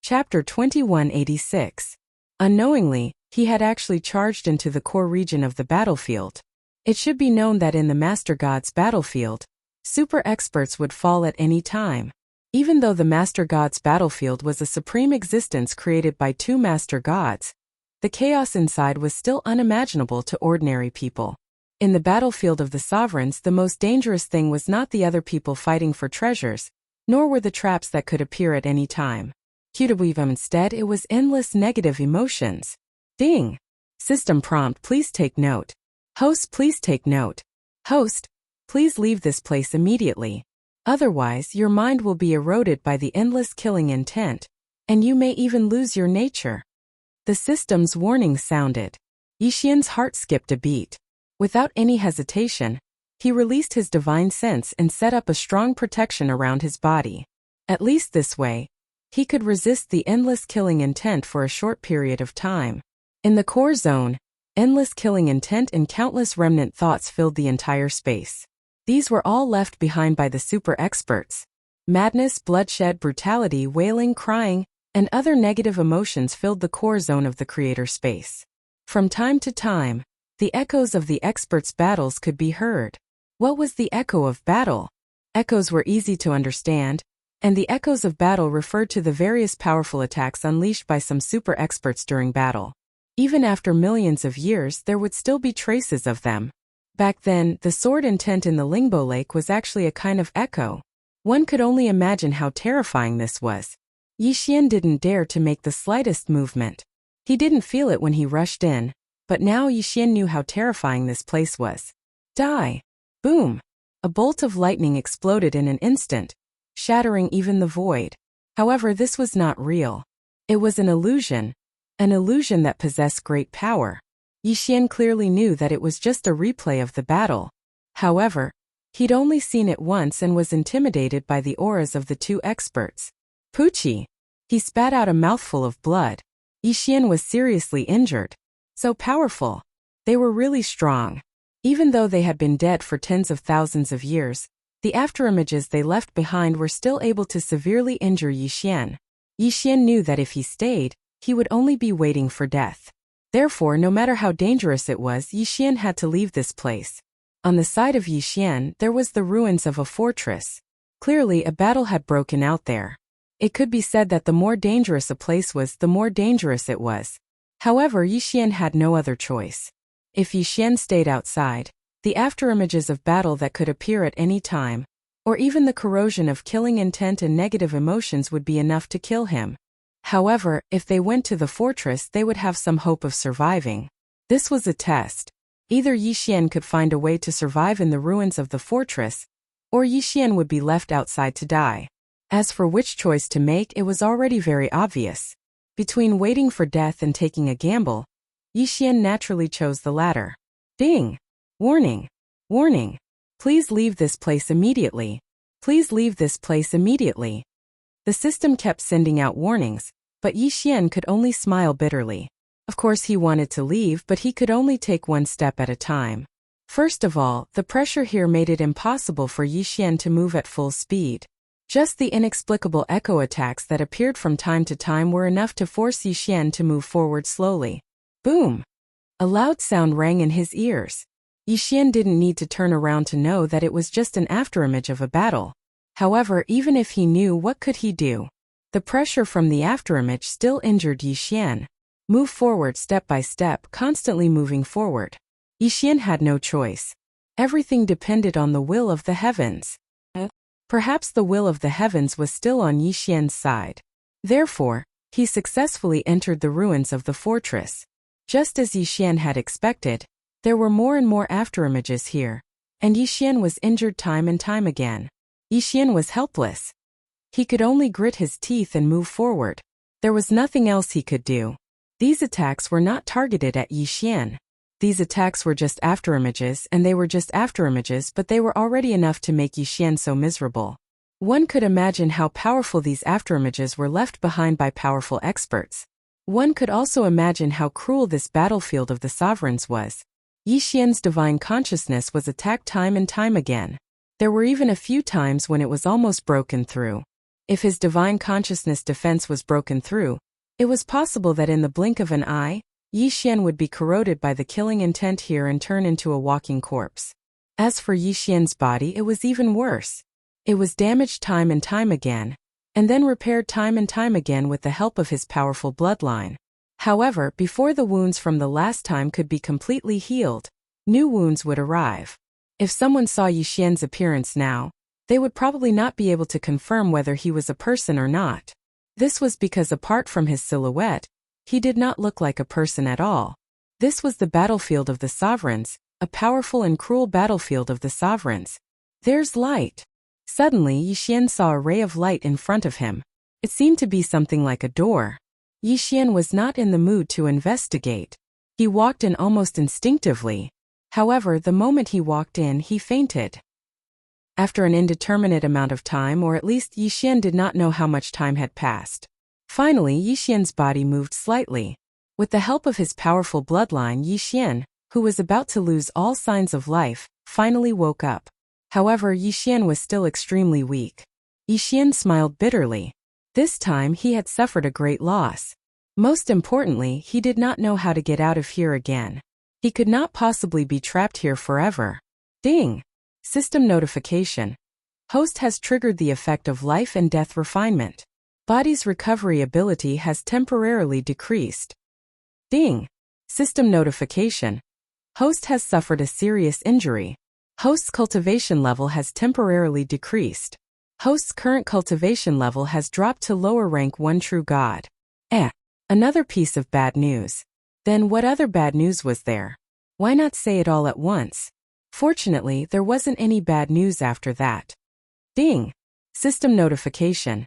Chapter 2186. Unknowingly, he had actually charged into the core region of the battlefield. It should be known that in the Master God's battlefield, super experts would fall at any time. Even though the Master God's battlefield was a supreme existence created by two Master Gods, the chaos inside was still unimaginable to ordinary people. In the battlefield of the sovereigns, the most dangerous thing was not the other people fighting for treasures, nor were the traps that could appear at any time. Instead, it was endless negative emotions. Ding! System prompt, please take note. Host, please take note. Host, please leave this place immediately. Otherwise, your mind will be eroded by the endless killing intent, and you may even lose your nature. The system's warning sounded. Yixian's heart skipped a beat. Without any hesitation, he released his divine sense and set up a strong protection around his body. At least this way, he could resist the endless killing intent for a short period of time. In the core zone, endless killing intent and countless remnant thoughts filled the entire space. These were all left behind by the super experts. Madness, bloodshed, brutality, wailing, crying, and other negative emotions filled the core zone of the creator space. From time to time, the echoes of the experts' battles could be heard. What was the echo of battle? Echoes were easy to understand, and the echoes of battle referred to the various powerful attacks unleashed by some super experts during battle. Even after millions of years, there would still be traces of them. Back then, the sword intent in the Lingbo Lake was actually a kind of echo. One could only imagine how terrifying this was. Yixian didn't dare to make the slightest movement. He didn't feel it when he rushed in, but now Yixian knew how terrifying this place was. Die! Boom! A bolt of lightning exploded in an instant, shattering even the void. However, this was not real. It was an illusion that possessed great power. Yixian clearly knew that it was just a replay of the battle. However, he'd only seen it once and was intimidated by the auras of the two experts. Poochie! He spat out a mouthful of blood. Yixian was seriously injured. So powerful. They were really strong. Even though they had been dead for tens of thousands of years, the afterimages they left behind were still able to severely injure Yixian. Yixian knew that if he stayed, he would only be waiting for death. Therefore, no matter how dangerous it was, Yixian had to leave this place. On the side of Yixian, there was the ruins of a fortress. Clearly, a battle had broken out there. It could be said that the more dangerous a place was, the more dangerous it was. However, Yixian had no other choice. If Yixian stayed outside, the afterimages of battle that could appear at any time, or even the corrosion of killing intent and negative emotions would be enough to kill him. However, if they went to the fortress, they would have some hope of surviving. This was a test. Either Yixian could find a way to survive in the ruins of the fortress, or Yixian would be left outside to die. As for which choice to make, it was already very obvious. Between waiting for death and taking a gamble, Yixian naturally chose the latter. Ding! Warning! Warning! Please leave this place immediately. Please leave this place immediately. The system kept sending out warnings, but Yixian could only smile bitterly. Of course he wanted to leave, but he could only take one step at a time. First of all, the pressure here made it impossible for Yixian to move at full speed. Just the inexplicable echo attacks that appeared from time to time were enough to force Yixian to move forward slowly. Boom! A loud sound rang in his ears. Yixian didn't need to turn around to know that it was just an afterimage of a battle. However, even if he knew, what could he do? The pressure from the afterimage still injured Yixian. Move forward step by step, constantly moving forward. Yixian had no choice. Everything depended on the will of the heavens. Perhaps the will of the heavens was still on Yixian's side. Therefore, he successfully entered the ruins of the fortress. Just as Yixian had expected, there were more and more afterimages here, and Yixian was injured time and time again. Yixian was helpless. He could only grit his teeth and move forward. There was nothing else he could do. These attacks were not targeted at Yixian. These attacks were just afterimages, and they were just afterimages, but they were already enough to make Yixian so miserable. One could imagine how powerful these afterimages were left behind by powerful experts. One could also imagine how cruel this battlefield of the sovereigns was. Yixian's divine consciousness was attacked time and time again. There were even a few times when it was almost broken through. If his divine consciousness defense was broken through, it was possible that in the blink of an eye, Yi Xian would be corroded by the killing intent here and turn into a walking corpse. As for Yi Xian's body, it was even worse. It was damaged time and time again, and then repaired time and time again with the help of his powerful bloodline. However, before the wounds from the last time could be completely healed, new wounds would arrive. If someone saw Yi Xian's appearance now, they would probably not be able to confirm whether he was a person or not. This was because apart from his silhouette, he did not look like a person at all. This was the battlefield of the sovereigns, a powerful and cruel battlefield of the sovereigns. There's light. Suddenly Yi Xian saw a ray of light in front of him. It seemed to be something like a door. Yi Xian was not in the mood to investigate. He walked in almost instinctively. However, the moment he walked in, he fainted. After an indeterminate amount of time, or at least Yi Xian did not know how much time had passed. Finally, Yi Xian's body moved slightly. With the help of his powerful bloodline, Yi Xian, who was about to lose all signs of life, finally woke up. However, Yi Xian was still extremely weak. Yi Xian smiled bitterly. This time he had suffered a great loss. Most importantly, he did not know how to get out of here again. He could not possibly be trapped here forever. Ding! System notification. Host has triggered the effect of life and death refinement. Body's recovery ability has temporarily decreased. Ding! System notification. Host has suffered a serious injury. Host's cultivation level has temporarily decreased. Host's current cultivation level has dropped to lower rank 1 true god. Another piece of bad news. Then what other bad news was there? Why not say it all at once? Fortunately, there wasn't any bad news after that. Ding! System notification.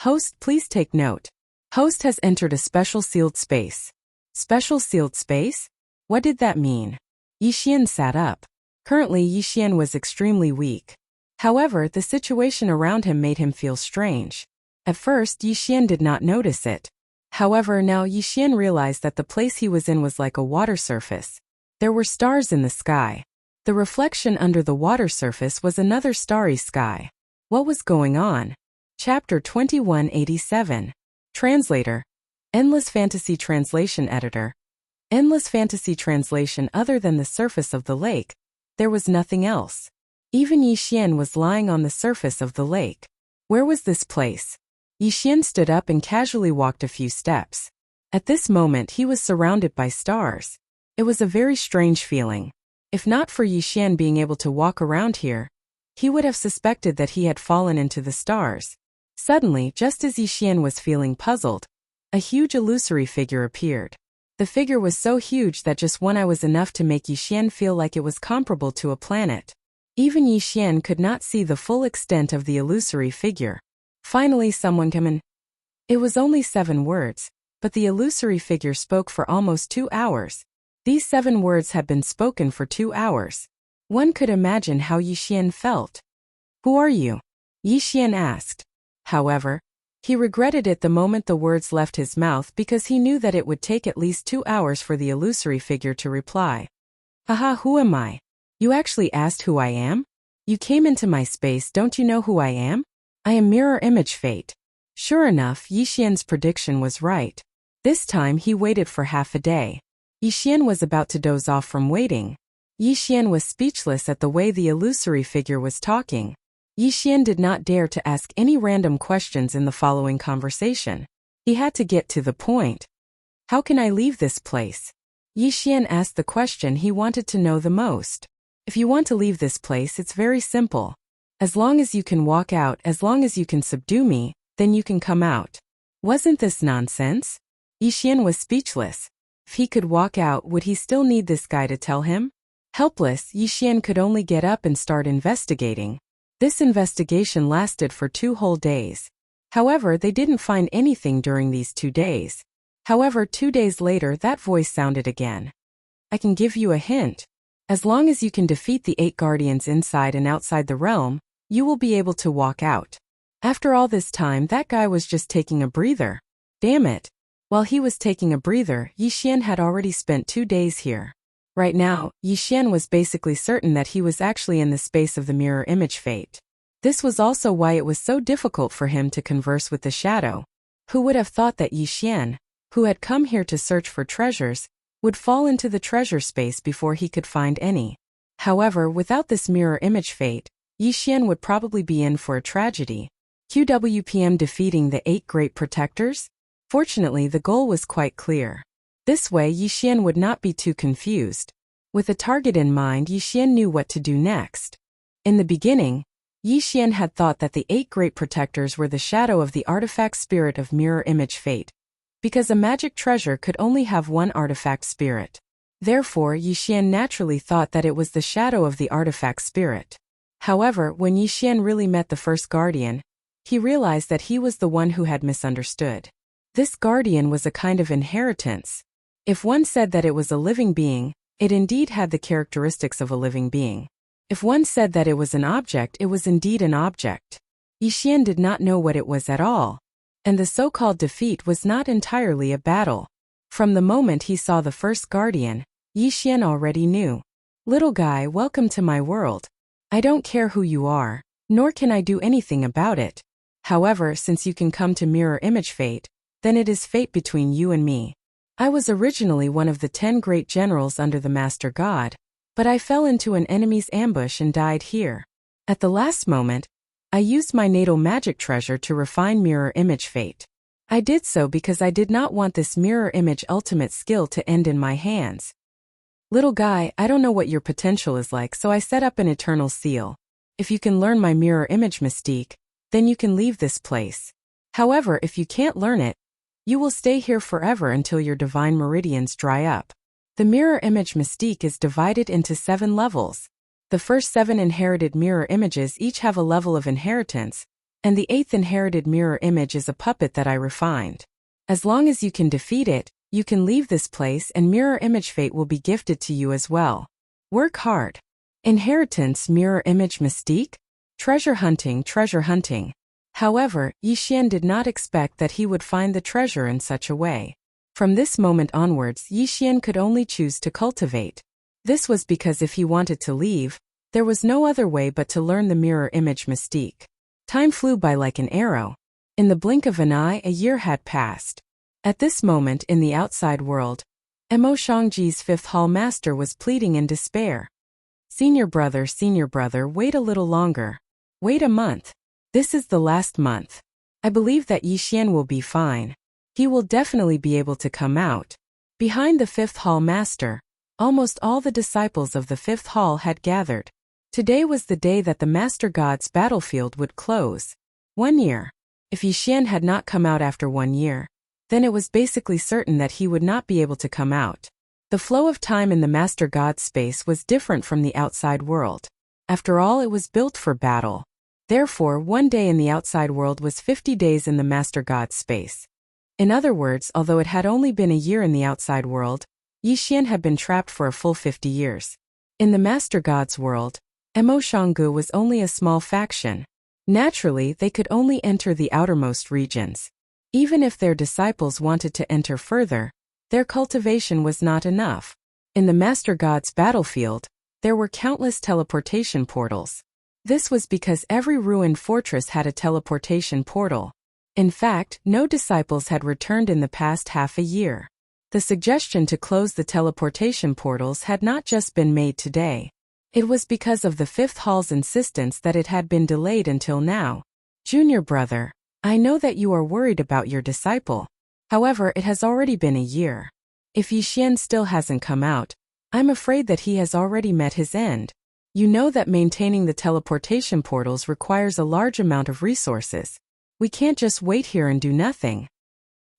Host, please take note. Host has entered a special sealed space. Special sealed space? What did that mean? Yi Xian sat up. Currently, Yi Xian was extremely weak. However, the situation around him made him feel strange. At first, Yi Xian did not notice it. However, now Yi Xian realized that the place he was in was like a water surface. There were stars in the sky. The reflection under the water surface was another starry sky. What was going on? Chapter 2187. Translator. Endless Fantasy Translation Editor. Endless Fantasy Translation. Other than the surface of the lake, there was nothing else. Even Yi Xian was lying on the surface of the lake. Where was this place? Yi Xian stood up and casually walked a few steps. At this moment he was surrounded by stars. It was a very strange feeling. If not for Yi Xian being able to walk around here, he would have suspected that he had fallen into the stars. Suddenly, just as Yi Xian was feeling puzzled, a huge illusory figure appeared. The figure was so huge that just one eye was enough to make Yi Xian feel like it was comparable to a planet. Even Yi Xian could not see the full extent of the illusory figure. Finally, someone came in. It was only 7 words, but the illusory figure spoke for almost 2 hours. These 7 words had been spoken for 2 hours. One could imagine how Yi Xian felt. Who are you? Yi Xian asked. However, he regretted it the moment the words left his mouth because he knew that it would take at least 2 hours for the illusory figure to reply. Haha, who am I? You actually asked who I am? You came into my space, don't you know who I am? I am Mirror Image Fate. Sure enough, Yi Xian's prediction was right. This time he waited for half a day. Yi Xian was about to doze off from waiting. Yi Xian was speechless at the way the illusory figure was talking. Yi Xian did not dare to ask any random questions in the following conversation. He had to get to the point. How can I leave this place? Yi Xian asked the question he wanted to know the most. If you want to leave this place, it's very simple. As long as you can walk out, as long as you can subdue me, then you can come out. Wasn't this nonsense? Yi Xian was speechless. If he could walk out, would he still need this guy to tell him? Helpless, Yi Xian could only get up and start investigating. This investigation lasted for 2 whole days. However, they didn't find anything during these 2 days. However, 2 days later, that voice sounded again. I can give you a hint. As long as you can defeat the 8 guardians inside and outside the realm, you will be able to walk out. After all this time, that guy was just taking a breather. Damn it. While he was taking a breather, Yi Xian had already spent 2 days here. Right now, Yi Xian was basically certain that he was actually in the space of the Mirror Image Fate. This was also why it was so difficult for him to converse with the shadow. Who would have thought that Yi Xian, who had come here to search for treasures, would fall into the treasure space before he could find any? However, without this mirror image fate, Yi Xian would probably be in for a tragedy. QWPM defeating the 8 great protectors? Fortunately, the goal was quite clear. This way, Yi Xian would not be too confused. With a target in mind, Yi Xian knew what to do next. In the beginning, Yi Xian had thought that the 8 great protectors were the shadow of the artifact spirit of mirror image fate, because a magic treasure could only have one artifact spirit. Therefore, Yi Xian naturally thought that it was the shadow of the artifact spirit. However, when Yi Xian really met the first guardian, he realized that he was the one who had misunderstood. This guardian was a kind of inheritance. If one said that it was a living being, it indeed had the characteristics of a living being. If one said that it was an object, it was indeed an object. Yi Xian did not know what it was at all. And the so-called defeat was not entirely a battle. From the moment he saw the first guardian, Yi Xian already knew. Little guy, welcome to my world. I don't care who you are, nor can I do anything about it. However, since you can come to mirror image fate, then it is fate between you and me. I was originally one of the 10 great generals under the Master God, but I fell into an enemy's ambush and died here. At the last moment, I used my natal magic treasure to refine mirror image fate. I did so because I did not want this mirror image ultimate skill to end in my hands. Little guy, I don't know what your potential is like, so I set up an eternal seal. If you can learn my mirror image mystique, then you can leave this place. However, if you can't learn it, you will stay here forever until your divine meridians dry up. The mirror image mystique is divided into 7 levels. The first 7 inherited mirror images each have a level of inheritance, and the 8th inherited mirror image is a puppet that I refined. As long as you can defeat it, you can leave this place and mirror image fate will be gifted to you as well. Work hard. Inheritance mirror image mystique? Treasure hunting, treasure hunting. However, Yi Xian did not expect that he would find the treasure in such a way. From this moment onwards, Yi Xian could only choose to cultivate. This was because if he wanted to leave, there was no other way but to learn the mirror image mystique. Time flew by like an arrow. In the blink of an eye, a year had passed. At this moment in the outside world, Mo Shangji's 5th Hall Master was pleading in despair. Senior brother, wait a little longer. Wait a month. This is the last month. I believe that Yi Xian will be fine. He will definitely be able to come out. Behind the 5th Hall Master, almost all the disciples of the 5th Hall had gathered. Today was the day that the Master God's battlefield would close. 1 year. If Yi Xian had not come out after 1 year, then it was basically certain that he would not be able to come out. The flow of time in the Master God's space was different from the outside world. After all, it was built for battle. Therefore, 1 day in the outside world was 50 days in the Master God's space. In other words, although it had only been a year in the outside world, Yi Xian had been trapped for a full 50 years. In the Master God's world, Mo Shanggu was only a small faction. Naturally, they could only enter the outermost regions. Even if their disciples wanted to enter further, their cultivation was not enough. In the Master God's battlefield, there were countless teleportation portals. This was because every ruined fortress had a teleportation portal. In fact, no disciples had returned in the past half a year. The suggestion to close the teleportation portals had not just been made today. It was because of the 5th Hall's insistence that it had been delayed until now. Junior brother, I know that you are worried about your disciple. However, it has already been a year. If Yi Xian still hasn't come out, I'm afraid that he has already met his end. You know that maintaining the teleportation portals requires a large amount of resources. We can't just wait here and do nothing.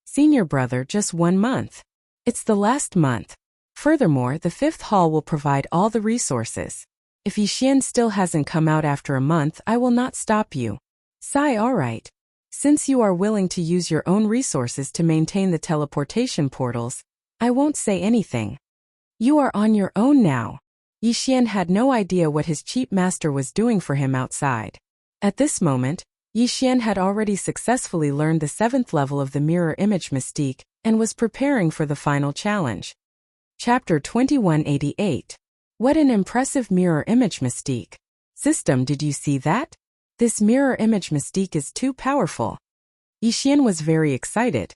Senior brother, just 1 month. It's the last month. Furthermore, the 5th Hall will provide all the resources. If Yi Xian still hasn't come out after a month, I will not stop you. Sigh, alright. Since you are willing to use your own resources to maintain the teleportation portals, I won't say anything. You are on your own now. Yi Xian had no idea what his cheap master was doing for him outside. At this moment, Yi Xian had already successfully learned the 7th level of the mirror image mystique and was preparing for the final challenge. Chapter 2188. What an impressive mirror image mystique. System, did you see that? This mirror image mystique is too powerful. Yixian was very excited.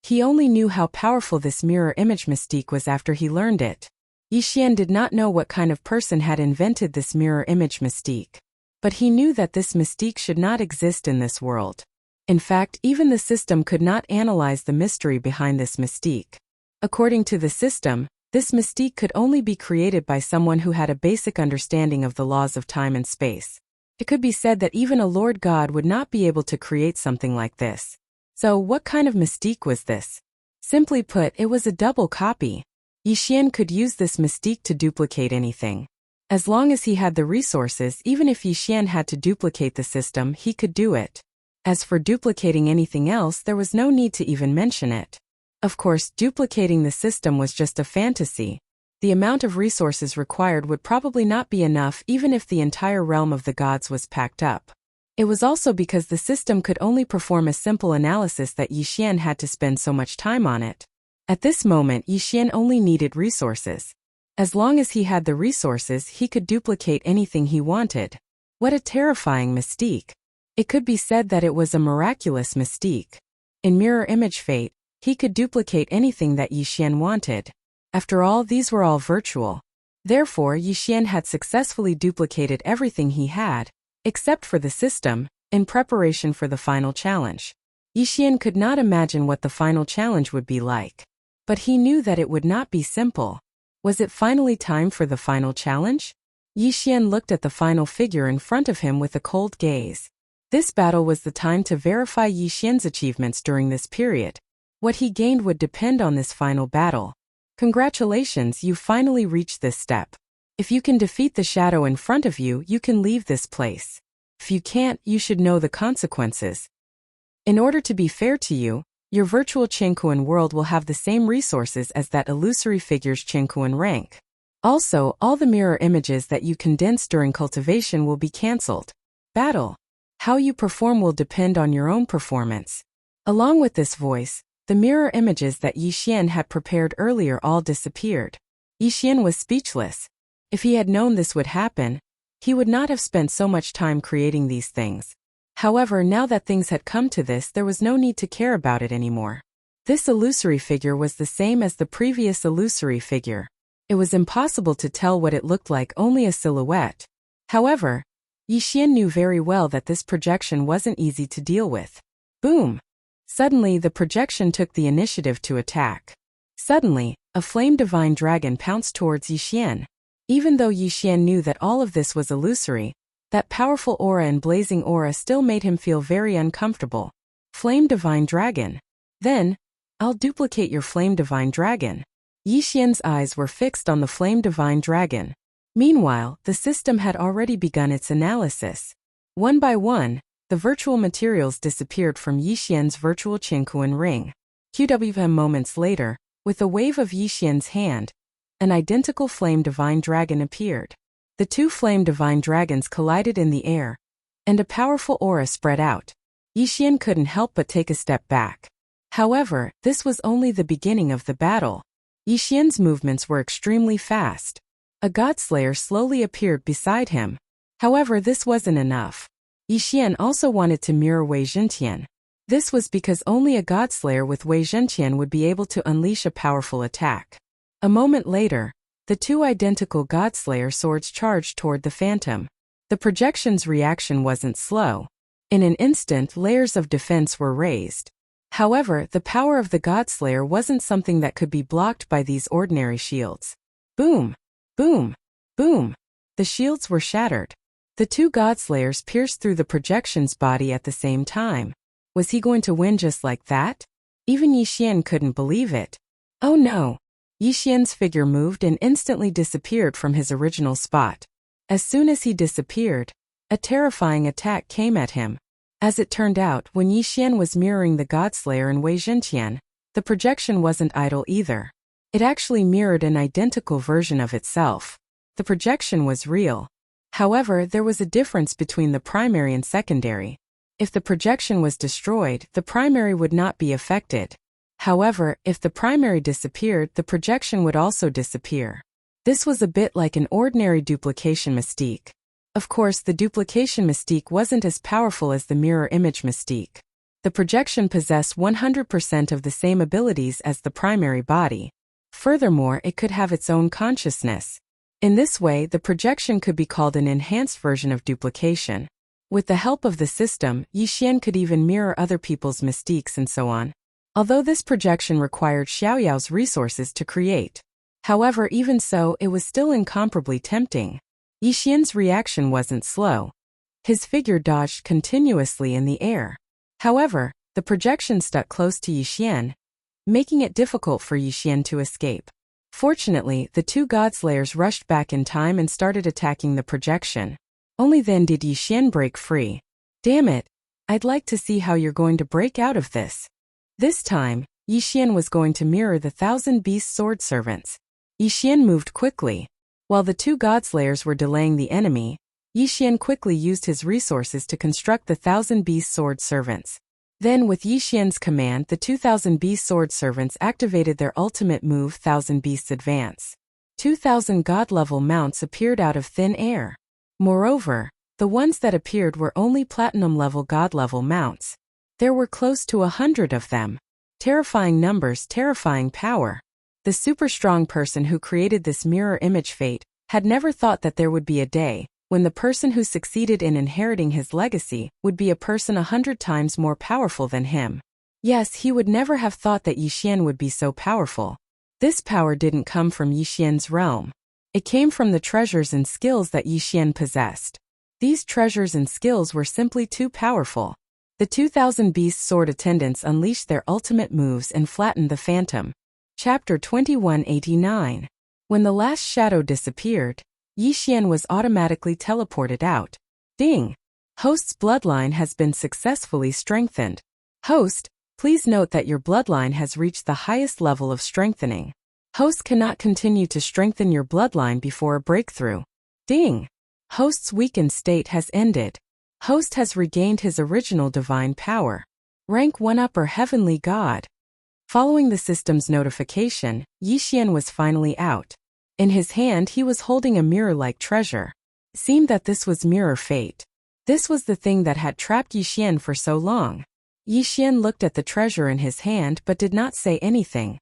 He only knew how powerful this mirror image mystique was after he learned it. Yixian did not know what kind of person had invented this mirror image mystique. But he knew that this mystique should not exist in this world. In fact, even the system could not analyze the mystery behind this mystique. According to the system, this mystique could only be created by someone who had a basic understanding of the laws of time and space. It could be said that even a Lord God would not be able to create something like this. So, what kind of mystique was this? Simply put, it was a double copy. Yixian could use this mystique to duplicate anything. As long as he had the resources, even if Yixian had to duplicate the system, he could do it. As for duplicating anything else, there was no need to even mention it. Of course, duplicating the system was just a fantasy. The amount of resources required would probably not be enough even if the entire realm of the gods was packed up. It was also because the system could only perform a simple analysis that Yixian had to spend so much time on it. At this moment, Yixian only needed resources. As long as he had the resources, he could duplicate anything he wanted. What a terrifying mystique. It could be said that it was a miraculous mystique. In mirror image fate, he could duplicate anything that Yixian wanted. After all, these were all virtual. Therefore, Yixian had successfully duplicated everything he had, except for the system, in preparation for the final challenge. Yixian could not imagine what the final challenge would be like. But he knew that it would not be simple. Was it finally time for the final challenge? Yixian looked at the final figure in front of him with a cold gaze. This battle was the time to verify Yixian's achievements during this period. What he gained would depend on this final battle. Congratulations, you finally reached this step. If you can defeat the shadow in front of you, you can leave this place. If you can't, you should know the consequences. In order to be fair to you, your virtual Qingquan world will have the same resources as that illusory figure's Qingquan rank. Also, all the mirror images that you condense during cultivation will be cancelled. Battle. How you perform will depend on your own performance. Along with this voice, the mirror images that Yixian had prepared earlier all disappeared. Yixian was speechless. If he had known this would happen, he would not have spent so much time creating these things. However, now that things had come to this, there was no need to care about it anymore. This illusory figure was the same as the previous illusory figure. It was impossible to tell what it looked like, only a silhouette. However, Yixian knew very well that this projection wasn't easy to deal with. Boom! Suddenly, the projection took the initiative to attack. Suddenly, a flame divine dragon pounced towards Yixian. Even though Yixian knew that all of this was illusory, that powerful aura and blazing aura still made him feel very uncomfortable. Flame divine dragon. Then, I'll duplicate your flame divine dragon. Yixian's eyes were fixed on the flame divine dragon. Meanwhile, the system had already begun its analysis. One by one, the virtual materials disappeared from Yixian's virtual Qingquan ring. QWM moments later, with a wave of Yixian's hand, an identical flame divine dragon appeared. The two flame divine dragons collided in the air, and a powerful aura spread out. Yixian couldn't help but take a step back. However, this was only the beginning of the battle. Yixian's movements were extremely fast. A godslayer slowly appeared beside him. However, this wasn't enough. Yixian also wanted to mirror Wei Zhentian. This was because only a godslayer with Wei Zhentian would be able to unleash a powerful attack. A moment later, the two identical godslayer swords charged toward the phantom. The projection's reaction wasn't slow. In an instant, layers of defense were raised. However, the power of the godslayer wasn't something that could be blocked by these ordinary shields. Boom! Boom! Boom! The shields were shattered. The two godslayers pierced through the projection's body at the same time. Was he going to win just like that? Even Yixian couldn't believe it. Oh no! Yixian's figure moved and instantly disappeared from his original spot. As soon as he disappeared, a terrifying attack came at him. As it turned out, when Yixian was mirroring the godslayer in Wei Zhentian, the projection wasn't idle either. It actually mirrored an identical version of itself. The projection was real. However, there was a difference between the primary and secondary. If the projection was destroyed, the primary would not be affected. However, if the primary disappeared, the projection would also disappear. This was a bit like an ordinary duplication mystique. Of course, the duplication mystique wasn't as powerful as the mirror image mystique. The projection possessed 100% of the same abilities as the primary body. Furthermore, it could have its own consciousness. In this way, the projection could be called an enhanced version of duplication. With the help of the system, Yixian could even mirror other people's mystiques and so on. Although this projection required Xiaoyao's resources to create. However, even so, it was still incomparably tempting. Yixian's reaction wasn't slow. His figure dodged continuously in the air. However, the projection stuck close to Yixian, making it difficult for Yixian to escape. Fortunately, the two godslayers rushed back in time and started attacking the projection. Only then did Yixian break free. Damn it! I'd like to see how you're going to break out of this. This time, Yixian was going to mirror the 1,000 beast sword servants. Yixian moved quickly. While the two godslayers were delaying the enemy, Yixian quickly used his resources to construct the 1,000 beast sword servants. Then, with Yixian's command, the 2,000 beast sword servants activated their ultimate move, 1,000 Beasts Advance. 2,000 god-level mounts appeared out of thin air. Moreover, the ones that appeared were only platinum-level god-level mounts. There were close to 100 of them. Terrifying numbers, terrifying power. The super-strong person who created this mirror image fate had never thought that there would be a day when the person who succeeded in inheriting his legacy would be a person 100 times more powerful than him. Yes, he would never have thought that Yixian would be so powerful. This power didn't come from Yixian's realm. It came from the treasures and skills that Yixian possessed. These treasures and skills were simply too powerful. The 2,000 beast sword attendants unleashed their ultimate moves and flattened the phantom. Chapter 2189. When the last shadow disappeared, Yixian was automatically teleported out. Ding! Host's bloodline has been successfully strengthened. Host, please note that your bloodline has reached the highest level of strengthening. Host cannot continue to strengthen your bloodline before a breakthrough. Ding! Host's weakened state has ended. Host has regained his original divine power. Rank 1 Upper Heavenly God. Following the system's notification, Yixian was finally out. In his hand he was holding a mirror-like treasure. It seemed that this was mirror fate. This was the thing that had trapped Yixian for so long. Yixian looked at the treasure in his hand but did not say anything.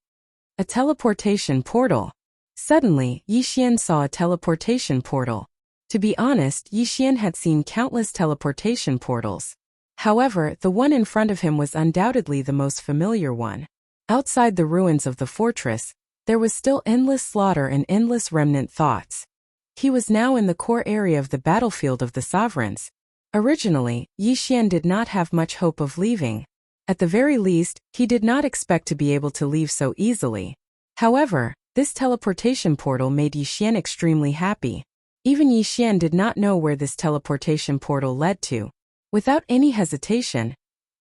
A teleportation portal. Suddenly, Yixian saw a teleportation portal. To be honest, Yixian had seen countless teleportation portals. However, the one in front of him was undoubtedly the most familiar one. Outside the ruins of the fortress, there was still endless slaughter and endless remnant thoughts. He was now in the core area of the battlefield of the sovereigns. Originally, Yixian did not have much hope of leaving. At the very least, he did not expect to be able to leave so easily. However, this teleportation portal made Yixian extremely happy. Even Yixian did not know where this teleportation portal led to. Without any hesitation,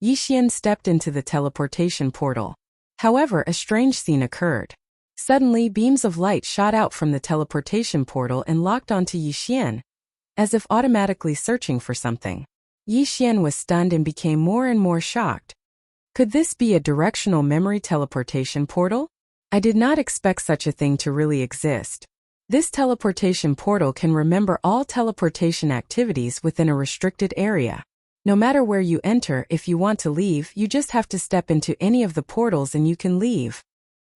Yixian stepped into the teleportation portal. However, a strange scene occurred. Suddenly, beams of light shot out from the teleportation portal and locked onto Yixian, as if automatically searching for something. Yixian was stunned and became more and more shocked. Could this be a directional memory teleportation portal? I did not expect such a thing to really exist. This teleportation portal can remember all teleportation activities within a restricted area. No matter where you enter, if you want to leave, you just have to step into any of the portals and you can leave.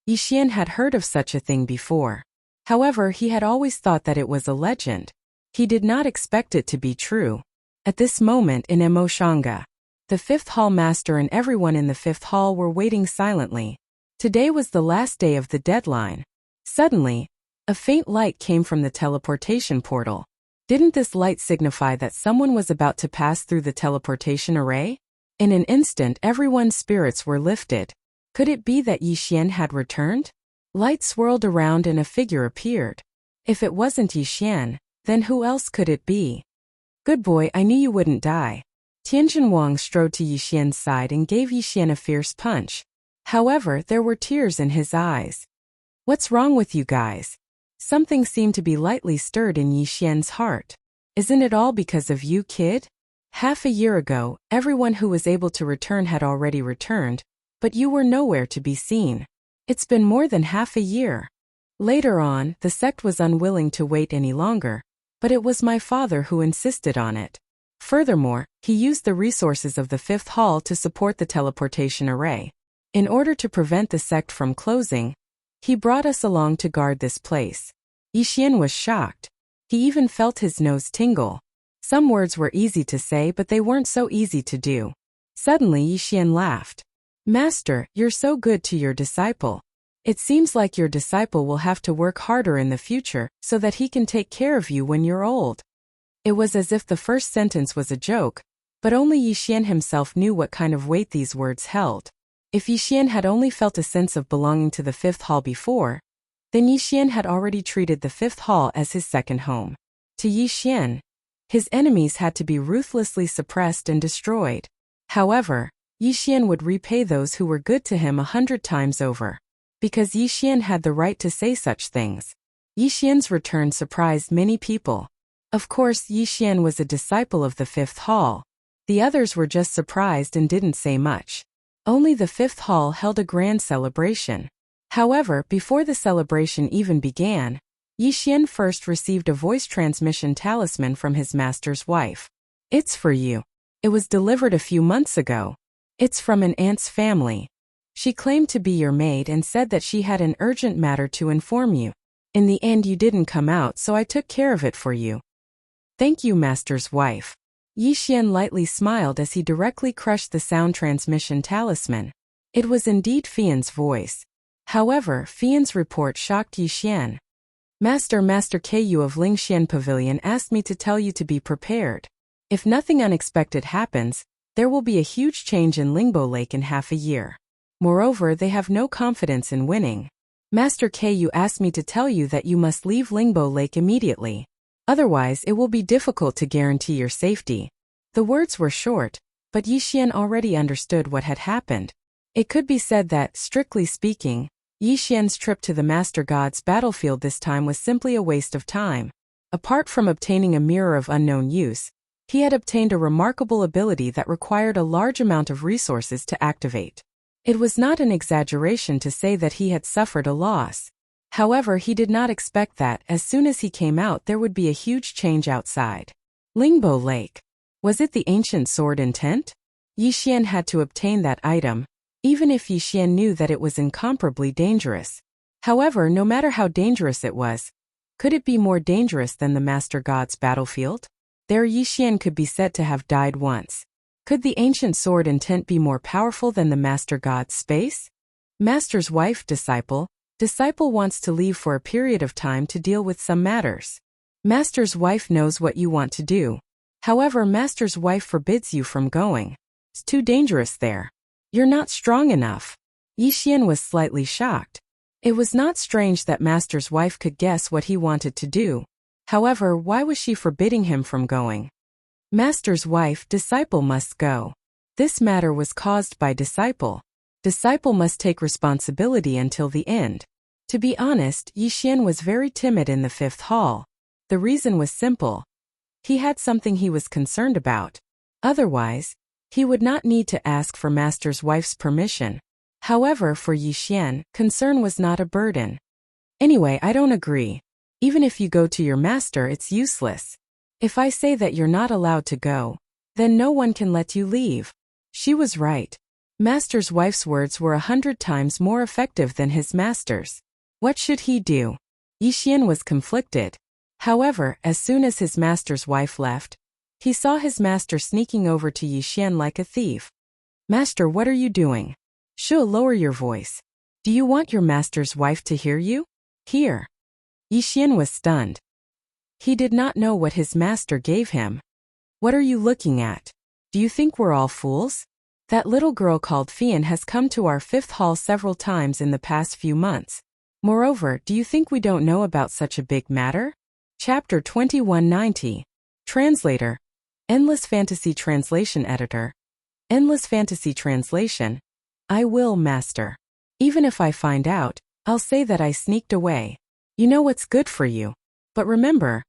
Yixian had heard of such a thing before. However, he had always thought that it was a legend. He did not expect it to be true. At this moment in Emoshanga, the 5th Hall Master and everyone in the 5th Hall were waiting silently. Today was the last day of the deadline. Suddenly, a faint light came from the teleportation portal. Didn't this light signify that someone was about to pass through the teleportation array? In an instant, everyone's spirits were lifted. Could it be that Yixian had returned? Light swirled around and a figure appeared. If it wasn't Yixian, then who else could it be? Good boy, I knew you wouldn't die. Tianjin Wang strode to Yixian's side and gave Yixian a fierce punch. However, there were tears in his eyes. What's wrong with you guys? Something seemed to be lightly stirred in Yixian's heart. Isn't it all because of you, kid? Half a year ago, everyone who was able to return had already returned, but you were nowhere to be seen. It's been more than half a year. Later on, the sect was unwilling to wait any longer, But it was my father who insisted on it. Furthermore, he used the resources of the fifth hall to support the teleportation array. In order to prevent the sect from closing, he brought us along to guard this place. Yixian was shocked. He even felt his nose tingle. Some words were easy to say, but they weren't so easy to do. Suddenly Yixian laughed. Master, you're so good to your disciple. It seems like your disciple will have to work harder in the future so that he can take care of you when you're old. It was as if the first sentence was a joke, but only Yixian himself knew what kind of weight these words held. If Yixian had only felt a sense of belonging to the fifth hall before, then Yixian had already treated the fifth hall as his second home. To Yixian, his enemies had to be ruthlessly suppressed and destroyed. However, Yixian would repay those who were good to him 100 times over. Because Yixian had the right to say such things. Yixian's return surprised many people. Of course, Yixian was a disciple of the fifth hall. The others were just surprised and didn't say much. Only the fifth hall held a grand celebration. However, before the celebration even began, Yixian first received a voice transmission talisman from his master's wife. It's for you. It was delivered a few months ago. It's from an aunt's family. She claimed to be your maid and said that she had an urgent matter to inform you. In the end you didn't come out, so I took care of it for you. Thank you, master's wife. Yixian lightly smiled as he directly crushed the sound transmission talisman. It was indeed Fian's voice. However, Fian's report shocked Yixian. Master Ku of Lingxian Pavilion asked me to tell you to be prepared. If nothing unexpected happens, there will be a huge change in Lingbo Lake in half a year. Moreover, they have no confidence in winning. Master Ku asked me to tell you that you must leave Lingbo Lake immediately. Otherwise, it will be difficult to guarantee your safety. The words were short, but Yixian already understood what had happened. It could be said that, strictly speaking, Yixian's trip to the Master God's battlefield this time was simply a waste of time. Apart from obtaining a mirror of unknown use, he had obtained a remarkable ability that required a large amount of resources to activate. It was not an exaggeration to say that he had suffered a loss. However, he did not expect that as soon as he came out there would be a huge change outside. Lingbo Lake. Was it the ancient sword intent? Yixian had to obtain that item, even if Yixian knew that it was incomparably dangerous. However, no matter how dangerous it was, could it be more dangerous than the Master God's battlefield? There Yixian could be said to have died once. Could the ancient sword intent be more powerful than the Master God's space? Master's wife, disciple. Disciple wants to leave for a period of time to deal with some matters. Master's wife knows what you want to do. However, Master's wife forbids you from going. It's too dangerous there. You're not strong enough. Yixian was slightly shocked. It was not strange that Master's wife could guess what he wanted to do. However, why was she forbidding him from going? Master's wife, disciple must go. This matter was caused by disciple. Disciple must take responsibility until the end. To be honest, Yixian was very timid in the fifth hall. The reason was simple. He had something he was concerned about. Otherwise, he would not need to ask for Master's wife's permission. However, for Yixian, concern was not a burden. Anyway, I don't agree. Even if you go to your master, it's useless. If I say that you're not allowed to go, then no one can let you leave. She was right. Master's wife's words were 100 times more effective than his master's. What should he do? Yixian was conflicted. However, as soon as his master's wife left, he saw his master sneaking over to Yixian like a thief. Master, what are you doing? Shu, lower your voice. Do you want your master's wife to hear you? Here. Yixian was stunned. He did not know what his master gave him. What are you looking at? Do you think we're all fools? That little girl called Fian has come to our fifth hall several times in the past few months. Moreover, do you think we don't know about such a big matter? Chapter 2190. Translator. Endless Fantasy Translation Editor. Endless Fantasy Translation. I will, Master. Even if I find out, I'll say that I sneaked away. You know what's good for you. But remember,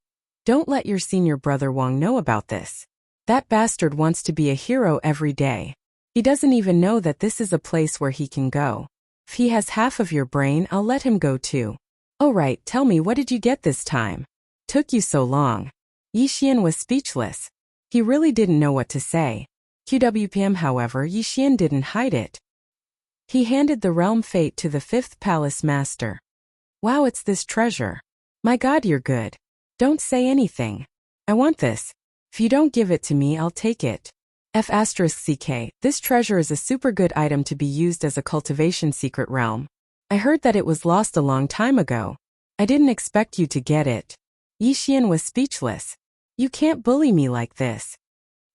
don't let your senior brother Wang know about this. That bastard wants to be a hero every day. He doesn't even know that this is a place where he can go. If he has half of your brain, I'll let him go too. Alright, tell me, what did you get this time? Took you so long. Yixian was speechless. He really didn't know what to say. QWPM, however, Yixian didn't hide it. He handed the realm fate to the fifth palace master. Wow, it's this treasure. My god, you're good. Don't say anything. I want this. If you don't give it to me, I'll take it. F***ck, this treasure is a super good item to be used as a cultivation secret realm. I heard that it was lost a long time ago. I didn't expect you to get it. Yixian was speechless. You can't bully me like this.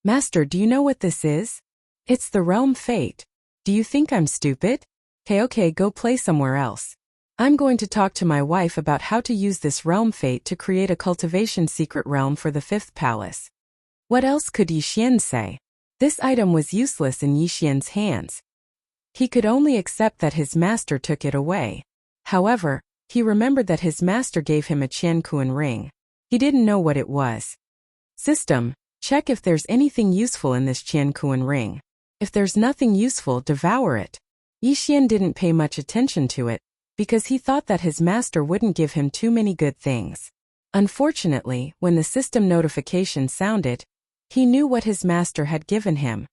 Master, do you know what this is? It's the realm fate. Do you think I'm stupid? Okay, go play somewhere else. I'm going to talk to my wife about how to use this realm fate to create a cultivation secret realm for the fifth palace. What else could Yixian say? This item was useless in Yixian's hands. He could only accept that his master took it away. However, he remembered that his master gave him a Qiankuan ring. He didn't know what it was. System, check if there's anything useful in this Qiankuan ring. If there's nothing useful, devour it. Yixian didn't pay much attention to it, because he thought that his master wouldn't give him too many good things. Unfortunately, when the system notification sounded, he knew what his master had given him.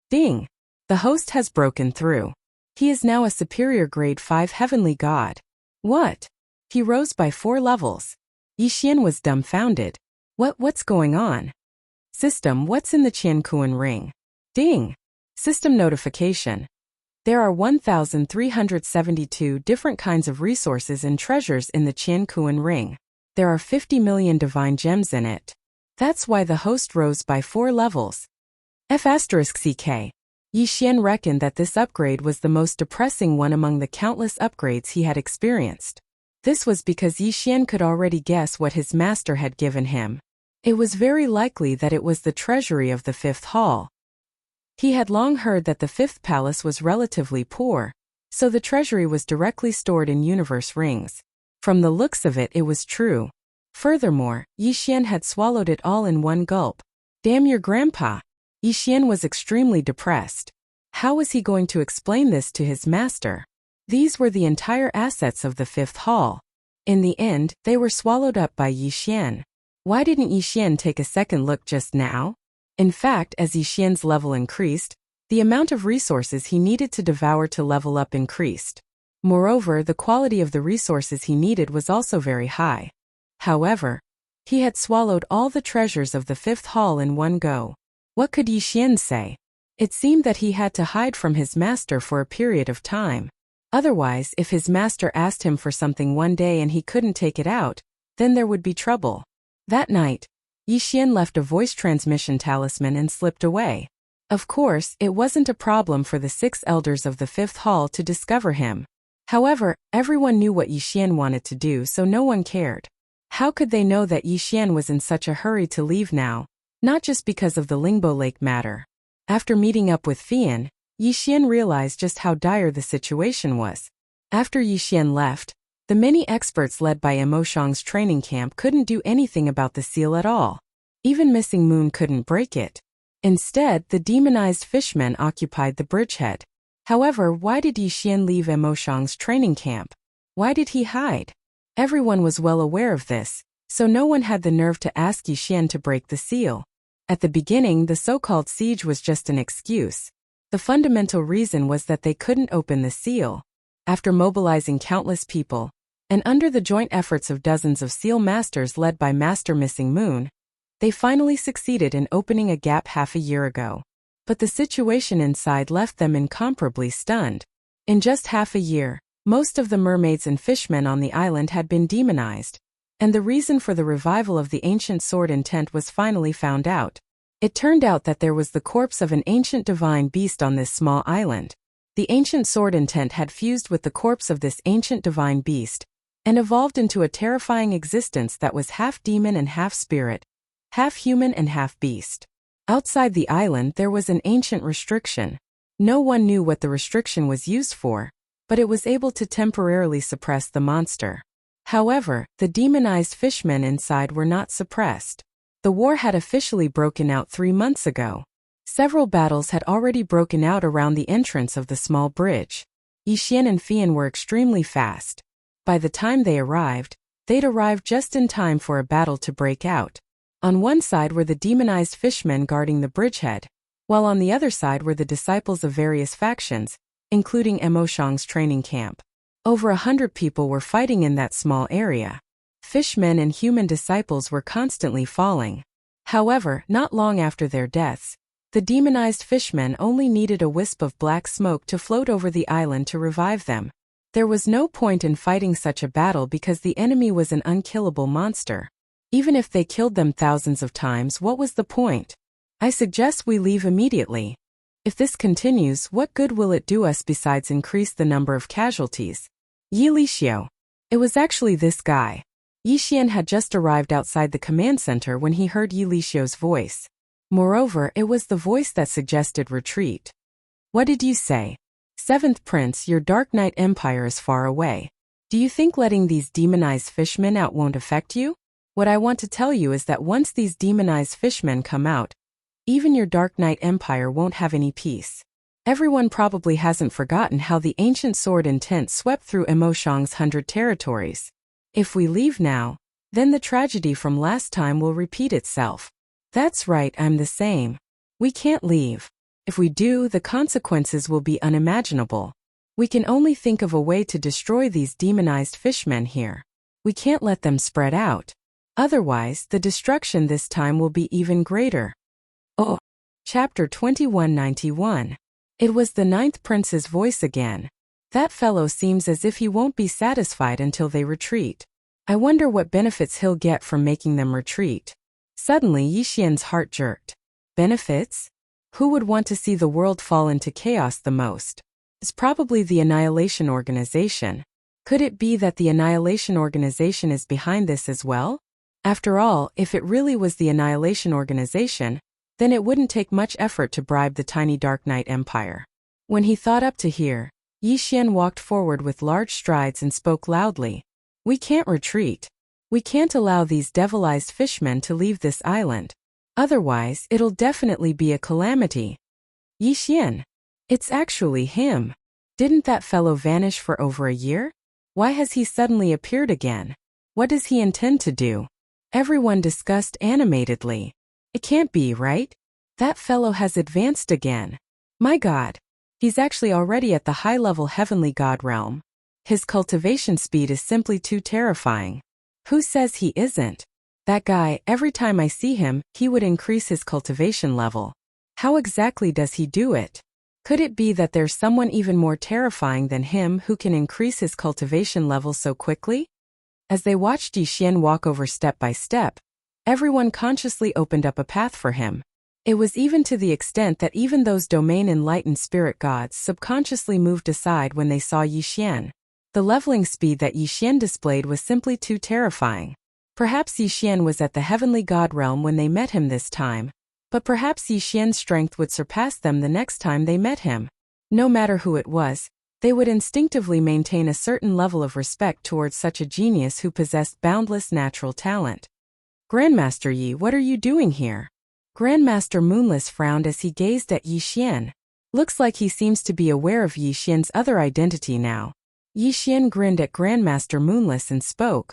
Ding! The host has broken through. He is now a superior grade 5 heavenly god. What? He rose by 4 levels. Yixian was dumbfounded. What's going on? System, what's in the Qiankuan ring? Ding! System notification. There are 1,372 different kinds of resources and treasures in the Qiankuan ring. There are 50 million divine gems in it. That's why the host rose by 4 levels. F***ck. Yixian reckoned that this upgrade was the most depressing one among the countless upgrades he had experienced. This was because Yixian could already guess what his master had given him. It was very likely that it was the treasury of the fifth hall. He had long heard that the fifth palace was relatively poor, so the treasury was directly stored in universe rings. From the looks of it, it was true. Furthermore, Yixian had swallowed it all in one gulp. Damn your grandpa! Yixian was extremely depressed. How was he going to explain this to his master? These were the entire assets of the fifth hall. In the end, they were swallowed up by Yixian. Why didn't Yixian take a second look just now? In fact, as Yixian's level increased, the amount of resources he needed to devour to level up increased. Moreover, the quality of the resources he needed was also very high. However, he had swallowed all the treasures of the fifth hall in one go. What could Yixian say? It seemed that he had to hide from his master for a period of time. Otherwise, if his master asked him for something one day and he couldn't take it out, then there would be trouble. That night, Yixian left a voice transmission talisman and slipped away. Of course, it wasn't a problem for the 6 elders of the fifth hall to discover him. However, everyone knew what Yixian wanted to do, so no one cared. How could they know that Yixian was in such a hurry to leave now? Not just because of the Lingbo Lake matter. After meeting up with Fian, Yixian realized just how dire the situation was. After Yixian left, the many experts led by Emoshang's training camp couldn't do anything about the seal at all. Even Missing Moon couldn't break it. Instead, the demonized fishmen occupied the bridgehead. However, why did Yixian leave Emoshang's training camp? Why did he hide? Everyone was well aware of this, so no one had the nerve to ask Yixian to break the seal. At the beginning, the so-called siege was just an excuse. The fundamental reason was that they couldn't open the seal. After mobilizing countless people, and under the joint efforts of dozens of seal masters led by Master Missing Moon, they finally succeeded in opening a gap half a year ago. But the situation inside left them incomparably stunned. In just half a year, most of the mermaids and fishmen on the island had been demonized, and the reason for the revival of the ancient sword intent was finally found out. It turned out that there was the corpse of an ancient divine beast on this small island. The ancient sword intent had fused with the corpse of this ancient divine beast, and evolved into a terrifying existence that was half demon and half spirit, half human and half beast. Outside the island there was an ancient restriction. No one knew what the restriction was used for, but it was able to temporarily suppress the monster. However, the demonized fishmen inside were not suppressed. The war had officially broken out 3 months ago. Several battles had already broken out around the entrance of the small bridge. Yixian and Fian were extremely fast. By the time they arrived, they'd arrived just in time for a battle to break out. On one side were the demonized fishmen guarding the bridgehead, while on the other side were the disciples of various factions, including Emoshang's training camp. Over 100 people were fighting in that small area. Fishmen and human disciples were constantly falling. However, not long after their deaths, the demonized fishmen only needed a wisp of black smoke to float over the island to revive them. There was no point in fighting such a battle because the enemy was an unkillable monster. Even if they killed them thousands of times, what was the point? I suggest we leave immediately. If this continues, what good will it do us besides increase the number of casualties? Yi Lixiao. It was actually this guy. Yi Xian had just arrived outside the command center when he heard Yi Lixiao's voice. Moreover, it was the voice that suggested retreat. What did you say? Seventh Prince, your Dark Knight Empire is far away. Do you think letting these demonized fishmen out won't affect you? What I want to tell you is that once these demonized fishmen come out, even your Dark Knight Empire won't have any peace. Everyone probably hasn't forgotten how the ancient sword intent swept through Emoshang's 100 territories. If we leave now, then the tragedy from last time will repeat itself. That's right, I'm the same. We can't leave. If we do, the consequences will be unimaginable. We can only think of a way to destroy these demonized fishmen here. We can't let them spread out. Otherwise, the destruction this time will be even greater. Oh. Chapter 2191. It was the ninth prince's voice again. That fellow seems as if he won't be satisfied until they retreat. I wonder what benefits he'll get from making them retreat. Suddenly Yi Xian's heart jerked. Benefits? Who would want to see the world fall into chaos the most? It's probably the Annihilation Organization. Could it be that the Annihilation Organization is behind this as well? After all, if it really was the Annihilation Organization, then it wouldn't take much effort to bribe the tiny Dark Knight Empire. When he thought up to here, Yi Xian walked forward with large strides and spoke loudly. We can't retreat. We can't allow these devilized fishmen to leave this island. Otherwise, it'll definitely be a calamity. Yi Xian. It's actually him. Didn't that fellow vanish for over a year? Why has he suddenly appeared again? What does he intend to do? Everyone discussed animatedly. It can't be, right? That fellow has advanced again. My God. He's actually already at the high-level heavenly god realm. His cultivation speed is simply too terrifying. Who says he isn't? That guy, every time I see him, he would increase his cultivation level. How exactly does he do it? Could it be that there's someone even more terrifying than him who can increase his cultivation level so quickly? As they watched Yi Xian walk over step by step, everyone consciously opened up a path for him. It was even to the extent that even those domain-enlightened spirit gods subconsciously moved aside when they saw Yi Xian. The leveling speed that Yi Xian displayed was simply too terrifying. Perhaps Yi Xian was at the heavenly god realm when they met him this time, but perhaps Yi Xian's strength would surpass them the next time they met him. No matter who it was, they would instinctively maintain a certain level of respect towards such a genius who possessed boundless natural talent. Grandmaster Yi, what are you doing here? Grandmaster Moonless frowned as he gazed at Yi Xian. Looks like he seems to be aware of Yi Xian's other identity now. Yi Xian grinned at Grandmaster Moonless and spoke.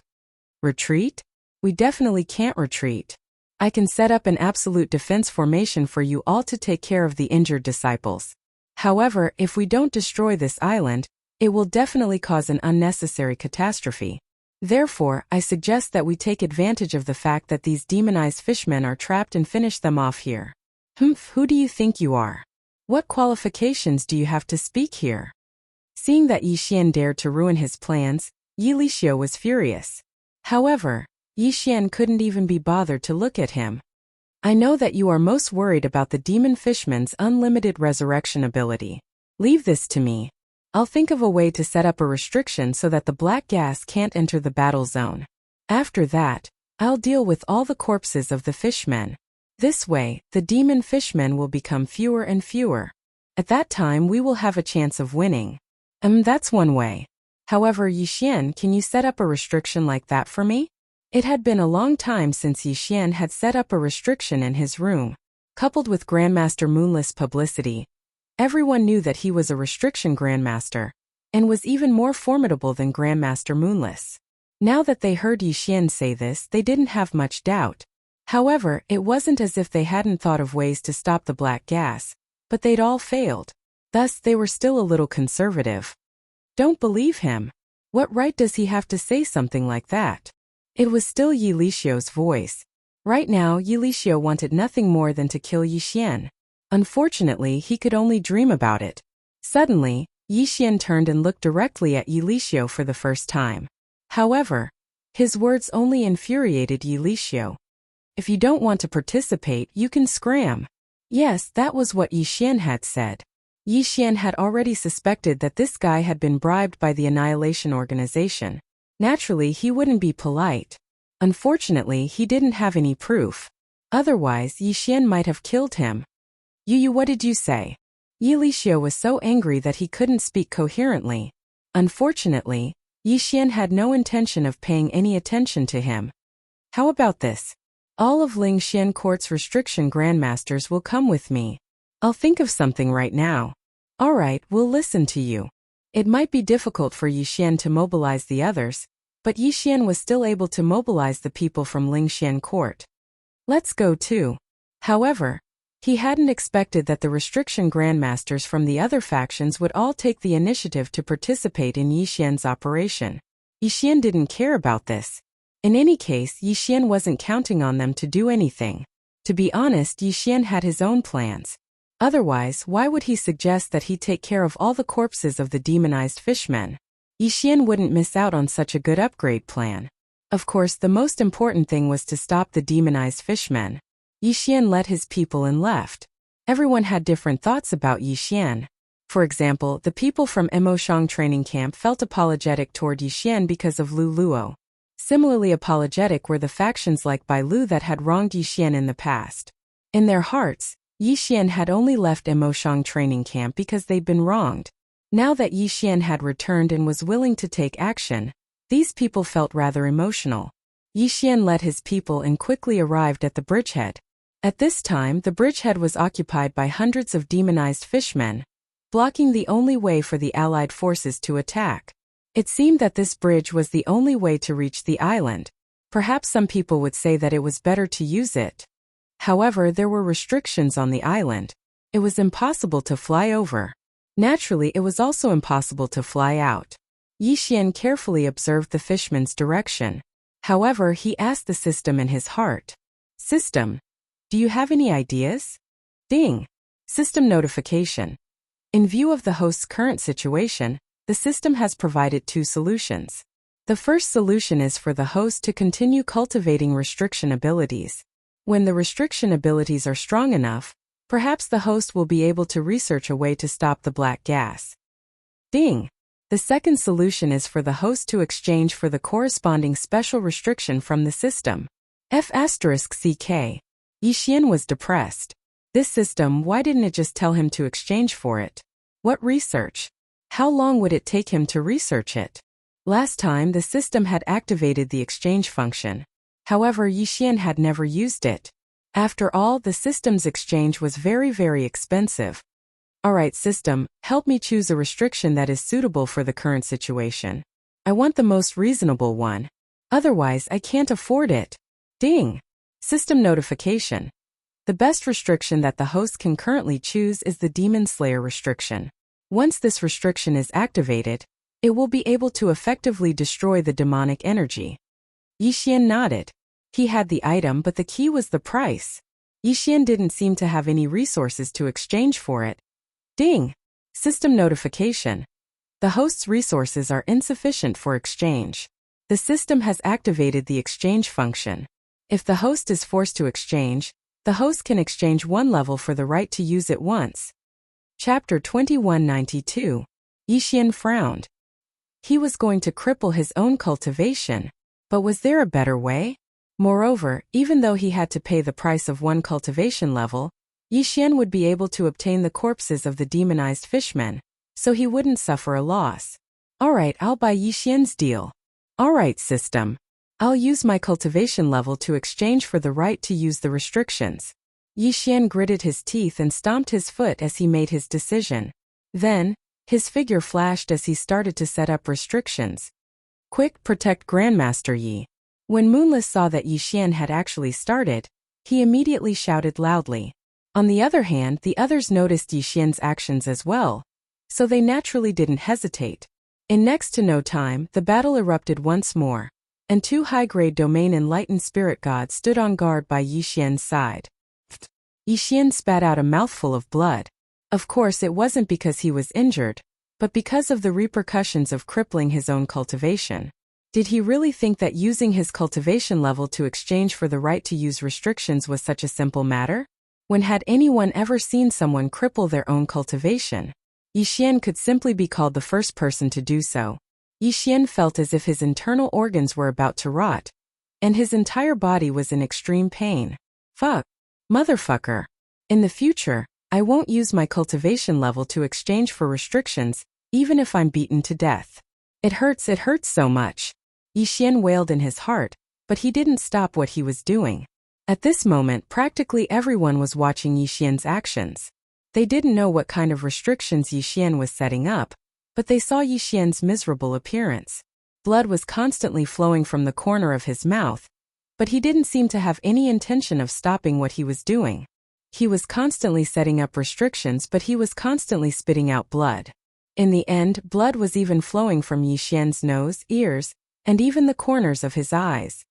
Retreat? We definitely can't retreat. I can set up an absolute defense formation for you all to take care of the injured disciples. However, if we don't destroy this island, it will definitely cause an unnecessary catastrophe. Therefore, I suggest that we take advantage of the fact that these demonized fishmen are trapped and finish them off here. Who do you think you are? What qualifications do you have to speak here? Seeing that Yi Xian dared to ruin his plans, Yi Lixiao was furious. However, Yi Xian couldn't even be bothered to look at him. I know that you are most worried about the demon fishman's unlimited resurrection ability. Leave this to me. I'll think of a way to set up a restriction so that the black gas can't enter the battle zone. After that, I'll deal with all the corpses of the fishmen. This way, the demon fishmen will become fewer and fewer. At that time we will have a chance of winning. That's one way. However, Yi Xian, can you set up a restriction like that for me? It had been a long time since Yi Xian had set up a restriction in his room. Coupled with Grandmaster Moonless publicity, everyone knew that he was a restriction Grandmaster, and was even more formidable than Grandmaster Moonless. Now that they heard Yi Xian say this, they didn't have much doubt. However, it wasn't as if they hadn't thought of ways to stop the black gas, but they'd all failed. Thus, they were still a little conservative. Don't believe him. What right does he have to say something like that? It was still Yi Lixio's voice. Right now, Yi Lixio wanted nothing more than to kill Yi Xian. Unfortunately, he could only dream about it. Suddenly, Yi Xian turned and looked directly at Yi Lixio for the first time. However, his words only infuriated Yi Lixio. If you don't want to participate, you can scram. Yes, that was what Yi Xian had said. Yi Xian had already suspected that this guy had been bribed by the Annihilation Organization. Naturally, he wouldn't be polite. Unfortunately, he didn't have any proof. Otherwise, Yi Xian might have killed him. Yu, what did you say? Yi Lixio was so angry that he couldn't speak coherently. Unfortunately, Yi Xian had no intention of paying any attention to him. How about this? All of Ling Xian Court's restriction grandmasters will come with me. I'll think of something right now. Alright, we'll listen to you. It might be difficult for Yi Xian to mobilize the others, but Yi Xian was still able to mobilize the people from Ling Xian Court. Let's go too. However, he hadn't expected that the restriction grandmasters from the other factions would all take the initiative to participate in Yi Xian's operation. Yi Xian didn't care about this. In any case, Yi Xian wasn't counting on them to do anything. To be honest, Yi Xian had his own plans. Otherwise, why would he suggest that he take care of all the corpses of the demonized fishmen? Yi Xian wouldn't miss out on such a good upgrade plan. Of course, the most important thing was to stop the demonized fishmen. Yi Xian led his people and left. Everyone had different thoughts about Yi Xian. For example, the people from Emoshang training camp felt apologetic toward Yi Xian because of Lu Luo. Similarly apologetic were the factions like Bai Lu that had wronged Yi Xian in the past. In their hearts, Yi Xian had only left Emoshang training camp because they'd been wronged. Now that Yi Xian had returned and was willing to take action, these people felt rather emotional. Yi Xian led his people and quickly arrived at the bridgehead. At this time, the bridgehead was occupied by hundreds of demonized fishmen, blocking the only way for the Allied forces to attack. It seemed that this bridge was the only way to reach the island. Perhaps some people would say that it was better to use it. However, there were restrictions on the island. It was impossible to fly over. Naturally, it was also impossible to fly out. Yi Xian carefully observed the fishman's direction. However, he asked the system in his heart. System, do you have any ideas? Ding. System notification. In view of the host's current situation, the system has provided two solutions. The first solution is for the host to continue cultivating restriction abilities. When the restriction abilities are strong enough, perhaps the host will be able to research a way to stop the black gas. Ding. The second solution is for the host to exchange for the corresponding special restriction from the system. F***CK. Yi Xian was depressed. This system, why didn't it just tell him to exchange for it? What research? How long would it take him to research it? Last time, the system had activated the exchange function. However, Yi Xian had never used it. After all, the system's exchange was very expensive. Alright system, help me choose a restriction that is suitable for the current situation. I want the most reasonable one. Otherwise, I can't afford it. Ding. System notification. The best restriction that the host can currently choose is the Demon Slayer restriction. Once this restriction is activated, it will be able to effectively destroy the demonic energy. Yi Xian nodded. He had the item, but the key was the price. Yi Xian didn't seem to have any resources to exchange for it. Ding. System notification. The host's resources are insufficient for exchange. The system has activated the exchange function. If the host is forced to exchange, the host can exchange one level for the right to use it once. Chapter 2192. Yi Xian frowned. He was going to cripple his own cultivation. But was there a better way? Moreover, even though he had to pay the price of one cultivation level, Yi Xian would be able to obtain the corpses of the demonized fishmen, so he wouldn't suffer a loss. Alright, I'll buy Yi Xian's deal. Alright system. I'll use my cultivation level to exchange for the right to use the restrictions. Yi Xian gritted his teeth and stomped his foot as he made his decision. Then, his figure flashed as he started to set up restrictions. Quick, protect Grandmaster Yi. When Moonless saw that Yi Xian had actually started, He immediately shouted loudly. On the other hand, the others noticed Yi Xian's actions as well, so they naturally didn't hesitate. In next to no time, the battle erupted once more, and two high-grade domain enlightened spirit gods stood on guard by Yi Xian's side. Yi Xian spat out a mouthful of blood. Of course, it wasn't because he was injured, but because of the repercussions of crippling his own cultivation. Did he really think that using his cultivation level to exchange for the right to use restrictions was such a simple matter? When had anyone ever seen someone cripple their own cultivation? Yi Xian could simply be called the first person to do so. Yi Xian felt as if his internal organs were about to rot, and his entire body was in extreme pain. Fuck. Motherfucker. In the future, I won't use my cultivation level to exchange for restrictions, even if I'm beaten to death. It hurts so much. Yi Xian wailed in his heart, but he didn't stop what he was doing. At this moment, practically everyone was watching Yi Xian's actions. They didn't know what kind of restrictions Yi Xian was setting up, but they saw Yi Xian's miserable appearance. Blood was constantly flowing from the corner of his mouth, but he didn't seem to have any intention of stopping what he was doing. He was constantly setting up restrictions, but he was constantly spitting out blood. In the end, blood was even flowing from Yi Xian's nose, ears, and even the corners of his eyes.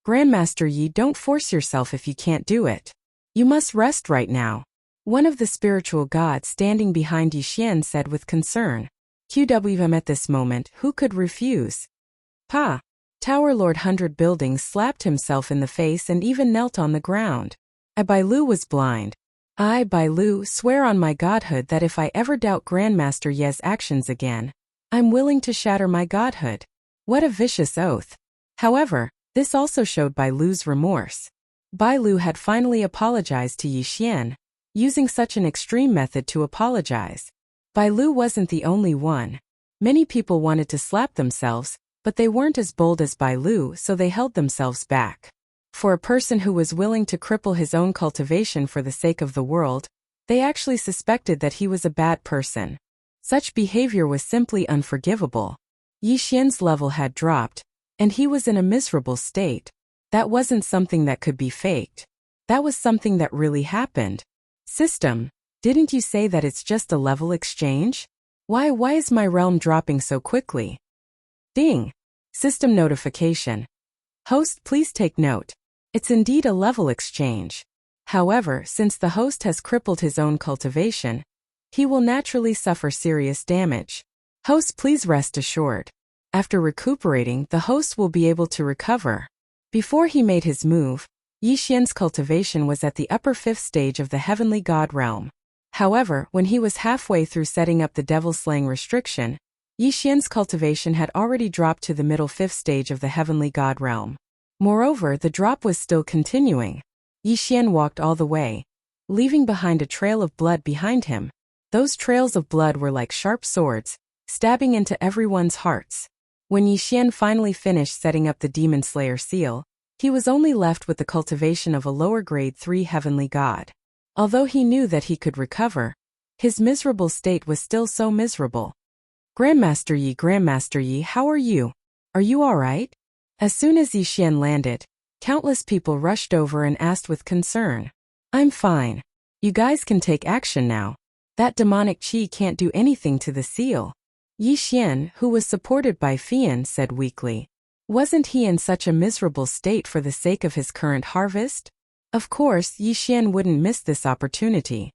Grandmaster Yi, don't force yourself if you can't do it. You must rest right now. One of the spiritual gods standing behind Yi Xian said with concern. QWM at this moment, who could refuse? Pa! Tower Lord 100 Buildings slapped himself in the face and even knelt on the ground. I Bai Lu was blind. I Bai Lu swear on my godhood that if I ever doubt Grandmaster Ye's actions again, I'm willing to shatter my godhood. What a vicious oath. However, this also showed Bai Lu's remorse. Bai Lu had finally apologized to Yi Xian, using such an extreme method to apologize. Bai Lu wasn't the only one. Many people wanted to slap themselves, but they weren't as bold as Bai Lu, so they held themselves back. For a person who was willing to cripple his own cultivation for the sake of the world, they actually suspected that he was a bad person. Such behavior was simply unforgivable. Yi Xian's level had dropped, and he was in a miserable state. That wasn't something that could be faked. That was something that really happened. System, didn't you say that it's just a level exchange? Why is my realm dropping so quickly? Ding! System notification. Host, please take note. It's indeed a level exchange. However, since the host has crippled his own cultivation, he will naturally suffer serious damage. Host, please rest assured. After recuperating, the host will be able to recover. Before he made his move, Yi Xian's cultivation was at the upper 5th stage of the heavenly god realm. However, when he was halfway through setting up the devil-slaying restriction, Yi Xian's cultivation had already dropped to the middle 5th stage of the heavenly god realm. Moreover, the drop was still continuing. Yi Xian walked all the way, leaving behind a trail of blood behind him. Those trails of blood were like sharp swords, stabbing into everyone's hearts. When Yi Xian finally finished setting up the Demon Slayer seal, he was only left with the cultivation of a lower grade 3 heavenly god. Although he knew that he could recover, his miserable state was still so miserable. Grandmaster Yi, how are you? Are you alright? As soon as Yi Xian landed, countless people rushed over and asked with concern. I'm fine. You guys can take action now. That demonic chi can't do anything to the seal. Yi Xian, who was supported by Fian, said weakly. Wasn't he in such a miserable state for the sake of his current harvest? Of course, Yi Xian wouldn't miss this opportunity.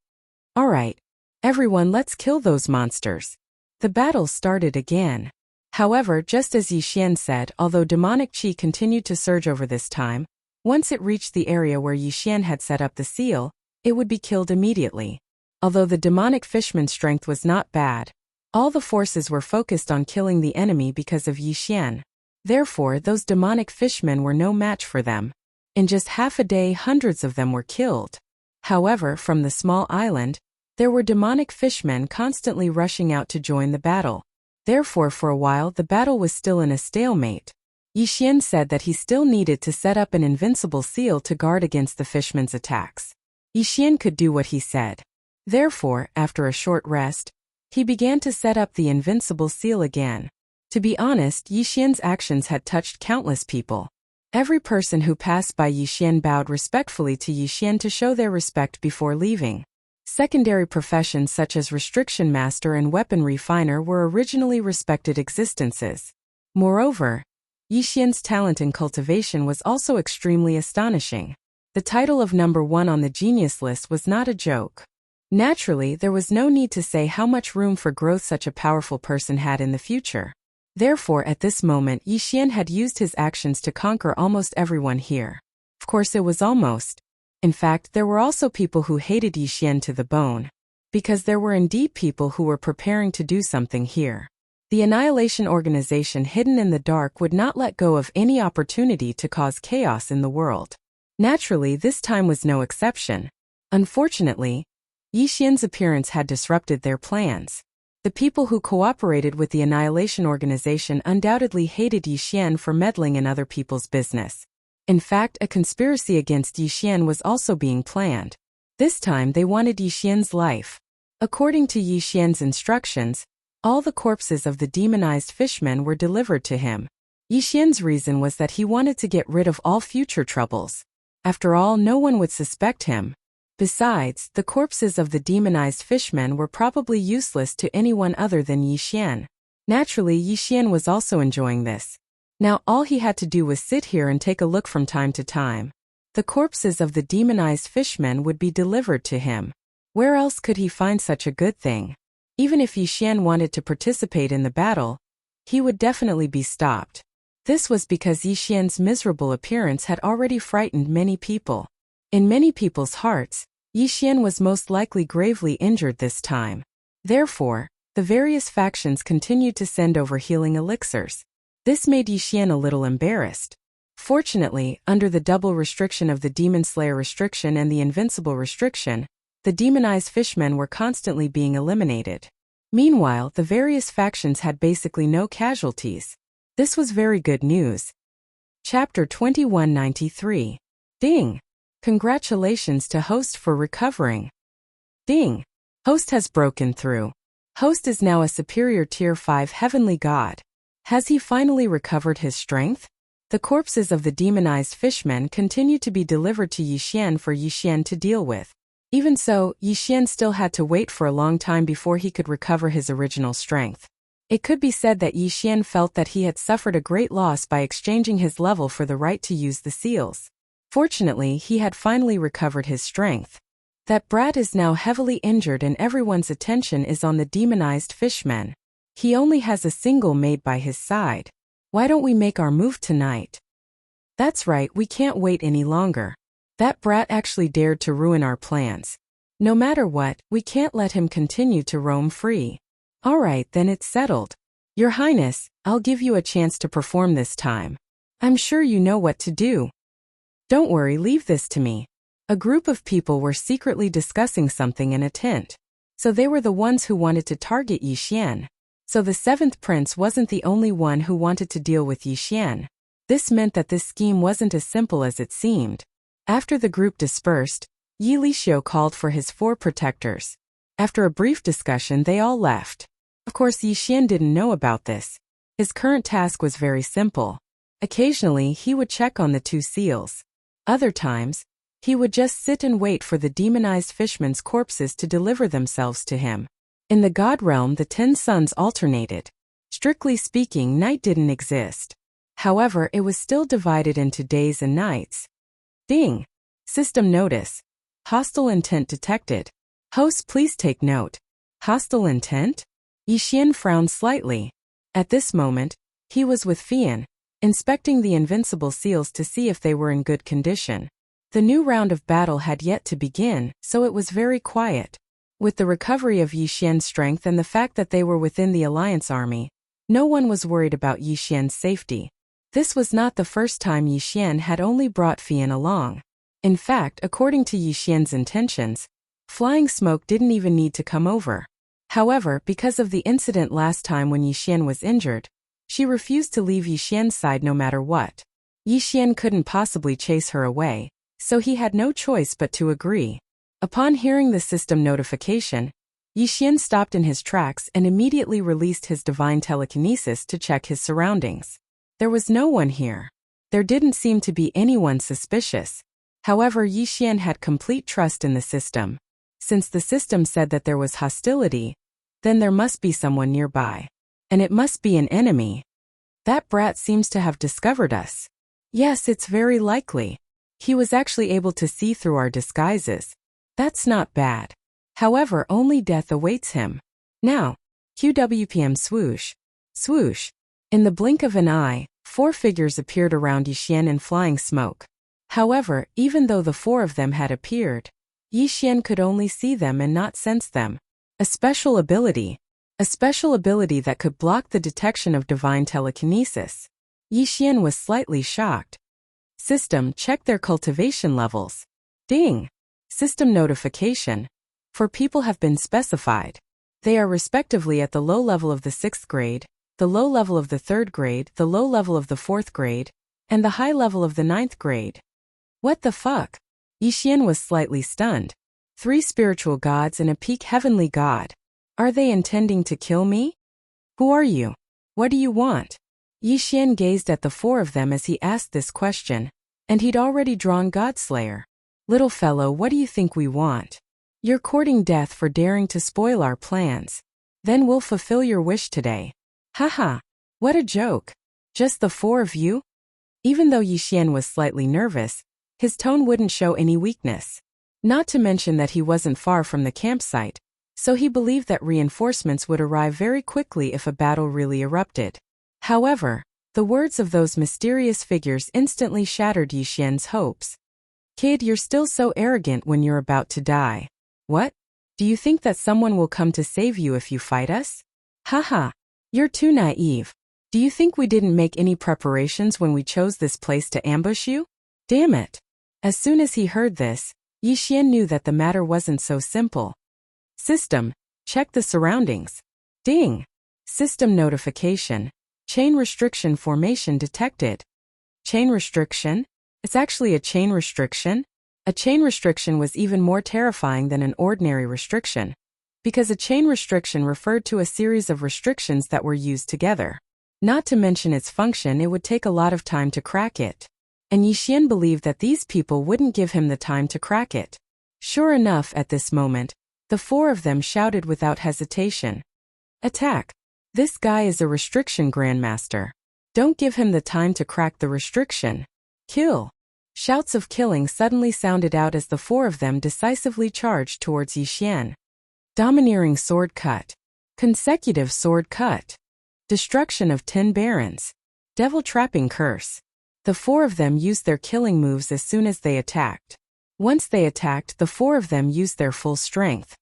Alright. Everyone, let's kill those monsters. The battle started again. However, just as Yi Xian said, although demonic chi continued to surge over this time, once it reached the area where Yi Xian had set up the seal, it would be killed immediately. Although the demonic fishman's strength was not bad, all the forces were focused on killing the enemy because of Yi Xian. Therefore, those demonic fishmen were no match for them. In just half a day, hundreds of them were killed. However, from the small island, there were demonic fishmen constantly rushing out to join the battle. Therefore, for a while, the battle was still in a stalemate. Yi Xian said that he still needed to set up an invincible seal to guard against the fishmen's attacks. Yi Xian could do what he said. Therefore, after a short rest, he began to set up the invincible seal again. To be honest, Yi Xian's actions had touched countless people. Every person who passed by Yixian bowed respectfully to Yixian to show their respect before leaving. Secondary professions such as restriction master and weapon refiner were originally respected existences. Moreover, Yixian's talent in cultivation was also extremely astonishing. The title of number 1 on the genius list was not a joke. Naturally, there was no need to say how much room for growth such a powerful person had in the future. Therefore, at this moment, Yixian had used his actions to conquer almost everyone here. Of course, it was almost. In fact, there were also people who hated Yixian to the bone. Because there were indeed people who were preparing to do something here. The Annihilation Organization hidden in the dark would not let go of any opportunity to cause chaos in the world. Naturally, this time was no exception. Unfortunately, Yixian's appearance had disrupted their plans. The people who cooperated with the Annihilation Organization undoubtedly hated Yixian for meddling in other people's business. In fact, a conspiracy against Yixian was also being planned. This time they wanted Yixian's life. According to Yixian's instructions, all the corpses of the demonized fishmen were delivered to him. Yixian's reason was that he wanted to get rid of all future troubles. After all, no one would suspect him. Besides, the corpses of the demonized fishmen were probably useless to anyone other than Yixian. Naturally, Yixian was also enjoying this. Now all he had to do was sit here and take a look from time to time. The corpses of the demonized fishmen would be delivered to him. Where else could he find such a good thing? Even if Yixian wanted to participate in the battle, he would definitely be stopped. This was because Yixian's miserable appearance had already frightened many people. In many people's hearts, Yixian was most likely gravely injured this time. Therefore, the various factions continued to send over healing elixirs. This made Yixian a little embarrassed. Fortunately, under the double restriction of the Demon Slayer restriction and the Invincible restriction, the demonized fishmen were constantly being eliminated. Meanwhile, the various factions had basically no casualties. This was very good news. Chapter 2193. Ding! Congratulations to Host for recovering. Ding! Host has broken through. Host is now a superior tier 5 heavenly god. Has he finally recovered his strength? The corpses of the demonized fishmen continue to be delivered to Yixian for Yixian to deal with. Even so, Yixian still had to wait for a long time before he could recover his original strength. It could be said that Yixian felt that he had suffered a great loss by exchanging his level for the right to use the seals. Fortunately, he had finally recovered his strength. That brat is now heavily injured and everyone's attention is on the demonized fishmen. He only has a single maid by his side. Why don't we make our move tonight? That's right, we can't wait any longer. That brat actually dared to ruin our plans. No matter what, we can't let him continue to roam free. Alright, then it's settled. Your Highness, I'll give you a chance to perform this time. I'm sure you know what to do. Don't worry, leave this to me. A group of people were secretly discussing something in a tent. So they were the ones who wanted to target Yixian. So the 7th prince wasn't the only one who wanted to deal with Yixian. This meant that this scheme wasn't as simple as it seemed. After the group dispersed, Yi Lixio called for his 4 protectors. After a brief discussion, they all left. Of course, Yixian didn't know about this. His current task was very simple. Occasionally, he would check on the 2 seals. Other times, he would just sit and wait for the demonized fishmen's corpses to deliver themselves to him. In the God realm, the 10 suns alternated. Strictly speaking, night didn't exist. However, it was still divided into days and nights. Ding! System notice. Hostile intent detected. Host, please take note. Hostile intent? Yixian frowned slightly. At this moment, he was with Fian, inspecting the invincible seals to see if they were in good condition. The new round of battle had yet to begin, so it was very quiet. With the recovery of Yixian's strength and the fact that they were within the Alliance army, no one was worried about Yixian's safety. This was not the first time Yixian had only brought Fian along. In fact, according to Yixian's intentions, Flying Smoke didn't even need to come over. However, because of the incident last time when Yixian was injured, she refused to leave Yixian's side no matter what. Yixian couldn't possibly chase her away, so he had no choice but to agree. Upon hearing the system notification, Yixian stopped in his tracks and immediately released his divine telekinesis to check his surroundings. There was no one here. There didn't seem to be anyone suspicious. However, Yixian had complete trust in the system. Since the system said that there was hostility, then there must be someone nearby. And it must be an enemy. That brat seems to have discovered us. Yes, it's very likely. He was actually able to see through our disguises. That's not bad. However, only death awaits him. Now, QWPM swoosh. Swoosh. In the blink of an eye, 4 figures appeared around Yixian in flying smoke. However, even though the 4 of them had appeared, Yixian could only see them and not sense them. A special ability. A special ability that could block the detection of divine telekinesis. Yixian was slightly shocked. System, check their cultivation levels. Ding. System notification. 4 people have been specified. They are respectively at the low level of the 6th grade, the low level of the 3rd grade, the low level of the 4th grade, and the high level of the 9th grade. What the fuck? Yixian was slightly stunned. 3 spiritual gods and a peak heavenly god. Are they intending to kill me? Who are you? What do you want? Yixian gazed at the 4 of them as he asked this question, and he'd already drawn Godslayer. Little fellow, what do you think we want? You're courting death for daring to spoil our plans. Then we'll fulfill your wish today. Haha, what a joke. Just the 4 of you? Even though Yixian was slightly nervous, his tone wouldn't show any weakness. Not to mention that he wasn't far from the campsite, so he believed that reinforcements would arrive very quickly if a battle really erupted. However, the words of those mysterious figures instantly shattered Yixian's hopes. Kid, you're still so arrogant when you're about to die. What? Do you think that someone will come to save you if you fight us? Haha, you're too naive. Do you think we didn't make any preparations when we chose this place to ambush you? Damn it. As soon as he heard this, Yixian knew that the matter wasn't so simple. System, check the surroundings. Ding. System notification. Chain restriction formation detected. Chain restriction? It's actually a chain restriction? A chain restriction was even more terrifying than an ordinary restriction, because a chain restriction referred to a series of restrictions that were used together. Not to mention its function, it would take a lot of time to crack it. And Yixian believed that these people wouldn't give him the time to crack it. Sure enough, at this moment, the 4 of them shouted without hesitation. Attack! This guy is a restriction grandmaster. Don't give him the time to crack the restriction. Kill! Shouts of killing suddenly sounded out as the 4 of them decisively charged towards Yixian. Domineering sword cut. Consecutive sword cut. Destruction of 10 barons. Devil trapping curse. The 4 of them used their killing moves as soon as they attacked. Once they attacked, the 4 of them used their full strength.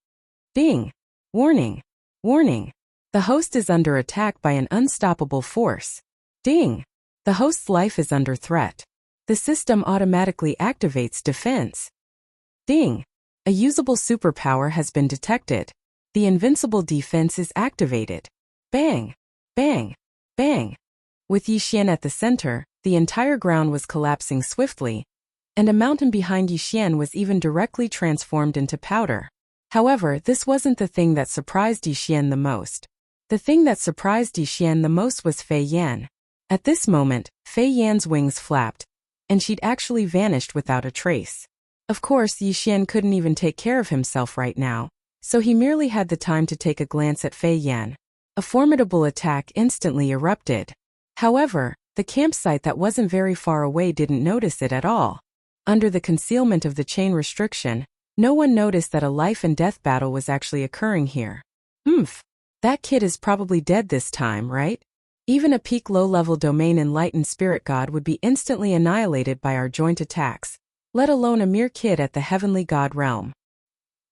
Ding! Warning! Warning! The host is under attack by an unstoppable force. Ding! The host's life is under threat. The system automatically activates defense. Ding! A usable superpower has been detected. The invincible defense is activated. Bang! Bang! Bang! With Yixian at the center, the entire ground was collapsing swiftly, and a mountain behind Yixian was even directly transformed into powder. However, this wasn't the thing that surprised Yixian the most. The thing that surprised Yixian the most was Fei Yan. At this moment, Fei Yan's wings flapped, and she'd actually vanished without a trace. Of course, Yixian couldn't even take care of himself right now, so he merely had the time to take a glance at Fei Yan. A formidable attack instantly erupted. However, the campsite that wasn't very far away didn't notice it at all. Under the concealment of the chain restriction, no one noticed that a life and death battle was actually occurring here. That kid is probably dead this time, right? Even a peak low-level domain enlightened spirit god would be instantly annihilated by our joint attacks, let alone a mere kid at the heavenly god realm.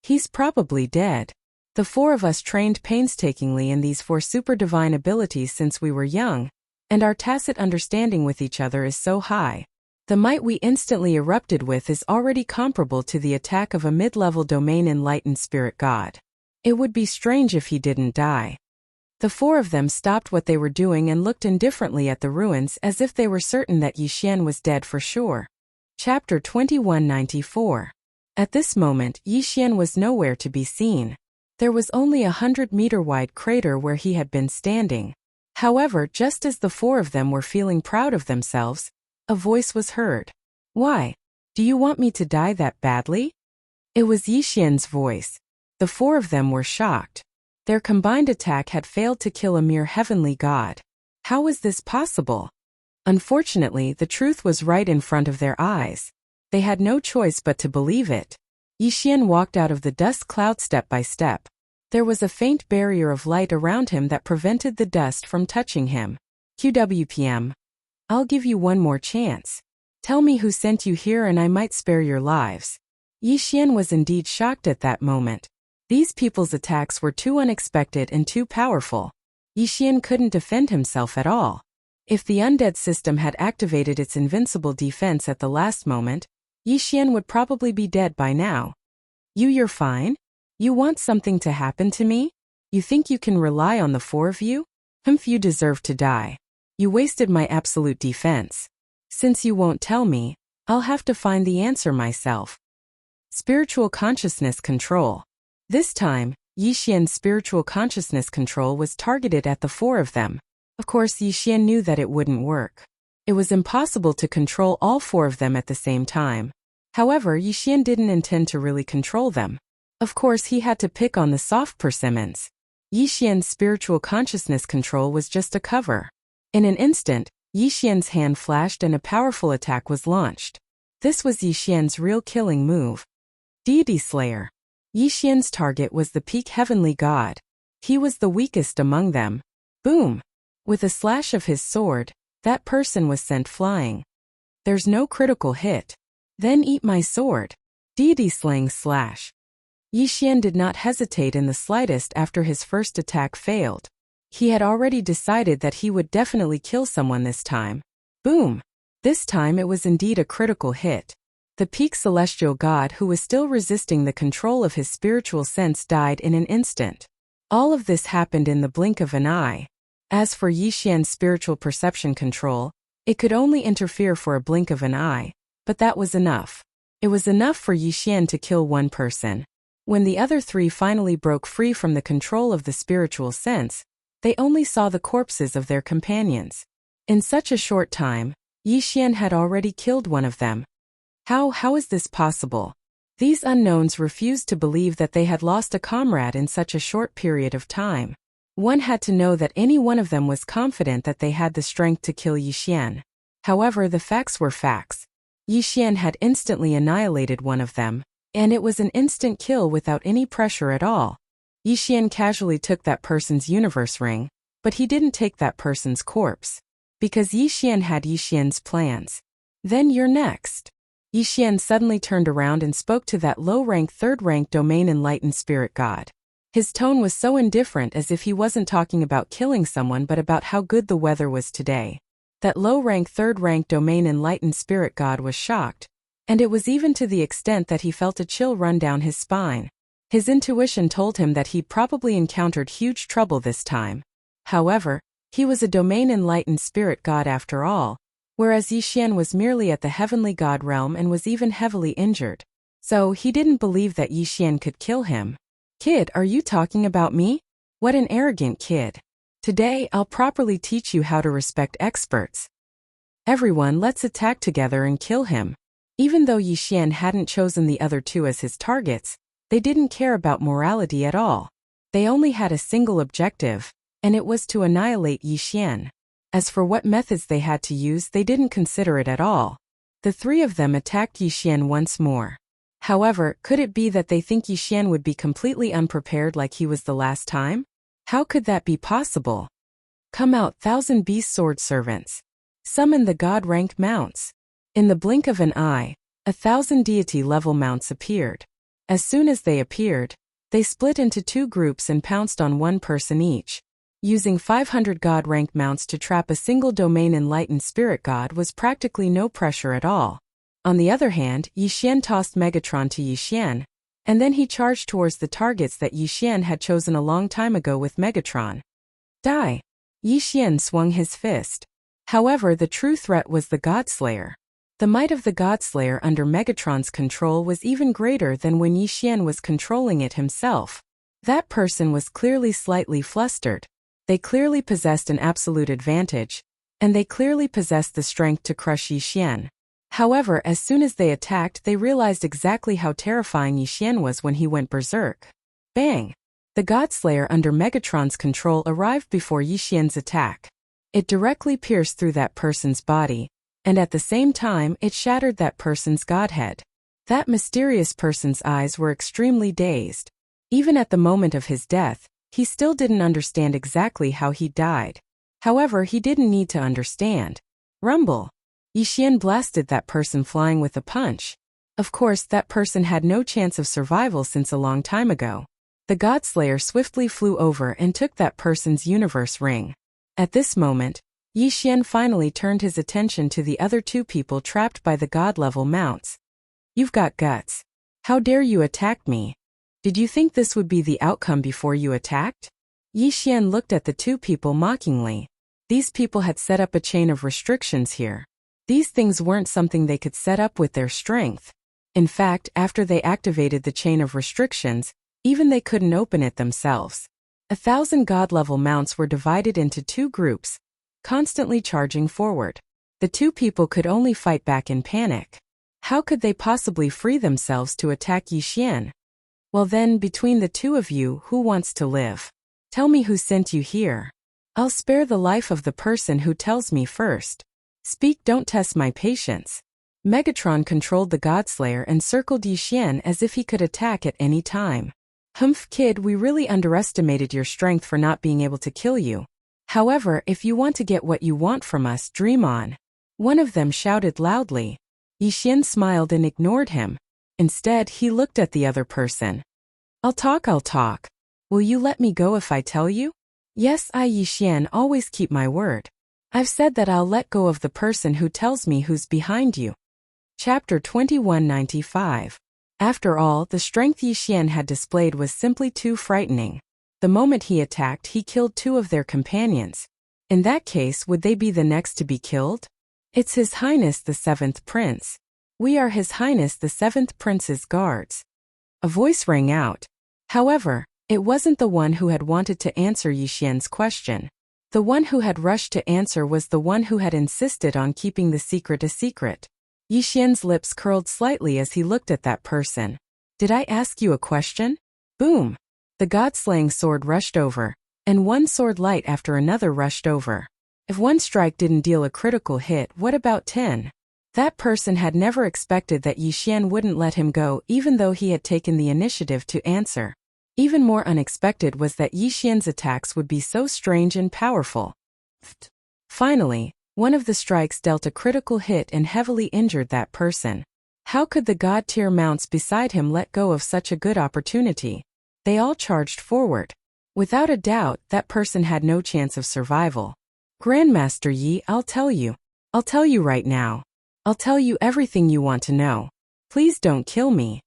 He's probably dead. The 4 of us trained painstakingly in these 4 super divine abilities since we were young, and our tacit understanding with each other is so high. The might we instantly erupted with is already comparable to the attack of a mid-level domain enlightened spirit god. It would be strange if he didn't die. The 4 of them stopped what they were doing and looked indifferently at the ruins as if they were certain that Yixian was dead for sure. Chapter 2194. At this moment, Yixian was nowhere to be seen. There was only a 100-meter-wide crater where he had been standing. However, just as the 4 of them were feeling proud of themselves, A voice was heard. Why? Do you want me to die that badly? It was Yixian's voice. The four of them were shocked. Their combined attack had failed to kill a mere heavenly god. How was this possible? Unfortunately, the truth was right in front of their eyes. They had no choice but to believe it. Yixian walked out of the dust cloud step by step. There was a faint barrier of light around him that prevented the dust from touching him. QWPM. I'll give you one more chance. Tell me who sent you here and I might spare your lives. Yixian was indeed shocked at that moment. These people's attacks were too unexpected and too powerful. Yixian couldn't defend himself at all. If the undead system had activated its invincible defense at the last moment, Yixian would probably be dead by now. You're fine? You want something to happen to me? You think you can rely on the four of you? You deserve to die. You wasted my absolute defense. Since you won't tell me, I'll have to find the answer myself. Spiritual consciousness control. This time, Yixian's spiritual consciousness control was targeted at the four of them. Of course, Yixian knew that it wouldn't work. It was impossible to control all four of them at the same time. However, Yixian didn't intend to really control them. Of course, he had to pick on the soft persimmons. Yixian's spiritual consciousness control was just a cover. In an instant, Yixian's hand flashed and a powerful attack was launched. This was Yixian's real killing move. Deity Slayer. Yixian's target was the peak heavenly god. He was the weakest among them. Boom! With a slash of his sword, that person was sent flying. There's no critical hit. Then eat my sword. Deity slaying slash. Yixian did not hesitate in the slightest after his first attack failed. He had already decided that he would definitely kill someone this time. Boom! This time it was indeed a critical hit. The peak celestial god who was still resisting the control of his spiritual sense died in an instant. All of this happened in the blink of an eye. As for Yixian's spiritual perception control, it could only interfere for a blink of an eye, but that was enough. It was enough for Yixian to kill one person. When the other three finally broke free from the control of the spiritual sense, they only saw the corpses of their companions. In such a short time, Yixian had already killed one of them. How is this possible? These unknowns refused to believe that they had lost a comrade in such a short period of time. One had to know that any one of them was confident that they had the strength to kill Yixian. However, the facts were facts. Yixian had instantly annihilated one of them, and it was an instant kill without any pressure at all. Yixian casually took that person's universe ring, but he didn't take that person's corpse. Because Yixian had Yixian's plans. Then you're next. Yixian suddenly turned around and spoke to that low-rank third-rank domain enlightened spirit god. His tone was so indifferent as if he wasn't talking about killing someone but about how good the weather was today. That low-rank third-rank domain enlightened spirit god was shocked, and it was even to the extent that he felt a chill run down his spine. His intuition told him that he'd probably encountered huge trouble this time. However, he was a domain enlightened spirit god after all, whereas Yixian was merely at the heavenly god realm and was even heavily injured. So he didn't believe that Yixian could kill him. Kid, are you talking about me? What an arrogant kid. Today I'll properly teach you how to respect experts. Everyone, let's attack together and kill him. Even though Yixian hadn't chosen the other two as his targets, they didn't care about morality at all. They only had a single objective, and it was to annihilate Yixian. As for what methods they had to use, they didn't consider it at all. The three of them attacked Yixian once more. However, could it be that they think Yixian would be completely unprepared like he was the last time? How could that be possible? Come out, 1,000 beast sword servants. Summon the god rank mounts. In the blink of an eye, 1,000 deity-level mounts appeared. As soon as they appeared, they split into two groups and pounced on one person each. Using 500 god-rank mounts to trap a single domain enlightened spirit god was practically no pressure at all. On the other hand, Yixian tossed Megatron to Yixian, and then he charged towards the targets that Yixian had chosen a long time ago with Megatron. Die! Yixian swung his fist. However, the true threat was the Godslayer. The might of the Godslayer under Megatron's control was even greater than when Yixian was controlling it himself. That person was clearly slightly flustered. They clearly possessed an absolute advantage, and they clearly possessed the strength to crush Yixian. However, as soon as they attacked, they realized exactly how terrifying Yixian was when he went berserk. Bang! The Godslayer under Megatron's control arrived before Yixian's attack. It directly pierced through that person's body, and at the same time, it shattered that person's godhead. That mysterious person's eyes were extremely dazed. Even at the moment of his death, he still didn't understand exactly how he died. However, he didn't need to understand. Rumble! Yixian blasted that person flying with a punch. Of course, that person had no chance of survival since a long time ago. The Godslayer swiftly flew over and took that person's universe ring. At this moment, Yixian finally turned his attention to the other two people trapped by the god-level mounts. You've got guts. How dare you attack me? Did you think this would be the outcome before you attacked? Yixian looked at the two people mockingly. These people had set up a chain of restrictions here. These things weren't something they could set up with their strength. In fact, after they activated the chain of restrictions, even they couldn't open it themselves. 1,000 god-level mounts were divided into two groups, constantly charging forward. The two people could only fight back in panic. How could they possibly free themselves to attack Yixian? Well then, between the two of you, who wants to live? Tell me who sent you here. I'll spare the life of the person who tells me first. Speak, don't test my patience. Megatron controlled the Godslayer and circled Yixian as if he could attack at any time. Humph, kid, we really underestimated your strength for not being able to kill you. However, if you want to get what you want from us, dream on. One of them shouted loudly. Yixian smiled and ignored him. Instead, he looked at the other person. I'll talk. Will you let me go if I tell you? Yes, I, Yixian, always keep my word. I've said that I'll let go of the person who tells me who's behind you. Chapter 2195. After all, the strength Yixian had displayed was simply too frightening. The moment he attacked, he killed two of their companions. In that case, would they be the next to be killed? It's His Highness the Seventh Prince. We are His Highness the Seventh Prince's guards. A voice rang out. However, it wasn't the one who had wanted to answer Yixian's question. The one who had rushed to answer was the one who had insisted on keeping the secret a secret. Yixian's lips curled slightly as he looked at that person. Did I ask you a question? Boom! The god-slaying sword rushed over, and one sword light after another rushed over. If one strike didn't deal a critical hit, what about 10? That person had never expected that Yixian wouldn't let him go even though he had taken the initiative to answer. Even more unexpected was that Yixian's attacks would be so strange and powerful. Finally, one of the strikes dealt a critical hit and heavily injured that person. How could the god-tier mounts beside him let go of such a good opportunity? They all charged forward. Without a doubt, that person had no chance of survival. Grandmaster Yi, I'll tell you. I'll tell you right now. I'll tell you everything you want to know. Please don't kill me.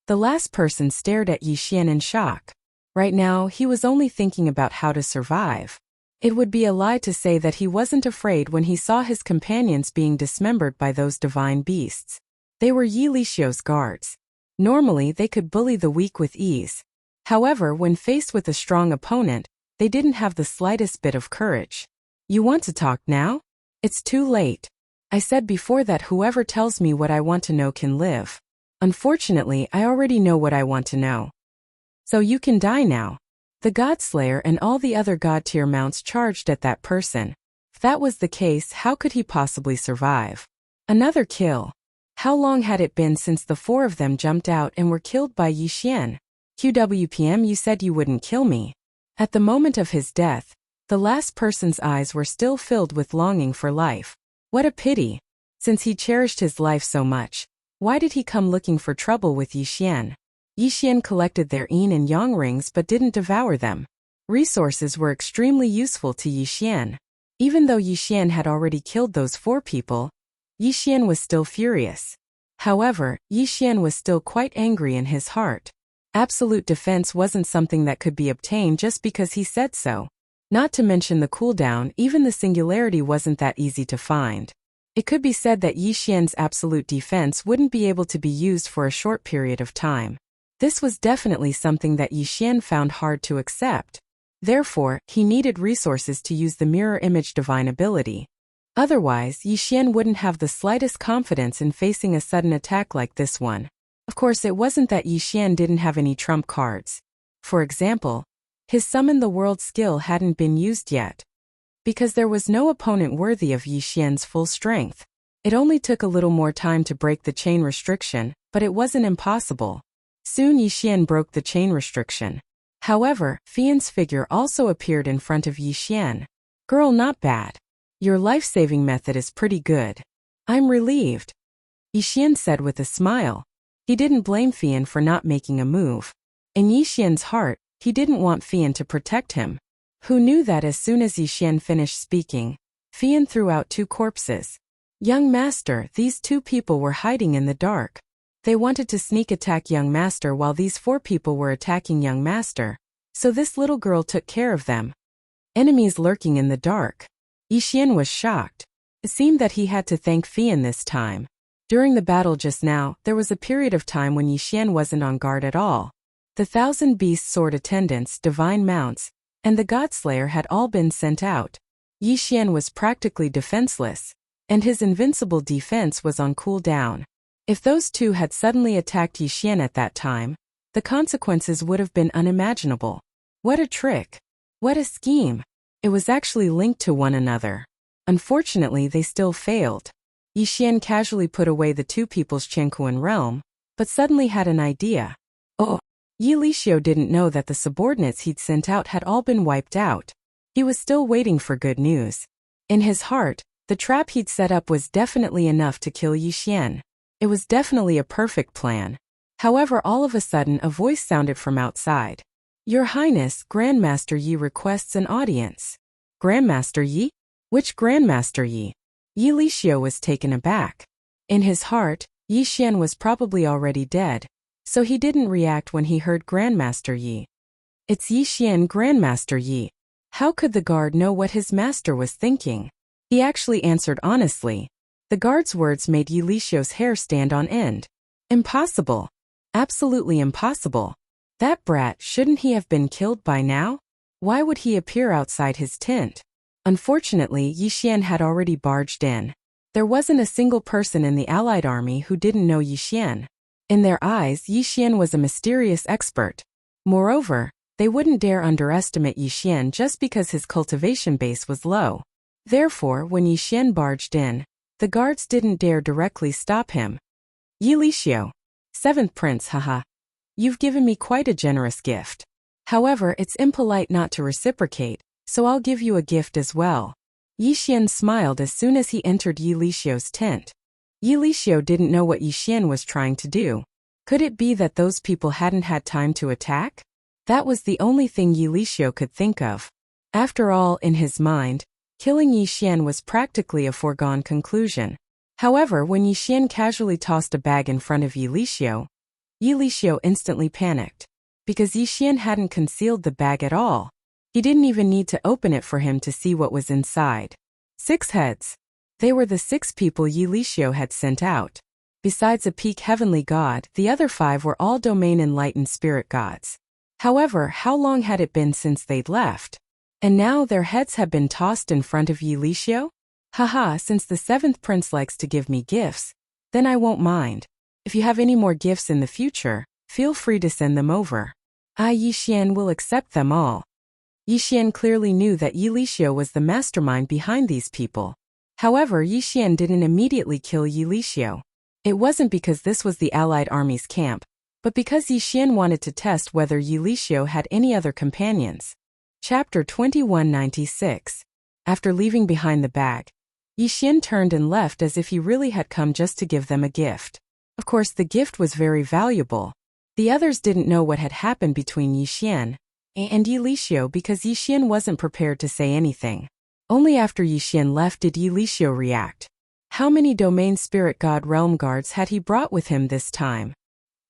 The last person stared at Yixian in shock. Right now, he was only thinking about how to survive. It would be a lie to say that he wasn't afraid when he saw his companions being dismembered by those divine beasts. They were Yi Lixio's guards. Normally, they could bully the weak with ease. However, when faced with a strong opponent, they didn't have the slightest bit of courage. You want to talk now? It's too late. I said before that whoever tells me what I want to know can live. Unfortunately, I already know what I want to know. So you can die now. The Godslayer and all the other god-tier mounts charged at that person. If that was the case, how could he possibly survive? Another kill. How long had it been since the four of them jumped out and were killed by Yixian? QWPM, you said you wouldn't kill me. At the moment of his death, the last person's eyes were still filled with longing for life. What a pity. Since he cherished his life so much, why did he come looking for trouble with Yixian? Yixian collected their yin and yang rings but didn't devour them. Resources were extremely useful to Yixian. Even though Yixian had already killed those four people, Yixian was still furious. However, Yixian was still quite angry in his heart. Absolute defense wasn't something that could be obtained just because he said so. Not to mention the cooldown, even the singularity wasn't that easy to find. It could be said that Yixian's absolute defense wouldn't be able to be used for a short period of time. This was definitely something that Yixian found hard to accept. Therefore, he needed resources to use the mirror image divine ability. Otherwise, Yi Xian wouldn't have the slightest confidence in facing a sudden attack like this one. Of course, it wasn't that Yi Xian didn't have any trump cards. For example, his Summon the World skill hadn't been used yet. Because there was no opponent worthy of Yi Xian's full strength. It only took a little more time to break the chain restriction, but it wasn't impossible. Soon Yi Xian broke the chain restriction. However, Fian's figure also appeared in front of Yi Xian. "Girl, not bad. Your life-saving method is pretty good. I'm relieved," Yi Xian said with a smile. He didn't blame Fian for not making a move. In Yi Xian's heart, he didn't want Fian to protect him. Who knew that as soon as Yi Xian finished speaking, Fian threw out 2 corpses. "Young Master, these 2 people were hiding in the dark. They wanted to sneak attack Young Master while these 4 people were attacking Young Master, so this little girl took care of them." Enemies lurking in the dark. Yi Xian was shocked. It seemed that he had to thank Fian this time. During the battle just now, there was a period of time when Yi Xian wasn't on guard at all. The 1,000 beast sword attendants, divine mounts, and the Godslayer had all been sent out. Yi Xian was practically defenseless, and his invincible defense was on cooldown. If those 2 had suddenly attacked Yi Xian at that time, the consequences would have been unimaginable. What a trick! What a scheme! It was actually linked to one another. Unfortunately, they still failed. Yi Xian casually put away the 2 people's Qianquan realm, but suddenly had an idea. Oh! Yi Lixio didn't know that the subordinates he'd sent out had all been wiped out. He was still waiting for good news. In his heart, the trap he'd set up was definitely enough to kill Yi Xian. It was definitely a perfect plan. However, all of a sudden a voice sounded from outside. "Your Highness, Grandmaster Yi requests an audience." "Grandmaster Yi? Which Grandmaster Yi?" Yi Lixio was taken aback. In his heart, Yi Xian was probably already dead, so he didn't react when he heard Grandmaster Yi. "It's Yi Xian, Grandmaster Yi. How could the guard know what his master was thinking?" He actually answered honestly. The guard's words made Yi Lixio's hair stand on end. Impossible. Absolutely impossible. That brat, shouldn't he have been killed by now? Why would he appear outside his tent? Unfortunately, Yi Xian had already barged in. There wasn't a single person in the allied army who didn't know Yi Xian. In their eyes, Yi Xian was a mysterious expert. Moreover, they wouldn't dare underestimate Yi Xian just because his cultivation base was low. Therefore, when Yi Xian barged in, the guards didn't dare directly stop him. "Yi Lixio. 7th Prince, haha. You've given me quite a generous gift. However, it's impolite not to reciprocate, so I'll give you a gift as well." Yi Xian smiled as soon as he entered Yi Lixio's tent. Yi Lixio didn't know what Yi Xian was trying to do. Could it be that those people hadn't had time to attack? That was the only thing Yi Lixio could think of. After all, in his mind, killing Yi Xian was practically a foregone conclusion. However, when Yi Xian casually tossed a bag in front of Yi Lixio instantly panicked. Because Yi Xian hadn't concealed the bag at all. He didn't even need to open it for him to see what was inside. 6 heads. They were the 6 people Yi Lixio had sent out. Besides a peak heavenly god, the other 5 were all domain enlightened spirit gods. However, how long had it been since they'd left? And now their heads had been tossed in front of Yi Lixio? Haha, since the 7th Prince likes to give me gifts, then I won't mind. If you have any more gifts in the future, feel free to send them over. Yi Xian will accept them all. Yi Xian clearly knew that Yi Lixio was the mastermind behind these people. However, Yi Xian didn't immediately kill Yi Lixio. It wasn't because this was the allied army's camp, but because Yi Xian wanted to test whether Yi Lixio had any other companions. Chapter 2196. After leaving behind the bag, Yi Xian turned and left as if he really had come just to give them a gift. Of course, the gift was very valuable. The others didn't know what had happened between Yi Xian and Yi Lixio because Yi Xian wasn't prepared to say anything. Only after Yi Xian left did Yi Lixio react. How many domain spirit god realm guards had he brought with him this time?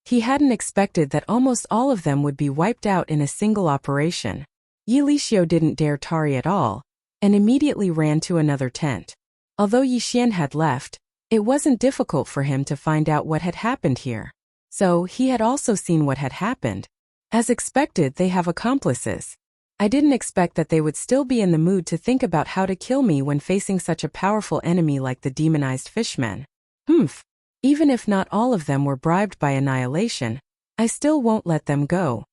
He hadn't expected that almost all of them would be wiped out in a single operation. Yi Lixio didn't dare tarry at all, and immediately ran to another tent. Although Yi Xian had left, it wasn't difficult for him to find out what had happened here. So, he had also seen what had happened. As expected, they have accomplices. I didn't expect that they would still be in the mood to think about how to kill me when facing such a powerful enemy like the demonized fishmen. Humph. Even if not all of them were bribed by annihilation, I still won't let them go.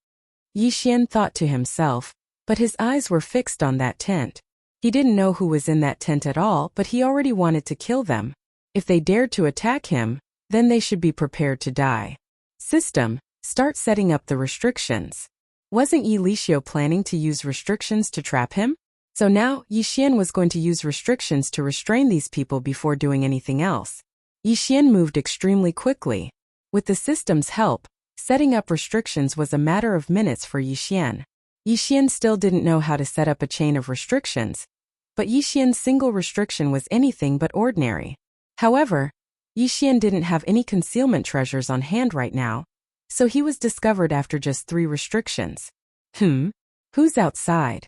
Yi Xian thought to himself, but his eyes were fixed on that tent. He didn't know who was in that tent at all, but he already wanted to kill them. If they dared to attack him, then they should be prepared to die. System, start setting up the restrictions. Wasn't Yi Lixio planning to use restrictions to trap him? So now, Yi Xian was going to use restrictions to restrain these people before doing anything else. Yi Xian moved extremely quickly. With the system's help, setting up restrictions was a matter of minutes for Yi Xian. Yi Xian still didn't know how to set up a chain of restrictions, but Yi Xian's single restriction was anything but ordinary. However, Yi Xian didn't have any concealment treasures on hand right now, so he was discovered after just 3 restrictions. Who's outside?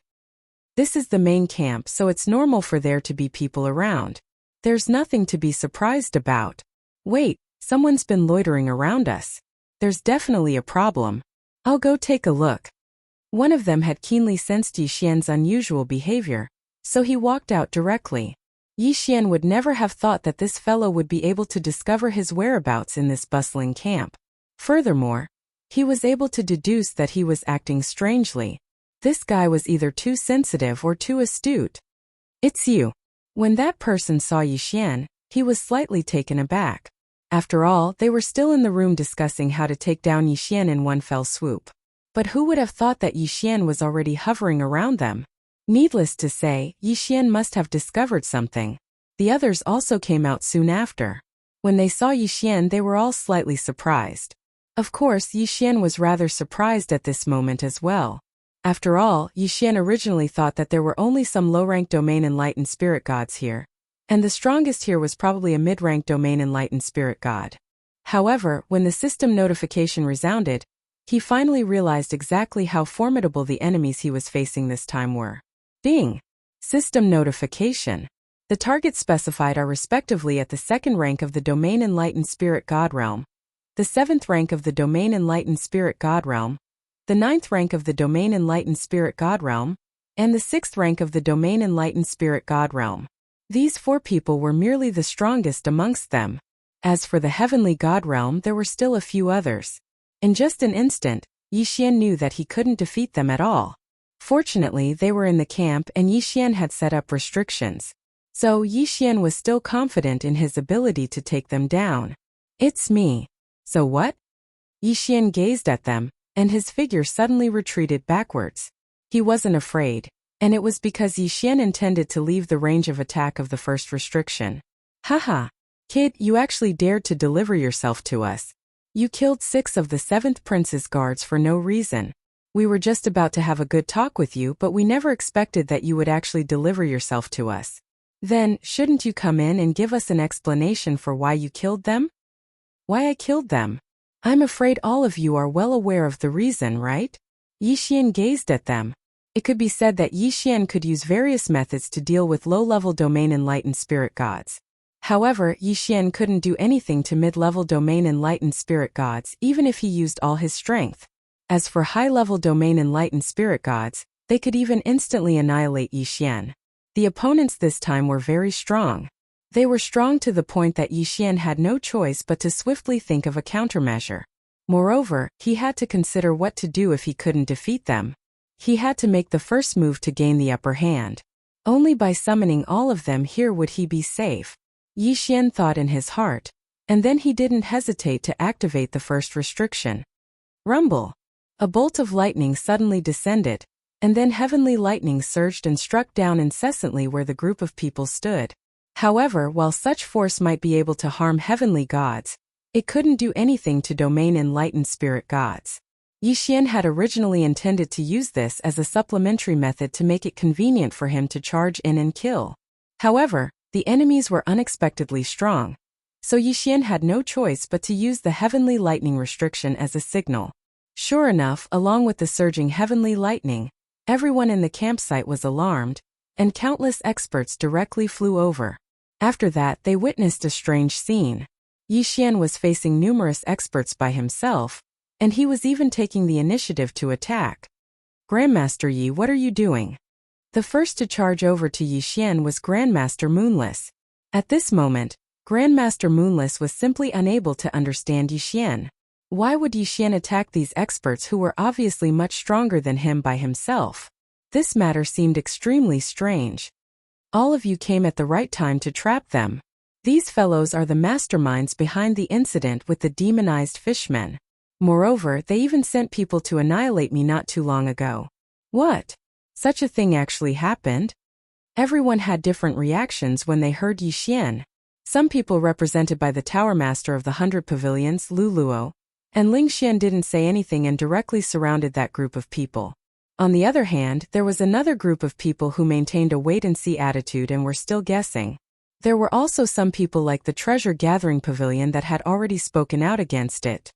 This is the main camp, so it's normal for there to be people around. There's nothing to be surprised about. Wait, someone's been loitering around us. There's definitely a problem. I'll go take a look. One of them had keenly sensed Yi Xian's unusual behavior, so he walked out directly. Yi Xian would never have thought that this fellow would be able to discover his whereabouts in this bustling camp. Furthermore, he was able to deduce that he was acting strangely. This guy was either too sensitive or too astute. It's you. When that person saw Yi Xian, he was slightly taken aback. After all, they were still in the room discussing how to take down Yi Xian in one fell swoop. But who would have thought that Yi Xian was already hovering around them? Needless to say, Yi Xian must have discovered something. The others also came out soon after. When they saw Yi Xian, they were all slightly surprised. Of course, Yi Xian was rather surprised at this moment as well. After all, Yi Xian originally thought that there were only some low-ranked domain enlightened spirit gods here, and the strongest here was probably a mid-ranked domain enlightened spirit god. However, when the system notification resounded, he finally realized exactly how formidable the enemies he was facing this time were. Ding! System notification. The targets specified are respectively at the 2nd rank of the Domain Enlightened Spirit God Realm, the 7th rank of the Domain Enlightened Spirit God Realm, the 9th rank of the Domain Enlightened Spirit God Realm, and the 6th rank of the Domain Enlightened Spirit God Realm. These 4 people were merely the strongest amongst them. As for the Heavenly God Realm, there were still a few others. In just an instant, Yi Xian knew that he couldn't defeat them at all. Fortunately, they were in the camp and Yi Xian had set up restrictions. So Yi Xian was still confident in his ability to take them down. It's me. So what? Yi Xian gazed at them, and his figure suddenly retreated backwards. He wasn't afraid, and it was because Yi Xian intended to leave the range of attack of the first restriction. Haha. Kid, you actually dared to deliver yourself to us. You killed 6 of the 7th Prince's guards for no reason. We were just about to have a good talk with you, but we never expected that you would actually deliver yourself to us. Then, shouldn't you come in and give us an explanation for why you killed them? Why I killed them? I'm afraid all of you are well aware of the reason, right? Yi Xian gazed at them. It could be said that Yi Xian could use various methods to deal with low-level domain enlightened spirit gods. However, Yi Xian couldn't do anything to mid-level domain enlightened spirit gods even if he used all his strength. As for high-level domain enlightened spirit gods, they could even instantly annihilate Yi Xian. The opponents this time were very strong. They were strong to the point that Yi Xian had no choice but to swiftly think of a countermeasure. Moreover, he had to consider what to do if he couldn't defeat them. He had to make the first move to gain the upper hand. Only by summoning all of them here would he be safe. Yi Xian thought in his heart, and then he didn't hesitate to activate the first restriction. Rumble! A bolt of lightning suddenly descended, and then heavenly lightning surged and struck down incessantly where the group of people stood. However, while such force might be able to harm heavenly gods, it couldn't do anything to domain enlightened spirit gods. Yi Xian had originally intended to use this as a supplementary method to make it convenient for him to charge in and kill. However, the enemies were unexpectedly strong, so Yi Xian had no choice but to use the heavenly lightning restriction as a signal. Sure enough, along with the surging heavenly lightning, everyone in the campsite was alarmed, and countless experts directly flew over. After that, they witnessed a strange scene. Yi Xian was facing numerous experts by himself, and he was even taking the initiative to attack. Grandmaster Yi, what are you doing? The first to charge over to Yi Xian was Grandmaster Moonless. At this moment, Grandmaster Moonless was simply unable to understand Yi Xian. Why would Yi Xian attack these experts who were obviously much stronger than him by himself? This matter seemed extremely strange. All of you came at the right time to trap them. These fellows are the masterminds behind the incident with the demonized fishmen. Moreover, they even sent people to annihilate me not too long ago. What? Such a thing actually happened? Everyone had different reactions when they heard Yi Xian. Some people represented by the Tower Master of the 100 Pavilions, Lu Luo, and Ling Xian didn't say anything and directly surrounded that group of people. On the other hand, there was another group of people who maintained a wait-and-see attitude and were still guessing. There were also some people like the Treasure Gathering Pavilion that had already spoken out against it.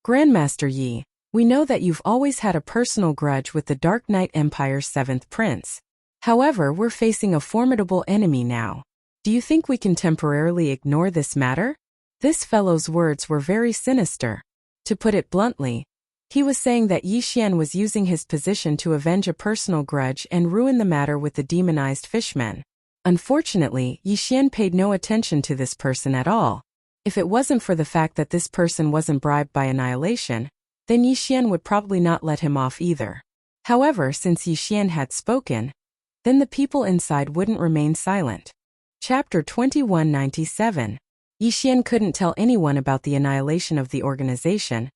Grandmaster Yi, we know that you've always had a personal grudge with the Dark Knight Empire's 7th Prince. However, we're facing a formidable enemy now. Do you think we can temporarily ignore this matter? This fellow's words were very sinister. To put it bluntly, he was saying that Yi Xian was using his position to avenge a personal grudge and ruin the matter with the demonized fishmen. Unfortunately, Yi Xian paid no attention to this person at all. If it wasn't for the fact that this person wasn't bribed by annihilation, then Yi Xian would probably not let him off either. However, since Yi Xian had spoken, then the people inside wouldn't remain silent. Chapter 2197. Yi Xian couldn't tell anyone about the annihilation of the organization,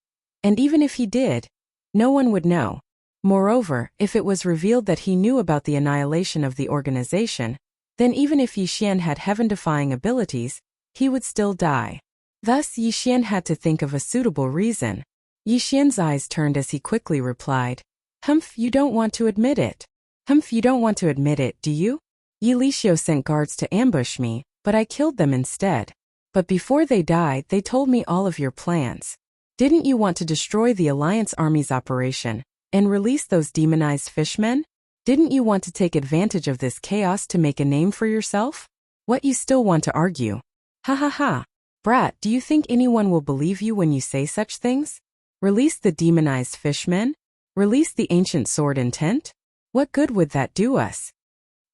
and even if he did, no one would know. Moreover, if it was revealed that he knew about the annihilation of the organization, then even if Yi Xian had heaven-defying abilities, he would still die. Thus, Yi Xian had to think of a suitable reason. Yi Xian's eyes turned as he quickly replied, "Humph, you don't want to admit it. Humph, you don't want to admit it, do you? Yi Lixio sent guards to ambush me, but I killed them instead. But before they died, they told me all of your plans. Didn't you want to destroy the Alliance Army's operation and release those demonized fishmen? Didn't you want to take advantage of this chaos to make a name for yourself? What, you still want to argue? Ha ha ha. Brat, do you think anyone will believe you when you say such things? Release the demonized fishmen? Release the ancient sword intent? What good would that do us?"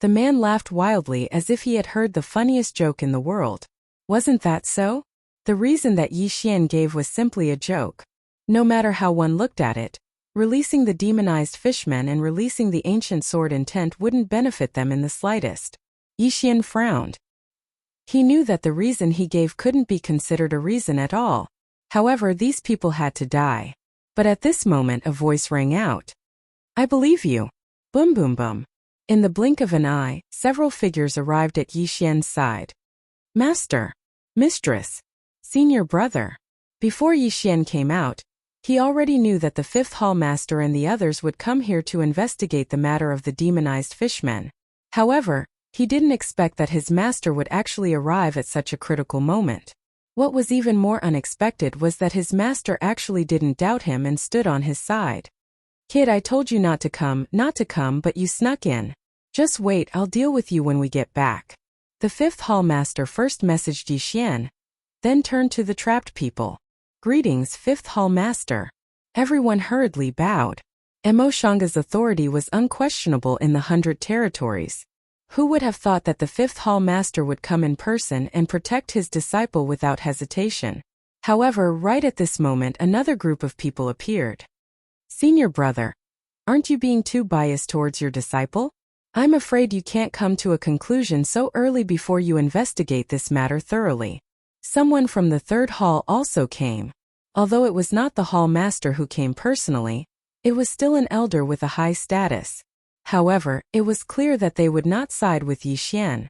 The man laughed wildly as if he had heard the funniest joke in the world. Wasn't that so? The reason that Yi Xian gave was simply a joke. No matter how one looked at it, releasing the demonized fishmen and releasing the ancient sword intent wouldn't benefit them in the slightest. Yi Xian frowned. He knew that the reason he gave couldn't be considered a reason at all. However, these people had to die. But at this moment a voice rang out. "I believe you." Boom boom boom. In the blink of an eye, several figures arrived at Yi Xian's side. "Master, Mistress, Senior Brother." Before Yi Xian came out, he already knew that the 5th Hall Master and the others would come here to investigate the matter of the demonized fishmen. However, he didn't expect that his master would actually arrive at such a critical moment. What was even more unexpected was that his master actually didn't doubt him and stood on his side. "Kid, I told you not to come, but you snuck in. Just wait, I'll deal with you when we get back." The 5th Hall Master first messaged Yi Xian, then turned to the trapped people. "Greetings, 5th Hall Master." Everyone hurriedly bowed. Emo Shanga's authority was unquestionable in the 100 territories. Who would have thought that the 5th Hall Master would come in person and protect his disciple without hesitation? However, right at this moment another group of people appeared. "Senior Brother, aren't you being too biased towards your disciple? I'm afraid you can't come to a conclusion so early before you investigate this matter thoroughly." Someone from the 3rd Hall also came. Although it was not the Hall Master who came personally, it was still an elder with a high status. However, it was clear that they would not side with Yi Xian.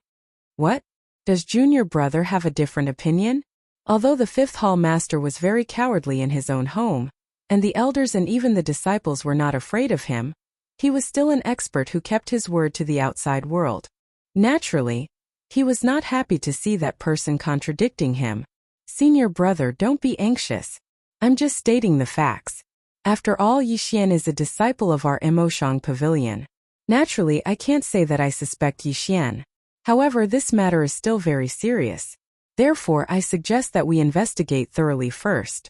What? Does Junior Brother have a different opinion? Although the 5th Hall Master was very cowardly in his own home, and the elders and even the disciples were not afraid of him, he was still an expert who kept his word to the outside world. Naturally, he was not happy to see that person contradicting him. "Senior Brother, don't be anxious. I'm just stating the facts. After all, Yi Xian is a disciple of our Emoshang Pavilion. Naturally, I can't say that I suspect Yi Xian. However, this matter is still very serious. Therefore, I suggest that we investigate thoroughly first."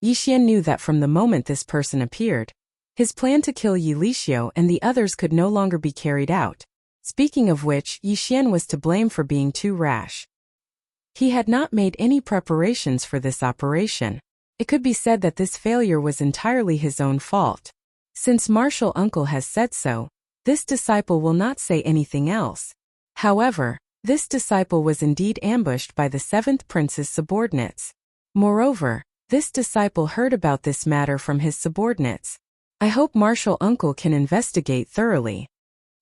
Yi Xian knew that from the moment this person appeared, His plan to kill Yi Lixio and the others could no longer be carried out. Speaking of which, Yi Xian was to blame for being too rash. He had not made any preparations for this operation. It could be said that this failure was entirely his own fault. Since martial uncle has said so, this disciple will not say anything else. However, this disciple was indeed ambushed by the 7th prince's subordinates. Moreover, this disciple heard about this matter from his subordinates. I hope martial uncle can investigate thoroughly.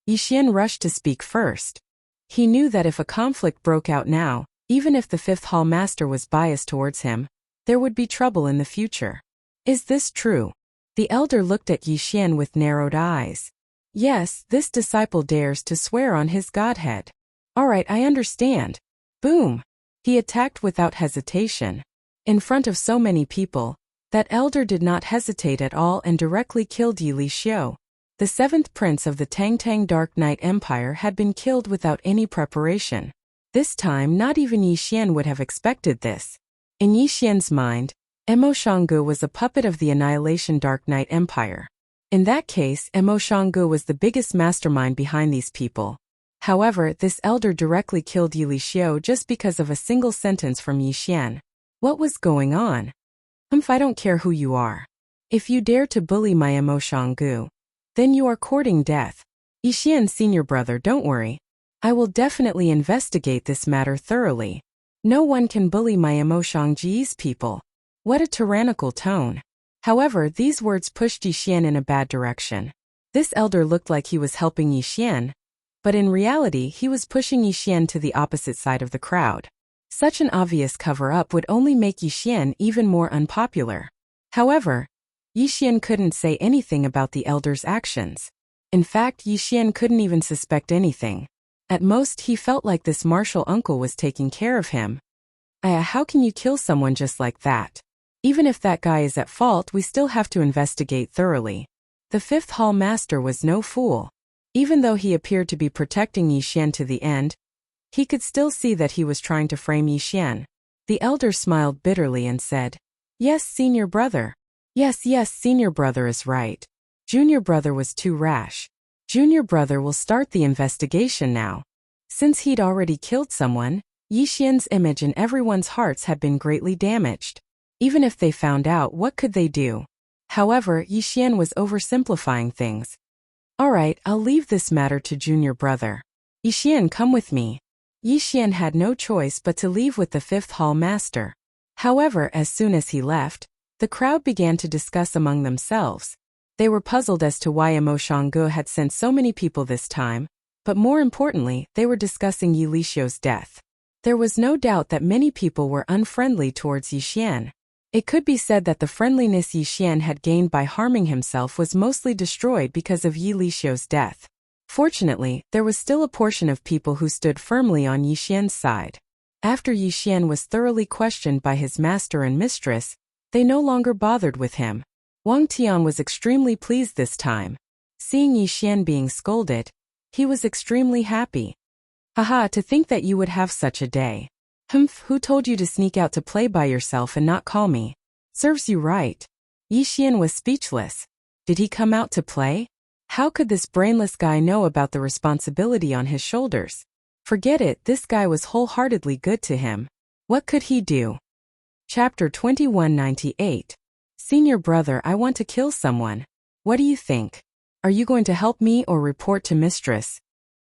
Yi Xian rushed to speak first. He knew that if a conflict broke out now, even if the 5th hall master was biased towards him, there would be trouble in the future. Is this true? The elder looked at Yi Xian with narrowed eyes. Yes, this disciple dares to swear on his godhead. All right, I understand. Boom! He attacked without hesitation. In front of so many people, that elder did not hesitate at all and directly killed Yi Lixio. The 7th prince of the Tangtang Dark Knight Empire had been killed without any preparation. This time not even Yi Xian would have expected this. In Yi Xian's mind, Emo Shanggu was a puppet of the Annihilation Dark Knight Empire. In that case, Emo Shanggu was the biggest mastermind behind these people. However, this elder directly killed Yi Lixio just because of a single sentence from Yi Xian. What was going on? I don't care who you are. If you dare to bully my Emo Shanggu, then you are courting death. Yi Xian, senior brother, don't worry. I will definitely investigate this matter thoroughly. No one can bully my Emo Shangji's people. What a tyrannical tone. However, these words pushed Yi Xian in a bad direction. This elder looked like he was helping Yi Xian, but in reality he was pushing Yi Xian to the opposite side of the crowd. Such an obvious cover-up would only make Yi Xian even more unpopular. However, Yi Xian couldn't say anything about the elder's actions. In fact, Yi Xian couldn't even suspect anything. At most, he felt like this martial uncle was taking care of him. How can you kill someone just like that? Even if that guy is at fault, we still have to investigate thoroughly. The 5th hall master was no fool. Even though he appeared to be protecting Yi Xian to the end, he could still see that he was trying to frame Yi Xian. The elder smiled bitterly and said, "Yes, senior brother. Yes, senior brother is right. Junior brother was too rash. Junior brother will start the investigation now." Since he'd already killed someone, Yi Xian's image in everyone's hearts had been greatly damaged. Even if they found out, what could they do? However, Yi Xian was oversimplifying things. All right, I'll leave this matter to junior brother. Yi Xian, come with me. Yi Xian had no choice but to leave with the 5th hall master. However, as soon as he left, the crowd began to discuss among themselves. They were puzzled as to why Emo Shanggu had sent so many people this time, but more importantly, they were discussing Yi Lixio's death. There was no doubt that many people were unfriendly towards Yi Xian. It could be said that the friendliness Yi Xian had gained by harming himself was mostly destroyed because of Yi Lixio's death. Fortunately, there was still a portion of people who stood firmly on Yi Xian's side. After Yi Xian was thoroughly questioned by his master and mistress, they no longer bothered with him. Wang Tian was extremely pleased this time. Seeing Yi Xian being scolded, he was extremely happy. Haha, to think that you would have such a day. Who told you to sneak out to play by yourself and not call me? Serves you right. Yi Xian was speechless. Did he come out to play? How could this brainless guy know about the responsibility on his shoulders? Forget it, this guy was wholeheartedly good to him. What could he do? Chapter 2198. Senior brother, I want to kill someone. What do you think? Are you going to help me or report to mistress?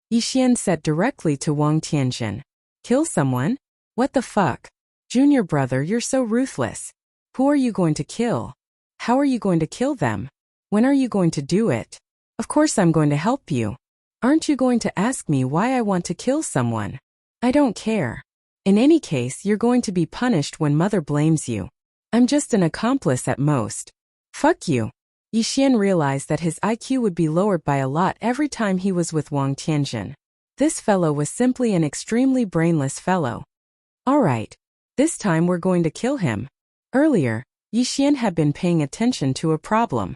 Yi Xian said directly to Wang Tianjin. Kill someone? What the fuck? Junior brother, you're so ruthless. Who are you going to kill? How are you going to kill them? When are you going to do it? Of course I'm going to help you. Aren't you going to ask me why I want to kill someone? I don't care. In any case, you're going to be punished when mother blames you. I'm just an accomplice at most. Fuck you. Yi Xian realized that his IQ would be lowered by a lot every time he was with Wang Tianjin. This fellow was simply an extremely brainless fellow. Alright. This time we're going to kill him. Earlier, Yi Xian had been paying attention to a problem.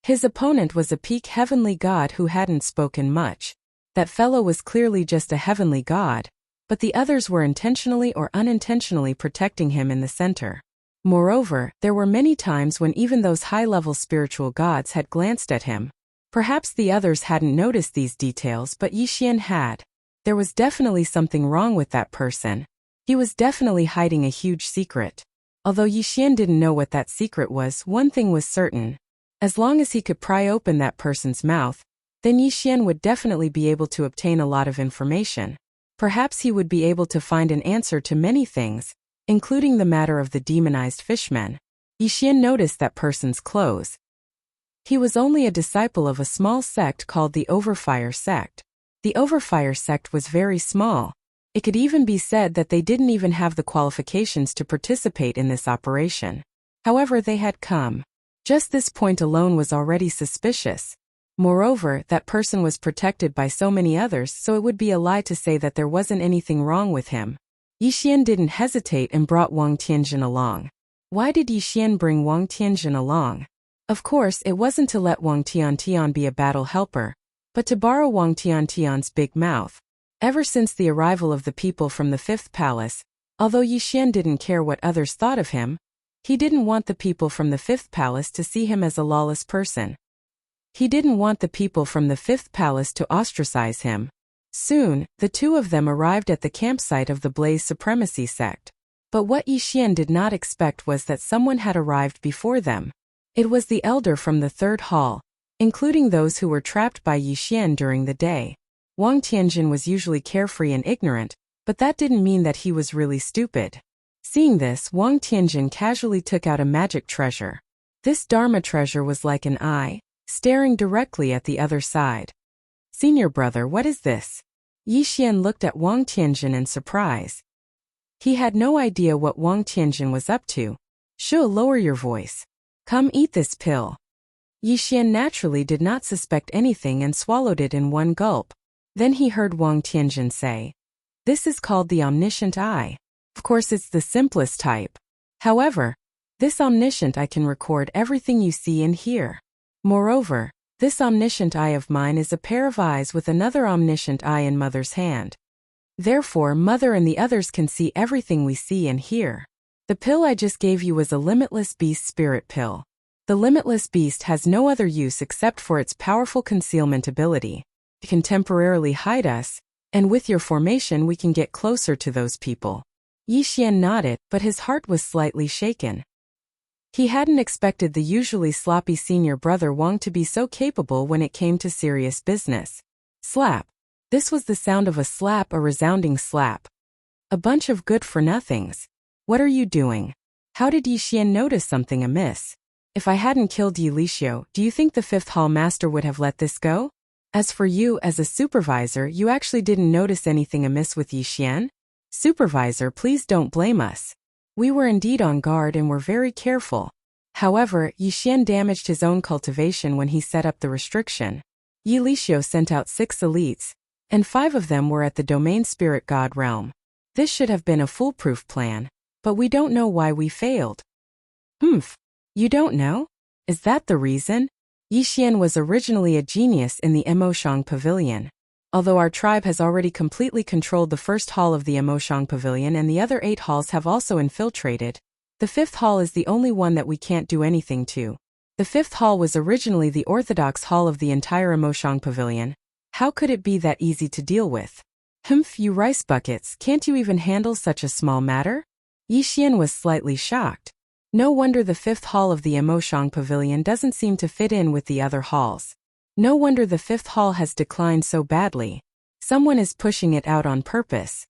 His opponent was a peak heavenly god who hadn't spoken much. That fellow was clearly just a heavenly god, but the others were intentionally or unintentionally protecting him in the center. Moreover, there were many times when even those high-level spiritual gods had glanced at him. Perhaps the others hadn't noticed these details, but Yi Xian had. There was definitely something wrong with that person. He was definitely hiding a huge secret. Although Yi Xian didn't know what that secret was, one thing was certain. As long as he could pry open that person's mouth, then Yi Xian would definitely be able to obtain a lot of information. Perhaps he would be able to find an answer to many things, including the matter of the demonized fishmen. Yi Xian noticed that person's clothes. He was only a disciple of a small sect called the Overfire sect. The Overfire sect was very small. It could even be said that they didn't even have the qualifications to participate in this operation. However, they had come. Just this point alone was already suspicious. Moreover, that person was protected by so many others, so it would be a lie to say that there wasn't anything wrong with him. Yi Xian didn't hesitate and brought Wang Tianjin along. Why did Yi Xian bring Wang Tianjin along? Of course, it wasn't to let Wang Tiantian be a battle helper, but to borrow Wang Tiantian's big mouth. Ever since the arrival of the people from the Fifth Palace, although Yi Xian didn't care what others thought of him, he didn't want the people from the Fifth Palace to see him as a lawless person. He didn't want the people from the Fifth Palace to ostracize him. Soon, the two of them arrived at the campsite of the Blaze Supremacy sect. But what Yi Xian did not expect was that someone had arrived before them. It was the elder from the third hall, including those who were trapped by Yi Xian during the day. Wang Tianjin was usually carefree and ignorant, but that didn't mean that he was really stupid. Seeing this, Wang Tianjin casually took out a magic treasure. This Dharma treasure was like an eye, staring directly at the other side. "Senior brother, what is this?" Yi Xian looked at Wang Tianjin in surprise. He had no idea what Wang Tianjin was up to. "Sure, lower your voice. Come eat this pill." Yi Xian naturally did not suspect anything and swallowed it in one gulp. Then he heard Wang Tianjin say, "This is called the omniscient eye. Of course, it's the simplest type. However, this omniscient eye can record everything you see and hear. Moreover, this omniscient eye of mine is a pair of eyes with another omniscient eye in Mother's hand. Therefore, Mother and the others can see everything we see and hear. The pill I just gave you was a limitless beast spirit pill. The limitless beast has no other use except for its powerful concealment ability. It can temporarily hide us, and with your formation we can get closer to those people." Yi Xian nodded, but his heart was slightly shaken. He hadn't expected the usually sloppy senior brother Wang to be so capable when it came to serious business. Slap. This was the sound of a slap, a resounding slap. A bunch of good-for-nothings. "What are you doing?" How did Yi Xian notice something amiss? If I hadn't killed Yi Lixio, do you think the Fifth Hall Master would have let this go? As for you, as a supervisor, you actually didn't notice anything amiss with Yi Xian? Supervisor, please don't blame us. We were indeed on guard and were very careful. However, Yi Xian damaged his own cultivation when he set up the restriction. Yi Lixio sent out 6 elites, and 5 of them were at the domain spirit god realm. This should have been a foolproof plan, but we don't know why we failed. Humph. You don't know? Is that the reason? Yi Xian was originally a genius in the Emoshang Pavilion. Although our tribe has already completely controlled the first hall of the Emoshang Pavilion and the other 8 halls have also infiltrated, the 5th hall is the only one that we can't do anything to. The 5th hall was originally the orthodox hall of the entire Emoshang Pavilion. How could it be that easy to deal with? Humph, you rice buckets, can't you even handle such a small matter? Yi Xian was slightly shocked. No wonder the 5th hall of the Emoshang Pavilion doesn't seem to fit in with the other halls. No wonder the 5th hall has declined so badly. Someone is pushing it out on purpose.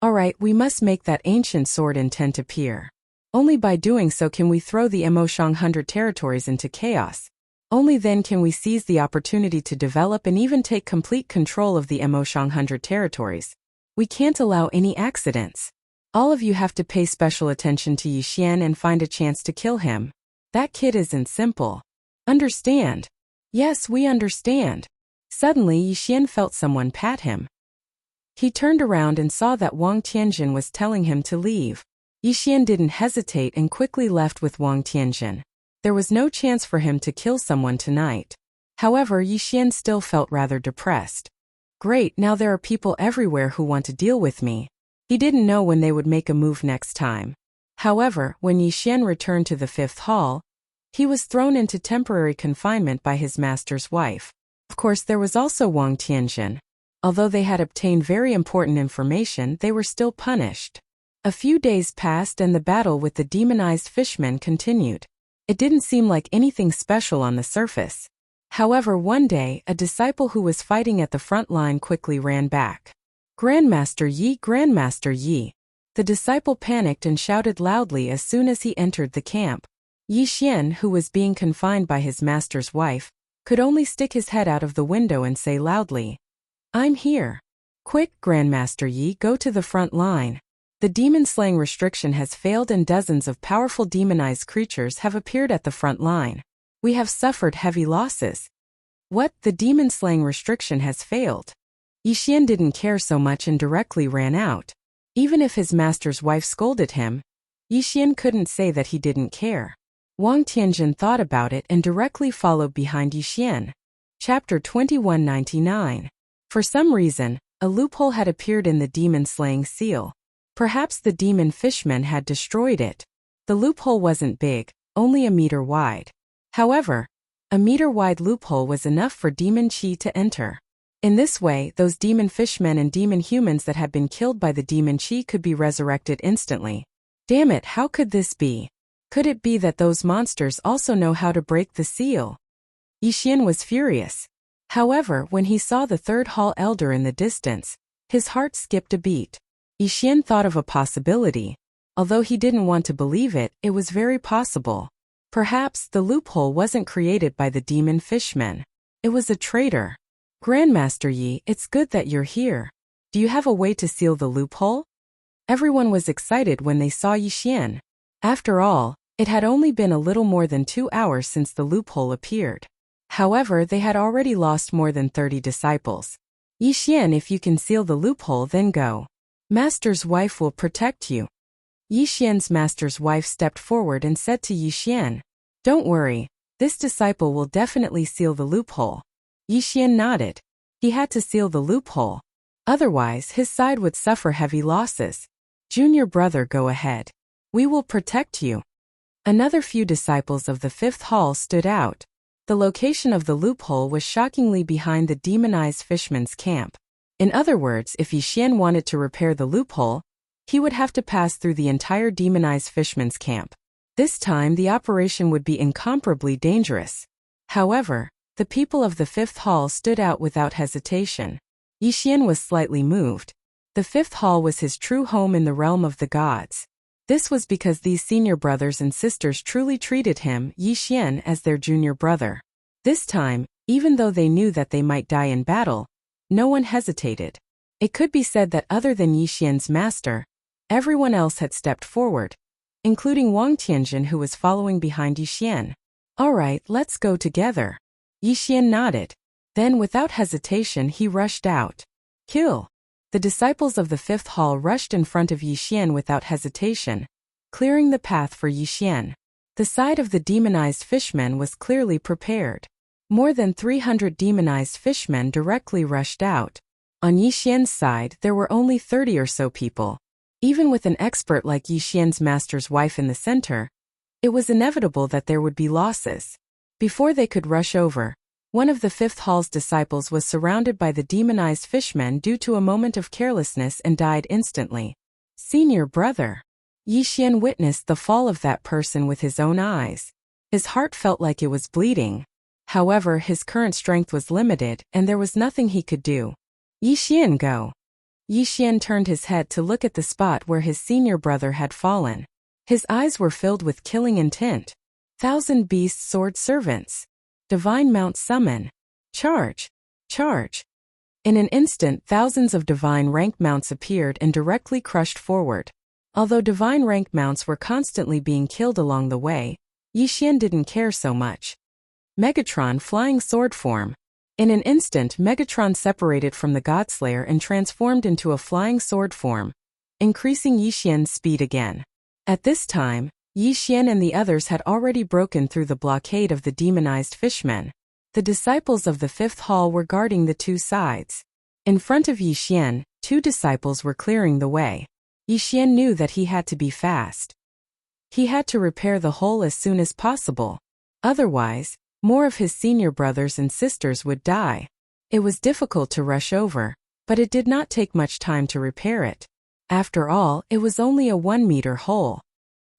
Alright, we must make that ancient sword intent appear. Only by doing so can we throw the Emoshang 100 territories into chaos. Only then can we seize the opportunity to develop and even take complete control of the Emoshang 100 territories. We can't allow any accidents. All of you have to pay special attention to Yi Xian and find a chance to kill him. That kid isn't simple. Understand? Yes, we understand. Suddenly Yi Xian felt someone pat him. He turned around and saw that Wang Tianjin was telling him to leave. Yi Xian didn't hesitate and quickly left with Wang Tianjin. There was no chance for him to kill someone tonight. However, Yi Xian still felt rather depressed. Great, now there are people everywhere who want to deal with me. He didn't know when they would make a move next time. However, when Yi Xian returned to the fifth hall, he was thrown into temporary confinement by his master's wife. Of course, there was also Wang Tianjin. Although they had obtained very important information, they were still punished. A few days passed and the battle with the demonized fishmen continued. It didn't seem like anything special on the surface. However, one day, a disciple who was fighting at the front line quickly ran back. Grandmaster Yi, Grandmaster Yi. The disciple panicked and shouted loudly as soon as he entered the camp. Yi Xian, who was being confined by his master's wife, could only stick his head out of the window and say loudly, "I'm here. Quick, Grandmaster Yi, go to the front line. The demon-slaying restriction has failed and dozens of powerful demonized creatures have appeared at the front line. We have suffered heavy losses." What? The demon-slaying restriction has failed? Yi Xian didn't care so much and directly ran out. Even if his master's wife scolded him, Yi Xian couldn't say that he didn't care. Wang Tianjin thought about it and directly followed behind Yi Xian. Chapter 2199. For some reason, a loophole had appeared in the demon-slaying seal. Perhaps the demon fishmen had destroyed it. The loophole wasn't big, only a meter wide. However, a meter-wide loophole was enough for demon qi to enter. In this way, those demon fishmen and demon humans that had been killed by the demon qi could be resurrected instantly. Damn it, how could this be? Could it be that those monsters also know how to break the seal? Yi Xian was furious. However, when he saw the third hall elder in the distance, his heart skipped a beat. Yi Xian thought of a possibility. Although he didn't want to believe it, it was very possible. Perhaps the loophole wasn't created by the demon fishmen. It was a traitor. Grandmaster Yi, it's good that you're here. Do you have a way to seal the loophole? Everyone was excited when they saw Yi Xian. After all, it had only been a little more than 2 hours since the loophole appeared. However, they had already lost more than 30 disciples. Yi Xian, if you can seal the loophole, then go. Master's wife will protect you. Yi Xian's master's wife stepped forward and said to Yi Xian, "Don't worry, this disciple will definitely seal the loophole." Yi Xian nodded. He had to seal the loophole. Otherwise, his side would suffer heavy losses. Junior brother, go ahead. We will protect you. Another few disciples of the fifth hall stood out. The location of the loophole was shockingly behind the demonized fishman's camp. In other words, if Yi Xian wanted to repair the loophole, he would have to pass through the entire demonized fishman's camp. This time, the operation would be incomparably dangerous. However, the people of the fifth hall stood out without hesitation. Yi Xian was slightly moved. The fifth hall was his true home in the realm of the gods. This was because these senior brothers and sisters truly treated him, Yi Xian, as their junior brother. This time, even though they knew that they might die in battle, no one hesitated. It could be said that other than Yi Xian's master, everyone else had stepped forward, including Wang Tianjin, who was following behind Yi Xian. "All right, let's go together." Yi Xian nodded. Then, without hesitation, he rushed out. Kill! The disciples of the fifth hall rushed in front of Yi Xian without hesitation, clearing the path for Yi Xian. The side of the demonized fishmen was clearly prepared. More than 300 demonized fishmen directly rushed out. On Yi Xian's side, there were only 30 or so people. Even with an expert like Yi Xian's master's wife in the center, it was inevitable that there would be losses. Before they could rush over, one of the fifth hall's disciples was surrounded by the demonized fishmen due to a moment of carelessness and died instantly. Senior brother. Yi Xian witnessed the fall of that person with his own eyes. His heart felt like it was bleeding. However, his current strength was limited, and there was nothing he could do. Yi Xian, go. Yi Xian turned his head to look at the spot where his senior brother had fallen. His eyes were filled with killing intent. 1,000 beast sword servants. Divine mount summon. Charge. Charge. In an instant, thousands of divine rank mounts appeared and directly crushed forward. Although divine rank mounts were constantly being killed along the way, Yi Xian didn't care so much. Megatron flying sword form. In an instant, Megatron separated from the Godslayer and transformed into a flying sword form, increasing Yi Xian's speed again. At this time, Yi Xian and the others had already broken through the blockade of the demonized fishmen. The disciples of the fifth hall were guarding the two sides. In front of Yi Xian, two disciples were clearing the way. Yi Xian knew that he had to be fast. He had to repair the hole as soon as possible. Otherwise, more of his senior brothers and sisters would die. It was difficult to rush over, but it did not take much time to repair it. After all, it was only a 1-meter hole.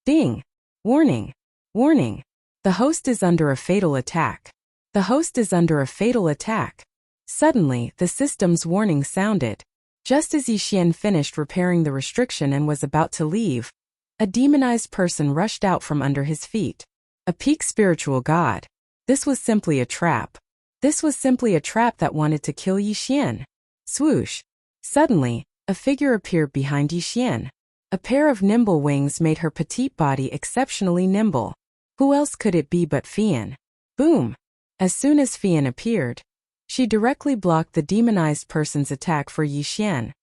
Ding! Warning! Warning! The host is under a fatal attack. The host is under a fatal attack. Suddenly, the system's warning sounded. Just as Yixian finished repairing the restriction and was about to leave, a demonized person rushed out from under his feet. A peak spiritual god. This was simply a trap. This was simply a trap that wanted to kill Yixian. Swoosh! Suddenly, a figure appeared behind Yixian. A pair of nimble wings made her petite body exceptionally nimble. Who else could it be but Fian? Boom! As soon as Fian appeared, she directly blocked the demonized person's attack for Yixian.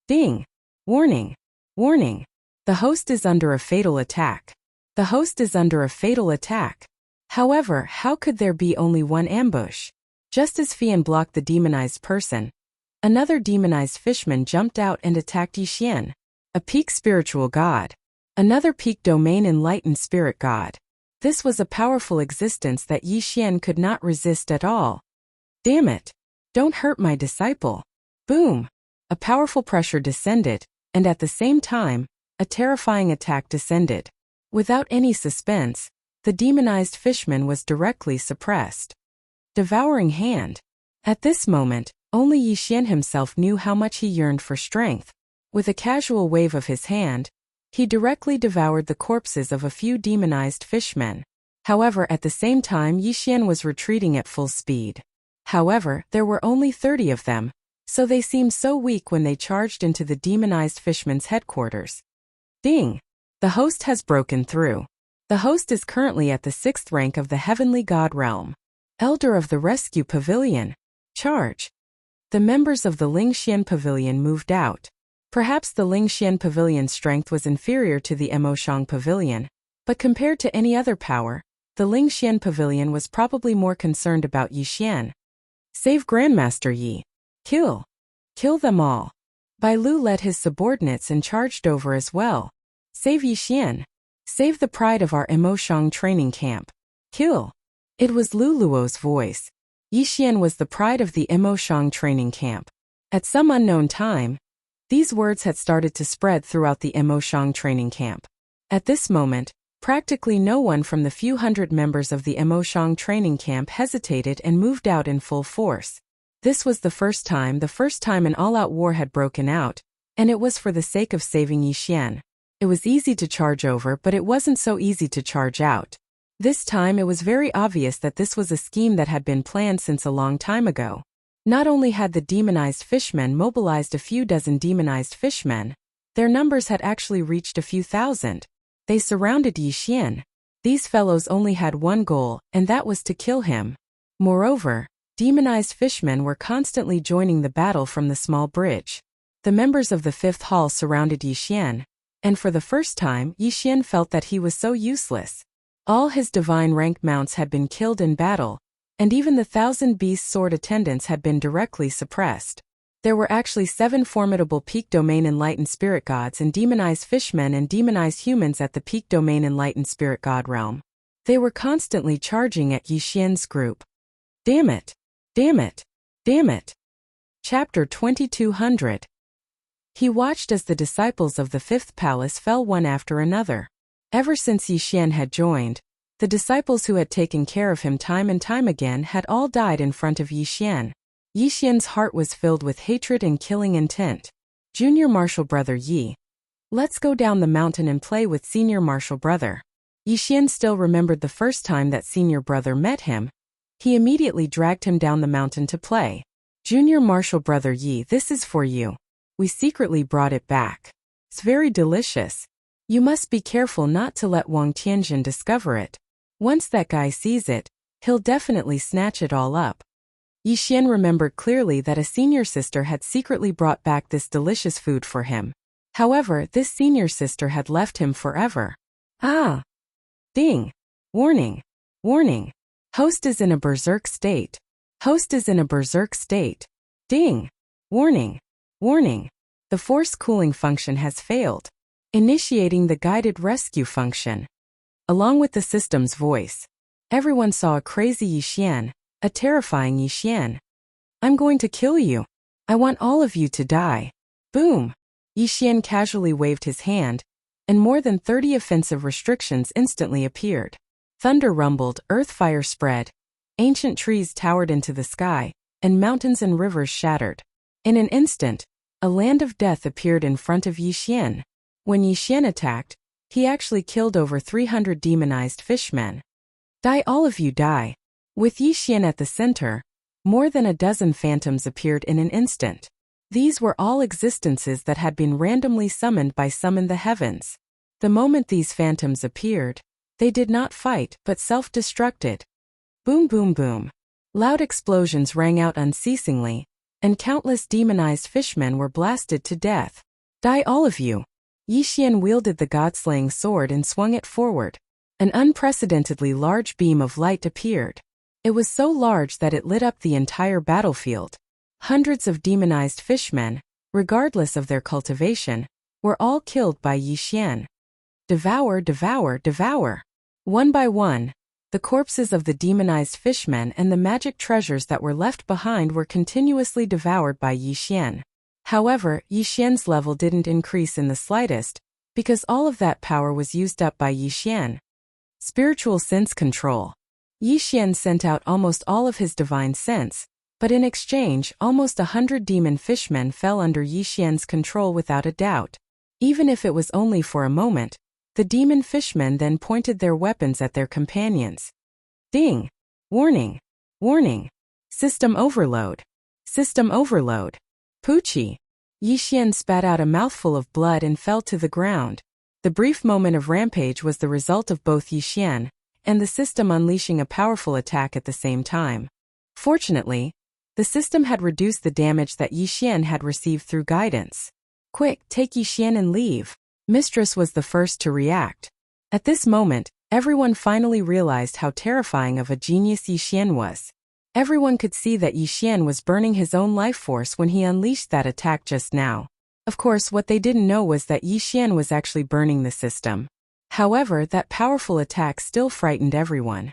Ding! Warning! Warning! The host is under a fatal attack. The host is under a fatal attack. However, how could there be only one ambush? Just as Fian blocked the demonized person, another demonized fishman jumped out and attacked Yixian. A peak spiritual god. Another peak domain enlightened spirit god. This was a powerful existence that Yixian could not resist at all. Damn it! Don't hurt my disciple. Boom! A powerful pressure descended, and at the same time, a terrifying attack descended. Without any suspense, the demonized fishman was directly suppressed. Devouring hand. At this moment, only Yixian himself knew how much he yearned for strength. With a casual wave of his hand, he directly devoured the corpses of a few demonized fishmen. However, at the same time Yixian was retreating at full speed. However, there were only 30 of them, so they seemed so weak when they charged into the demonized fishman's headquarters. Ding! The host has broken through. The host is currently at the 6th rank of the heavenly god realm. Elder of the Rescue Pavilion. Charge! The members of the Lingxian Pavilion moved out. Perhaps the Lingxian Pavilion's strength was inferior to the Emoshang Pavilion, but compared to any other power, the Lingxian Pavilion was probably more concerned about Yixian. Save Grandmaster Yi. Kill. Kill them all. Bai Lu led his subordinates and charged over as well. Save Yixian. Save the pride of our Emoshang training camp. Kill. It was Lu Luo's voice. Yixian was the pride of the Emoshang training camp. At some unknown time, these words had started to spread throughout the Emoshang training camp. At this moment, practically no one from the few hundred members of the Emoshang training camp hesitated and moved out in full force. This was the first time an all-out war had broken out, and it was for the sake of saving Yixian. It was easy to charge over, but it wasn't so easy to charge out. This time it was very obvious that this was a scheme that had been planned since a long time ago. Not only had the demonized fishmen mobilized a few dozen demonized fishmen, their numbers had actually reached a few thousand. They surrounded Yixian. These fellows only had one goal, and that was to kill him. Moreover, demonized fishmen were constantly joining the battle from the small bridge. The members of the 5th hall surrounded Yixian, and for the first time Yixian felt that he was so useless. All his divine rank mounts had been killed in battle, and even the 1,000 beast sword attendants had been directly suppressed. There were actually 7 formidable peak domain enlightened spirit gods and demonized fishmen and demonized humans at the peak domain enlightened spirit god realm. They were constantly charging at Yixian's group. Damn it! Damn it! Damn it! Chapter 2200. He watched as the disciples of the 5th palace fell one after another. Ever since Yixian had joined, the disciples who had taken care of him time and time again had all died in front of Yixian. Yixian's heart was filled with hatred and killing intent. Junior Marshal Brother Yi. Let's go down the mountain and play with Senior Marshal Brother. Yixian still remembered the first time that Senior Brother met him. He immediately dragged him down the mountain to play. Junior Marshal Brother Yi, this is for you. We secretly brought it back. It's very delicious. You must be careful not to let Wang Tianjin discover it. Once that guy sees it, he'll definitely snatch it all up. Yixian remembered clearly that a senior sister had secretly brought back this delicious food for him. However, this senior sister had left him forever. Ah! Ding! Warning! Warning! Host is in a berserk state. Host is in a berserk state. Ding! Warning! Warning! The force cooling function has failed. Initiating the guided rescue function. along with the system's voice. Everyone saw a crazy Yixian, a terrifying Yixian. I'm going to kill you. I want all of you to die. Boom! Yixian casually waved his hand, and more than 30 offensive restrictions instantly appeared. Thunder rumbled, earth fire spread, ancient trees towered into the sky, and mountains and rivers shattered. In an instant, a land of death appeared in front of Yixian. When Yixian attacked, he actually killed over 300 demonized fishmen. Die, all of you, die. With Yixian at the center, more than a dozen phantoms appeared in an instant. These were all existences that had been randomly summoned by Summon the Heavens. The moment these phantoms appeared, they did not fight but self-destructed. Boom, boom, boom. Loud explosions rang out unceasingly, and countless demonized fishmen were blasted to death. Die, all of you. Yixian wielded the god-slaying sword and swung it forward. An unprecedentedly large beam of light appeared. It was so large that it lit up the entire battlefield. Hundreds of demonized fishmen, regardless of their cultivation, were all killed by Yixian. Devour, devour, devour. One by one, the corpses of the demonized fishmen and the magic treasures that were left behind were continuously devoured by Yixian. However, Yixian's level didn't increase in the slightest, because all of that power was used up by Yixian. Spiritual sense control. Yixian sent out almost all of his divine sense, but in exchange, almost 100 demon fishmen fell under Yixian's control without a doubt. Even if it was only for a moment, the demon fishmen then pointed their weapons at their companions. Ding! Warning! Warning! System overload! System overload! Poochie! Yixian spat out a mouthful of blood and fell to the ground. The brief moment of rampage was the result of both Yixian and the system unleashing a powerful attack at the same time. Fortunately, the system had reduced the damage that Yixian had received through guidance. Quick, take Yixian and leave. Mistress was the first to react. At this moment, everyone finally realized how terrifying of a genius Yixian was. Everyone could see that Yixian was burning his own life force when he unleashed that attack just now. Of course, what they didn't know was that Yixian was actually burning the system. However, that powerful attack still frightened everyone.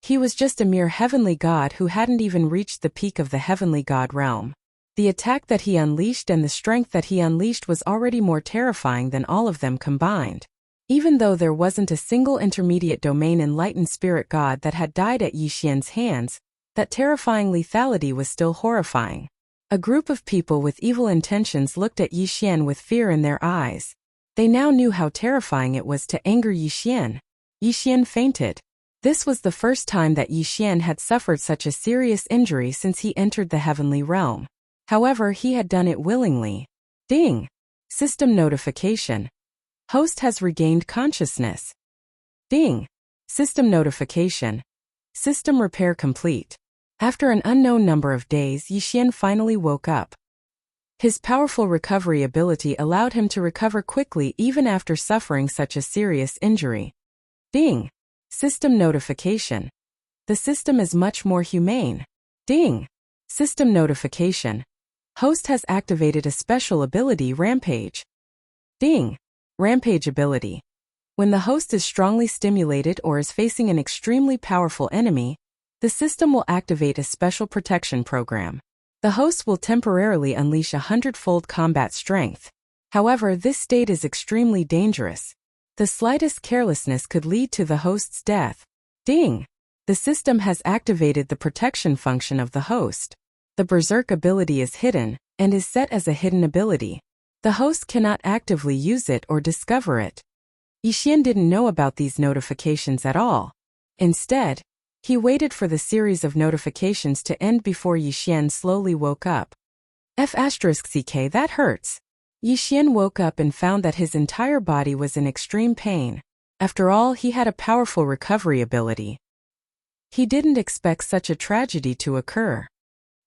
He was just a mere heavenly god who hadn't even reached the peak of the heavenly god realm. The attack that he unleashed and the strength that he unleashed was already more terrifying than all of them combined. Even though there wasn't a single intermediate domain enlightened spirit god that had died at Yixian's hands, that terrifying lethality was still horrifying. A group of people with evil intentions looked at Yixian with fear in their eyes. They now knew how terrifying it was to anger Yixian. Yixian fainted. This was the first time that Yixian had suffered such a serious injury since he entered the heavenly realm. However, he had done it willingly. Ding! System notification. Host has regained consciousness. Ding! System notification. System repair complete. After an unknown number of days, Yixian finally woke up. His powerful recovery ability allowed him to recover quickly even after suffering such a serious injury. Ding! System notification. The system is much more humane. Ding! System notification. Host has activated a special ability, Rampage. Ding! Rampage ability. When the host is strongly stimulated or is facing an extremely powerful enemy, the system will activate a special protection program. The host will temporarily unleash 100-fold combat strength. However, this state is extremely dangerous. The slightest carelessness could lead to the host's death. Ding! The system has activated the protection function of the host. The Berserk ability is hidden, and is set as a hidden ability. The host cannot actively use it or discover it. Yixian didn't know about these notifications at all. Instead, he waited for the series of notifications to end before Yixian slowly woke up. F***ck, that hurts. Yixian woke up and found that his entire body was in extreme pain. After all, he had a powerful recovery ability. He didn't expect such a tragedy to occur.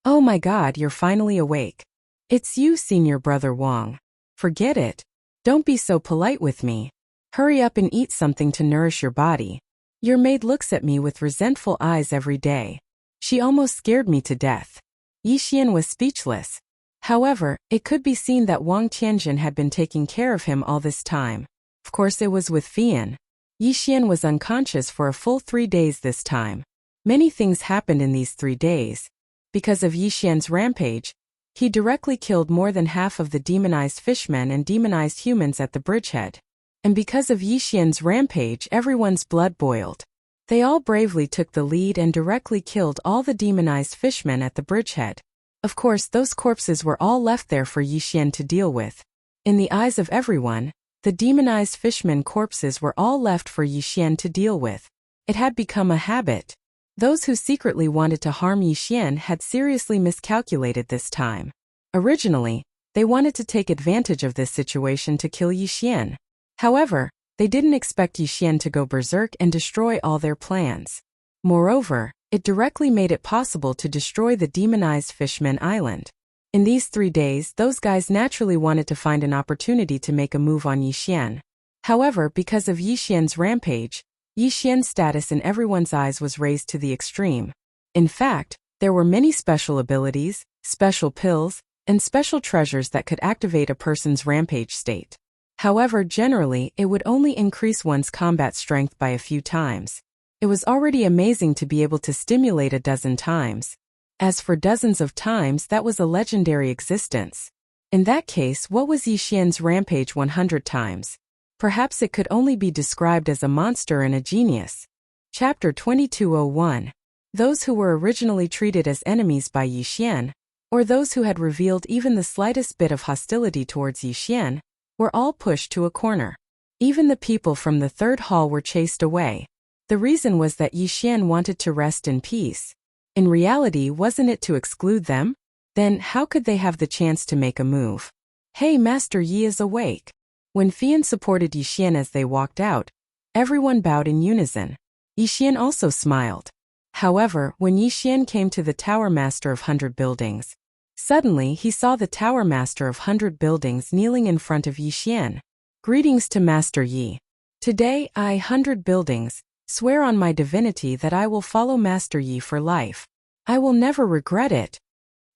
Oh my god, you're finally awake. It's you, Senior Brother Wang. Forget it. Don't be so polite with me. Hurry up and eat something to nourish your body. Your maid looks at me with resentful eyes every day. She almost scared me to death. Yixian was speechless. However, it could be seen that Wang Tianjin had been taking care of him all this time. Of course it was with Fian. Yi Xian was unconscious for a full 3 days this time. Many things happened in these 3 days. Because of Yi Xian's rampage, he directly killed more than half of the demonized fishmen and demonized humans at the bridgehead. And because of Yi Xian's rampage, everyone's blood boiled. They all bravely took the lead and directly killed all the demonized fishmen at the bridgehead. Of course, those corpses were all left there for Yi Xian to deal with. In the eyes of everyone, the demonized fishmen corpses were all left for Yi Xian to deal with. It had become a habit. Those who secretly wanted to harm Yi Xian had seriously miscalculated this time. Originally, they wanted to take advantage of this situation to kill Yi Xian. However, they didn't expect Yi Xian to go berserk and destroy all their plans. Moreover, it directly made it possible to destroy the demonized Fishman Island. In these 3 days, those guys naturally wanted to find an opportunity to make a move on Yi Xian. However, because of Yi Xian's rampage, Yi Xian's status in everyone's eyes was raised to the extreme. In fact, there were many special abilities, special pills, and special treasures that could activate a person's rampage state. However, generally, it would only increase one's combat strength by a few times. It was already amazing to be able to stimulate a dozen times. As for dozens of times, that was a legendary existence. In that case, what was Yi Xian's rampage 100 times? Perhaps it could only be described as a monster and a genius. Chapter 2201. Those who were originally treated as enemies by Yi Xian, or those who had revealed even the slightest bit of hostility towards Yi Xian, were all pushed to a corner. Even the people from the third hall were chased away. The reason was that Yi Xian wanted to rest in peace. In reality, wasn't it to exclude them? Then how could they have the chance to make a move? Hey, Master Yi is awake. When Fian supported Yi Xian as they walked out, everyone bowed in unison. Yi Xian also smiled. However, when Yi Xian came to the Tower Master of 100 Buildings, suddenly he saw the Tower Master of 100 Buildings kneeling in front of Yi Xian. Greetings to Master Yi. Today, I, 100 Buildings, swear on my divinity that I will follow Master Yi for life. I will never regret it.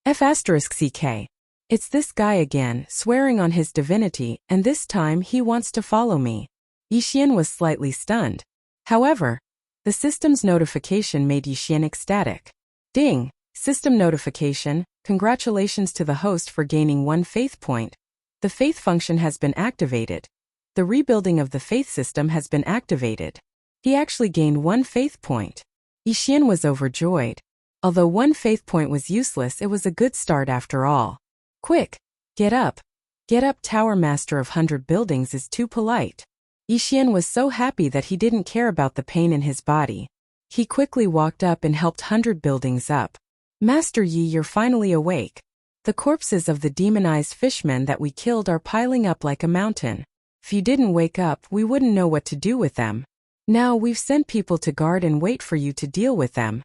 F***CK. It's this guy again, swearing on his divinity, and this time he wants to follow me. Yi Xian was slightly stunned. However, the system's notification made Yi Xian ecstatic. Ding! System notification, congratulations to the host for gaining 1 faith point. The faith function has been activated. The rebuilding of the faith system has been activated. He actually gained 1 faith point. Yi Xian was overjoyed. Although 1 faith point was useless, it was a good start after all. Quick! Get up! Get up, Tower Master of 100 Buildings is too polite. Yi Xian was so happy that he didn't care about the pain in his body. He quickly walked up and helped 100 Buildings up. Master Yi, you're finally awake. The corpses of the demonized fishmen that we killed are piling up like a mountain. If you didn't wake up, we wouldn't know what to do with them. Now we've sent people to guard and wait for you to deal with them.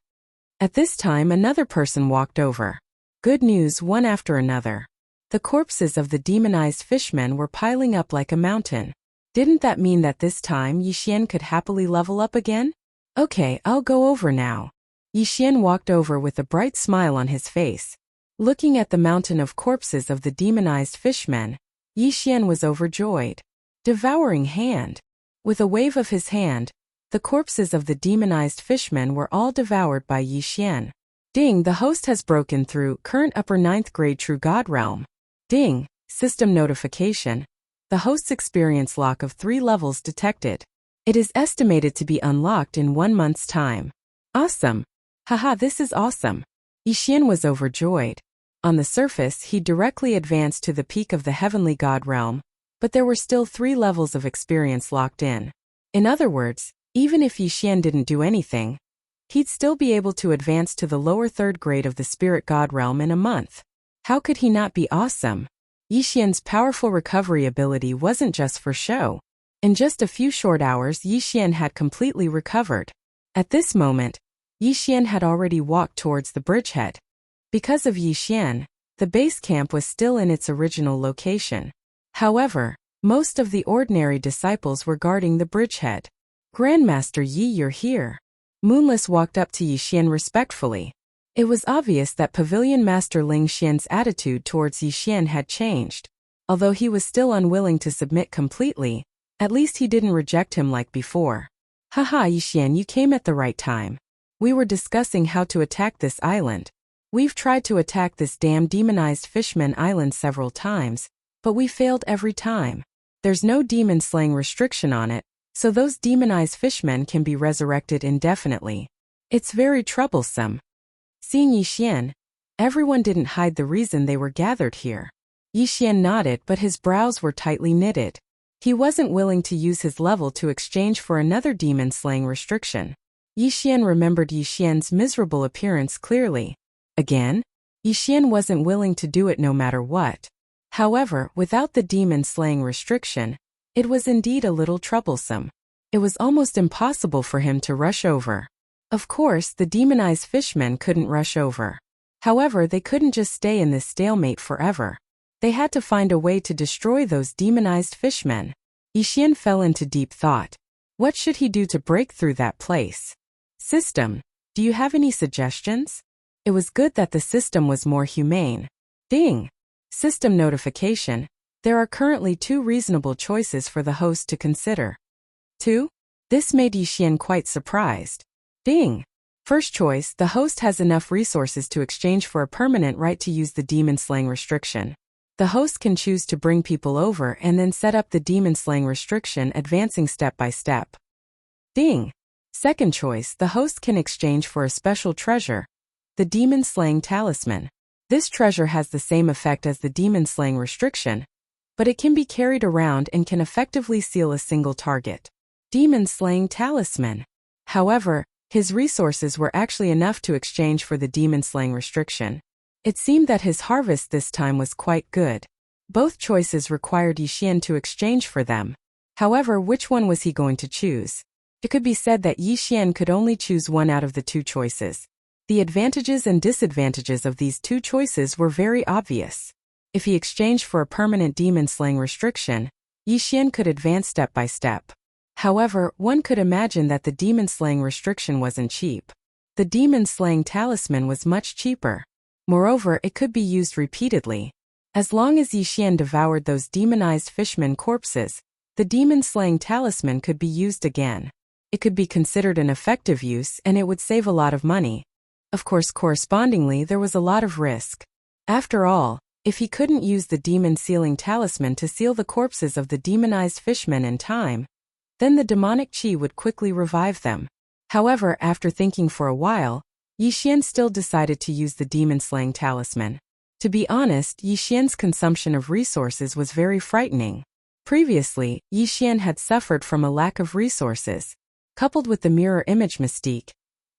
At this time, another person walked over. Good news, one after another. The corpses of the demonized fishmen were piling up like a mountain. Didn't that mean that this time Yi Xian could happily level up again? Okay, I'll go over now. Yi Xian walked over with a bright smile on his face. Looking at the mountain of corpses of the demonized fishmen, Yi Xian was overjoyed. Devouring hand. With a wave of his hand, the corpses of the demonized fishmen were all devoured by Yi Xian. Ding, the host has broken through current upper 9th grade True God realm. Ding, system notification. The host's experience lock of 3 levels detected. It is estimated to be unlocked in 1 month's time. Awesome. Haha, this is awesome. Yi Xian was overjoyed. On the surface, he directly advanced to the peak of the heavenly god realm, but there were still 3 levels of experience locked in. In other words, even if Yi Xian didn't do anything, he'd still be able to advance to the lower 3rd grade of the spirit god realm in a month. How could he not be awesome? Yi Xian's powerful recovery ability wasn't just for show. In just a few short hours, Yi Xian had completely recovered. At this moment, Yi Xian had already walked towards the bridgehead. Because of Yi Xian, the base camp was still in its original location. However, most of the ordinary disciples were guarding the bridgehead. Grandmaster Yi, you're here. Moonless walked up to Yi Xian respectfully. It was obvious that Pavilion Master Ling Xian's attitude towards Yi Xian had changed. Although he was still unwilling to submit completely, At least he didn't reject him like before. Haha, Yixian, you came at the right time. We were discussing how to attack this island. We've tried to attack this damn demonized fishman island several times, but we failed every time. There's no demon slaying restriction on it, so those demonized fishmen can be resurrected indefinitely. It's very troublesome. Seeing Yixian, everyone didn't hide the reason they were gathered here. Yixian nodded, but his brows were tightly knitted. He wasn't willing to use his level to exchange for another demon-slaying restriction. Yixian remembered Yixian's miserable appearance clearly. Again, Yixian wasn't willing to do it no matter what. However, without the demon-slaying restriction, it was indeed a little troublesome. It was almost impossible for him to rush over. Of course, the demonized fishmen couldn't rush over. However, they couldn't just stay in this stalemate forever. They had to find a way to destroy those demonized fishmen. Yixian fell into deep thought. What should he do to break through that place? System, do you have any suggestions? It was good that the system was more humane. Ding! System notification. There are currently 2 reasonable choices for the host to consider. 2? This made Yixian quite surprised. Ding! First choice, the host has enough resources to exchange for a permanent right to use the demon-slaying restriction. The host can choose to bring people over and then set up the demon-slaying restriction, advancing step by step. Ding! Second choice, the host can exchange for a special treasure, the demon-slaying talisman. This treasure has the same effect as the demon-slaying restriction, but it can be carried around and can effectively seal a single target. Demon-slaying talisman. However, his resources were actually enough to exchange for the demon-slaying restriction. It seemed that his harvest this time was quite good. Both choices required Yixian to exchange for them. However, which one was he going to choose? It could be said that Yixian could only choose one out of the 2 choices. The advantages and disadvantages of these 2 choices were very obvious. If he exchanged for a permanent demon-slaying restriction, Yixian could advance step by step. However, one could imagine that the demon-slaying restriction wasn't cheap. The demon-slaying talisman was much cheaper. Moreover, it could be used repeatedly. As long as Yixian devoured those demonized fishman corpses, the demon-slaying talisman could be used again. It could be considered an effective use and it would save a lot of money. Of course, correspondingly, there was a lot of risk. After all, if he couldn't use the demon-sealing talisman to seal the corpses of the demonized fishmen in time, then the demonic chi would quickly revive them. However, after thinking for a while, Yixian still decided to use the demon-slaying talisman. To be honest, Yixian's consumption of resources was very frightening. Previously, Yixian had suffered from a lack of resources. Coupled with the mirror image mystique,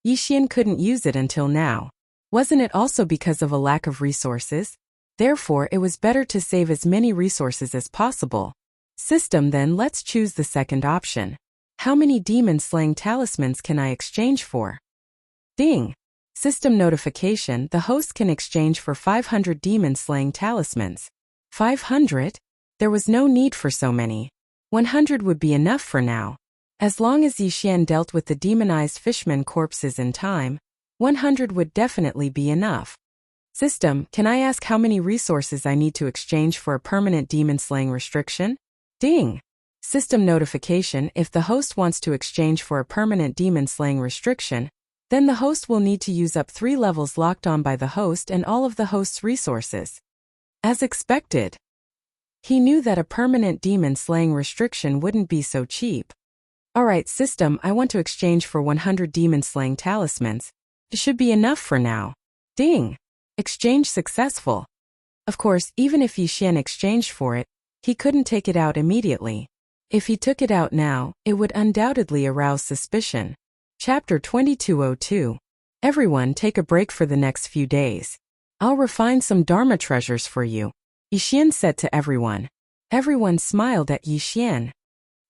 Yixian couldn't use it until now. Wasn't it also because of a lack of resources? Therefore, it was better to save as many resources as possible. System, then let's choose the second option. How many demon-slaying talismans can I exchange for? Ding! System notification, the host can exchange for 500 demon-slaying talismans. 500? There was no need for so many. 100 would be enough for now. As long as Yixian dealt with the demonized fishman corpses in time, 100 would definitely be enough. System, can I ask how many resources I need to exchange for a permanent demon-slaying restriction? Ding! System notification, if the host wants to exchange for a permanent demon-slaying restriction, then the host will need to use up 3 levels locked on by the host and all of the host's resources. As expected. He knew that a permanent demon-slaying restriction wouldn't be so cheap. Alright, system, I want to exchange for 100 demon-slaying talismans. It should be enough for now. Ding! Exchange successful. Of course, even if Yixian exchanged for it, he couldn't take it out immediately. If he took it out now, it would undoubtedly arouse suspicion. Chapter 2202. Everyone take a break for the next few days. I'll refine some Dharma treasures for you, Yixian said to everyone. Everyone smiled at Yixian.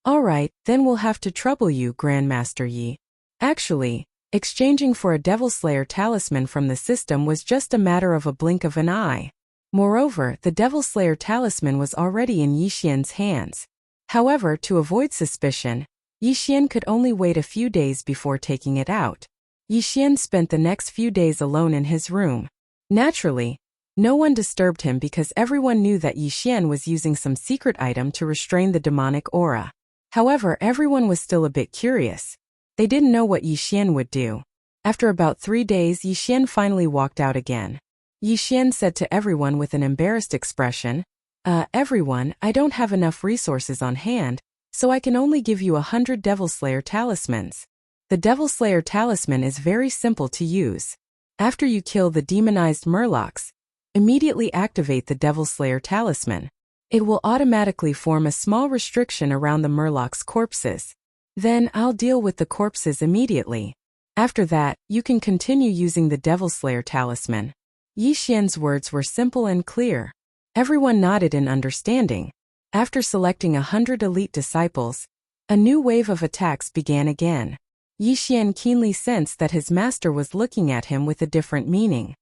Alright, then we'll have to trouble you, Grandmaster Yi. Actually, exchanging for a Devil Slayer talisman from the system was just a matter of a blink of an eye. Moreover, the Devil Slayer talisman was already in Yixian's hands. However, to avoid suspicion, Yixian could only wait a few days before taking it out. Yixian spent the next few days alone in his room. Naturally, no one disturbed him because everyone knew that Yixian was using some secret item to restrain the demonic aura. However, everyone was still a bit curious. They didn't know what Yi Xian would do. After about 3 days, Yi Xian finally walked out again. Yi Xian said to everyone with an embarrassed expression, everyone, I don't have enough resources on hand, so I can only give you 100 Devil Slayer talismans. The Devil Slayer talisman is very simple to use. After you kill the demonized murlocs, immediately activate the Devil Slayer talisman. It will automatically form a small restriction around the murlocs' corpses. Then I'll deal with the corpses immediately. After that, you can continue using the Devil Slayer talisman. Yi Xian's words were simple and clear. Everyone nodded in understanding. After selecting 100 elite disciples, a new wave of attacks began again. Yi Xian keenly sensed that his master was looking at him with a different meaning.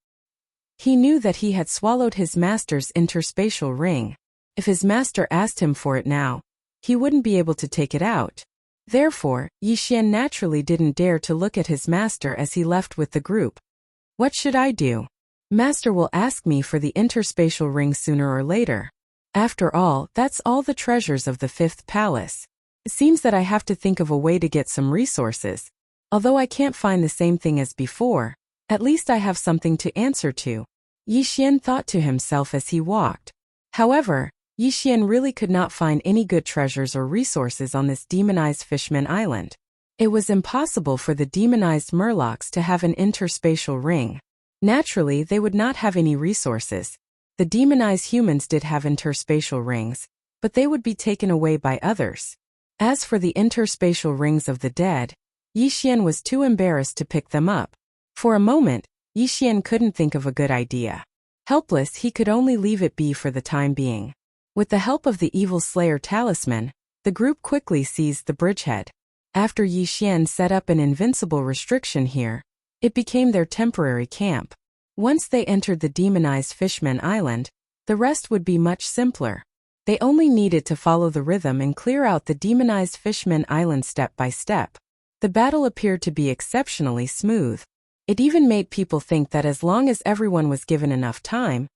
He knew that he had swallowed his master's interspatial ring. If his master asked him for it now, he wouldn't be able to take it out. Therefore, Yi Xian naturally didn't dare to look at his master as he left with the group. What should I do? Master will ask me for the interspatial ring sooner or later. After all, that's all the treasures of the 5th palace. It seems that I have to think of a way to get some resources. Although I can't find the same thing as before, at least I have something to answer to. Yi Xian thought to himself as he walked. However, Yi Xian really could not find any good treasures or resources on this demonized Fishman Island. It was impossible for the demonized murlocs to have an interspatial ring. Naturally, they would not have any resources. The demonized humans did have interspatial rings, but they would be taken away by others. As for the interspatial rings of the dead, Yi Xian was too embarrassed to pick them up. For a moment, Yi Xian couldn't think of a good idea. Helpless, he could only leave it be for the time being. With the help of the Evil Slayer talisman, the group quickly seized the bridgehead. After Yi Xian set up an invincible restriction here, it became their temporary camp. Once they entered the demonized Fishman Island, the rest would be much simpler. They only needed to follow the rhythm and clear out the demonized Fishman Island step by step. The battle appeared to be exceptionally smooth. It even made people think that as long as everyone was given enough time,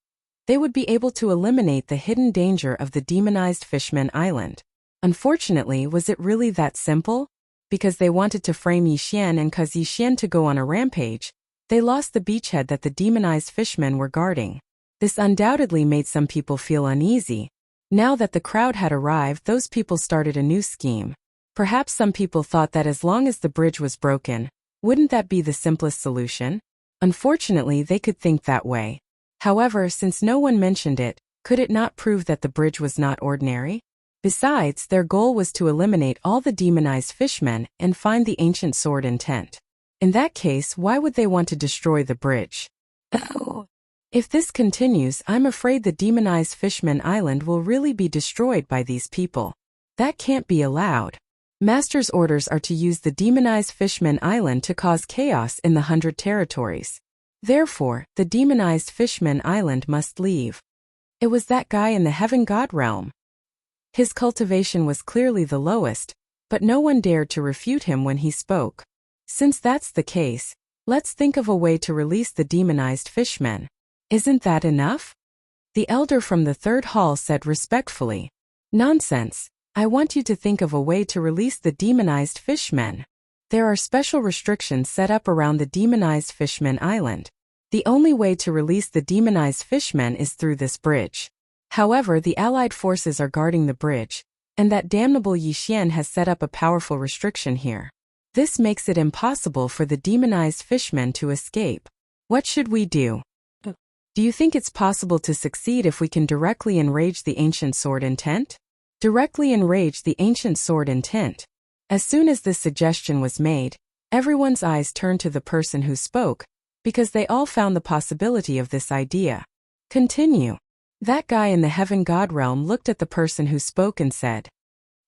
they would be able to eliminate the hidden danger of the demonized Fishman Island. Unfortunately, was it really that simple? Because they wanted to frame Yi Xian and cause Yi Xian to go on a rampage, they lost the beachhead that the demonized fishmen were guarding. This undoubtedly made some people feel uneasy. Now that the crowd had arrived, those people started a new scheme. Perhaps some people thought that as long as the bridge was broken, wouldn't that be the simplest solution? Unfortunately, they could think that way. However, since no one mentioned it, could it not prove that the bridge was not ordinary? Besides, their goal was to eliminate all the demonized fishmen and find the ancient sword intent. In that case, why would they want to destroy the bridge? Oh. If this continues, I'm afraid the demonized Fishman Island will really be destroyed by these people. That can't be allowed. Master's orders are to use the demonized Fishman Island to cause chaos in the 100 territories. Therefore, the demonized Fishman Island must leave. It was that guy in the Heaven God realm. His cultivation was clearly the lowest, but no one dared to refute him when he spoke. Since that's the case, let's think of a way to release the demonized fishmen. Isn't that enough? The elder from the 3rd hall said respectfully. Nonsense. I want you to think of a way to release the demonized fishmen. There are special restrictions set up around the demonized Fishman Island. The only way to release the demonized fishmen is through this bridge. However, the Allied forces are guarding the bridge, and that damnable Yi Xian has set up a powerful restriction here. This makes it impossible for the demonized fishmen to escape. What should we do? Do you think it's possible to succeed if we can directly enrage the ancient sword intent? Directly enrage the ancient sword intent. As soon as this suggestion was made, everyone's eyes turned to the person who spoke, because they all found the possibility of this idea. Continue. That guy in the Heaven God realm looked at the person who spoke and said,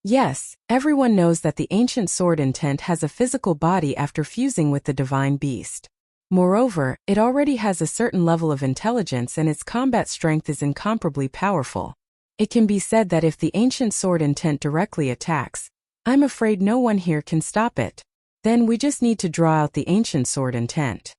yes, everyone knows that the ancient sword intent has a physical body after fusing with the divine beast. Moreover, it already has a certain level of intelligence and its combat strength is incomparably powerful. It can be said that if the ancient sword intent directly attacks, I'm afraid no one here can stop it. Then we just need to draw out the ancient sword intent.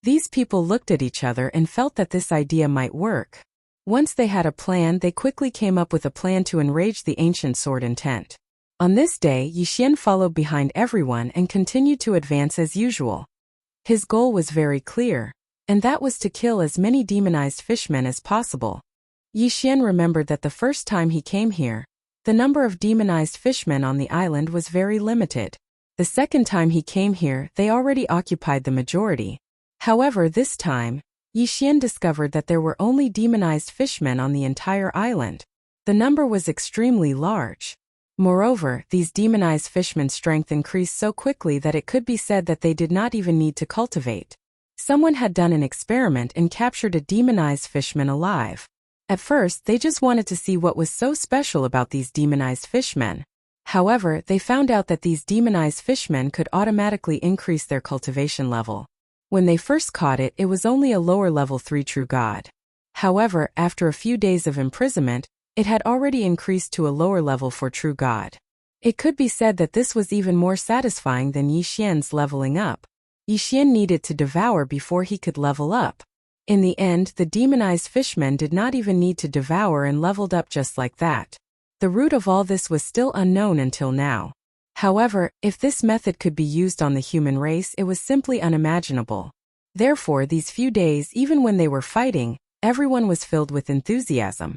These people looked at each other and felt that this idea might work. Once they had a plan, they quickly came up with a plan to enrage the ancient sword intent. On this day, Yi Xian followed behind everyone and continued to advance as usual. His goal was very clear, and that was to kill as many demonized fishmen as possible. Yi Xian remembered that the first time he came here, the number of demonized fishmen on the island was very limited. The second time he came here, they already occupied the majority. However, this time, Yi Xian discovered that there were only demonized fishmen on the entire island. The number was extremely large. Moreover, these demonized fishermen's strength increased so quickly that it could be said that they did not even need to cultivate. Someone had done an experiment and captured a demonized fishman alive. At first, they just wanted to see what was so special about these demonized fishmen. However, they found out that these demonized fishmen could automatically increase their cultivation level. When they first caught it, it was only a lower level 3 true god. However, after a few days of imprisonment, it had already increased to a lower level for true god. It could be said that this was even more satisfying than Yi Xian's leveling up. Yi Xian needed to devour before he could level up. In the end, the demonized fishmen did not even need to devour and leveled up just like that. The root of all this was still unknown until now. However, if this method could be used on the human race, it was simply unimaginable. Therefore, these few days, even when they were fighting, everyone was filled with enthusiasm.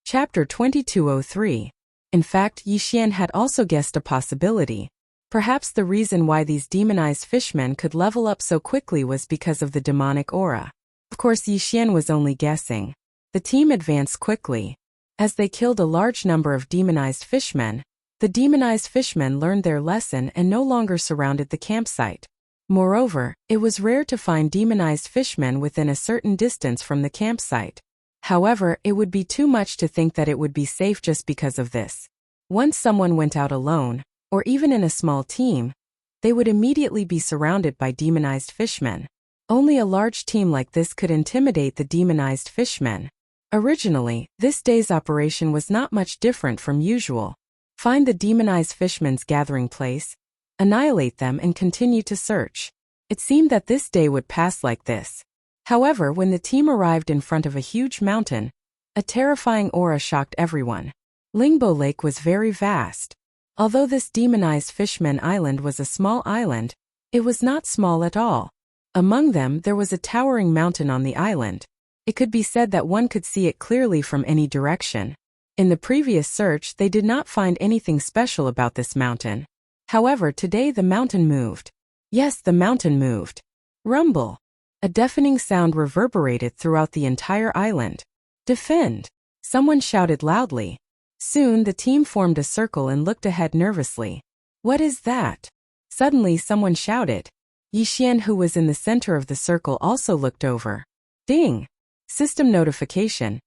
Chapter 2203. In fact, Yi Xian had also guessed a possibility. Perhaps the reason why these demonized fishmen could level up so quickly was because of the demonic aura. Of course, Yi Xian was only guessing. The team advanced quickly. As they killed a large number of demonized fishmen, the demonized fishmen learned their lesson and no longer surrounded the campsite. Moreover, it was rare to find demonized fishmen within a certain distance from the campsite. However, it would be too much to think that it would be safe just because of this. Once someone went out alone, or even in a small team, they would immediately be surrounded by demonized fishmen. Only a large team like this could intimidate the demonized fishmen. Originally, this day's operation was not much different from usual. Find the demonized fishmen's gathering place, annihilate them and continue to search. It seemed that this day would pass like this. However, when the team arrived in front of a huge mountain, a terrifying aura shocked everyone. Lingbo Lake was very vast. Although this demonized fishmen island was a small island, it was not small at all. Among them, there was a towering mountain on the island. It could be said that one could see it clearly from any direction. In the previous search, they did not find anything special about this mountain. However, today the mountain moved. Yes, the mountain moved. Rumble. A deafening sound reverberated throughout the entire island. Defend! Someone shouted loudly. Soon the team formed a circle and looked ahead nervously. What is that? Suddenly someone shouted. Yi Xian, who was in the center of the circle, also looked over. Ding! System notification.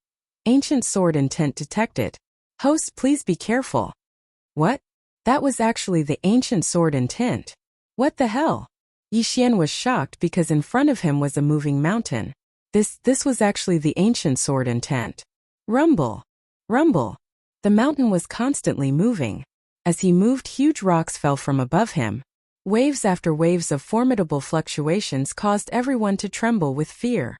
Ancient sword intent detected. Host, please be careful. What? That was actually the ancient sword intent. What the hell? Yi Xian was shocked because in front of him was a moving mountain. This was actually the ancient sword intent. Rumble. Rumble. The mountain was constantly moving. As he moved, huge rocks fell from above him. Waves after waves of formidable fluctuations caused everyone to tremble with fear.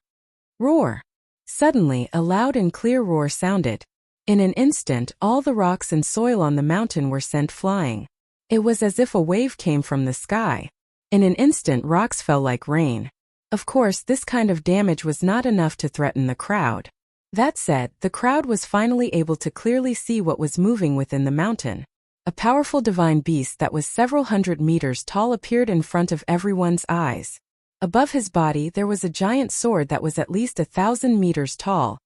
Roar. Suddenly, a loud and clear roar sounded. In an instant, all the rocks and soil on the mountain were sent flying. It was as if a wave came from the sky. In an instant, rocks fell like rain. Of course, this kind of damage was not enough to threaten the crowd. That said, the crowd was finally able to clearly see what was moving within the mountain. A powerful divine beast that was several hundred meters tall appeared in front of everyone's eyes. Above his body, there was a giant sword that was at least 1,000 meters tall,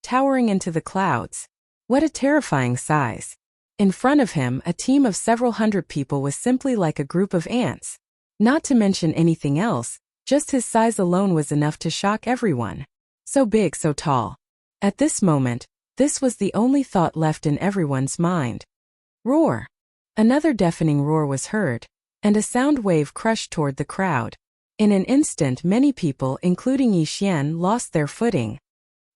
towering into the clouds. What a terrifying size. In front of him, a team of several hundred people was simply like a group of ants. Not to mention anything else, just his size alone was enough to shock everyone. So big, so tall. At this moment, this was the only thought left in everyone's mind. Roar. Another deafening roar was heard, and a sound wave crushed toward the crowd. In an instant, many people, including Yi Xian, lost their footing.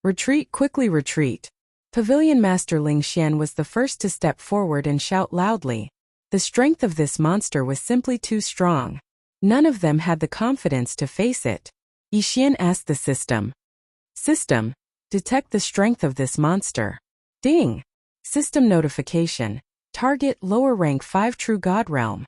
Retreat, quickly retreat. Pavilion Master Ling Xian was the first to step forward and shout loudly. The strength of this monster was simply too strong. None of them had the confidence to face it. Yi Xian asked the system. System, detect the strength of this monster. Ding! System notification. Target lower rank 5 True God Realm.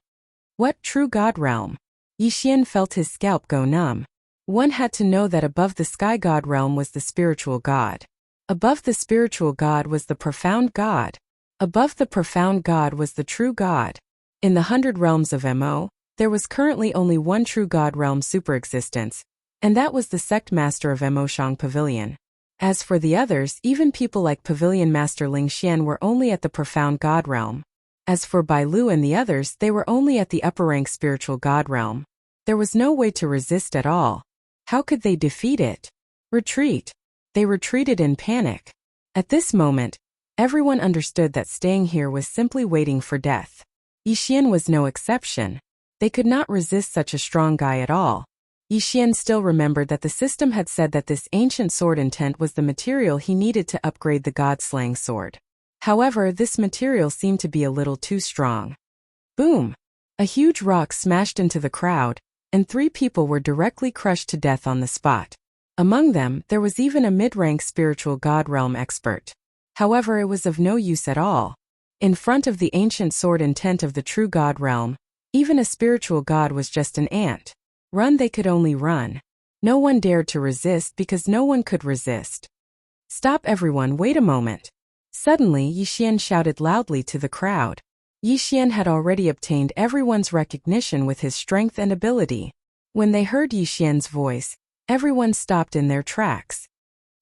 What True God Realm? Yixian felt his scalp go numb. One had to know that above the Sky God Realm was the spiritual God. Above the spiritual God was the profound God. Above the profound God was the true God. In the 100 realms of Mo, there was currently only one true God realm superexistence, and that was the sect master of Mo Shang Pavilion. As for the others, even people like Pavilion Master Ling Xian were only at the profound God realm. As for Bai Lu and the others, they were only at the upper rank spiritual God realm. There was no way to resist at all. How could they defeat it? Retreat. They retreated in panic. At this moment, everyone understood that staying here was simply waiting for death. Yixian was no exception. They could not resist such a strong guy at all. Yixian still remembered that the system had said that this ancient sword intent was the material he needed to upgrade the god-slaying sword. However, this material seemed to be a little too strong. Boom! A huge rock smashed into the crowd, and 3 people were directly crushed to death on the spot. Among them, there was even a mid-rank spiritual god realm expert. However, it was of no use at all. In front of the ancient sword intent of the true god realm, even a spiritual god was just an ant. Run they could only run. No one dared to resist because no one could resist. Stop everyone, wait a moment. Suddenly Yixian shouted loudly to the crowd. Yixian had already obtained everyone's recognition with his strength and ability. When they heard Yixian's voice, everyone stopped in their tracks.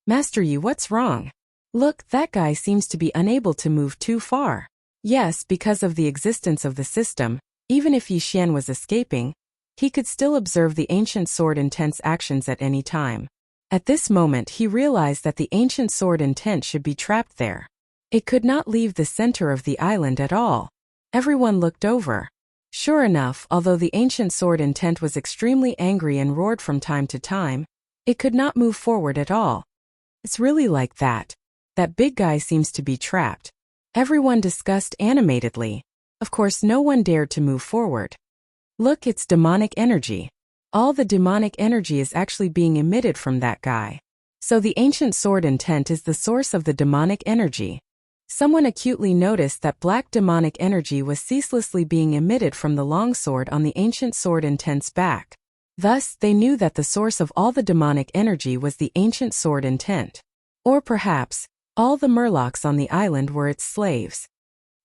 Master Yi, what's wrong? Look, that guy seems to be unable to move too far. Yes, because of the existence of the system, even if Yixian was escaping, he could still observe the ancient sword intent's actions at any time. At this moment he realized that the ancient sword intent should be trapped there. It could not leave the center of the island at all. Everyone looked over. Sure enough, although the ancient sword intent was extremely angry and roared from time to time, it could not move forward at all. It's really like that. That big guy seems to be trapped. Everyone discussed animatedly. Of course, no one dared to move forward. Look, it's demonic energy. All the demonic energy is actually being emitted from that guy. So the ancient sword intent is the source of the demonic energy. Someone acutely noticed that black demonic energy was ceaselessly being emitted from the longsword on the ancient sword intent's back. Thus, they knew that the source of all the demonic energy was the ancient sword intent. Or perhaps, all the murlocs on the island were its slaves.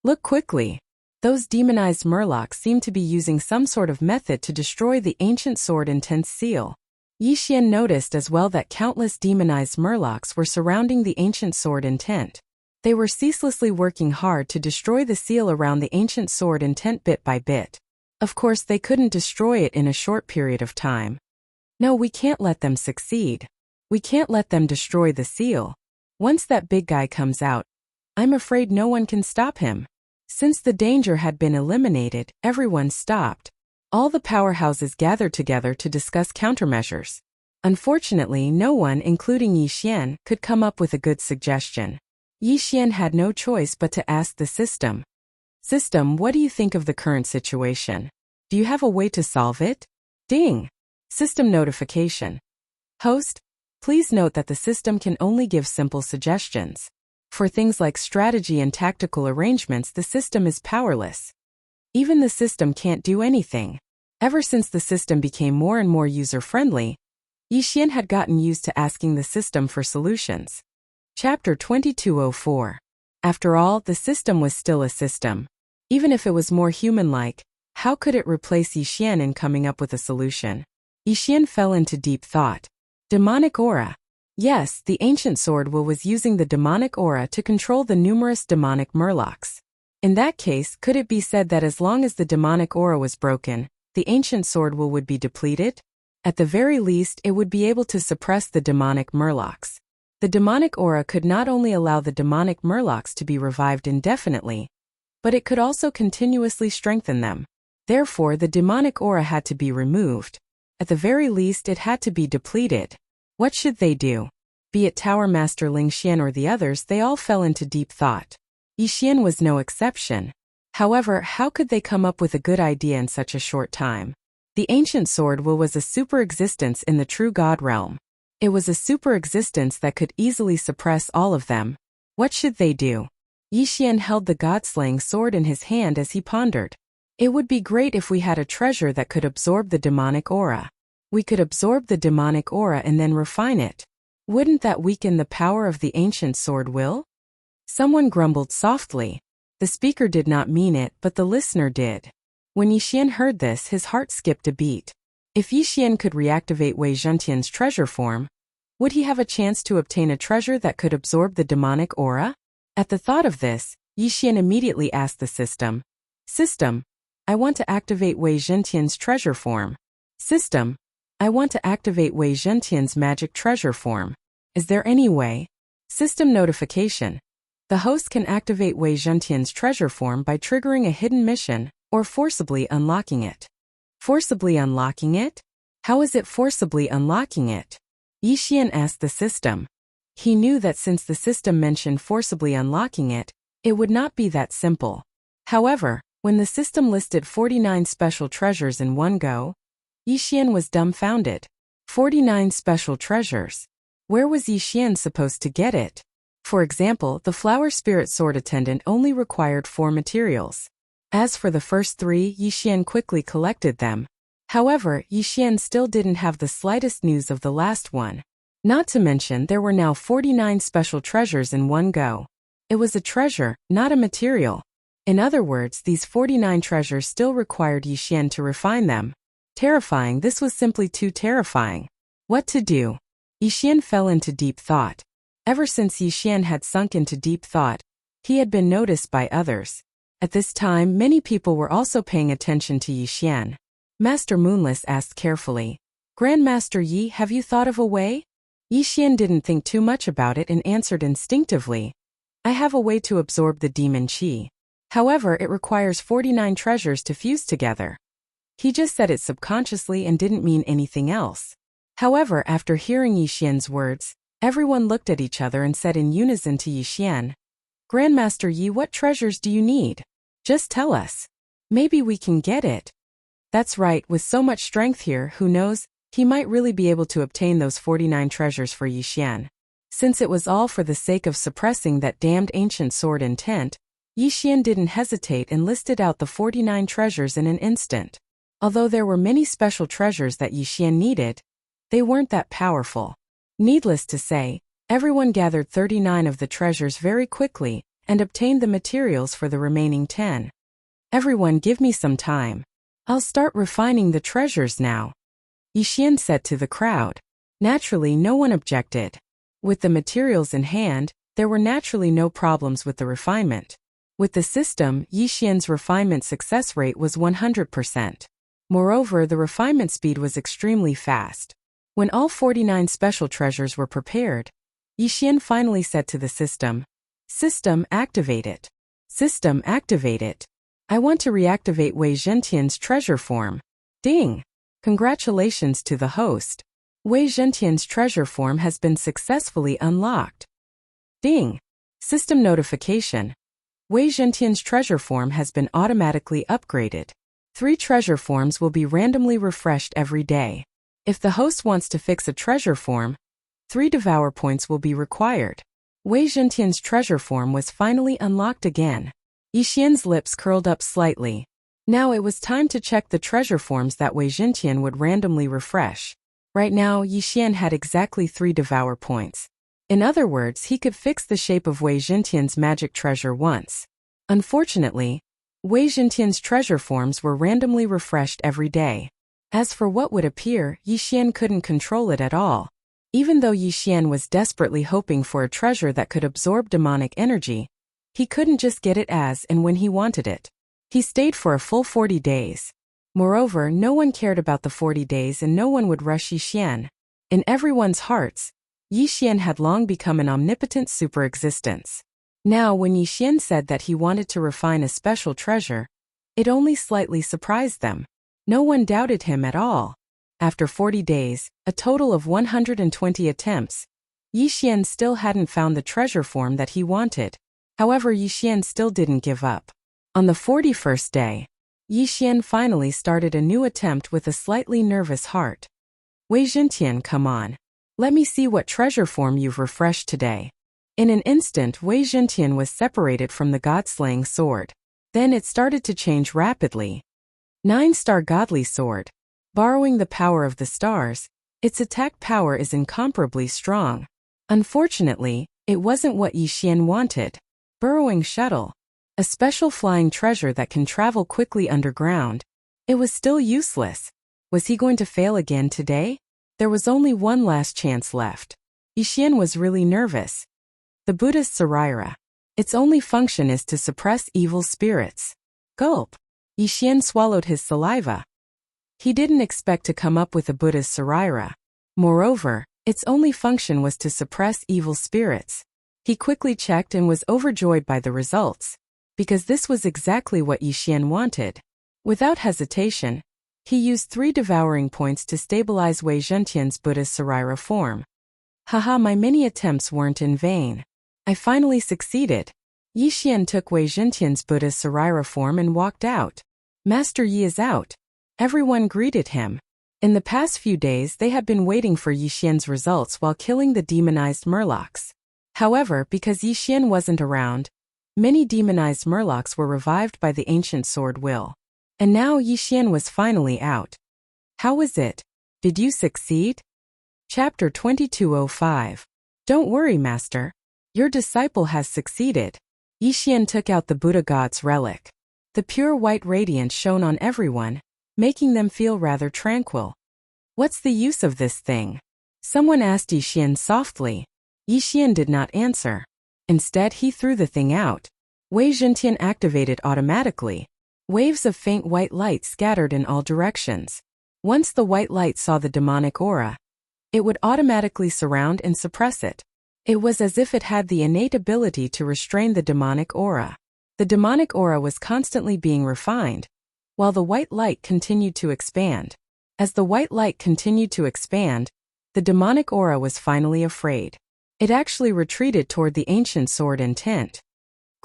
Look quickly. Those demonized murlocs seem to be using some sort of method to destroy the ancient sword intent's seal. Yixian noticed as well that countless demonized murlocs were surrounding the ancient sword intent. They were ceaselessly working hard to destroy the seal around the ancient sword intent bit by bit. Of course, they couldn't destroy it in a short period of time. No, we can't let them succeed. We can't let them destroy the seal. Once that big guy comes out, I'm afraid no one can stop him. Since the danger had been eliminated, everyone stopped. All the powerhouses gathered together to discuss countermeasures. Unfortunately, no one, including Yixian, could come up with a good suggestion. Yixian had no choice but to ask the system. System, what do you think of the current situation? Do you have a way to solve it? Ding! System notification. Host, please note that the system can only give simple suggestions. For things like strategy and tactical arrangements, the system is powerless. Even the system can't do anything. Ever since the system became more and more user-friendly, Yixian had gotten used to asking the system for solutions. Chapter 2204. After all, the system was still a system. Even if it was more human-like, how could it replace Yixian in coming up with a solution? Yixian fell into deep thought. Demonic aura. Yes, the ancient sword will was using the demonic aura to control the numerous demonic murlocs. In that case, could it be said that as long as the demonic aura was broken, the ancient sword will would be depleted? At the very least, it would be able to suppress the demonic murlocs. The demonic aura could not only allow the demonic murlocs to be revived indefinitely, but it could also continuously strengthen them. Therefore, the demonic aura had to be removed. At the very least, it had to be depleted. What should they do? Be it Tower Master Ling Xian or the others, they all fell into deep thought. Yixian was no exception. However, how could they come up with a good idea in such a short time? The ancient sword was a super existence in the true God realm. It was a super existence that could easily suppress all of them. What should they do? Yixian held the god-slaying sword in his hand as he pondered. It would be great if we had a treasure that could absorb the demonic aura. We could absorb the demonic aura and then refine it. Wouldn't that weaken the power of the ancient sword will? Someone grumbled softly. The speaker did not mean it, but the listener did. When Yixian heard this, his heart skipped a beat. If Yixian could reactivate Wei Zhentian's treasure form, would he have a chance to obtain a treasure that could absorb the demonic aura? At the thought of this, Yixian immediately asked the system. System, I want to activate Wei Zhentian's treasure form. System, I want to activate Wei Zhentian's magic treasure form. Is there any way? System notification. The host can activate Wei Zhentian's treasure form by triggering a hidden mission or forcibly unlocking it. Forcibly unlocking it? How is it forcibly unlocking it? Yixian asked the system. He knew that since the system mentioned forcibly unlocking it, it would not be that simple. However, when the system listed 49 special treasures in one go, Yixian was dumbfounded. 49 special treasures. Where was Yixian supposed to get it? For example, the Flower Spirit Sword Attendant only required 4 materials. As for the first 3, Yixian quickly collected them. However, Yixian still didn't have the slightest news of the last one. Not to mention there were now 49 special treasures in one go. It was a treasure, not a material. In other words, these 49 treasures still required Yixian to refine them. Terrifying, this was simply too terrifying. What to do? Yixian fell into deep thought. Ever since Yixian had sunk into deep thought, he had been noticed by others. At this time, many people were also paying attention to Yixian. Master Moonless asked carefully, Grandmaster Yi, have you thought of a way? Yixian didn't think too much about it and answered instinctively. I have a way to absorb the demon qi. However, it requires 49 treasures to fuse together. He just said it subconsciously and didn't mean anything else. However, after hearing Yixian's words, everyone looked at each other and said in unison to Yixian, Grandmaster Yi, what treasures do you need? Just tell us. Maybe we can get it. That's right, with so much strength here, who knows, he might really be able to obtain those 49 treasures for Yixian. Since it was all for the sake of suppressing that damned ancient sword intent, Yixian didn't hesitate and listed out the 49 treasures in an instant. Although there were many special treasures that Yixian needed, they weren't that powerful. Needless to say, everyone gathered 39 of the treasures very quickly and obtained the materials for the remaining 10. Everyone, give me some time. I'll start refining the treasures now, Yixian said to the crowd. Naturally, no one objected. With the materials in hand, there were naturally no problems with the refinement. With the system, Yixian's refinement success rate was 100%. Moreover, the refinement speed was extremely fast. When all 49 special treasures were prepared, Yixian finally said to the system, System, activate it. System, activate it. I want to reactivate Wei Zhentian's treasure form. Ding! Congratulations to the host. Wei Zhentian's treasure form has been successfully unlocked. Ding! System notification. Wei Zhentian's treasure form has been automatically upgraded. 3 treasure forms will be randomly refreshed every day. If the host wants to fix a treasure form, 3 devour points will be required. Wei Zhentian's treasure form was finally unlocked again. Yixian's lips curled up slightly. Now it was time to check the treasure forms that Wei Zhentian would randomly refresh. Right now, Yixian had exactly 3 devour points. In other words, he could fix the shape of Wei Zhentian's magic treasure once. Unfortunately, Wei Zhentian's treasure forms were randomly refreshed every day. As for what would appear, Yixian couldn't control it at all. Even though Yixian was desperately hoping for a treasure that could absorb demonic energy, he couldn't just get it as and when he wanted it. He stayed for a full 40 days. Moreover, no one cared about the 40 days and no one would rush Yixian. In everyone's hearts, Yixian had long become an omnipotent super-existence. Now, when Yixian said that he wanted to refine a special treasure, it only slightly surprised them. No one doubted him at all. After 40 days, a total of 120 attempts, Yixian still hadn't found the treasure form that he wanted. However, Yixian still didn't give up. On the 41st day, Yixian finally started a new attempt with a slightly nervous heart. Wei Zhentian, come on. Let me see what treasure form you've refreshed today. In an instant, Wei Zhentian was separated from the god-slaying sword. Then it started to change rapidly. 9-star godly sword. Borrowing the power of the stars, its attack power is incomparably strong. Unfortunately, it wasn't what Yi Xian wanted. Burrowing shuttle. A special flying treasure that can travel quickly underground. It was still useless. Was he going to fail again today? There was only one last chance left. Yi Xian was really nervous. The Buddhist Saraira. Its only function is to suppress evil spirits. Gulp. Yi Xian swallowed his saliva. He didn't expect to come up with a Buddhist Saraira. Moreover, its only function was to suppress evil spirits. He quickly checked and was overjoyed by the results, because this was exactly what Yi Xian wanted. Without hesitation, he used 3 devouring points to stabilize Wei Zhentian's Buddhist Saraira form. Haha, my many attempts weren't in vain. I finally succeeded. Yi Xian took Wei Zhentian's Buddhist Saraira form and walked out. Master Yi is out. Everyone greeted him. In the past few days they had been waiting for Yi Xian's results while killing the demonized murlocs. However, because Yi Xian wasn't around, many demonized murlocs were revived by the ancient sword will. And now Yi Xian was finally out. How was it? Did you succeed? Chapter 2205. Don't worry, Master. Your disciple has succeeded. Yi Xian took out the Buddha God's relic. The pure white radiance shone on everyone, making them feel rather tranquil. What's the use of this thing? Someone asked Yi Xian softly. Yi Xian did not answer. Instead, he threw the thing out. Wei Zhentian activated automatically. Waves of faint white light scattered in all directions. Once the white light saw the demonic aura, it would automatically surround and suppress it. It was as if it had the innate ability to restrain the demonic aura. The demonic aura was constantly being refined, while the white light continued to expand. As the white light continued to expand, the demonic aura was finally afraid. It actually retreated toward the ancient sword and tent.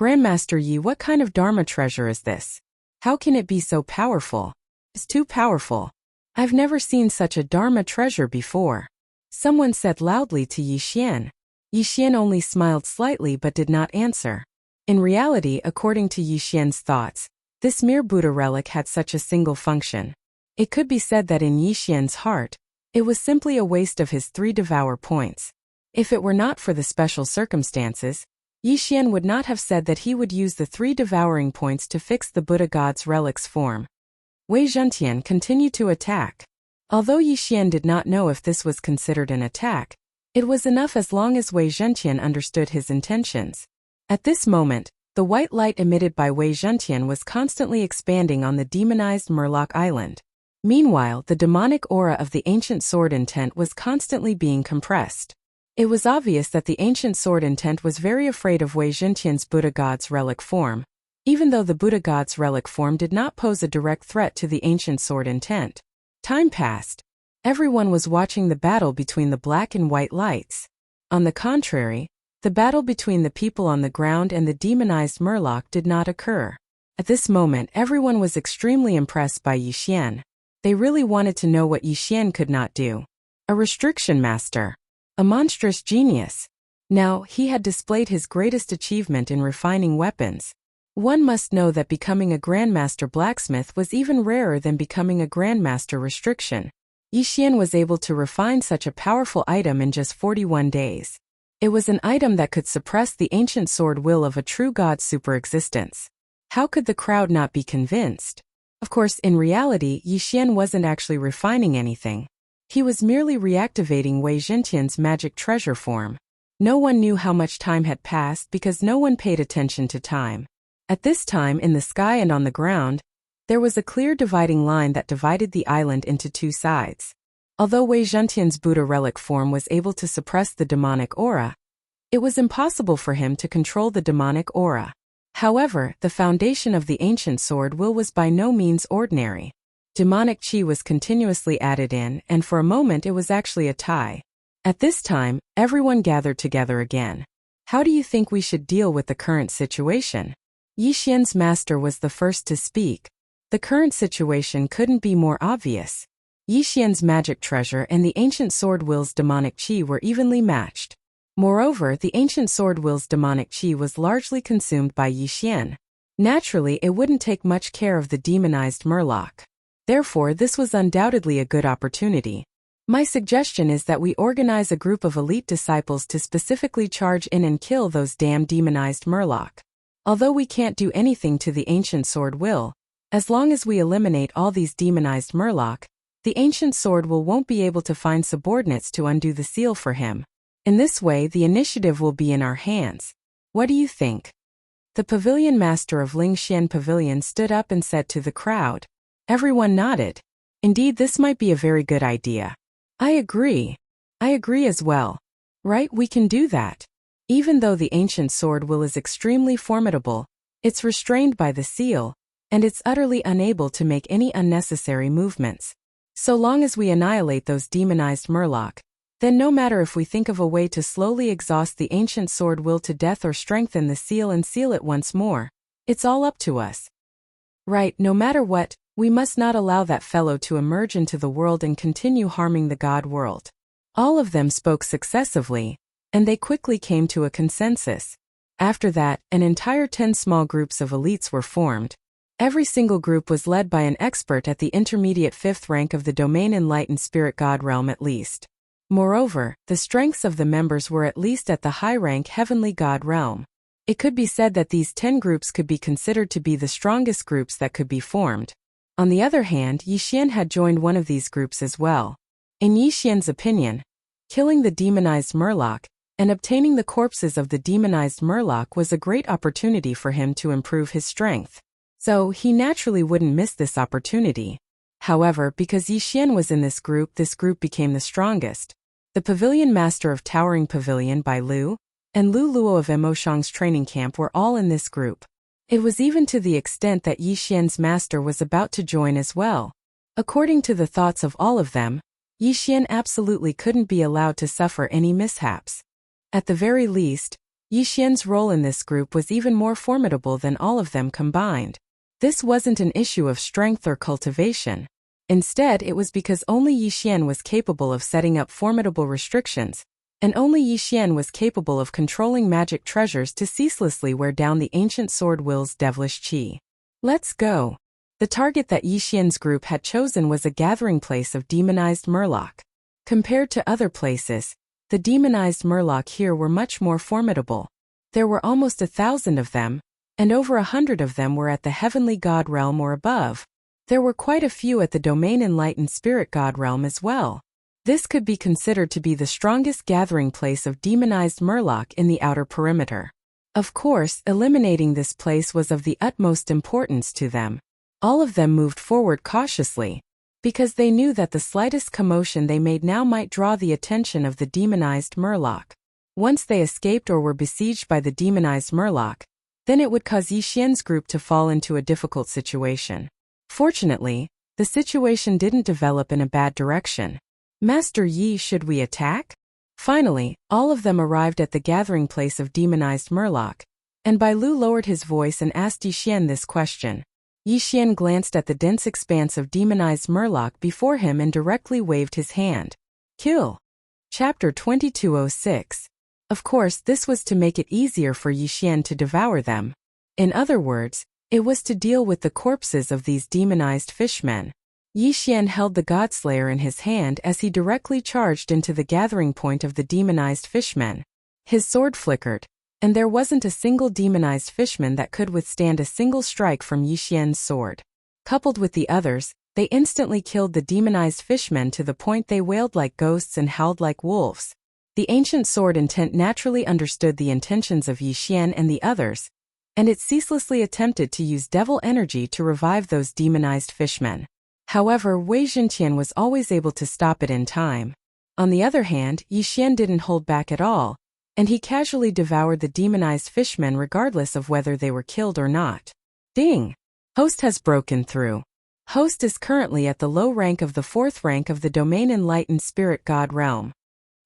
Grandmaster Yi, what kind of Dharma treasure is this? How can it be so powerful? It's too powerful. I've never seen such a Dharma treasure before. Someone said loudly to Yi Xian. Yi Xian only smiled slightly but did not answer. In reality, according to Yi Xian's thoughts, this mere Buddha relic had such a single function. It could be said that in Yi Xian's heart, it was simply a waste of his 3 devour points. If it were not for the special circumstances, Yi Xian would not have said that he would use the 3 devouring points to fix the Buddha God's relic's form. Wei Zhentian continued to attack. Although Yi Xian did not know if this was considered an attack, it was enough as long as Wei Zhentian understood his intentions. At this moment, the white light emitted by Wei Zhentian was constantly expanding on the demonized Murloc Island. Meanwhile, the demonic aura of the ancient sword intent was constantly being compressed. It was obvious that the ancient sword intent was very afraid of Wei Zhentian's Buddha God's relic form, even though the Buddha God's relic form did not pose a direct threat to the ancient sword intent. Time passed. Everyone was watching the battle between the black and white lights. On the contrary, the battle between the people on the ground and the demonized Murloc did not occur. At this moment, everyone was extremely impressed by Yi Xian. They really wanted to know what Yi Xian could not do. A restriction master. A monstrous genius. Now, he had displayed his greatest achievement in refining weapons. One must know that becoming a Grandmaster Blacksmith was even rarer than becoming a Grandmaster Restriction. Yi Xian was able to refine such a powerful item in just 41 days. It was an item that could suppress the ancient sword will of a true god superexistence. How could the crowd not be convinced? Of course, in reality, Yi Xian wasn't actually refining anything. He was merely reactivating Wei Zhentian's magic treasure form. No one knew how much time had passed because no one paid attention to time. At this time, in the sky and on the ground, there was a clear dividing line that divided the island into 2 sides. Although Wei Zhentian's Buddha relic form was able to suppress the demonic aura, it was impossible for him to control the demonic aura. However, the foundation of the ancient sword will was by no means ordinary. Demonic chi was continuously added in, and for a moment it was actually a tie. At this time, everyone gathered together again. How do you think we should deal with the current situation? Yi Xian's master was the first to speak. The current situation couldn't be more obvious. Yi Xian's magic treasure and the ancient sword will's demonic chi were evenly matched. Moreover, the ancient sword will's demonic chi was largely consumed by Yi Xian. Naturally, it wouldn't take much care of the demonized murloc. Therefore, this was undoubtedly a good opportunity. My suggestion is that we organize a group of elite disciples to specifically charge in and kill those damn demonized murloc. Although we can't do anything to the ancient sword will, as long as we eliminate all these demonized murloc, the ancient sword will won't be able to find subordinates to undo the seal for him. In this way, the initiative will be in our hands. What do you think? The pavilion master of Lingxian Pavilion stood up and said to the crowd. Everyone nodded. Indeed, this might be a very good idea. I agree. I agree as well. Right, we can do that. Even though the ancient sword will is extremely formidable, it's restrained by the seal, and it's utterly unable to make any unnecessary movements. So long as we annihilate those demonized murloc, then no matter if we think of a way to slowly exhaust the ancient sword will to death or strengthen the seal and seal it once more, it's all up to us. Right, no matter what, we must not allow that fellow to emerge into the world and continue harming the god world. All of them spoke successively, and they quickly came to a consensus. After that, an entire 10 small groups of elites were formed. Every single group was led by an expert at the intermediate 5th rank of the domain enlightened spirit god realm at least. Moreover, the strengths of the members were at least at the high rank heavenly god realm. It could be said that these 10 groups could be considered to be the strongest groups that could be formed. On the other hand, Yi Xian had joined one of these groups as well. In Yi Xian's opinion, killing the demonized murloc and obtaining the corpses of the demonized murloc was a great opportunity for him to improve his strength. So, he naturally wouldn't miss this opportunity. However, because Yi Xian was in this group became the strongest. The pavilion master of Towering Pavilion by Lu, and Lu Luo of Emoshang's training camp were all in this group. It was even to the extent that Yi Xian's master was about to join as well. According to the thoughts of all of them, Yi Xian absolutely couldn't be allowed to suffer any mishaps. At the very least, Yi Xian's role in this group was even more formidable than all of them combined. This wasn't an issue of strength or cultivation. Instead, it was because only Yi Xian was capable of setting up formidable restrictions, and only Yi Xian was capable of controlling magic treasures to ceaselessly wear down the ancient sword will's devilish chi. Let's go. The target that Yi Xian's group had chosen was a gathering place of demonized murloc. Compared to other places, the demonized murloc here were much more formidable. There were almost 1,000 of them, and over 100 of them were at the heavenly god realm or above. There were quite a few at the domain enlightened spirit god realm as well. This could be considered to be the strongest gathering place of demonized murloc in the outer perimeter. Of course, eliminating this place was of the utmost importance to them. All of them moved forward cautiously, because they knew that the slightest commotion they made now might draw the attention of the demonized murloc. Once they escaped or were besieged by the demonized murloc, then it would cause Yi Xian's group to fall into a difficult situation. Fortunately, the situation didn't develop in a bad direction. Master Yi, should we attack? Finally, all of them arrived at the gathering place of demonized murloc, and Bai Lu lowered his voice and asked Yi Xian this question. Yi Xian glanced at the dense expanse of demonized murloc before him and directly waved his hand. Kill. Chapter 2206. Of course, this was to make it easier for Yi Xian to devour them. In other words, it was to deal with the corpses of these demonized fishmen. Yi Xian held the Godslayer in his hand as he directly charged into the gathering point of the demonized fishmen. His sword flickered, and there wasn't a single demonized fishman that could withstand a single strike from Yi Xian's sword. Coupled with the others, they instantly killed the demonized fishmen to the point they wailed like ghosts and howled like wolves. The ancient sword intent naturally understood the intentions of Yi Xian and the others, and it ceaselessly attempted to use devil energy to revive those demonized fishmen. However, Wei Zhenqian was always able to stop it in time. On the other hand, Yi Xian didn't hold back at all, and he casually devoured the demonized fishmen regardless of whether they were killed or not. Ding! Host has broken through. Host is currently at the low rank of the 4th rank of the domain enlightened spirit god realm.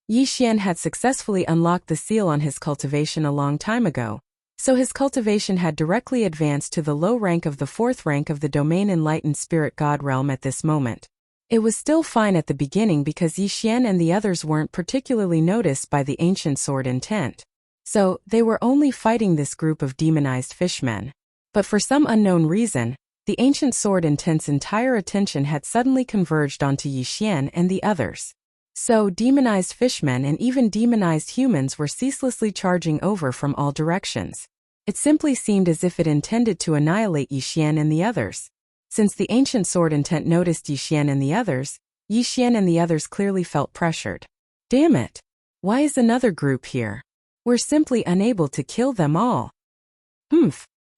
Yi Xian had successfully unlocked the seal on his cultivation a long time ago, so his cultivation had directly advanced to the low rank of the 4th rank of the domain enlightened spirit god realm at this moment. It was still fine at the beginning because Yixian and the others weren't particularly noticed by the ancient sword intent. So, they were only fighting this group of demonized fishmen. But for some unknown reason, the ancient sword intent's entire attention had suddenly converged onto Yixian and the others. So, demonized fishmen and even demonized humans were ceaselessly charging over from all directions. It simply seemed as if it intended to annihilate Yixian and the others. Since the ancient sword intent noticed Yixian and the others clearly felt pressured. Damn it! Why is another group here? We're simply unable to kill them all.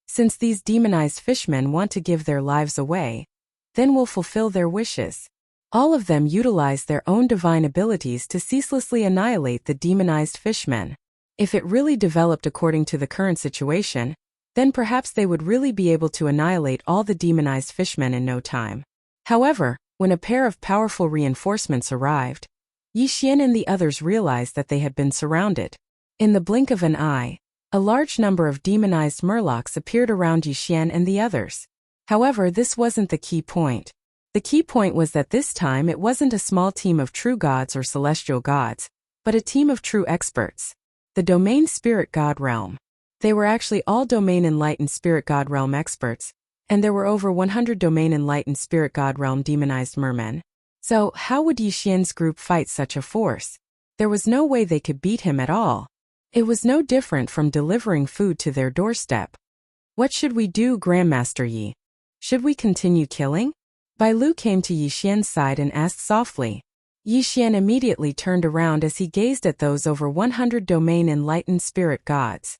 Since these demonized fishmen want to give their lives away, then we'll fulfill their wishes. All of them utilize their own divine abilities to ceaselessly annihilate the demonized fishmen. If it really developed according to the current situation, then perhaps they would really be able to annihilate all the demonized fishmen in no time. However, when a pair of powerful reinforcements arrived, Yixian and the others realized that they had been surrounded. In the blink of an eye, a large number of demonized murlocs appeared around Yixian and the others. However, this wasn't the key point. The key point was that this time it wasn't a small team of true gods or celestial gods, but a team of true experts. The Domain Spirit God Realm. They were actually all Domain Enlightened Spirit God Realm experts, and there were over 100 Domain Enlightened Spirit God Realm demonized mermen. So, how would Yixian's group fight such a force? There was no way they could beat him at all. It was no different from delivering food to their doorstep. What should we do, Grandmaster Yi? Should we continue killing? Bai Lu came to Yixian's side and asked softly. Yixian immediately turned around as he gazed at those over 100 Domain Enlightened Spirit Gods.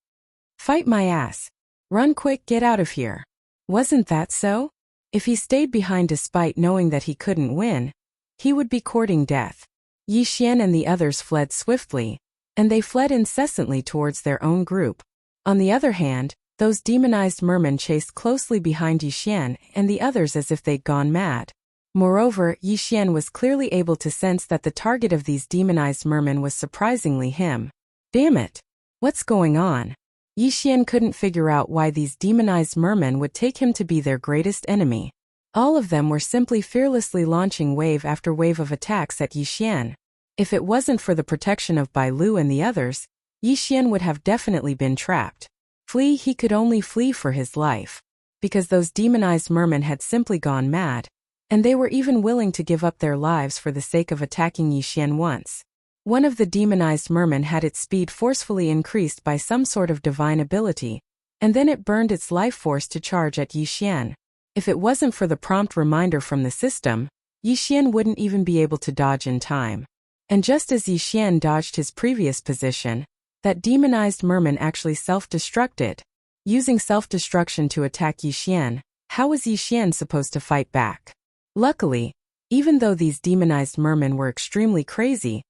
Fight my ass. Run quick, get out of here. Wasn't that so? If he stayed behind despite knowing that he couldn't win, he would be courting death. Yixian and the others fled swiftly, and they fled incessantly towards their own group. On the other hand, those demonized mermen chased closely behind Yixian and the others as if they'd gone mad. Moreover, Yixian was clearly able to sense that the target of these demonized mermen was surprisingly him. Damn it! What's going on? Yixian couldn't figure out why these demonized mermen would take him to be their greatest enemy. All of them were simply fearlessly launching wave after wave of attacks at Yixian. If it wasn't for the protection of Bai Lu and the others, Yixian would have definitely been trapped. Flee, he could only flee for his life. Because those demonized mermen had simply gone mad, and they were even willing to give up their lives for the sake of attacking Yixian once. One of the demonized mermen had its speed forcefully increased by some sort of divine ability, and then it burned its life force to charge at Yixian. If it wasn't for the prompt reminder from the system, Yixian wouldn't even be able to dodge in time. And just as Yixian dodged his previous position, that demonized merman actually self-destructed. Using self-destruction to attack Yixian, how was Yixian supposed to fight back? Luckily, even though these demonized mermen were extremely crazy,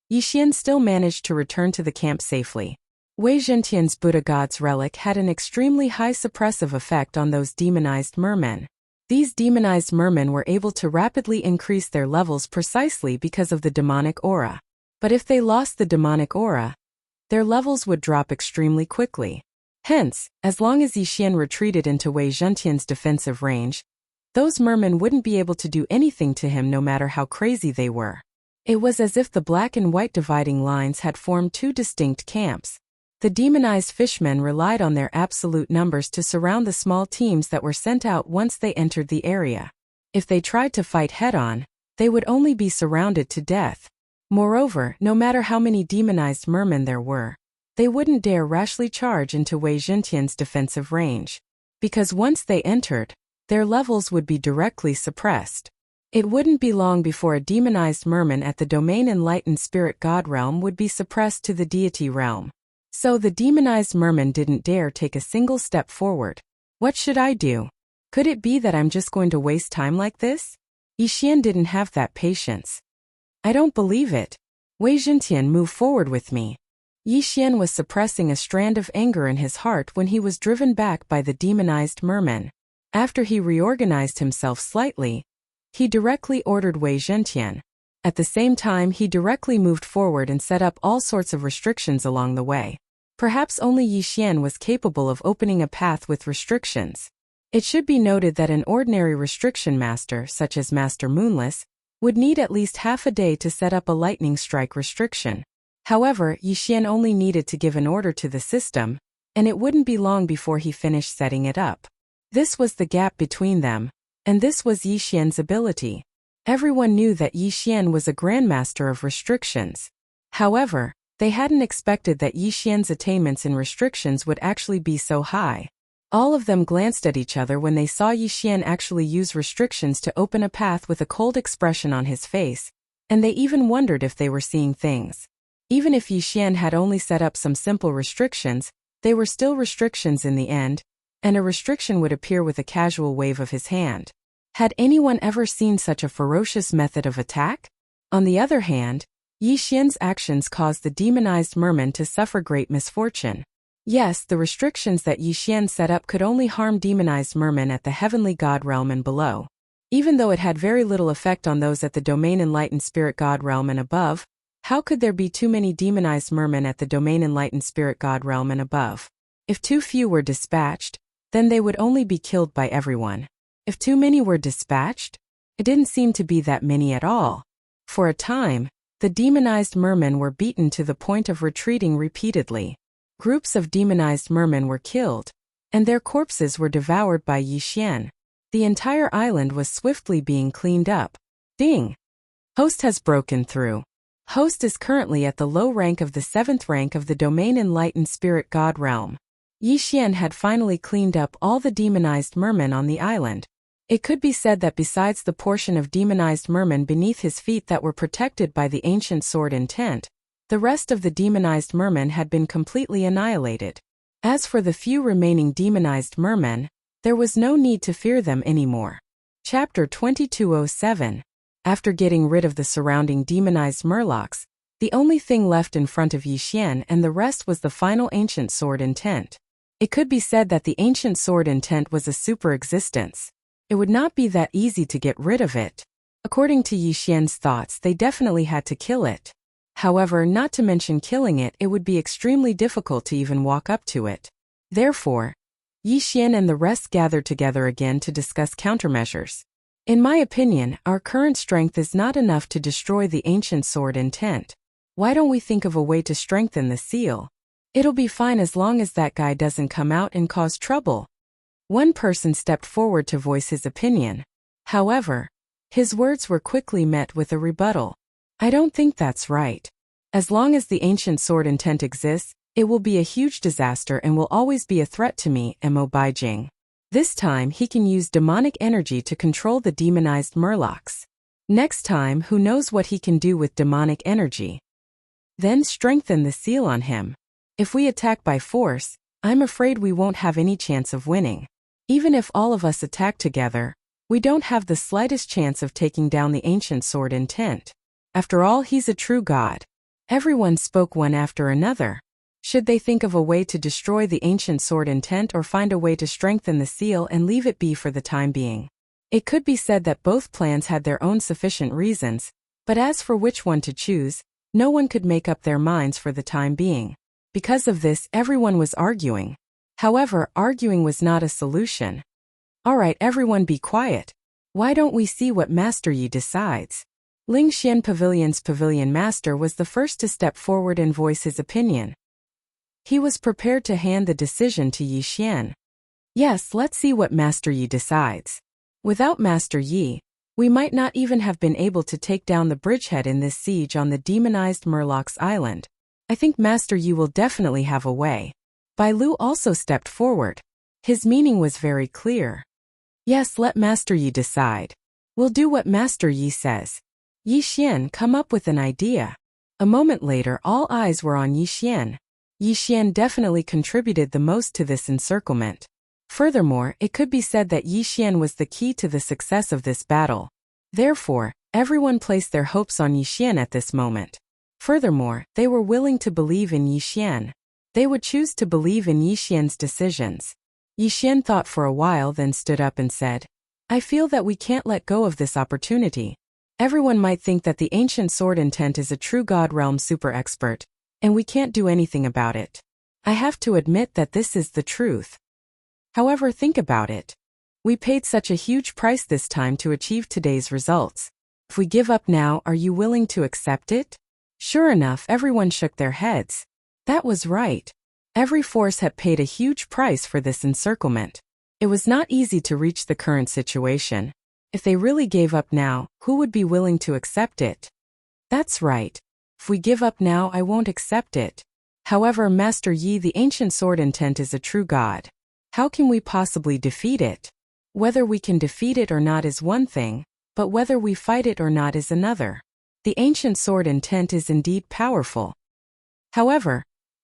Yixian still managed to return to the camp safely. Wei Zhentian's Buddha God's relic had an extremely high suppressive effect on those demonized mermen. These demonized mermen were able to rapidly increase their levels precisely because of the demonic aura. But if they lost the demonic aura, their levels would drop extremely quickly. Hence, as long as Yixian retreated into Wei Zhentian's defensive range, those mermen wouldn't be able to do anything to him no matter how crazy they were. It was as if the black and white dividing lines had formed two distinct camps. The demonized fishmen relied on their absolute numbers to surround the small teams that were sent out once they entered the area. If they tried to fight head-on, they would only be surrounded to death. Moreover, no matter how many demonized mermen there were, they wouldn't dare rashly charge into Wei Zhentian's defensive range. Because once they entered, their levels would be directly suppressed. It wouldn't be long before a demonized merman at the Domain Enlightened Spirit God Realm would be suppressed to the deity realm. So the demonized merman didn't dare take a single step forward. What should I do? Could it be that I'm just going to waste time like this? Yixian didn't have that patience. I don't believe it. Wei Zhentian, move forward with me. Yixian was suppressing a strand of anger in his heart when he was driven back by the demonized merman. After he reorganized himself slightly, he directly ordered Wei Zhentian. At the same time, he directly moved forward and set up all sorts of restrictions along the way. Perhaps only Yixian was capable of opening a path with restrictions. It should be noted that an ordinary restriction master, such as Master Moonless, would need at least half a day to set up a lightning strike restriction. However, Yi Xian only needed to give an order to the system, and it wouldn't be long before he finished setting it up. This was the gap between them, and this was Yi Xian's ability. Everyone knew that Yi Xian was a grandmaster of restrictions. However, they hadn't expected that Yi Xian's attainments in restrictions would actually be so high. All of them glanced at each other when they saw Yi Xian actually use restrictions to open a path with a cold expression on his face, and they even wondered if they were seeing things. Even if Yi Xian had only set up some simple restrictions, they were still restrictions in the end, and a restriction would appear with a casual wave of his hand. Had anyone ever seen such a ferocious method of attack? On the other hand, Yi Xian's actions caused the demonized merman to suffer great misfortune. Yes, the restrictions that Yi Xian set up could only harm demonized mermen at the heavenly god realm and below. Even though it had very little effect on those at the domain enlightened spirit god realm and above, how could there be too many demonized mermen at the domain enlightened spirit god realm and above? If too few were dispatched, then they would only be killed by everyone. If too many were dispatched, it didn't seem to be that many at all. For a time, the demonized mermen were beaten to the point of retreating repeatedly. Groups of demonized mermen were killed, and their corpses were devoured by Yi Xian. The entire island was swiftly being cleaned up. Ding! Host has broken through. Host is currently at the low rank of the 7th rank of the domain enlightened spirit god realm. Yi Xian had finally cleaned up all the demonized mermen on the island. It could be said that besides the portion of demonized mermen beneath his feet that were protected by the ancient sword intent, the rest of the demonized mermen had been completely annihilated. As for the few remaining demonized mermen, there was no need to fear them anymore. Chapter 2207. After getting rid of the surrounding demonized murlocs, the only thing left in front of Yi Xian and the rest was the final ancient sword intent. It could be said that the ancient sword intent was a super existence. It would not be that easy to get rid of it. According to Yi Xian's thoughts, they definitely had to kill it. However, not to mention killing it, it would be extremely difficult to even walk up to it. Therefore, Yi Xian and the rest gathered together again to discuss countermeasures. In my opinion, our current strength is not enough to destroy the ancient sword intent. Why don't we think of a way to strengthen the seal? It'll be fine as long as that guy doesn't come out and cause trouble. One person stepped forward to voice his opinion. However, his words were quickly met with a rebuttal. I don't think that's right. As long as the ancient sword intent exists, it will be a huge disaster and will always be a threat to me, Mo Baijing. This time he can use demonic energy to control the demonized murlocs. Next time, who knows what he can do with demonic energy. Then strengthen the seal on him. If we attack by force, I'm afraid we won't have any chance of winning. Even if all of us attack together, we don't have the slightest chance of taking down the ancient sword intent. After all, he's a true god. Everyone spoke one after another. Should they think of a way to destroy the ancient sword intent or find a way to strengthen the seal and leave it be for the time being? It could be said that both plans had their own sufficient reasons, but as for which one to choose, no one could make up their minds for the time being. Because of this, everyone was arguing. However, arguing was not a solution. Alright, everyone be quiet. Why don't we see what Master Yi decides? Ling Xian Pavilion's pavilion master was the first to step forward and voice his opinion. He was prepared to hand the decision to Yi Xian. Yes, let's see what Master Yi decides. Without Master Yi, we might not even have been able to take down the bridgehead in this siege on the demonized Murlocs Island. I think Master Yi will definitely have a way. Bai Lu also stepped forward. His meaning was very clear. Yes, let Master Yi decide. We'll do what Master Yi says. Yi Xian, come up with an idea. A moment later, all eyes were on Yi Xian. Yi Xian definitely contributed the most to this encirclement. Furthermore, it could be said that Yi Xian was the key to the success of this battle. Therefore, everyone placed their hopes on Yi Xian at this moment. Furthermore, they were willing to believe in Yi Xian. They would choose to believe in Yi Xian's decisions. Yi Xian thought for a while, then stood up and said, I feel that we can't let go of this opportunity. Everyone might think that the ancient sword intent is a true god realm super expert, and we can't do anything about it. I have to admit that this is the truth. However, think about it. We paid such a huge price this time to achieve today's results. If we give up now, are you willing to accept it? Sure enough, everyone shook their heads. That was right. Every force had paid a huge price for this encirclement. It was not easy to reach the current situation. If they really gave up now, who would be willing to accept it? That's right. If we give up now, I won't accept it. However, Master Yi, the ancient sword intent is a true god. How can we possibly defeat it? Whether we can defeat it or not is one thing, but whether we fight it or not is another. The ancient sword intent is indeed powerful. However,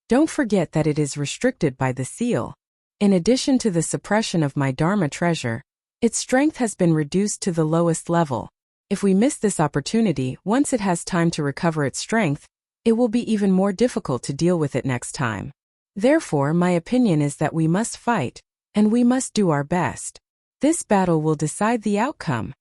don't forget that it is restricted by the seal. In addition to the suppression of my Dharma treasure, its strength has been reduced to the lowest level. If we miss this opportunity, once it has time to recover its strength, it will be even more difficult to deal with it next time. Therefore, my opinion is that we must fight, and we must do our best. This battle will decide the outcome.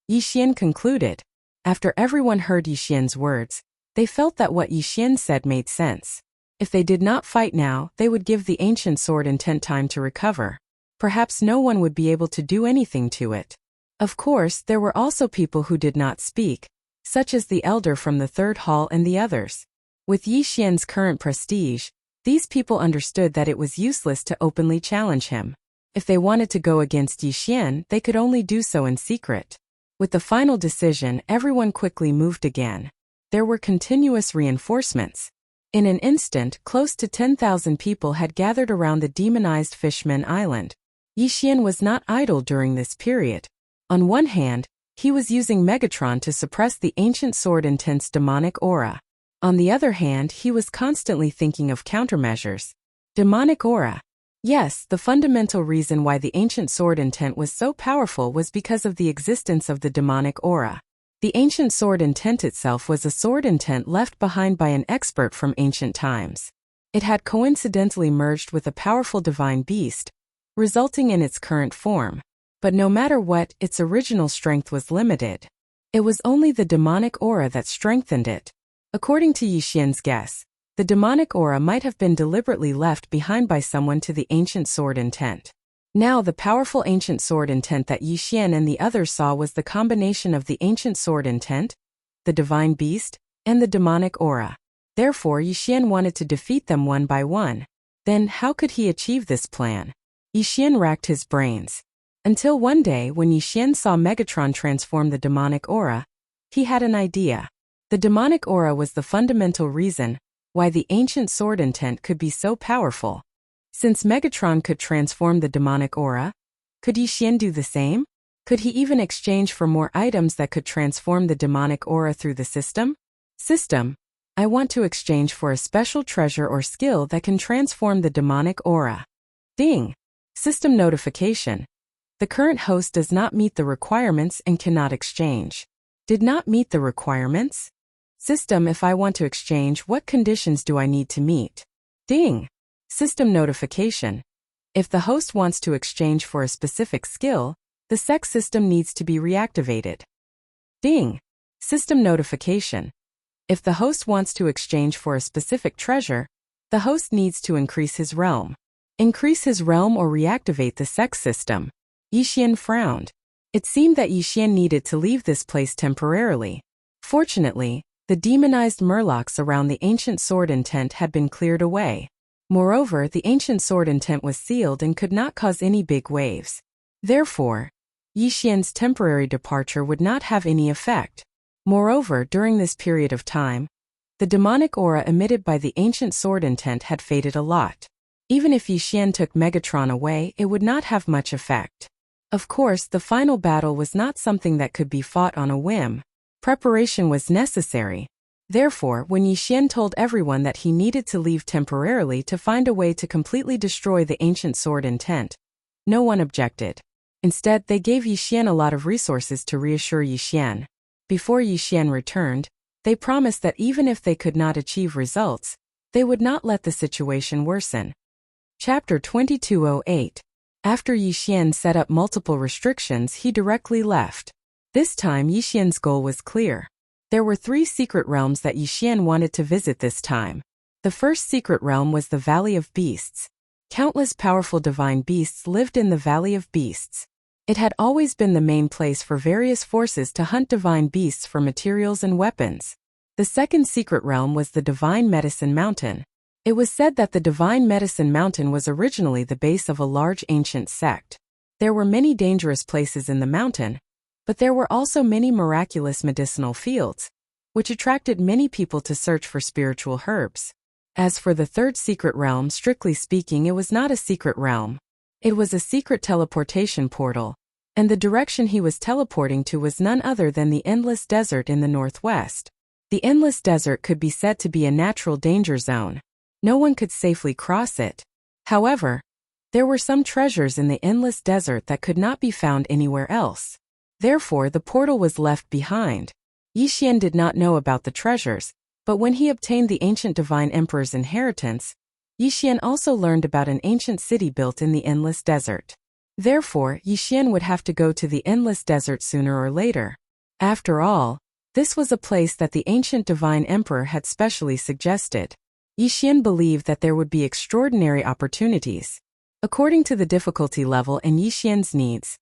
Yi Xian concluded. After everyone heard Yi Xian's words, they felt that what Yi Xian said made sense. If they did not fight now, they would give the ancient sword intent time to recover. Perhaps no one would be able to do anything to it. Of course, there were also people who did not speak, such as the elder from the third hall and the others. With Yi Xian's current prestige, these people understood that it was useless to openly challenge him. If they wanted to go against Yi Xian, they could only do so in secret. With the final decision, everyone quickly moved again. There were continuous reinforcements. In an instant, close to 10,000 people had gathered around the demonized Fishman Island. Yi Xian was not idle during this period. On one hand, he was using Megatron to suppress the ancient sword intent's demonic aura. On the other hand, he was constantly thinking of countermeasures. Demonic aura. Yes, the fundamental reason why the ancient sword intent was so powerful was because of the existence of the demonic aura. The ancient sword intent itself was a sword intent left behind by an expert from ancient times. It had coincidentally merged with a powerful divine beast, resulting in its current form. But no matter what, its original strength was limited. It was only the demonic aura that strengthened it. According to Yi Xian's guess, the demonic aura might have been deliberately left behind by someone to the ancient sword intent. Now the powerful ancient sword intent that Yi Xian and the others saw was the combination of the ancient sword intent, the divine beast, and the demonic aura. Therefore, Yi Xian wanted to defeat them one by one. Then how could he achieve this plan? Yi Xian racked his brains. Until one day when Yi Xian saw Megatron transform the demonic aura, he had an idea. The demonic aura was the fundamental reason why the ancient sword intent could be so powerful. Since Megatron could transform the demonic aura, could Yi Xian do the same? Could he even exchange for more items that could transform the demonic aura through the system? I want to exchange for a special treasure or skill that can transform the demonic aura. Ding! System notification. The current host does not meet the requirements and cannot exchange. Did not meet the requirements? System, if I want to exchange, what conditions do I need to meet? Ding! System notification. If the host wants to exchange for a specific skill, the sex system needs to be reactivated. Ding! System notification. If the host wants to exchange for a specific treasure, the host needs to increase his realm. Increase his realm or reactivate the sex system. Yi Xian frowned. It seemed that Yi Xian needed to leave this place temporarily. Fortunately, the demonized murlocs around the ancient sword intent had been cleared away. Moreover, the ancient sword intent was sealed and could not cause any big waves. Therefore, Yi Xian's temporary departure would not have any effect. Moreover, during this period of time, the demonic aura emitted by the ancient sword intent had faded a lot. Even if Yi Xian took Megatron away, it would not have much effect. Of course, the final battle was not something that could be fought on a whim. Preparation was necessary. Therefore, when Yi Xian told everyone that he needed to leave temporarily to find a way to completely destroy the ancient sword intent, no one objected. Instead, they gave Yi Xian a lot of resources to reassure Yi Xian. Before Yi Xian returned, they promised that even if they could not achieve results, they would not let the situation worsen. Chapter 2208. After Yi Xian set up multiple restrictions, he directly left. This time Yi Xian's goal was clear. There were 3 secret realms that Yi Xian wanted to visit this time. The first secret realm was the Valley of Beasts. Countless powerful divine beasts lived in the Valley of Beasts. It had always been the main place for various forces to hunt divine beasts for materials and weapons. The second secret realm was the Divine Medicine Mountain. It was said that the Divine Medicine Mountain was originally the base of a large ancient sect. There were many dangerous places in the mountain, but there were also many miraculous medicinal fields, which attracted many people to search for spiritual herbs. As for the third secret realm, strictly speaking, it was not a secret realm. It was a secret teleportation portal, and the direction he was teleporting to was none other than the endless desert in the northwest. The endless desert could be said to be a natural danger zone. No one could safely cross it. However, there were some treasures in the endless desert that could not be found anywhere else. Therefore, the portal was left behind. Yixian did not know about the treasures, but when he obtained the ancient divine emperor's inheritance, Yixian also learned about an ancient city built in the endless desert. Therefore, Yixian would have to go to the endless desert sooner or later. After all, this was a place that the ancient divine emperor had specially suggested. Yixian believed that there would be extraordinary opportunities. According to the difficulty level and Yixian's needs,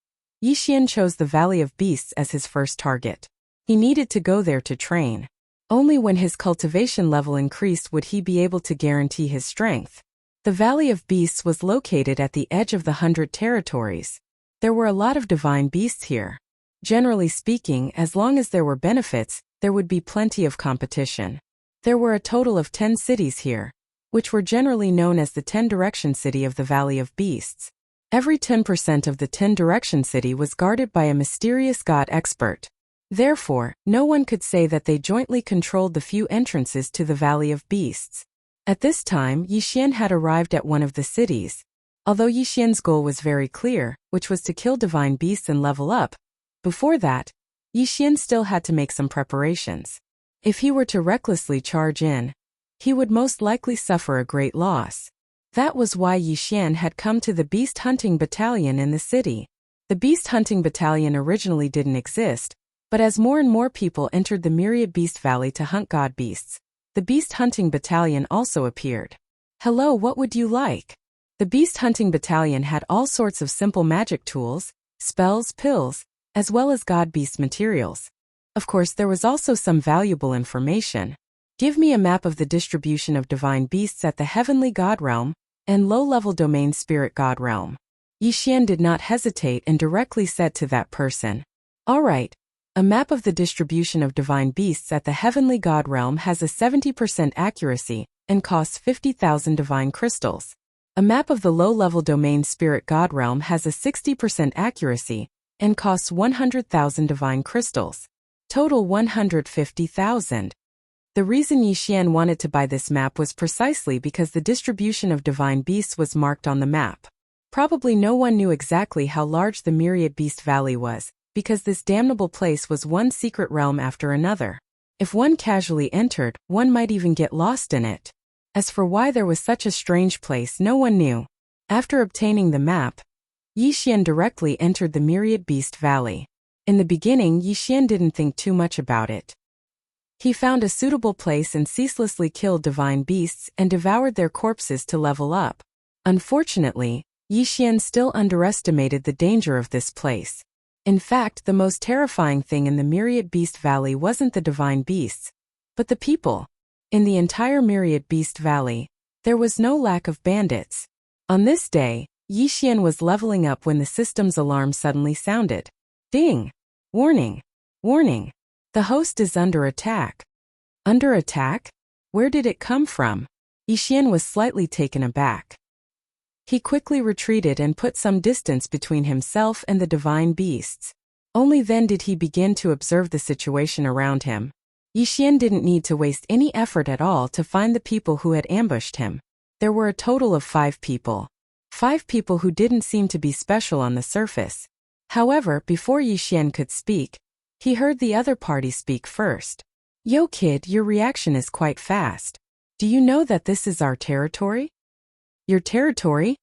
Yixian chose the Valley of Beasts as his first target. He needed to go there to train. Only when his cultivation level increased would he be able to guarantee his strength. The Valley of Beasts was located at the edge of the 100 territories. There were a lot of divine beasts here. Generally speaking, as long as there were benefits, there would be plenty of competition. There were a total of 10 cities here, which were generally known as the 10-direction city of the Valley of Beasts. Every 10% of the 10-direction city was guarded by a mysterious god expert. Therefore, no one could say that they jointly controlled the few entrances to the Valley of Beasts. At this time, Yixian had arrived at one of the cities. Although Yixian's goal was very clear, which was to kill divine beasts and level up, before that, Yixian still had to make some preparations. If he were to recklessly charge in, he would most likely suffer a great loss. That was why Yixian had come to the beast hunting battalion in the city. The beast hunting battalion originally didn't exist, but as more and more people entered the Myriad Beast Valley to hunt god beasts, the beast hunting battalion also appeared. Hello, what would you like? The beast hunting battalion had all sorts of simple magic tools, spells, pills, as well as god beast materials. Of course, there was also some valuable information. Give me a map of the distribution of divine beasts at the Heavenly God Realm and low-level Domain Spirit God Realm. Yixian did not hesitate and directly said to that person, "All right, a map of the distribution of divine beasts at the Heavenly God Realm has a 70% accuracy and costs 50,000 divine crystals. A map of the low-level Domain Spirit God Realm has a 60% accuracy and costs 100,000 divine crystals. Total 150,000. The reason Yixian wanted to buy this map was precisely because the distribution of divine beasts was marked on the map. Probably no one knew exactly how large the Myriad Beast Valley was, because this damnable place was one secret realm after another. If one casually entered, one might even get lost in it. As for why there was such a strange place, no one knew. After obtaining the map, Yixian directly entered the Myriad Beast Valley. In the beginning, Yixian didn't think too much about it. He found a suitable place and ceaselessly killed divine beasts and devoured their corpses to level up. Unfortunately, Yixian still underestimated the danger of this place. In fact, the most terrifying thing in the Myriad Beast Valley wasn't the divine beasts, but the people. In the entire Myriad Beast Valley, there was no lack of bandits. On this day, Yixian was leveling up when the system's alarm suddenly sounded. Ding! Warning! Warning! The host is under attack. Under attack? Where did it come from? Yixian was slightly taken aback. He quickly retreated and put some distance between himself and the divine beasts. Only then did he begin to observe the situation around him. Yixian didn't need to waste any effort at all to find the people who had ambushed him. There were a total of 5 people. 5 people who didn't seem to be special on the surface. However, before Yixian could speak, he heard the other party speak first. Yo kid, your reaction is quite fast. Do you know that this is our territory? Your territory?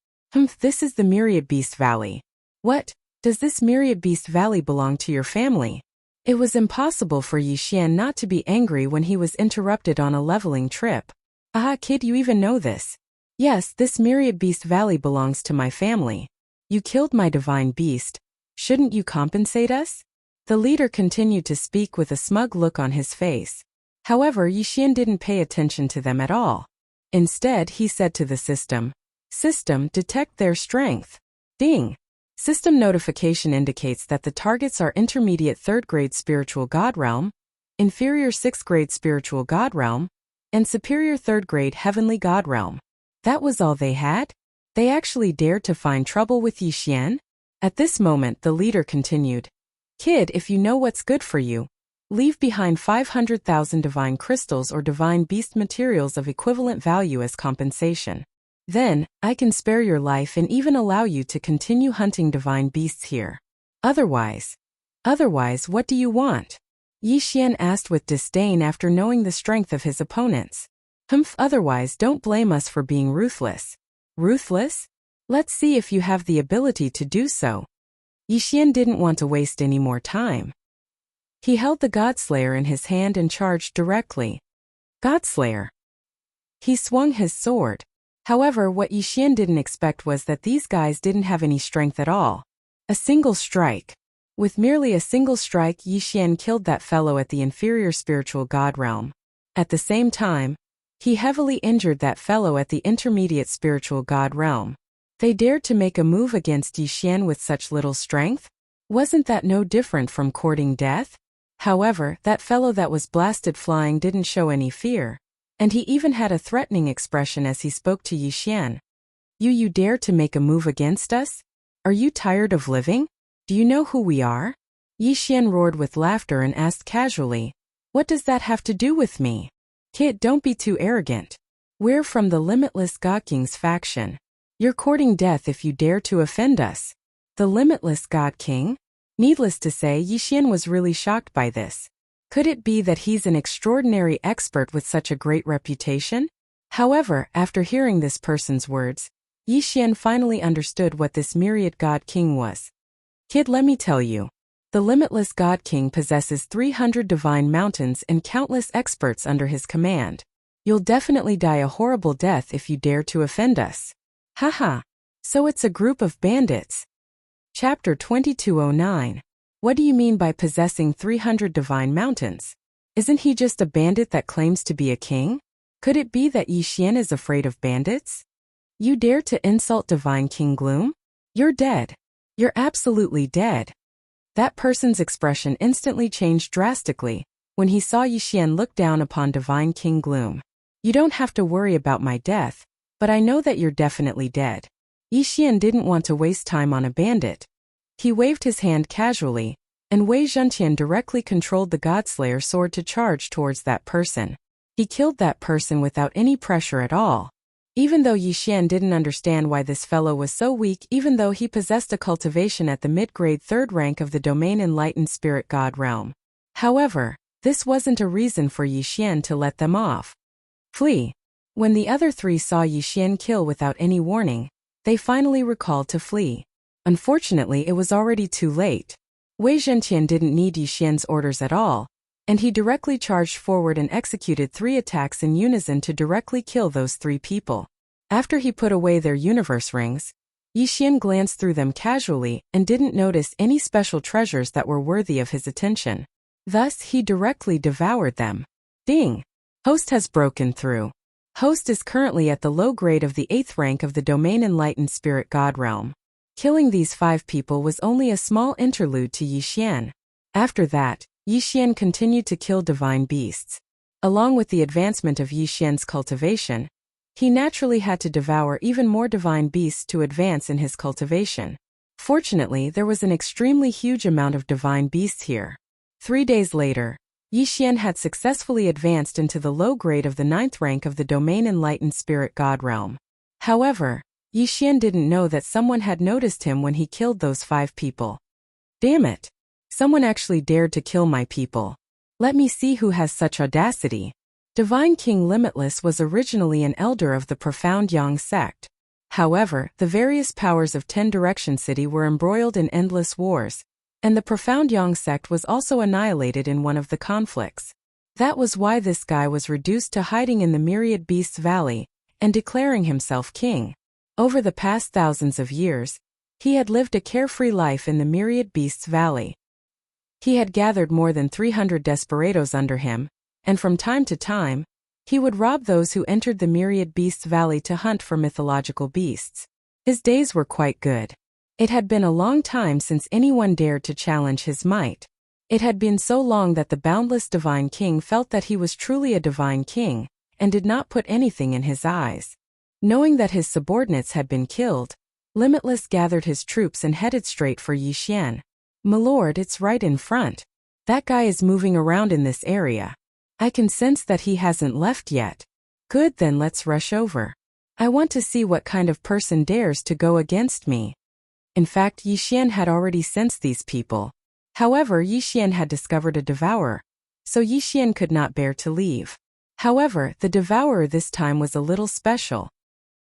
This is the Myriad Beast Valley. What? Does this Myriad Beast Valley belong to your family? It was impossible for Yixian not to be angry when he was interrupted on a leveling trip. Ah, kid, you even know this. Yes, this Myriad Beast Valley belongs to my family. You killed my divine beast. Shouldn't you compensate us? The leader continued to speak with a smug look on his face. However, Yixian didn't pay attention to them at all. Instead, he said to the system, "System, detect their strength." Ding! System notification indicates that the targets are intermediate 3rd grade spiritual god realm, inferior 6th grade spiritual god realm, and superior 3rd grade heavenly god realm. That was all they had? They actually dared to find trouble with Yixian? At this moment, the leader continued, "Kid, if you know what's good for you, leave behind 500,000 divine crystals or divine beast materials of equivalent value as compensation. Then, I can spare your life and even allow you to continue hunting divine beasts here. Otherwise, what do you want?" Yixian asked with disdain after knowing the strength of his opponents. Otherwise don't blame us for being ruthless." Ruthless? Let's see if you have the ability to do so. Yixian didn't want to waste any more time. He held the Godslayer in his hand and charged directly. Godslayer. He swung his sword. However, what Yixian didn't expect was that these guys didn't have any strength at all. A single strike. With merely a single strike, Yixian killed that fellow at the inferior spiritual god realm. At the same time, he heavily injured that fellow at the intermediate spiritual god realm. They dared to make a move against Yixian with such little strength? Wasn't that no different from courting death? However, that fellow that was blasted flying didn't show any fear, and he even had a threatening expression as he spoke to Yixian. You dare to make a move against us? Are you tired of living? Do you know who we are?" Yixian roared with laughter and asked casually, "What does that have to do with me?" "Kid, don't be too arrogant. We're from the Limitless God King's faction. You're courting death if you dare to offend us." The Limitless God King? Needless to say, Yixian was really shocked by this. Could it be that he's an extraordinary expert with such a great reputation? However, after hearing this person's words, Yixian finally understood what this Myriad God King was. "Kid, let me tell you. The Limitless God King possesses 300 divine mountains and countless experts under his command. You'll definitely die a horrible death if you dare to offend us." Haha. So it's a group of bandits. Chapter 2209. What do you mean by possessing 300 divine mountains? Isn't he just a bandit that claims to be a king? Could it be that Yixian is afraid of bandits? You dare to insult Divine King Gloom? You're dead. You're absolutely dead. That person's expression instantly changed drastically when he saw Yixian look down upon Divine King Gloom. "You don't have to worry about my death, but I know that you're definitely dead." Yixian didn't want to waste time on a bandit. He waved his hand casually, and Wei Zhenqian directly controlled the Godslayer sword to charge towards that person. He killed that person without any pressure at all. Even though Yixian didn't understand why this fellow was so weak, even though he possessed a cultivation at the mid-grade 3rd rank of the domain Enlightened Spirit God realm. However, this wasn't a reason for Yixian to let them off. Flee. When the other three saw Yixian kill without any warning, they finally recalled to flee. Unfortunately, it was already too late. Wei Zhenqian didn't need Yixian's orders at all, and he directly charged forward and executed 3 attacks in unison to directly kill those 3 people. After he put away their universe rings, Yixian glanced through them casually and didn't notice any special treasures that were worthy of his attention. Thus, he directly devoured them. Ding! Host has broken through. Host is currently at the low grade of the 8th rank of the domain Enlightened Spirit God realm. Killing these 5 people was only a small interlude to Yixian. After that, Yixian continued to kill divine beasts. Along with the advancement of Yixian's cultivation, he naturally had to devour even more divine beasts to advance in his cultivation. Fortunately, there was an extremely huge amount of divine beasts here. 3 days later, Yixian had successfully advanced into the low grade of the 9th rank of the domain Enlightened Spirit God realm. However, Yixian didn't know that someone had noticed him when he killed those 5 people. Damn it! Someone actually dared to kill my people. Let me see who has such audacity. Divine King Limitless was originally an elder of the Profound Yang sect. However, the various powers of 10 Direction City were embroiled in endless wars, and the Profound Yang sect was also annihilated in one of the conflicts. That was why this guy was reduced to hiding in the Myriad Beasts Valley and declaring himself king. Over the past thousands of years, He had lived a carefree life in the Myriad Beasts Valley. He had gathered more than 300 desperados under him, and from time to time, he would rob those who entered the Myriad Beasts Valley to hunt for mythological beasts. His days were quite good. It had been a long time since anyone dared to challenge his might. It had been so long that the boundless Divine King felt that he was truly a Divine King, and did not put anything in his eyes. Knowing that his subordinates had been killed, Limitless gathered his troops and headed straight for Yixian. "Milord, it's right in front. That guy is moving around in this area. I can sense that he hasn't left yet. Good, then let's rush over. I want to see what kind of person dares to go against me." In fact, Yixian had already sensed these people. However, Yixian had discovered a devourer, so Yixian could not bear to leave. However, the devourer this time was a little special.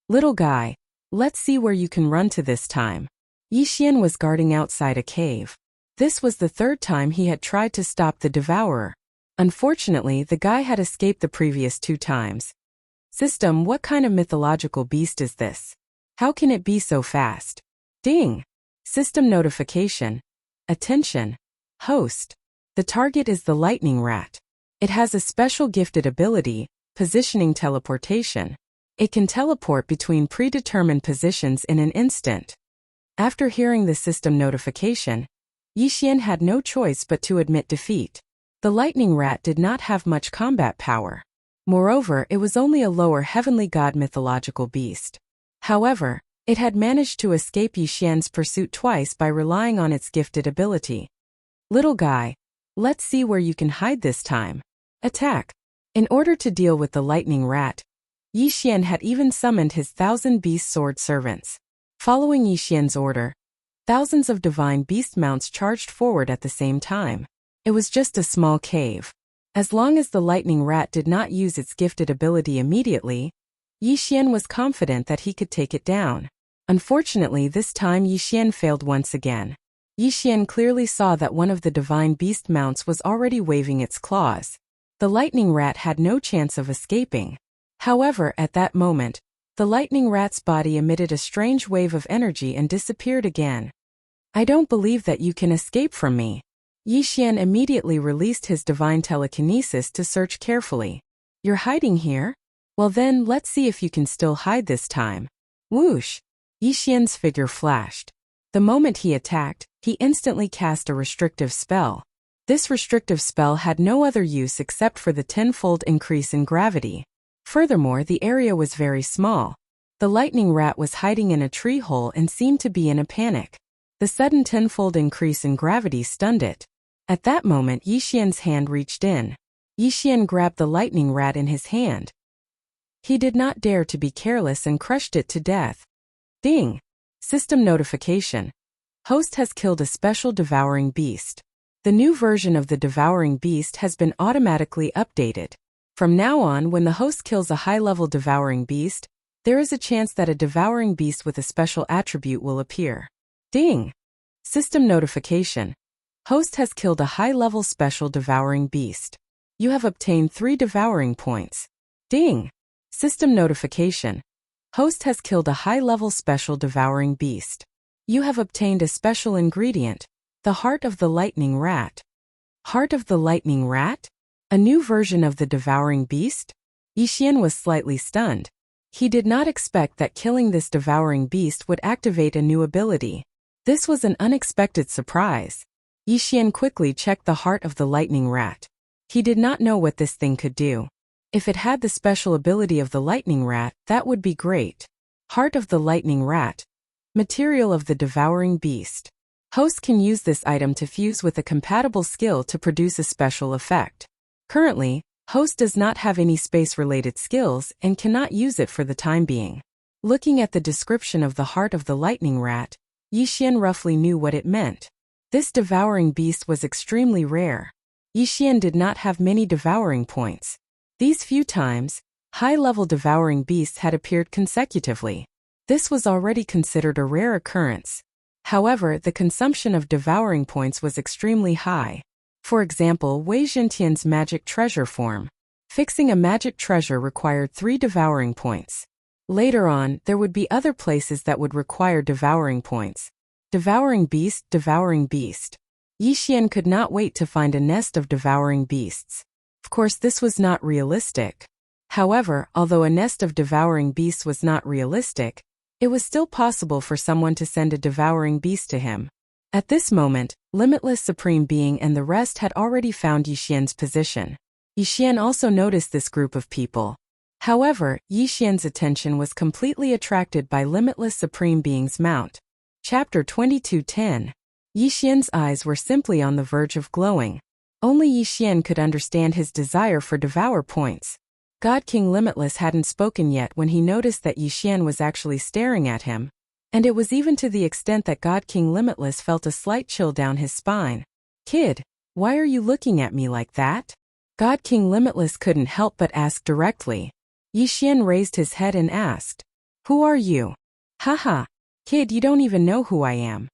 "Little guy, let's see where you can run to this time." Yixian was guarding outside a cave. This was the third time he had tried to stop the devourer. Unfortunately, the guy had escaped the previous 2 times. "System, what kind of mythological beast is this? How can it be so fast?" Ding! System notification. Attention! Host. The target is the lightning rat. It has a special gifted ability, positioning teleportation. It can teleport between predetermined positions in an instant. After hearing the system notification, Yixian had no choice but to admit defeat. The lightning rat did not have much combat power. Moreover, it was only a lower heavenly god mythological beast. However, it had managed to escape Yixian's pursuit twice by relying on its gifted ability. "Little guy, let's see where you can hide this time. Attack!" In order to deal with the lightning rat, Yixian had even summoned his 1,000 beast sword servants. Following Yixian's order, thousands of divine beast mounts charged forward at the same time. It was just a small cave. As long as the lightning rat did not use its gifted ability immediately, Yixian was confident that he could take it down. Unfortunately, this time Yixian failed once again. Yixian clearly saw that one of the divine beast mounts was already waving its claws. The lightning rat had no chance of escaping. However, at that moment, the lightning rat's body emitted a strange wave of energy and disappeared again. "I don't believe that you can escape from me." Yixian immediately released his divine telekinesis to search carefully. "You're hiding here? Well then, let's see if you can still hide this time." Whoosh! Yixian's figure flashed. The moment he attacked, he instantly cast a restrictive spell. This restrictive spell had no other use except for the 10-fold increase in gravity. Furthermore, the area was very small. The lightning rat was hiding in a tree hole and seemed to be in a panic. The sudden 10-fold increase in gravity stunned it. At that moment, Yixian's hand reached in. Yixian grabbed the lightning rat in his hand. He did not dare to be careless and crushed it to death. Ding! System notification. Host has killed a special devouring beast. The new version of the devouring beast has been automatically updated. From now on, when the host kills a high-level devouring beast, there is a chance that a devouring beast with a special attribute will appear. Ding! System notification. Host has killed a high-level special devouring beast. You have obtained 3 devouring points. Ding! System notification. Host has killed a high-level special devouring beast. You have obtained a special ingredient, the heart of the lightning rat. Heart of the lightning rat? A new version of the devouring beast? Yixian was slightly stunned. He did not expect that killing this devouring beast would activate a new ability. This was an unexpected surprise. Yixian quickly checked the heart of the lightning rat. He did not know what this thing could do. If it had the special ability of the lightning rat, that would be great. Heart of the lightning rat. Material of the devouring beast. Host can use this item to fuse with a compatible skill to produce a special effect. Currently, Host does not have any space-related skills and cannot use it for the time being. Looking at the description of the heart of the lightning rat, Yixian roughly knew what it meant. This devouring beast was extremely rare. Yixian did not have many devouring points. These few times, high-level devouring beasts had appeared consecutively. This was already considered a rare occurrence. However, the consumption of devouring points was extremely high. For example, Wei Zhentian's magic treasure form. Fixing a magic treasure required 3 devouring points. Later on, there would be other places that would require devouring points. Devouring beast, devouring beast. Yi Xian could not wait to find a nest of devouring beasts. Of course, this was not realistic. However, although a nest of devouring beasts was not realistic, it was still possible for someone to send a devouring beast to him. At this moment, Limitless Supreme Being and the rest had already found Yi Xian's position. Yi Xian also noticed this group of people. However, Yi Xian's attention was completely attracted by Limitless Supreme Being's mount. Chapter 22:10. Yi Xian's eyes were simply on the verge of glowing. Only Yi Xian could understand his desire for devour points. God King Limitless hadn't spoken yet when he noticed that Yi Xian was actually staring at him, and it was even to the extent that God King Limitless felt a slight chill down his spine. "Kid, why are you looking at me like that?" God King Limitless couldn't help but ask directly. Yi Xian raised his head and asked, "Who are you?" "Haha, kid, you don't even know who I am."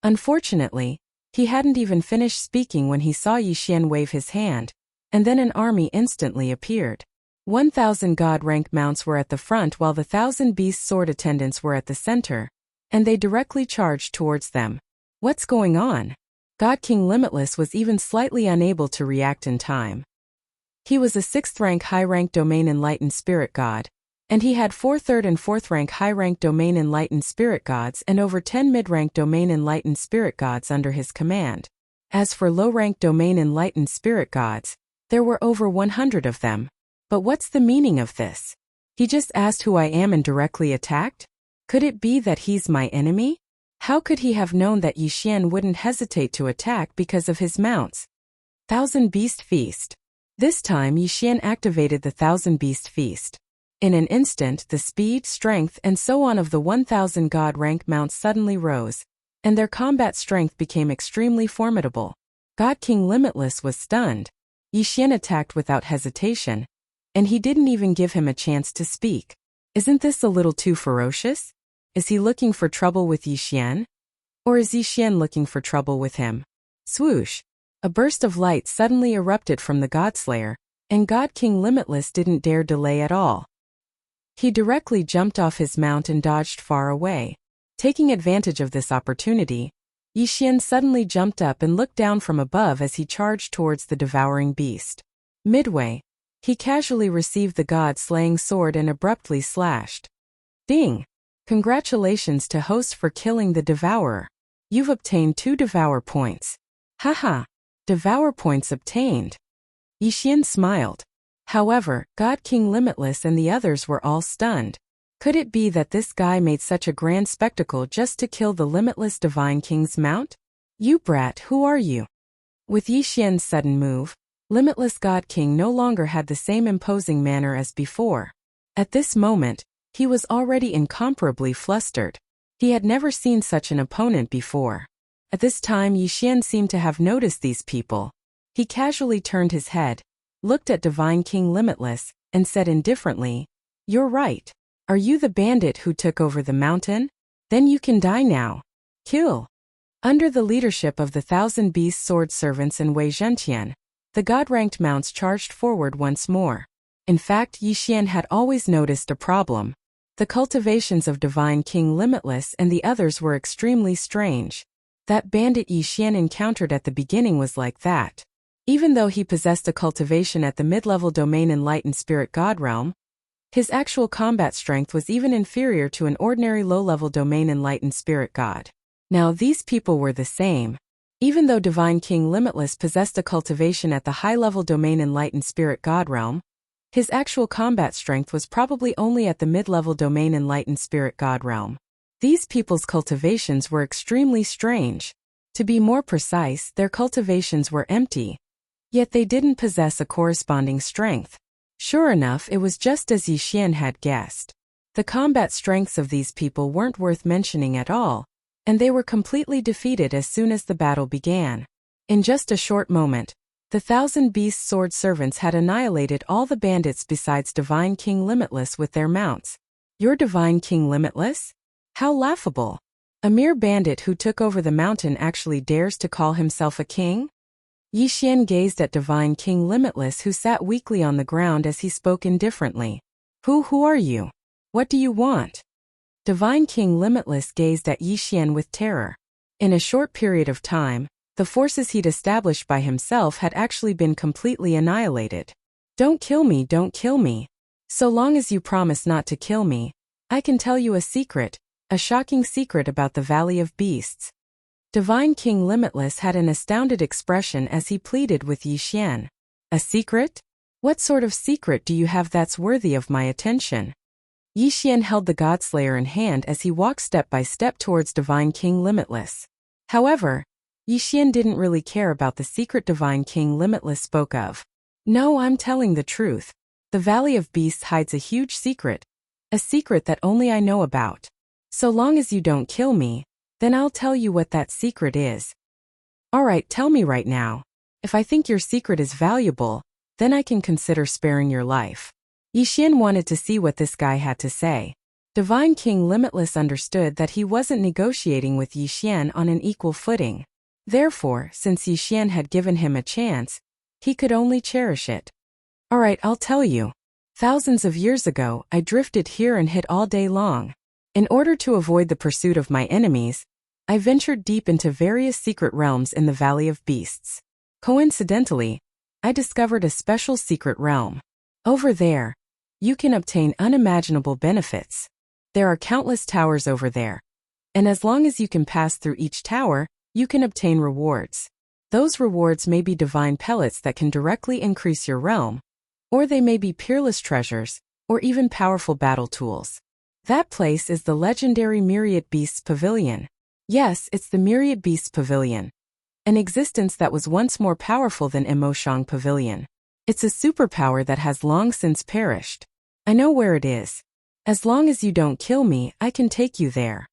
Unfortunately, he hadn't even finished speaking when he saw Yi Xian wave his hand, and then an army instantly appeared. 1,000 god-rank mounts were at the front while the 1,000 beast sword attendants were at the center, and they directly charged towards them. What's going on? God King Limitless was even slightly unable to react in time. He was a 6th rank high-rank domain enlightened spirit god, and he had 4th, 3rd and 4th rank high-rank domain enlightened spirit gods and over 10 mid-rank domain enlightened spirit gods under his command. As for low-rank domain enlightened spirit gods, there were over 100 of them. But what's the meaning of this? He just asked who I am and directly attacked? Could it be that he's my enemy? How could he have known that Yi Xian wouldn't hesitate to attack because of his mounts? 1,000 Beast Feast. This time Yi Xian activated the 1,000 Beast Feast. In an instant, the speed, strength, and so on of the 1,000 god rank mounts suddenly rose, and their combat strength became extremely formidable. God King Limitless was stunned. Yi Xian attacked without hesitation, and he didn't even give him a chance to speak. Isn't this a little too ferocious? Is he looking for trouble with Yi Xian? Or is Yi Xian looking for trouble with him? Swoosh! A burst of light suddenly erupted from the Godslayer, and God King Limitless didn't dare delay at all. He directly jumped off his mount and dodged far away. Taking advantage of this opportunity, Yi Xian suddenly jumped up and looked down from above as he charged towards the devouring beast. Midway, he casually received the god-slaying sword and abruptly slashed. Ding! Congratulations to host for killing the devourer. You've obtained 2 devour points. Haha! Devour points obtained. Yi Xian smiled. However, God King Limitless and the others were all stunned. Could it be that this guy made such a grand spectacle just to kill the Limitless Divine King's mount? You brat, who are you? With Yi Xian's sudden move, Limitless God King no longer had the same imposing manner as before. At this moment, he was already incomparably flustered. He had never seen such an opponent before. At this time Yi Xian seemed to have noticed these people. He casually turned his head, looked at Divine King Limitless, and said indifferently, "You're right. Are you the bandit who took over the mountain? Then you can die now. Kill." Under the leadership of the 1,000 beast sword servants and Wei Zhentian, the god-ranked mounts charged forward once more. In fact, Yi Xian had always noticed a problem. The cultivations of Divine King Limitless and the others were extremely strange. That bandit Yi Xian encountered at the beginning was like that. Even though he possessed a cultivation at the mid-level domain enlightened spirit god realm, his actual combat strength was even inferior to an ordinary low-level domain enlightened spirit god. Now these people were the same. Even though Divine King Limitless possessed a cultivation at the high-level domain enlightened spirit god realm, his actual combat strength was probably only at the mid-level domain enlightened spirit god realm. These people's cultivations were extremely strange. To be more precise, their cultivations were empty. Yet they didn't possess a corresponding strength. Sure enough, it was just as Yi Xian had guessed. The combat strengths of these people weren't worth mentioning at all, and they were completely defeated as soon as the battle began. In just a short moment, the 1,000 beast sword servants had annihilated all the bandits besides Divine King Limitless with their mounts. You're Divine King Limitless? How laughable! A mere bandit who took over the mountain actually dares to call himself a king? Yi Xian gazed at Divine King Limitless, who sat weakly on the ground as he spoke indifferently. Who are you? What do you want? Divine King Limitless gazed at Yi Xian with terror. In a short period of time, the forces he'd established by himself had actually been completely annihilated. Don't kill me, don't kill me. So long as you promise not to kill me, I can tell you a secret, a shocking secret about the Valley of Beasts. Divine King Limitless had an astounded expression as he pleaded with Yi Xian. A secret? What sort of secret do you have that's worthy of my attention? Yi Xian held the Godslayer in hand as he walked step by step towards Divine King Limitless. However, Yi Xian didn't really care about the secret Divine King Limitless spoke of. No, I'm telling the truth. The Valley of Beasts hides a huge secret. A secret that only I know about. So long as you don't kill me, then I'll tell you what that secret is. Alright, tell me right now. If I think your secret is valuable, then I can consider sparing your life. Yi Xian wanted to see what this guy had to say. Divine King Limitless understood that he wasn't negotiating with Yi Xian on an equal footing. Therefore, since Yi Xian had given him a chance, he could only cherish it. Alright, I'll tell you. Thousands of years ago, I drifted here and hid all day long. In order to avoid the pursuit of my enemies, I ventured deep into various secret realms in the Valley of Beasts. Coincidentally, I discovered a special secret realm. Over there, you can obtain unimaginable benefits. There are countless towers over there. And as long as you can pass through each tower, you can obtain rewards. Those rewards may be divine pellets that can directly increase your realm, or they may be peerless treasures, or even powerful battle tools. That place is the legendary Myriad Beasts Pavilion. Yes, it's the Myriad Beasts Pavilion. An existence that was once more powerful than Emoshang Pavilion. It's a superpower that has long since perished. I know where it is. As long as you don't kill me, I can take you there.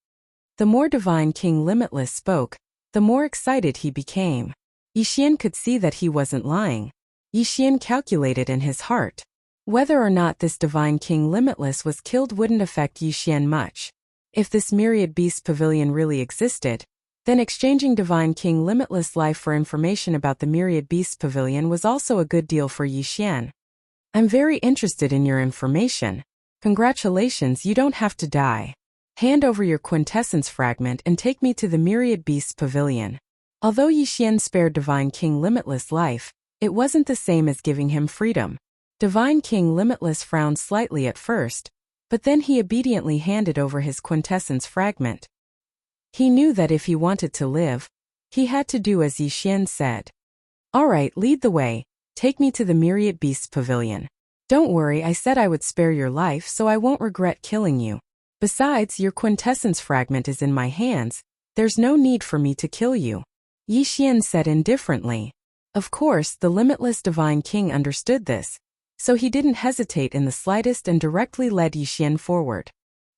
The more Divine King Limitless spoke, the more excited he became. Yi Xian could see that he wasn't lying. Yi Xian calculated in his heart. Whether or not this Divine King Limitless was killed wouldn't affect Yi Xian much. If this Myriad Beast Pavilion really existed, then exchanging Divine King Limitless' life for information about the Myriad Beast Pavilion was also a good deal for Yi Xian. I'm very interested in your information. Congratulations, you don't have to die. Hand over your quintessence fragment and take me to the Myriad Beasts Pavilion. Although Yi Xian spared Divine King Limitless' life, it wasn't the same as giving him freedom. Divine King Limitless frowned slightly at first, but then he obediently handed over his quintessence fragment. He knew that if he wanted to live, he had to do as Yi Xian said. Alright, lead the way, take me to the Myriad Beasts Pavilion. Don't worry, I said I would spare your life so I won't regret killing you. Besides, your quintessence fragment is in my hands, there's no need for me to kill you. Yi Xian said indifferently. Of course, the limitless Divine King understood this, so he didn't hesitate in the slightest and directly led Yi Xian forward.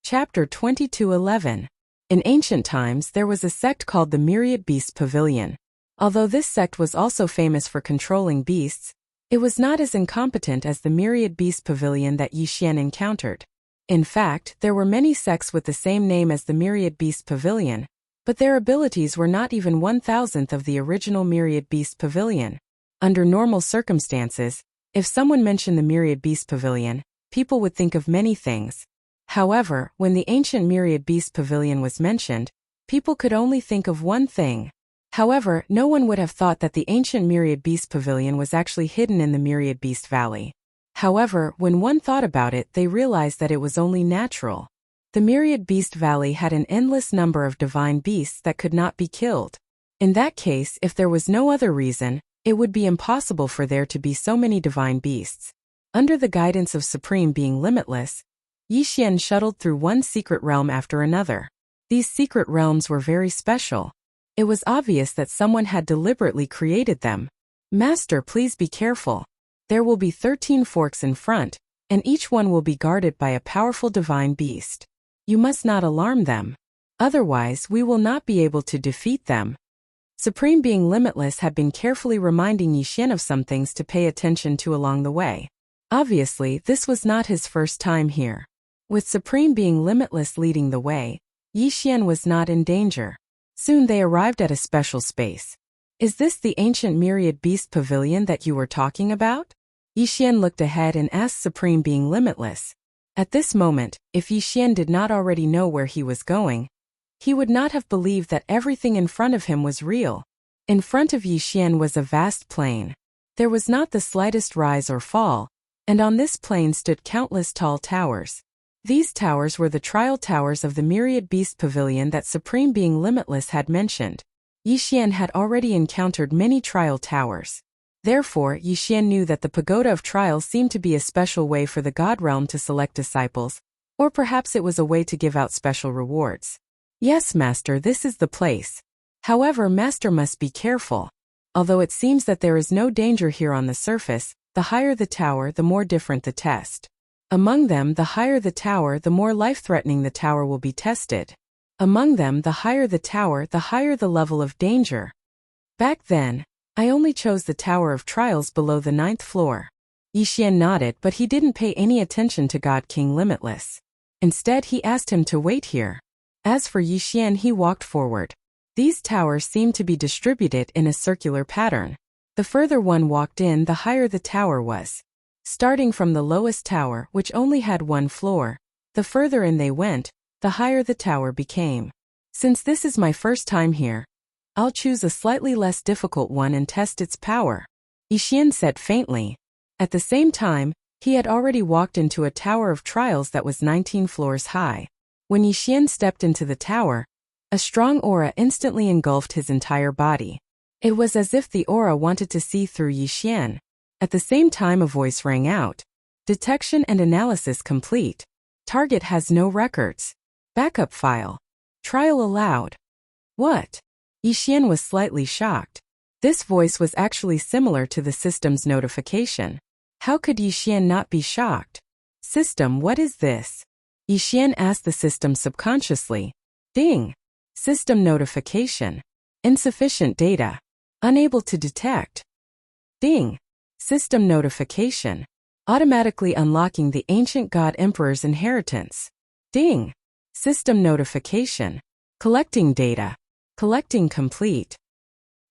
Chapter 22:11. In ancient times there was a sect called the Myriad Beasts Pavilion. Although this sect was also famous for controlling beasts, it was not as incompetent as the Myriad Beasts Pavilion that Yi Xian encountered. In fact, there were many sects with the same name as the Myriad Beasts Pavilion, but their abilities were not even 1,000th of the original Myriad Beasts Pavilion. Under normal circumstances, if someone mentioned the Myriad Beasts Pavilion, people would think of many things. However, when the ancient Myriad Beasts Pavilion was mentioned, people could only think of one thing. However, no one would have thought that the ancient Myriad Beasts Pavilion was actually hidden in the Myriad Beast Valley. However, when one thought about it, they realized that it was only natural. The Myriad Beast Valley had an endless number of divine beasts that could not be killed. In that case, if there was no other reason, it would be impossible for there to be so many divine beasts. Under the guidance of Supreme Being Limitless, Yi Xian shuttled through one secret realm after another. These secret realms were very special. It was obvious that someone had deliberately created them. Master, please be careful. There will be 13 forks in front, and each one will be guarded by a powerful divine beast. You must not alarm them. Otherwise, we will not be able to defeat them. Supreme Being Limitless had been carefully reminding Yi Xian of some things to pay attention to along the way. Obviously, this was not his first time here. With Supreme Being Limitless leading the way, Yi Xian was not in danger. Soon they arrived at a special space. Is this the ancient Myriad Beast Pavilion that you were talking about? Yi Xian looked ahead and asked Supreme Being Limitless. At this moment, if Yi Xian did not already know where he was going, He would not have believed that everything in front of him was real. In front of Yixian was a vast plain. There was not the slightest rise or fall, and on this plain stood countless tall towers. These towers were the trial towers of the myriad beast pavilion that Supreme Being Limitless had mentioned. Yixian had already encountered many trial towers. Therefore, Yixian knew that the pagoda of trials seemed to be a special way for the God realm to select disciples, or perhaps it was a way to give out special rewards. Yes, Master, this is the place. However, Master must be careful. Although it seems that there is no danger here on the surface, the higher the tower, the more different the test. Among them, the higher the tower, the more life-threatening the tower will be tested. Among them, the higher the tower, the higher the level of danger. Back then, I only chose the Tower of Trials below the 9th floor. Yixian nodded, but he didn't pay any attention to God King Limitless. Instead, he asked him to wait here. As for Yixian, he walked forward. These towers seemed to be distributed in a circular pattern. The further one walked in, the higher the tower was. Starting from the lowest tower, which only had 1 floor, the further in they went, the higher the tower became. Since this is my first time here, I'll choose a slightly less difficult one and test its power, Yixian said faintly. At the same time, he had already walked into a tower of trials that was 19 floors high. When Yixian stepped into the tower, a strong aura instantly engulfed his entire body. It was as if the aura wanted to see through Yixian. At the same time, a voice rang out. Detection and analysis complete. Target has no records. Backup file. Trial allowed. What? Yixian was slightly shocked. This voice was actually similar to the system's notification. How could Yixian not be shocked? System, what is this? Yixian asked the system subconsciously. Ding. System notification. Insufficient data. Unable to detect. Ding. System notification. Automatically unlocking the ancient God Emperor's inheritance. Ding. System notification. Collecting data. Collecting complete.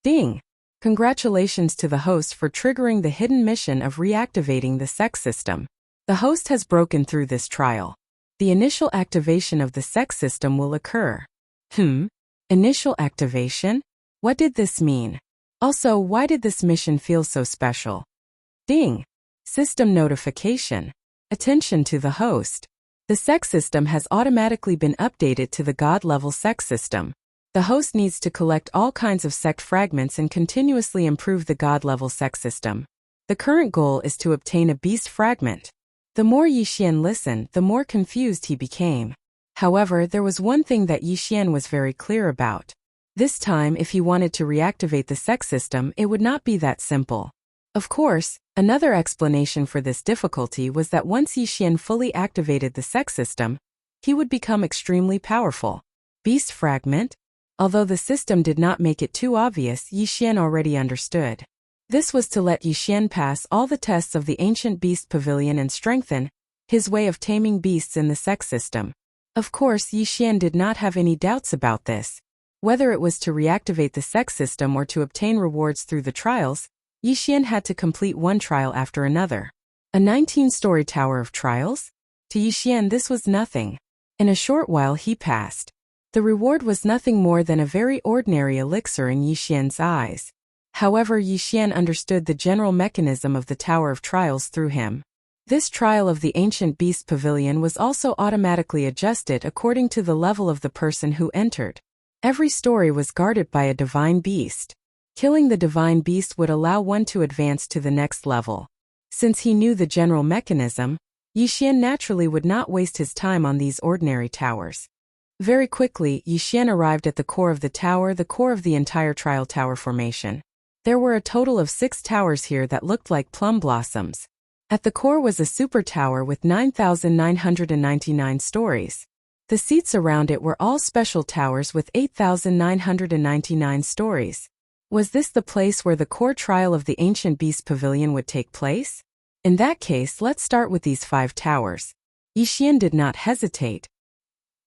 Ding. Congratulations to the host for triggering the hidden mission of reactivating the sex system. The host has broken through this trial. The initial activation of the sex system will occur. Initial activation? What did this mean? Also, why did this mission feel so special? Ding. System notification. Attention to the host. The sex system has automatically been updated to the God-level sex system. The host needs to collect all kinds of sect fragments and continuously improve the God-level sex system. The current goal is to obtain a beast fragment. The more Yixian listened, the more confused he became. However, there was one thing that Yixian was very clear about. This time, if he wanted to reactivate the sex system, it would not be that simple. Of course, another explanation for this difficulty was that once Yixian fully activated the sex system, he would become extremely powerful. Beast fragment? Although the system did not make it too obvious, Yixian already understood. This was to let Yixian pass all the tests of the ancient beast pavilion and strengthen his way of taming beasts in the sex system. Of course, Yixian did not have any doubts about this. Whether it was to reactivate the sex system or to obtain rewards through the trials, Yixian had to complete one trial after another. A 19-story tower of trials? To Yixian this was nothing. In a short while he passed. The reward was nothing more than a very ordinary elixir in Yixian's eyes. However, Yixian understood the general mechanism of the Tower of Trials through him. This trial of the ancient beast pavilion was also automatically adjusted according to the level of the person who entered. Every story was guarded by a divine beast. Killing the divine beast would allow one to advance to the next level. Since he knew the general mechanism, Yixian naturally would not waste his time on these ordinary towers. Very quickly, Yixian arrived at the core of the tower, the core of the entire trial tower formation. There were a total of 6 towers here that looked like plum blossoms. At the core was a super tower with 9,999 stories. The seats around it were all special towers with 8,999 stories. Was this the place where the core trial of the ancient beast pavilion would take place? In that case, let's start with these 5 towers. Yixian did not hesitate.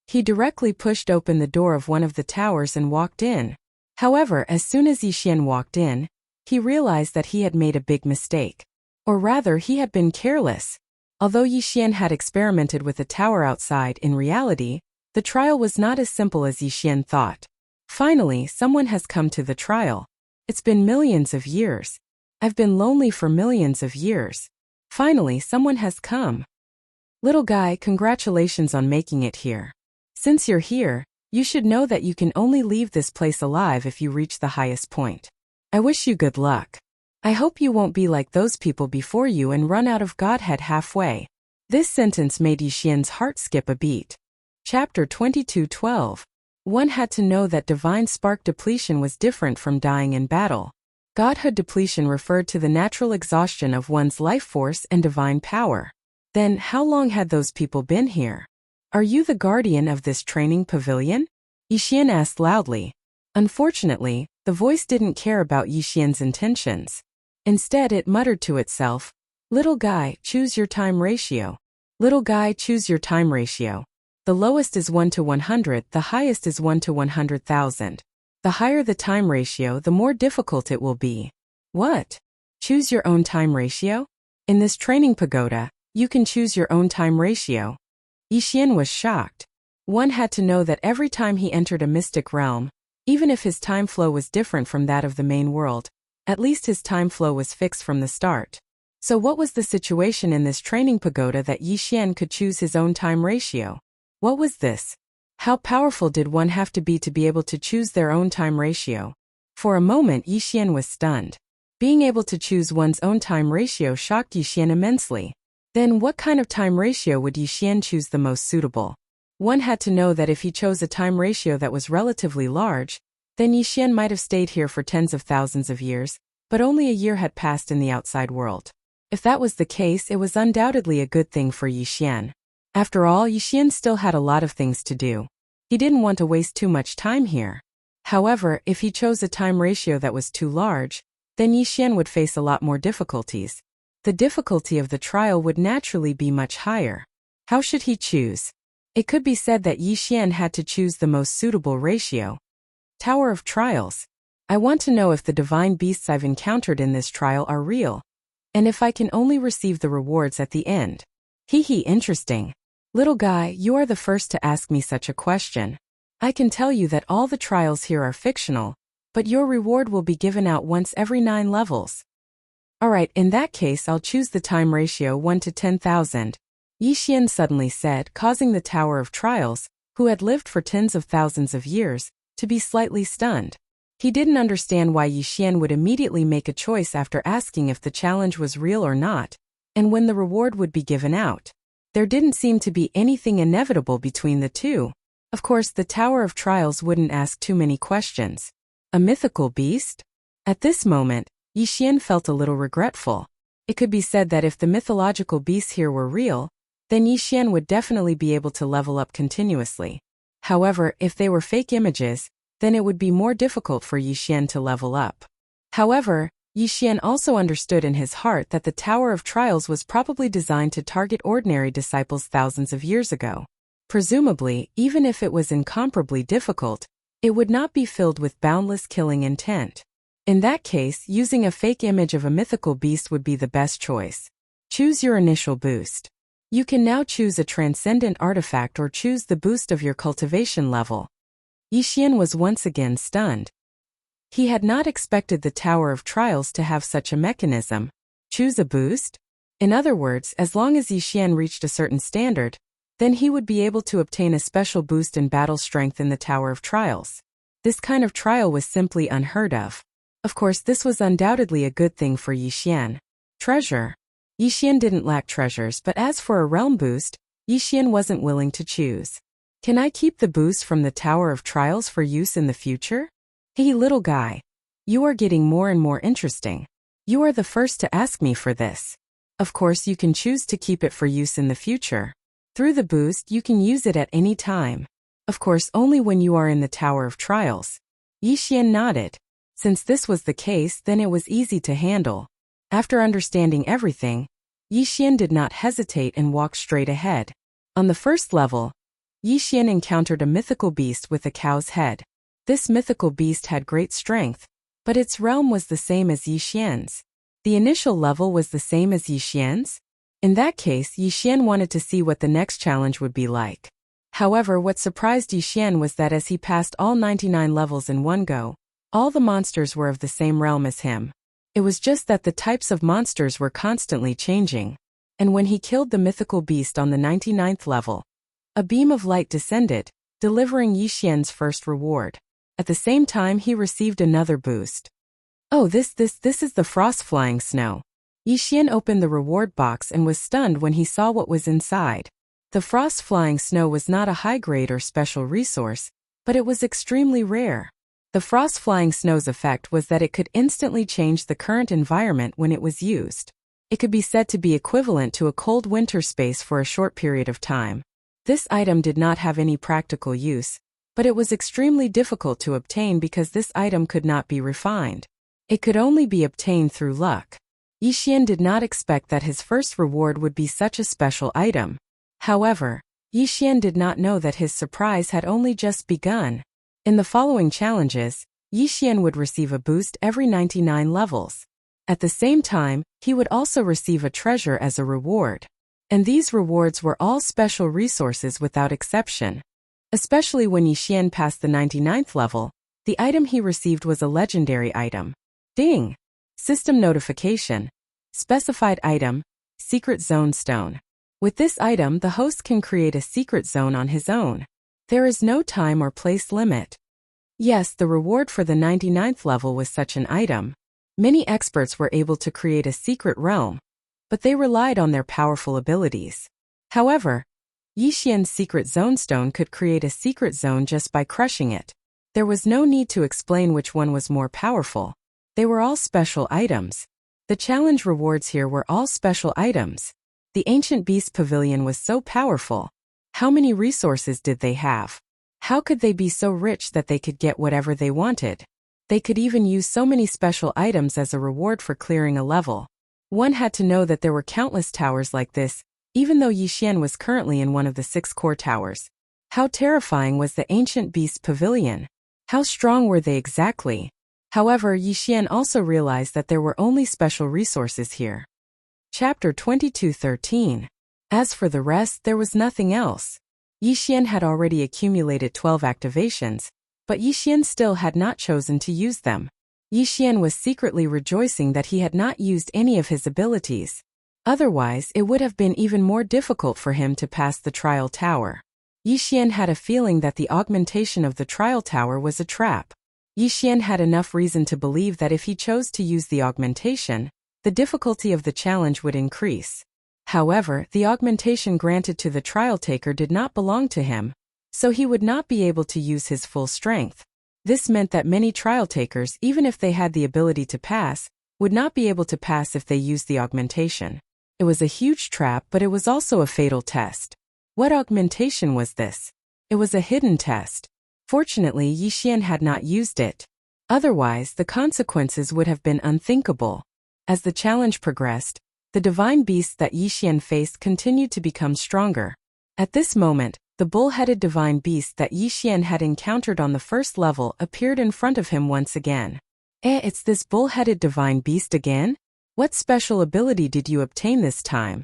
He directly pushed open the door of one of the towers and walked in. However, as soon as Yixian walked in, he realized that he had made a big mistake. Or rather, he had been careless. Although Yixian had experimented with the tower outside, in reality, The trial was not as simple as Yi Xian thought. Finally, someone has come to the trial. It's been millions of years. I've been lonely for millions of years. Finally, someone has come. Little guy, congratulations on making it here. Since you're here, you should know that you can only leave this place alive if you reach the highest point. I wish you good luck. I hope you won't be like those people before you and run out of Godhead halfway. This sentence made Yi Xian's heart skip a beat. Chapter 22:12. One had to know that divine spark depletion was different from dying in battle. Godhood depletion referred to the natural exhaustion of one's life force and divine power. Then, how long had those people been here? Are you the guardian of this training pavilion? Yi Xian asked loudly. Unfortunately, the voice didn't care about Yi Xian's intentions. Instead, it muttered to itself, "Little guy, choose your time ratio. Little guy, choose your time ratio. The lowest is 1 to 100, the highest is 1 to 100,000. The higher the time ratio, the more difficult it will be." What? Choose your own time ratio? In this training pagoda, you can choose your own time ratio. Yi Xian was shocked. One had to know that every time he entered a mystic realm, even if his time flow was different from that of the main world, at least his time flow was fixed from the start. So what was the situation in this training pagoda that Yi Xian could choose his own time ratio? What was this? How powerful did one have to be able to choose their own time ratio? For a moment Yi Xian was stunned. Being able to choose one's own time ratio shocked Yi Xian immensely. Then what kind of time ratio would Yi Xian choose the most suitable? One had to know that if he chose a time ratio that was relatively large, then Yi Xian might have stayed here for tens of thousands of years, but only a year had passed in the outside world. If that was the case, it was undoubtedly a good thing for Yi Xian. After all, Yi Xian still had a lot of things to do. He didn't want to waste too much time here. However, if he chose a time ratio that was too large, then Yi Xian would face a lot more difficulties. The difficulty of the trial would naturally be much higher. How should he choose? It could be said that Yi Xian had to choose the most suitable ratio. Tower of Trials. I want to know if the divine beasts I've encountered in this trial are real, and if I can only receive the rewards at the end. Interesting. Little guy, you are the first to ask me such a question. I can tell you that all the trials here are fictional, but your reward will be given out once every 9 levels. Alright, in that case I'll choose the time ratio 1 to 10,000. Yi Xian suddenly said, causing the Tower of Trials, who had lived for tens of thousands of years, to be slightly stunned. He didn't understand why Yi Xian would immediately make a choice after asking if the challenge was real or not, and when the reward would be given out. There didn't seem to be anything inevitable between the two. Of course, the Tower of Trials wouldn't ask too many questions. A mythical beast? At this moment, Yi Xian felt a little regretful. It could be said that if the mythological beasts here were real, then Yi Xian would definitely be able to level up continuously. However, if they were fake images, then it would be more difficult for Yi Xian to level up. However, Yi Xian also understood in his heart that the Tower of Trials was probably designed to target ordinary disciples thousands of years ago. Presumably, even if it was incomparably difficult, it would not be filled with boundless killing intent. In that case, using a fake image of a mythical beast would be the best choice. Choose your initial boost. You can now choose a transcendent artifact or choose the boost of your cultivation level. Yi Xian was once again stunned. He had not expected the Tower of Trials to have such a mechanism. Choose a boost? In other words, as long as Yi Xian reached a certain standard, then he would be able to obtain a special boost in battle strength in the Tower of Trials. This kind of trial was simply unheard of. Of course, this was undoubtedly a good thing for Yi Xian. Treasure. Yi Xian didn't lack treasures, but as for a realm boost, Yi Xian wasn't willing to choose. Can I keep the boost from the Tower of Trials for use in the future? Hey little guy. You are getting more and more interesting. You are the first to ask me for this. Of course you can choose to keep it for use in the future. Through the boost you can use it at any time. Of course only when you are in the Tower of Trials. Yi Xian nodded. Since this was the case, then it was easy to handle. After understanding everything, Yi Xian did not hesitate and walked straight ahead. On the first level, Yi Xian encountered a mythical beast with a cow's head. This mythical beast had great strength, but its realm was the same as Yi Xian's. The initial level was the same as Yi Xian's? In that case, Yi Xian wanted to see what the next challenge would be like. However, what surprised Yixian was that as he passed all 99 levels in one go, all the monsters were of the same realm as him. It was just that the types of monsters were constantly changing. And when he killed the mythical beast on the 99th level, a beam of light descended, delivering Yixian's first reward. At the same time, he received another boost. Oh, this is the frost flying snow. Yixian opened the reward box and was stunned when he saw what was inside. The frost flying snow was not a high-grade or special resource, but it was extremely rare. The frost flying snow's effect was that it could instantly change the current environment when it was used. It could be said to be equivalent to a cold winter space for a short period of time. This item did not have any practical use, but it was extremely difficult to obtain because this item could not be refined. It could only be obtained through luck. Yixian did not expect that his first reward would be such a special item. However, Yixian did not know that his surprise had only just begun. In the following challenges, Yixian would receive a boost every 99 levels. At the same time, he would also receive a treasure as a reward. And these rewards were all special resources without exception. Especially when Yixian passed the 99th level, the item he received was a legendary item. Ding! System notification. Specified item, Secret Zone Stone. With this item, the host can create a secret zone on his own. There is no time or place limit. Yes, the reward for the 99th level was such an item. Many experts were able to create a secret realm, but they relied on their powerful abilities. However, Yixian's secret zone stone could create a secret zone just by crushing it. There was no need to explain which one was more powerful. They were all special items. The challenge rewards here were all special items. The ancient beast pavilion was so powerful. How many resources did they have? How could they be so rich that they could get whatever they wanted? They could even use so many special items as a reward for clearing a level. One had to know that there were countless towers like this, even though Yixian was currently in one of the 6 core towers. How terrifying was the ancient beast pavilion? How strong were they exactly? However, Yixian also realized that there were only special resources here. Chapter 22:13. As for the rest, there was nothing else. Yixian had already accumulated 12 activations, but Yixian still had not chosen to use them. Yixian was secretly rejoicing that he had not used any of his abilities. Otherwise, it would have been even more difficult for him to pass the trial tower. Yixian had a feeling that the augmentation of the trial tower was a trap. Yixian had enough reason to believe that if he chose to use the augmentation, the difficulty of the challenge would increase. However, the augmentation granted to the trial taker did not belong to him, so he would not be able to use his full strength. This meant that many trial takers, even if they had the ability to pass, would not be able to pass if they used the augmentation. It was a huge trap, but it was also a fatal test. What augmentation was this? It was a hidden test. Fortunately, Yixian had not used it. Otherwise, the consequences would have been unthinkable. As the challenge progressed, the divine beasts that Yixian faced continued to become stronger. At this moment, the bull-headed divine beast that Yixian had encountered on the first level appeared in front of him once again. It's this bull-headed divine beast again? What special ability did you obtain this time?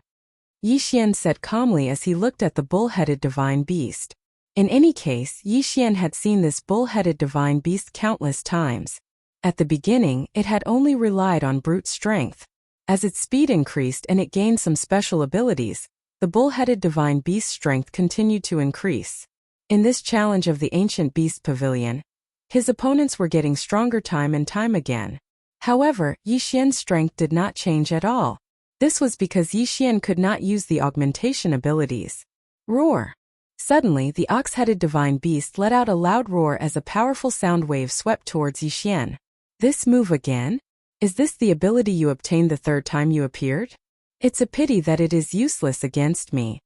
Yixian said calmly as he looked at the bull-headed divine beast. In any case, Yixian had seen this bull-headed divine beast countless times. At the beginning, it had only relied on brute strength. As its speed increased and it gained some special abilities, the bull-headed divine beast's strength continued to increase. In this challenge of the ancient beast pavilion, his opponents were getting stronger time and time again. However, Yixian's strength did not change at all. This was because Yixian could not use the augmentation abilities. Roar! Suddenly, the ox-headed divine beast let out a loud roar as a powerful sound wave swept towards Yixian. This move again? Is this the ability you obtained the third time you appeared? It's a pity that it is useless against me.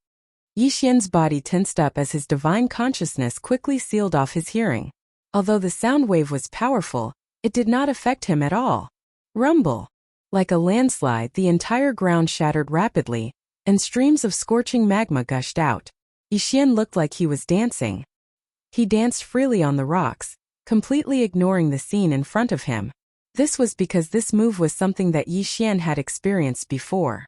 Yixian's body tensed up as his divine consciousness quickly sealed off his hearing. Although the sound wave was powerful, it did not affect him at all. Rumble! Like a landslide, the entire ground shattered rapidly, and streams of scorching magma gushed out. Yixian looked like he was dancing. He danced freely on the rocks, completely ignoring the scene in front of him. This was because this move was something that Yixian had experienced before.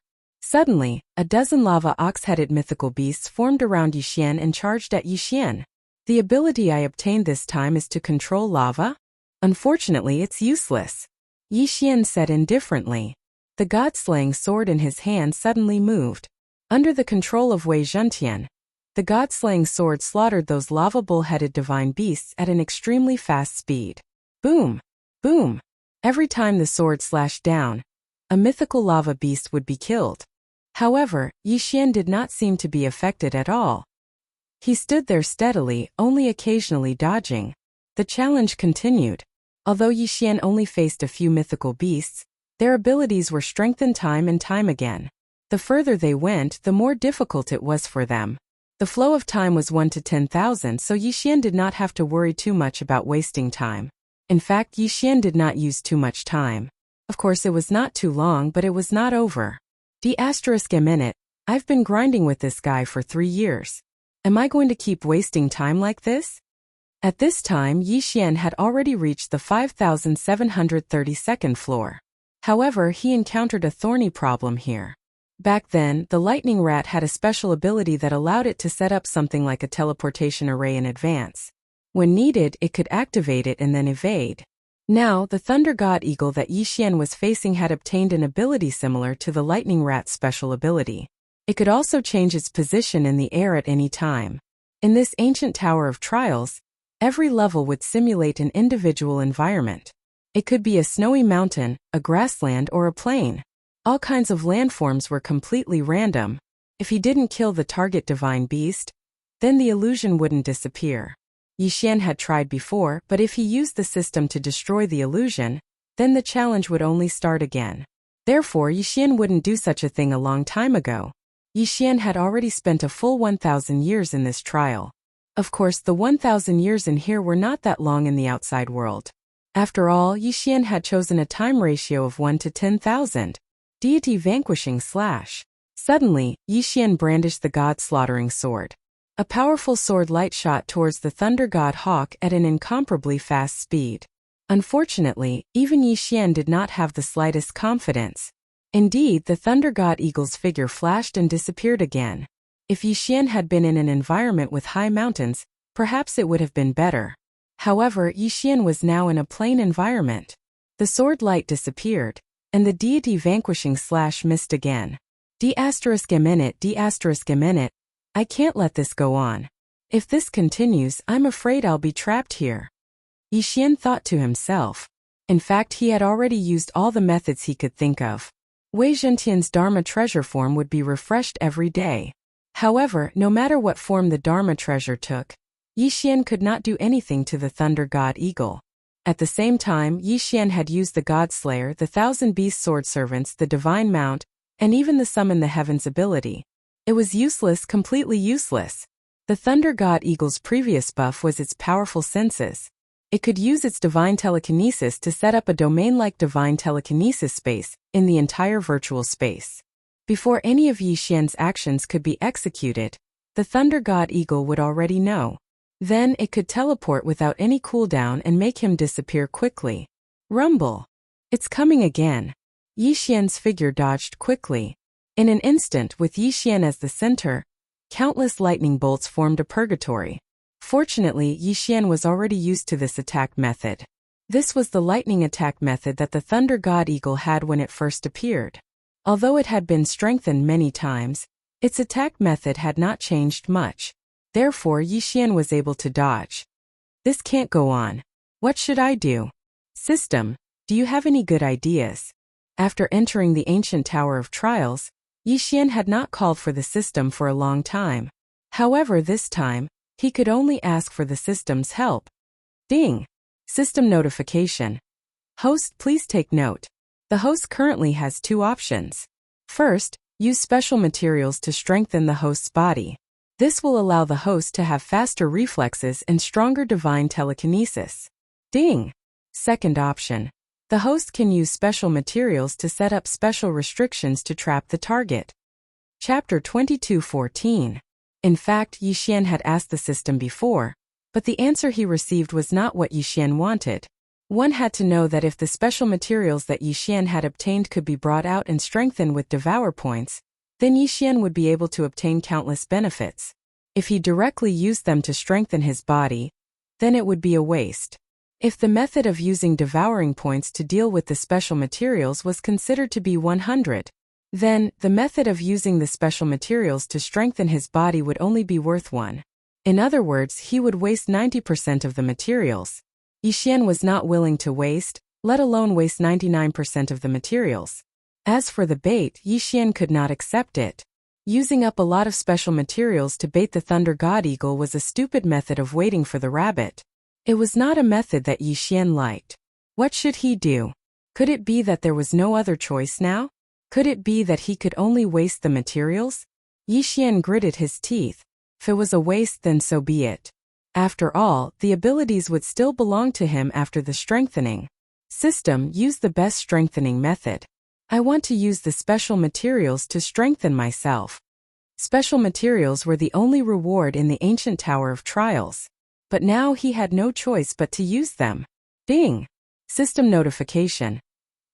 Suddenly, a dozen lava ox-headed mythical beasts formed around Yixian and charged at Yixian. The ability I obtained this time is to control lava? Unfortunately, it's useless. Yixian said indifferently. The god-slaying sword in his hand suddenly moved. Under the control of Wei Zhentian, the god-slaying sword slaughtered those lava bull-headed divine beasts at an extremely fast speed. Boom! Boom! Every time the sword slashed down, a mythical lava beast would be killed. However, Yixian did not seem to be affected at all. He stood there steadily, only occasionally dodging. The challenge continued. Although Yixian only faced a few mythical beasts, their abilities were strengthened time and time again. The further they went, the more difficult it was for them. The flow of time was 1 to 10,000, so Yixian did not have to worry too much about wasting time. In fact, Yixian did not use too much time. Of course, it was not too long, but it was not over. ***, I've been grinding with this guy for 3 years. Am I going to keep wasting time like this? At this time, Yixian had already reached the 5,732nd floor. However, he encountered a thorny problem here. Back then, the lightning rat had a special ability that allowed it to set up something like a teleportation array in advance. When needed, it could activate it and then evade. Now, the thunder god eagle that Yixian was facing had obtained an ability similar to the lightning rat's special ability. It could also change its position in the air at any time. In this ancient tower of trials, every level would simulate an individual environment. It could be a snowy mountain, a grassland, or a plain. All kinds of landforms were completely random. If he didn't kill the target divine beast, then the illusion wouldn't disappear. Yixian had tried before, but if he used the system to destroy the illusion, then the challenge would only start again. Therefore, Yixian wouldn't do such a thing a long time ago. Yixian had already spent a full 1,000 years in this trial. Of course, the 1,000 years in here were not that long in the outside world. After all, Yixian had chosen a time ratio of 1 to 10,000. Deity vanquishing slash. Suddenly, Yixian brandished the god-slaughtering sword. A powerful sword light shot towards the thunder god hawk at an incomparably fast speed. Unfortunately, even Yixian did not have the slightest confidence. Indeed, the thunder god eagle's figure flashed and disappeared again. If Yixian had been in an environment with high mountains, perhaps it would have been better. However, Yixian was now in a plain environment. The sword light disappeared, and the deity vanquishing slash missed again. ***, I can't let this go on. If this continues, I'm afraid I'll be trapped here. Yixian thought to himself. In fact, he had already used all the methods he could think of. Wei Zhentian's Dharma treasure form would be refreshed every day. However, no matter what form the Dharma treasure took, Yixian could not do anything to the thunder god eagle. At the same time, Yixian had used the god slayer, the thousand beast sword servants, the divine mount, and even the summon the heavens ability. It was useless, completely useless. The thunder god eagle's previous buff was its powerful senses. It could use its divine telekinesis to set up a domain-like divine telekinesis space in the entire virtual space. Before any of Yixian's actions could be executed, the thunder god eagle would already know. Then it could teleport without any cooldown and make him disappear quickly. Rumble! It's coming again. Yixian's figure dodged quickly. In an instant, with Yixian as the center, countless lightning bolts formed a purgatory. Fortunately, Yixian was already used to this attack method. This was the lightning attack method that the thunder god eagle had when it first appeared. Although it had been strengthened many times, its attack method had not changed much. Therefore, Yixian was able to dodge. This can't go on. What should I do? System, do you have any good ideas? After entering the ancient tower of trials, Yixian had not called for the system for a long time. However, this time, he could only ask for the system's help. Ding! System notification. Host, please take note. The host currently has 2 options. First, use special materials to strengthen the host's body. This will allow the host to have faster reflexes and stronger divine telekinesis. Ding! Second option. The host can use special materials to set up special restrictions to trap the target. Chapter 22:14. In fact, Yixian had asked the system before, but the answer he received was not what Yixian wanted. One had to know that if the special materials that Yixian had obtained could be brought out and strengthened with devour points, then Yixian would be able to obtain countless benefits. If he directly used them to strengthen his body, then it would be a waste. If the method of using devouring points to deal with the special materials was considered to be 100, then the method of using the special materials to strengthen his body would only be worth 1. In other words, he would waste 90% of the materials. Yixian was not willing to waste, let alone waste 99% of the materials. As for the bait, Yixian could not accept it. Using up a lot of special materials to bait the Thunder God Eagle was a stupid method of waiting for the rabbit. It was not a method that Yixian liked. What should he do? Could it be that there was no other choice now? Could it be that he could only waste the materials? Yixian gritted his teeth. If it was a waste, then so be it. After all, the abilities would still belong to him after the strengthening. System, use the best strengthening method. I want to use the special materials to strengthen myself. Special materials were the only reward in the ancient Tower of Trials. But now he had no choice but to use them. Ding! System notification.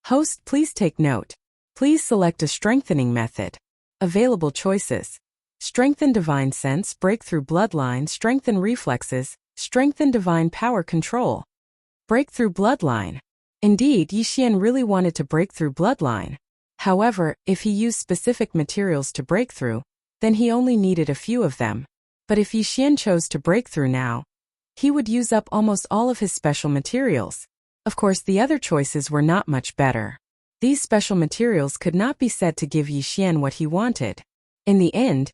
Host, please take note. Please select a strengthening method. Available choices. Strengthen Divine Sense, Breakthrough Bloodline, Strengthen Reflexes, Strengthen Divine Power Control. Breakthrough Bloodline. Indeed, Yixian really wanted to break through Bloodline. However, if he used specific materials to break through, then he only needed a few of them. But if Yixian chose to break through now, he would use up almost all of his special materials. Of course, the other choices were not much better. These special materials could not be said to give Yixian what he wanted. In the end,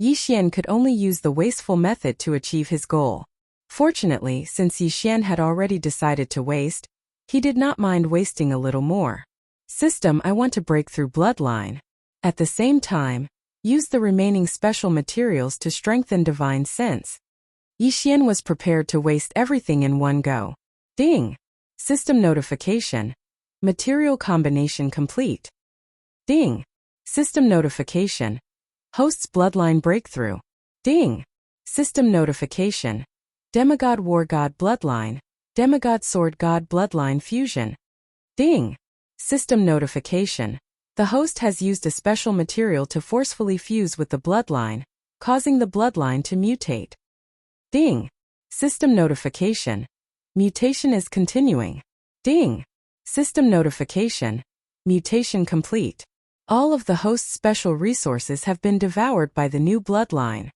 Yixian could only use the wasteful method to achieve his goal. Fortunately, since Yixian had already decided to waste, he did not mind wasting a little more. System, I want to break through Bloodline. At the same time, use the remaining special materials to strengthen Divine Sense. Yixian was prepared to waste everything in one go. Ding! System notification. Material combination complete. Ding! System notification. Host's Bloodline breakthrough. Ding! System notification. Demigod War God Bloodline. Demigod Sword God Bloodline fusion. Ding! System notification. The host has used a special material to forcefully fuse with the bloodline, causing the bloodline to mutate. Ding! System notification. Mutation is continuing. Ding! System notification. Mutation complete. All of the host's special resources have been devoured by the new bloodline.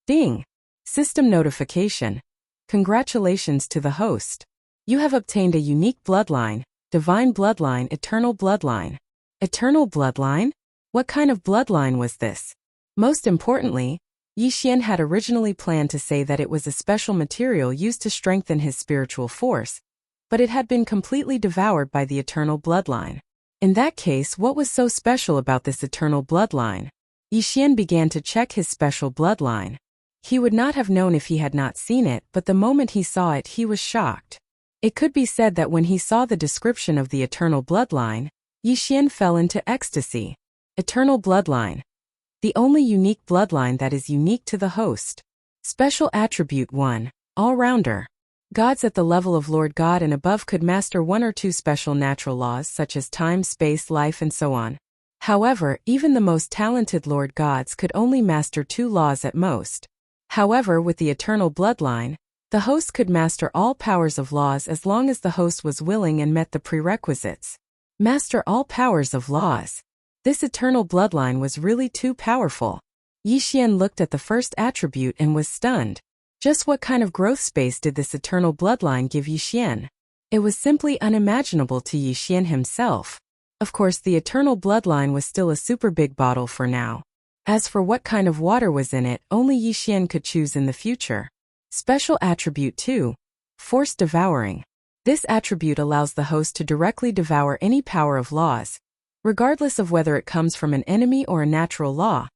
Ding! System notification. Congratulations to the host. You have obtained a unique bloodline, Divine Bloodline, Eternal Bloodline. Eternal Bloodline? What kind of bloodline was this? Most importantly, Yixian had originally planned to say that it was a special material used to strengthen his spiritual force, but it had been completely devoured by the Eternal Bloodline. In that case, what was so special about this Eternal Bloodline? Yixian began to check his special bloodline. He would not have known if he had not seen it, but the moment he saw it, he was shocked. It could be said that when he saw the description of the Eternal Bloodline, Yixian fell into ecstasy. Eternal Bloodline. The only unique bloodline that is unique to the host. Special Attribute 1, All-Rounder. Gods at the level of Lord God and above could master one or two special natural laws such as time, space, life, and so on. However, even the most talented Lord Gods could only master 2 laws at most. However, with the Eternal Bloodline, the host could master all powers of laws as long as the host was willing and met the prerequisites. Master all powers of laws. This Eternal Bloodline was really too powerful. Yixian looked at the first attribute and was stunned. Just what kind of growth space did this Eternal Bloodline give Yixian? It was simply unimaginable to Yixian himself. Of course, the Eternal Bloodline was still a super big bottle for now. As for what kind of water was in it, only Yixian could choose in the future. Special Attribute 2, Force Devouring. This attribute allows the host to directly devour any power of laws, regardless of whether it comes from an enemy or a natural law.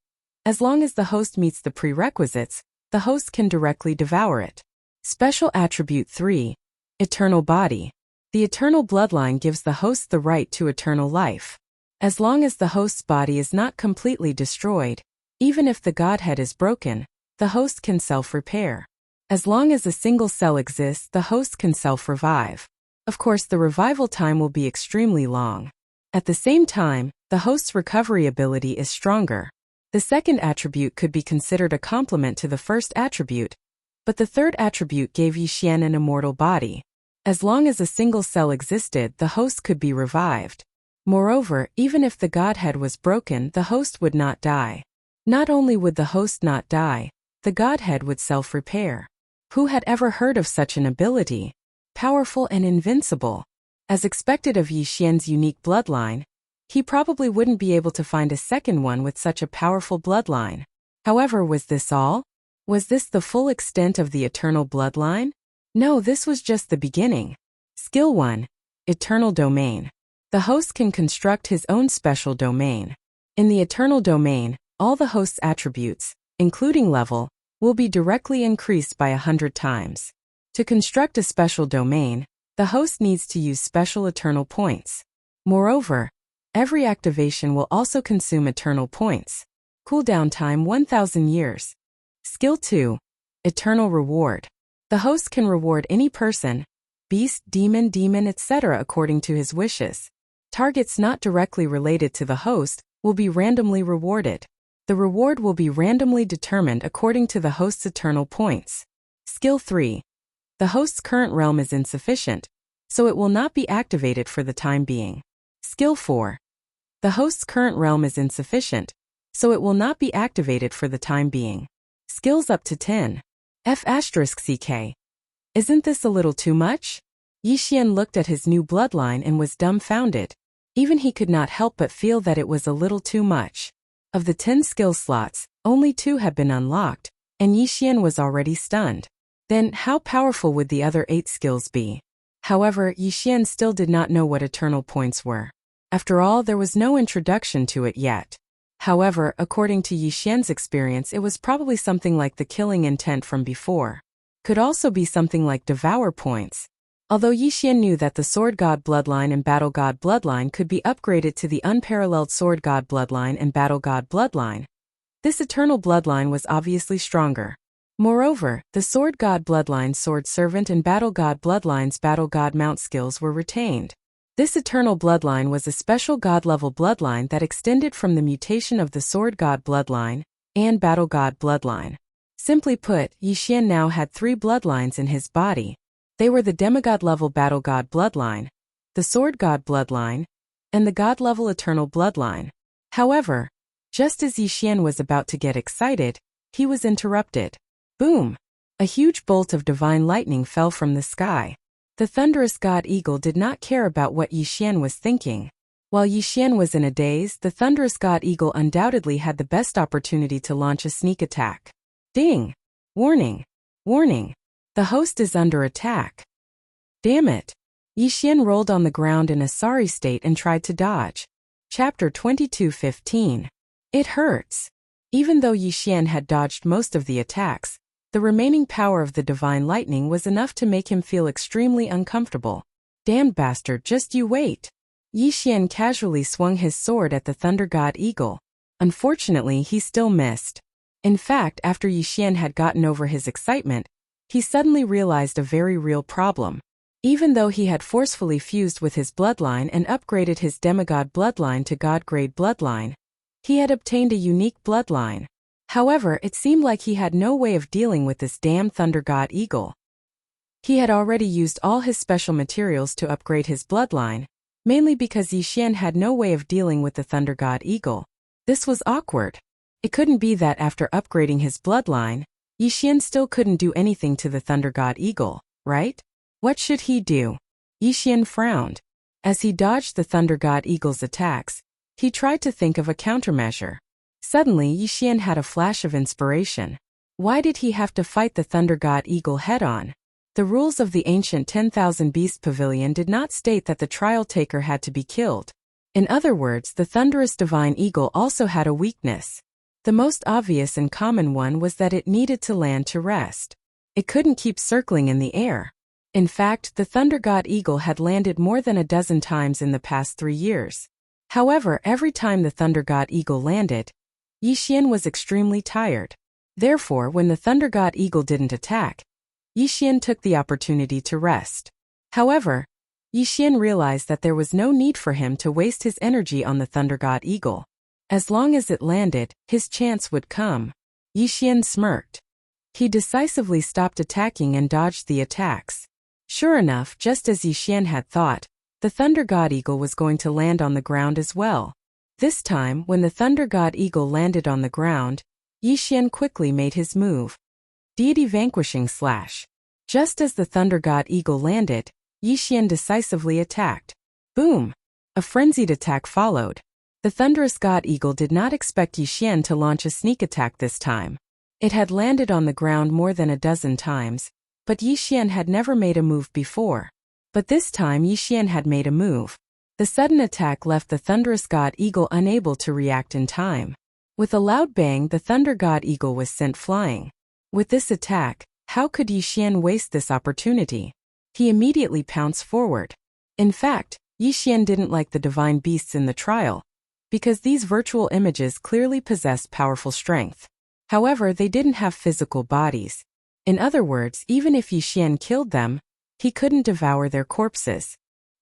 As long as the host meets the prerequisites, the host can directly devour it. Special Attribute 3, Eternal Body. The Eternal Bloodline gives the host the right to eternal life. As long as the host's body is not completely destroyed, even if the Godhead is broken, the host can self-repair. As long as a single cell exists, the host can self-revive. Of course, the revival time will be extremely long. At the same time, the host's recovery ability is stronger. The second attribute could be considered a complement to the first attribute, but the third attribute gave Yixian an immortal body. As long as a single cell existed, the host could be revived. Moreover, even if the godhead was broken, the host would not die. Not only would the host not die, the godhead would self-repair. Who had ever heard of such an ability? Powerful and invincible. As expected of Yixian's unique bloodline, he probably wouldn't be able to find a second one with such a powerful bloodline. However, was this all? Was this the full extent of the eternal bloodline? No, this was just the beginning. Skill 1. Eternal Domain. The host can construct his own special domain. In the eternal domain, all the host's attributes, including level, will be directly increased by 100 times. To construct a special domain, the host needs to use special eternal points. Moreover, every activation will also consume eternal points. Cooldown time 1000 years. Skill 2. Eternal Reward. The host can reward any person, beast, demon, etc. according to his wishes. Targets not directly related to the host will be randomly rewarded. The reward will be randomly determined according to the host's eternal points. Skill 3. The host's current realm is insufficient, so it will not be activated for the time being. Skill 4. The host's current realm is insufficient, so it will not be activated for the time being. Skills up to 10. F***CK. Isn't this a little too much? Yixian looked at his new bloodline and was dumbfounded. Even he could not help but feel that it was a little too much. Of the 10 skill slots, only 2 had been unlocked, and Yixian was already stunned. Then, how powerful would the other 8 skills be? However, Yixian still did not know what eternal points were. After all, there was no introduction to it yet. However, according to Yixian's experience, it was probably something like the killing intent from before. Could also be something like devour points. Although Yixian knew that the Sword God bloodline and Battle God bloodline could be upgraded to the unparalleled Sword God bloodline and Battle God bloodline, this eternal bloodline was obviously stronger. Moreover, the Sword God bloodline's Sword Servant and Battle God bloodline's Battle God mount skills were retained. This eternal bloodline was a special God-level bloodline that extended from the mutation of the Sword God bloodline and Battle God bloodline. Simply put, Yixian now had 3 bloodlines in his body. They were the Demigod-level Battle God bloodline, the Sword God bloodline, and the God-level Eternal bloodline. However, just as Yixian was about to get excited, he was interrupted. Boom! A huge bolt of divine lightning fell from the sky. The thunderous god eagle did not care about what Yixian was thinking. While Yixian was in a daze, the thunderous god eagle undoubtedly had the best opportunity to launch a sneak attack. Ding! Warning! Warning! The host is under attack. Damn it! Yixian rolled on the ground in a sorry state and tried to dodge. Chapter 22:15. It hurts. Even though Yixian had dodged most of the attacks, the remaining power of the divine lightning was enough to make him feel extremely uncomfortable. Damn bastard, just you wait. Yixian casually swung his sword at the thunder god eagle. Unfortunately, he still missed. In fact, after Yixian had gotten over his excitement, he suddenly realized a very real problem. Even though he had forcefully fused with his bloodline and upgraded his demigod bloodline to god-grade bloodline, he had obtained a unique bloodline. However, it seemed like he had no way of dealing with this damn thunder god eagle. He had already used all his special materials to upgrade his bloodline, mainly because Yixian had no way of dealing with the thunder god eagle. This was awkward. It couldn't be that after upgrading his bloodline, Yixian still couldn't do anything to the thunder god eagle, right? What should he do? Yixian frowned. As he dodged the thunder god eagle's attacks, he tried to think of a countermeasure. Suddenly, Yixian had a flash of inspiration. Why did he have to fight the thunder god eagle head-on? The rules of the ancient 10,000 Beast Pavilion did not state that the trial taker had to be killed. In other words, the thunderous divine eagle also had a weakness. The most obvious and common one was that it needed to land to rest. It couldn't keep circling in the air. In fact, the thunder god eagle had landed more than a dozen times in the past 3 years. However, every time the thunder god eagle landed, Yixian was extremely tired. Therefore, when the thunder god eagle didn't attack, Yixian took the opportunity to rest. However, Yixian realized that there was no need for him to waste his energy on the thunder god eagle. As long as it landed, his chance would come. Yixian smirked. He decisively stopped attacking and dodged the attacks. Sure enough, just as Yixian had thought, the Thunder God Eagle was going to land on the ground as well. This time, when the Thunder God Eagle landed on the ground, Yixian quickly made his move. Deity Vanquishing Slash. Just as the Thunder God Eagle landed, Yixian decisively attacked. Boom! A frenzied attack followed. The Thunderous God Eagle did not expect Yixian to launch a sneak attack this time. It had landed on the ground more than a dozen times, but Yixian had never made a move before. But this time Yixian had made a move. The sudden attack left the Thunderous God Eagle unable to react in time. With a loud bang, the Thunder God Eagle was sent flying. With this attack, how could Yixian waste this opportunity? He immediately pounced forward. In fact, Yixian didn't like the divine beasts in the trial, because these virtual images clearly possessed powerful strength. However, they didn't have physical bodies. In other words, even if Yixian killed them, he couldn't devour their corpses.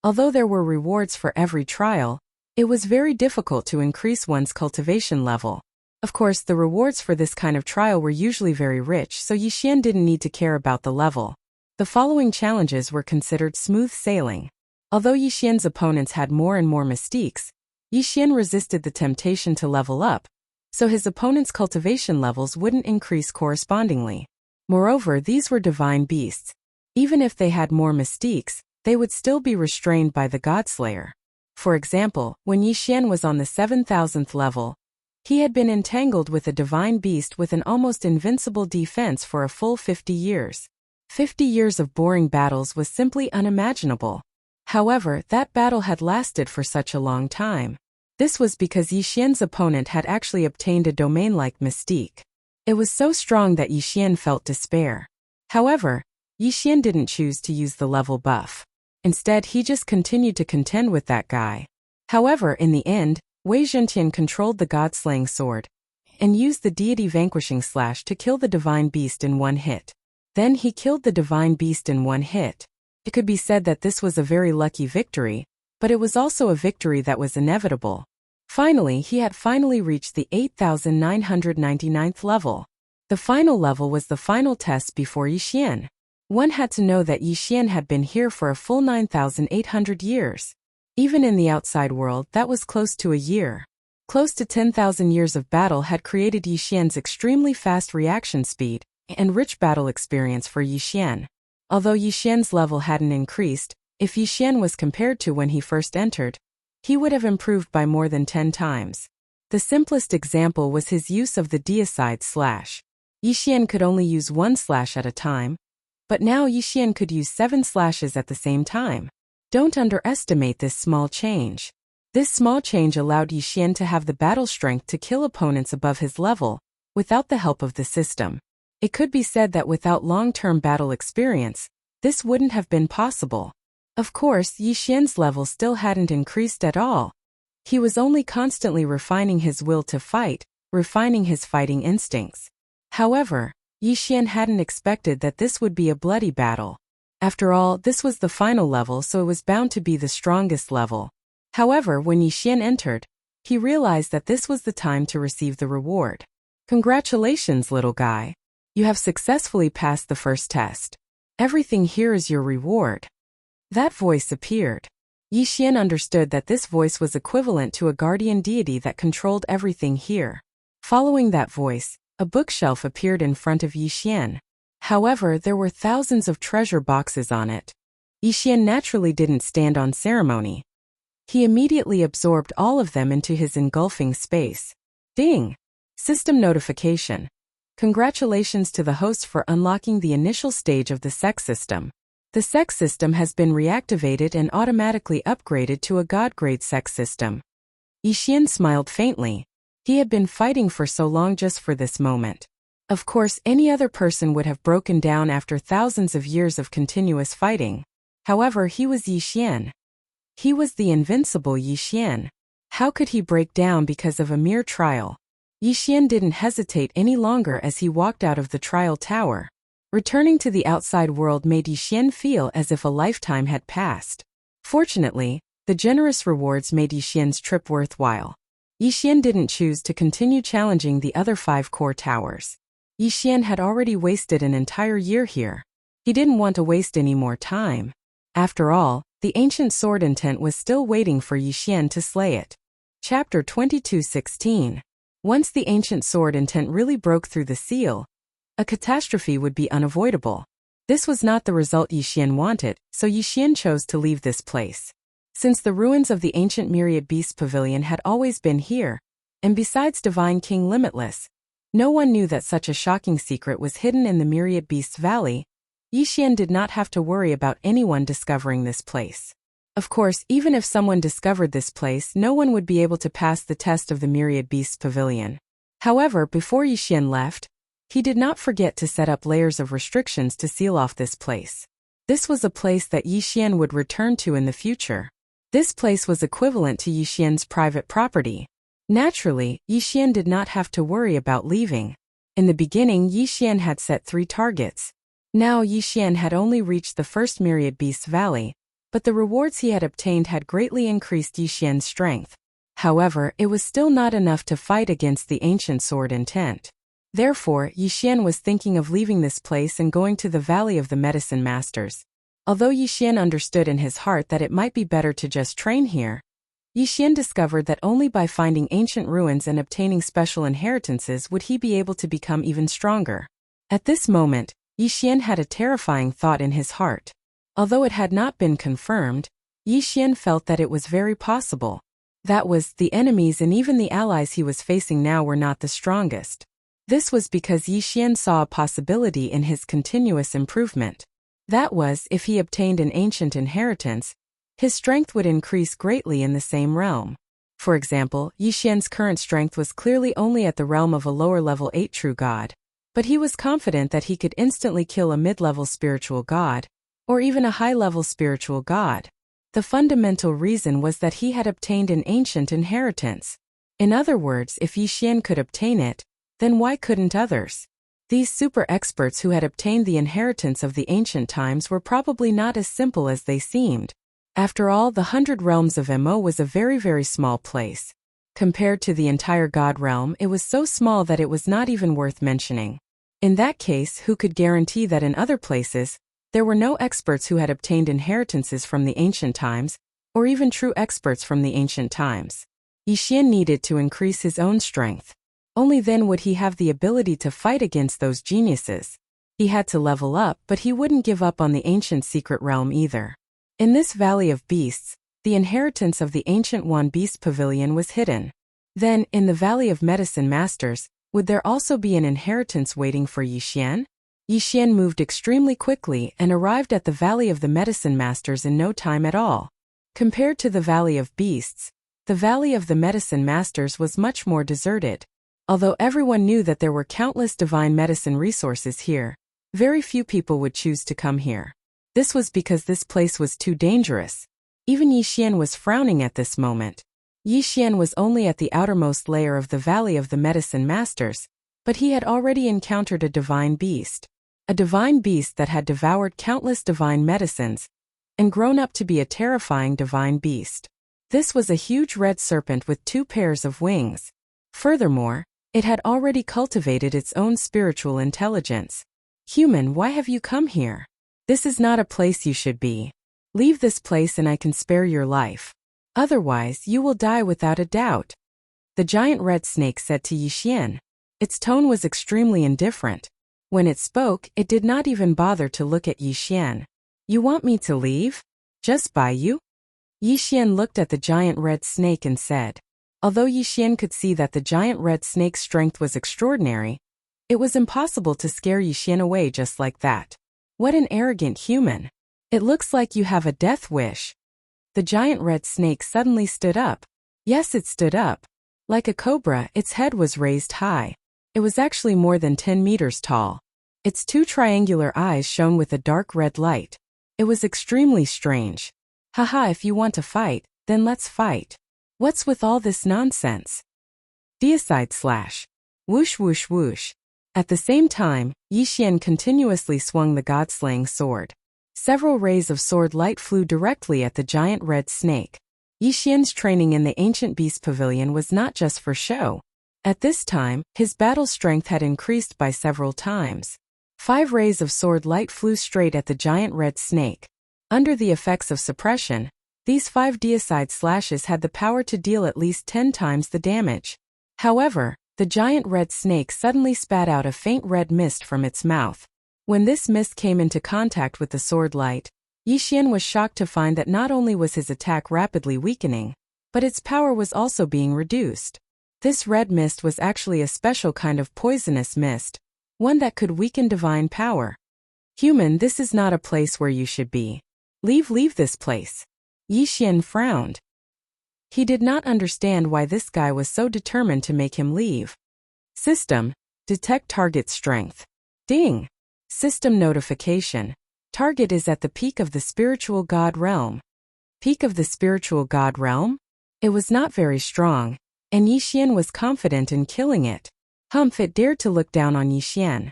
Although there were rewards for every trial, it was very difficult to increase one's cultivation level. Of course, the rewards for this kind of trial were usually very rich, so Yixian didn't need to care about the level. The following challenges were considered smooth sailing. Although Yixian's opponents had more and more mystiques, Yixian resisted the temptation to level up, so his opponent's cultivation levels wouldn't increase correspondingly. Moreover, these were divine beasts. Even if they had more mystiques, they would still be restrained by the Godslayer. For example, when Yixian was on the 7,000th level, he had been entangled with a divine beast with an almost invincible defense for a full 50 years. 50 years of boring battles was simply unimaginable. However, that battle had lasted for such a long time. This was because Yixian's opponent had actually obtained a domain-like mystique. It was so strong that Yixian felt despair. However, Yixian didn't choose to use the level buff. Instead, he just continued to contend with that guy. However, in the end, Wei Zhentian controlled the god-slaying sword and used the deity vanquishing slash to kill the divine beast in one hit. Then he killed the divine beast in one hit. It could be said that this was a very lucky victory, but it was also a victory that was inevitable. Finally, he had finally reached the 8,999th level. The final level was the final test before Yixian. One had to know that Yixian had been here for a full 9,800 years. Even in the outside world, that was close to a year. Close to 10,000 years of battle had created Yixian's extremely fast reaction speed and rich battle experience for Yixian. Although Yixian's level hadn't increased, if Yixian was compared to when he first entered, he would have improved by more than 10 times. The simplest example was his use of the deicide slash. Yixian could only use one slash at a time, but now Yixian could use 7 slashes at the same time. Don't underestimate this small change. This small change allowed Yixian to have the battle strength to kill opponents above his level, without the help of the system. It could be said that without long-term battle experience, this wouldn't have been possible. Of course, Yixian's level still hadn't increased at all. He was only constantly refining his will to fight, refining his fighting instincts. However, Yixian hadn't expected that this would be a bloody battle. After all, this was the final level, so it was bound to be the strongest level. However, when Yixian entered, he realized that this was the time to receive the reward. Congratulations, little guy. You have successfully passed the first test. Everything here is your reward. That voice appeared. Yixian understood that this voice was equivalent to a guardian deity that controlled everything here. Following that voice, a bookshelf appeared in front of Yixian. However, there were thousands of treasure boxes on it. Yixian naturally didn't stand on ceremony. He immediately absorbed all of them into his engulfing space. Ding! System notification. Congratulations to the host for unlocking the initial stage of the sex system. The sex system has been reactivated and automatically upgraded to a god-grade sex system. Yixian smiled faintly. He had been fighting for so long just for this moment. Of course, any other person would have broken down after thousands of years of continuous fighting. However, he was Yixian. He was the invincible Yixian. How could he break down because of a mere trial? Yixian didn't hesitate any longer as he walked out of the trial tower. Returning to the outside world made Yixian feel as if a lifetime had passed. Fortunately, the generous rewards made Yixian's trip worthwhile. Yixian didn't choose to continue challenging the other 5 core towers. Yixian had already wasted an entire year here. He didn't want to waste any more time. After all, the ancient sword intent was still waiting for Yixian to slay it. Chapter 22:16. Once the ancient sword intent really broke through the seal, a catastrophe would be unavoidable. This was not the result Yixian wanted, so Yixian chose to leave this place. Since the ruins of the ancient Myriad Beast Pavilion had always been here, and besides Divine King Limitless, no one knew that such a shocking secret was hidden in the Myriad Beasts Valley, Yixian did not have to worry about anyone discovering this place. Of course, even if someone discovered this place, no one would be able to pass the test of the Myriad Beasts Pavilion. However, before Yixian left, he did not forget to set up layers of restrictions to seal off this place. This was a place that Yixian would return to in the future. This place was equivalent to Yixian's private property. Naturally, Yixian did not have to worry about leaving. In the beginning, Yixian had set 3 targets. Now Yixian had only reached the first Myriad Beasts Valley, but the rewards he had obtained had greatly increased Yixian's strength. However, it was still not enough to fight against the ancient sword intent. Therefore, Yixian was thinking of leaving this place and going to the Valley of the Medicine Masters. Although Yixian understood in his heart that it might be better to just train here, Yixian discovered that only by finding ancient ruins and obtaining special inheritances would he be able to become even stronger. At this moment, Yixian had a terrifying thought in his heart. Although it had not been confirmed, Yixian felt that it was very possible. That was, the enemies and even the allies he was facing now were not the strongest. This was because Yixian saw a possibility in his continuous improvement. That was, if he obtained an ancient inheritance, his strength would increase greatly in the same realm. For example, Yixian's current strength was clearly only at the realm of a lower-level 8 true god, but he was confident that he could instantly kill a mid-level spiritual god, or even a high-level spiritual god. The fundamental reason was that he had obtained an ancient inheritance. In other words, if Yixian could obtain it, then why couldn't others? These super experts who had obtained the inheritance of the ancient times were probably not as simple as they seemed. After all, the 100 realms of Mo was a very, very small place. Compared to the entire God realm, it was so small that it was not even worth mentioning. In that case, who could guarantee that in other places, there were no experts who had obtained inheritances from the ancient times, or even true experts from the ancient times? Yixian needed to increase his own strength. Only then would he have the ability to fight against those geniuses. He had to level up, but he wouldn't give up on the ancient secret realm either. In this Valley of Beasts, the inheritance of the Ancient One Beast Pavilion was hidden. Then, in the Valley of Medicine Masters, would there also be an inheritance waiting for Yixian? Yixian moved extremely quickly and arrived at the Valley of the Medicine Masters in no time at all. Compared to the Valley of Beasts, the Valley of the Medicine Masters was much more deserted. Although everyone knew that there were countless divine medicine resources here, very few people would choose to come here. This was because this place was too dangerous. Even Yixian was frowning at this moment. Yixian was only at the outermost layer of the Valley of the Medicine Masters, but he had already encountered a divine beast. A divine beast that had devoured countless divine medicines, and grown up to be a terrifying divine beast. This was a huge red serpent with 2 pairs of wings. Furthermore, it had already cultivated its own spiritual intelligence. Human, why have you come here? This is not a place you should be. Leave this place and I can spare your life. Otherwise, you will die without a doubt. The giant red snake said to Yixian. Its tone was extremely indifferent. When it spoke, it did not even bother to look at Yixian. You want me to leave? Just by you? Yixian looked at the giant red snake and said. Although Yixian could see that the giant red snake's strength was extraordinary, it was impossible to scare Yixian away just like that. What an arrogant human. It looks like you have a death wish. The giant red snake suddenly stood up. Yes, it stood up. Like a cobra, its head was raised high. It was actually more than 10 meters tall. Its 2 triangular eyes shone with a dark red light. It was extremely strange. Haha, if you want to fight, then let's fight. What's with all this nonsense? Deicide/. Whoosh whoosh whoosh. At the same time, Yixian continuously swung the god-slaying sword. Several rays of sword light flew directly at the giant red snake. Yi Xian's training in the ancient beast pavilion was not just for show. At this time, his battle strength had increased by several times. 5 rays of sword light flew straight at the giant red snake. Under the effects of suppression, these 5 deicide slashes had the power to deal at least 10 times the damage. However, the giant red snake suddenly spat out a faint red mist from its mouth. When this mist came into contact with the sword light, Yi Xian was shocked to find that not only was his attack rapidly weakening, but its power was also being reduced. This red mist was actually a special kind of poisonous mist, one that could weaken divine power. Human, this is not a place where you should be. Leave this place. Yi Xian frowned. He did not understand why this guy was so determined to make him leave. System, detect target strength. Ding. System notification. Target is at the peak of the spiritual god realm. Peak of the spiritual god realm? It was not very strong, and Yi Xian was confident in killing it. Humph, it dared to look down on Yi Xian.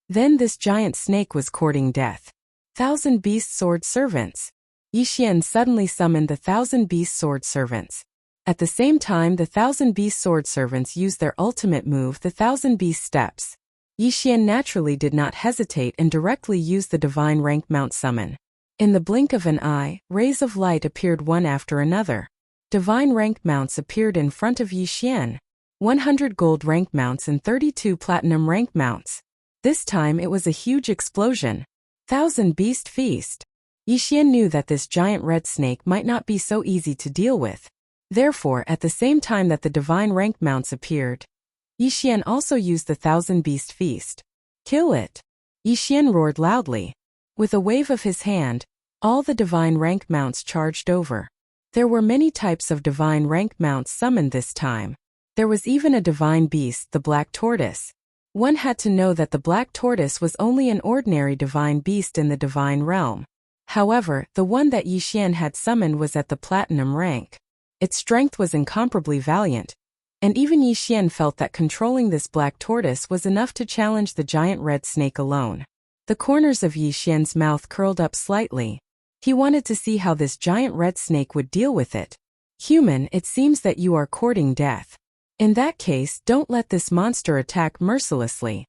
Then this giant snake was courting death. 1,000 Beast Sword Servants. Yi Xian suddenly summoned the 1,000 Beast Sword Servants. At the same time, the 1,000 Beast Sword Servants used their ultimate move, the 1,000 Beast Steps. Yi Xian naturally did not hesitate and directly used the Divine Rank Mount Summon. In the blink of an eye, rays of light appeared one after another. Divine Rank Mounts appeared in front of Yi Xian. 100 Gold Rank Mounts and 32 Platinum Rank Mounts. This time it was a huge explosion. 1,000 Beast Feast. Yi Xian knew that this giant red snake might not be so easy to deal with. Therefore, at the same time that the Divine Rank Mounts appeared, Yi Xian also used the 1,000 Beast Feast. Kill it! Yi Xian roared loudly. With a wave of his hand, all the Divine Rank Mounts charged over. There were many types of Divine Rank Mounts summoned this time. There was even a Divine Beast, the Black Tortoise. One had to know that the Black Tortoise was only an ordinary Divine Beast in the Divine Realm. However, the one that Yi Xian had summoned was at the Platinum rank. Its strength was incomparably valiant, and even Yi Xian felt that controlling this Black Tortoise was enough to challenge the giant red snake alone. The corners of Yi Xian's mouth curled up slightly. He wanted to see how this giant red snake would deal with it. Human, it seems that you are courting death. In that case, don't let this monster attack mercilessly.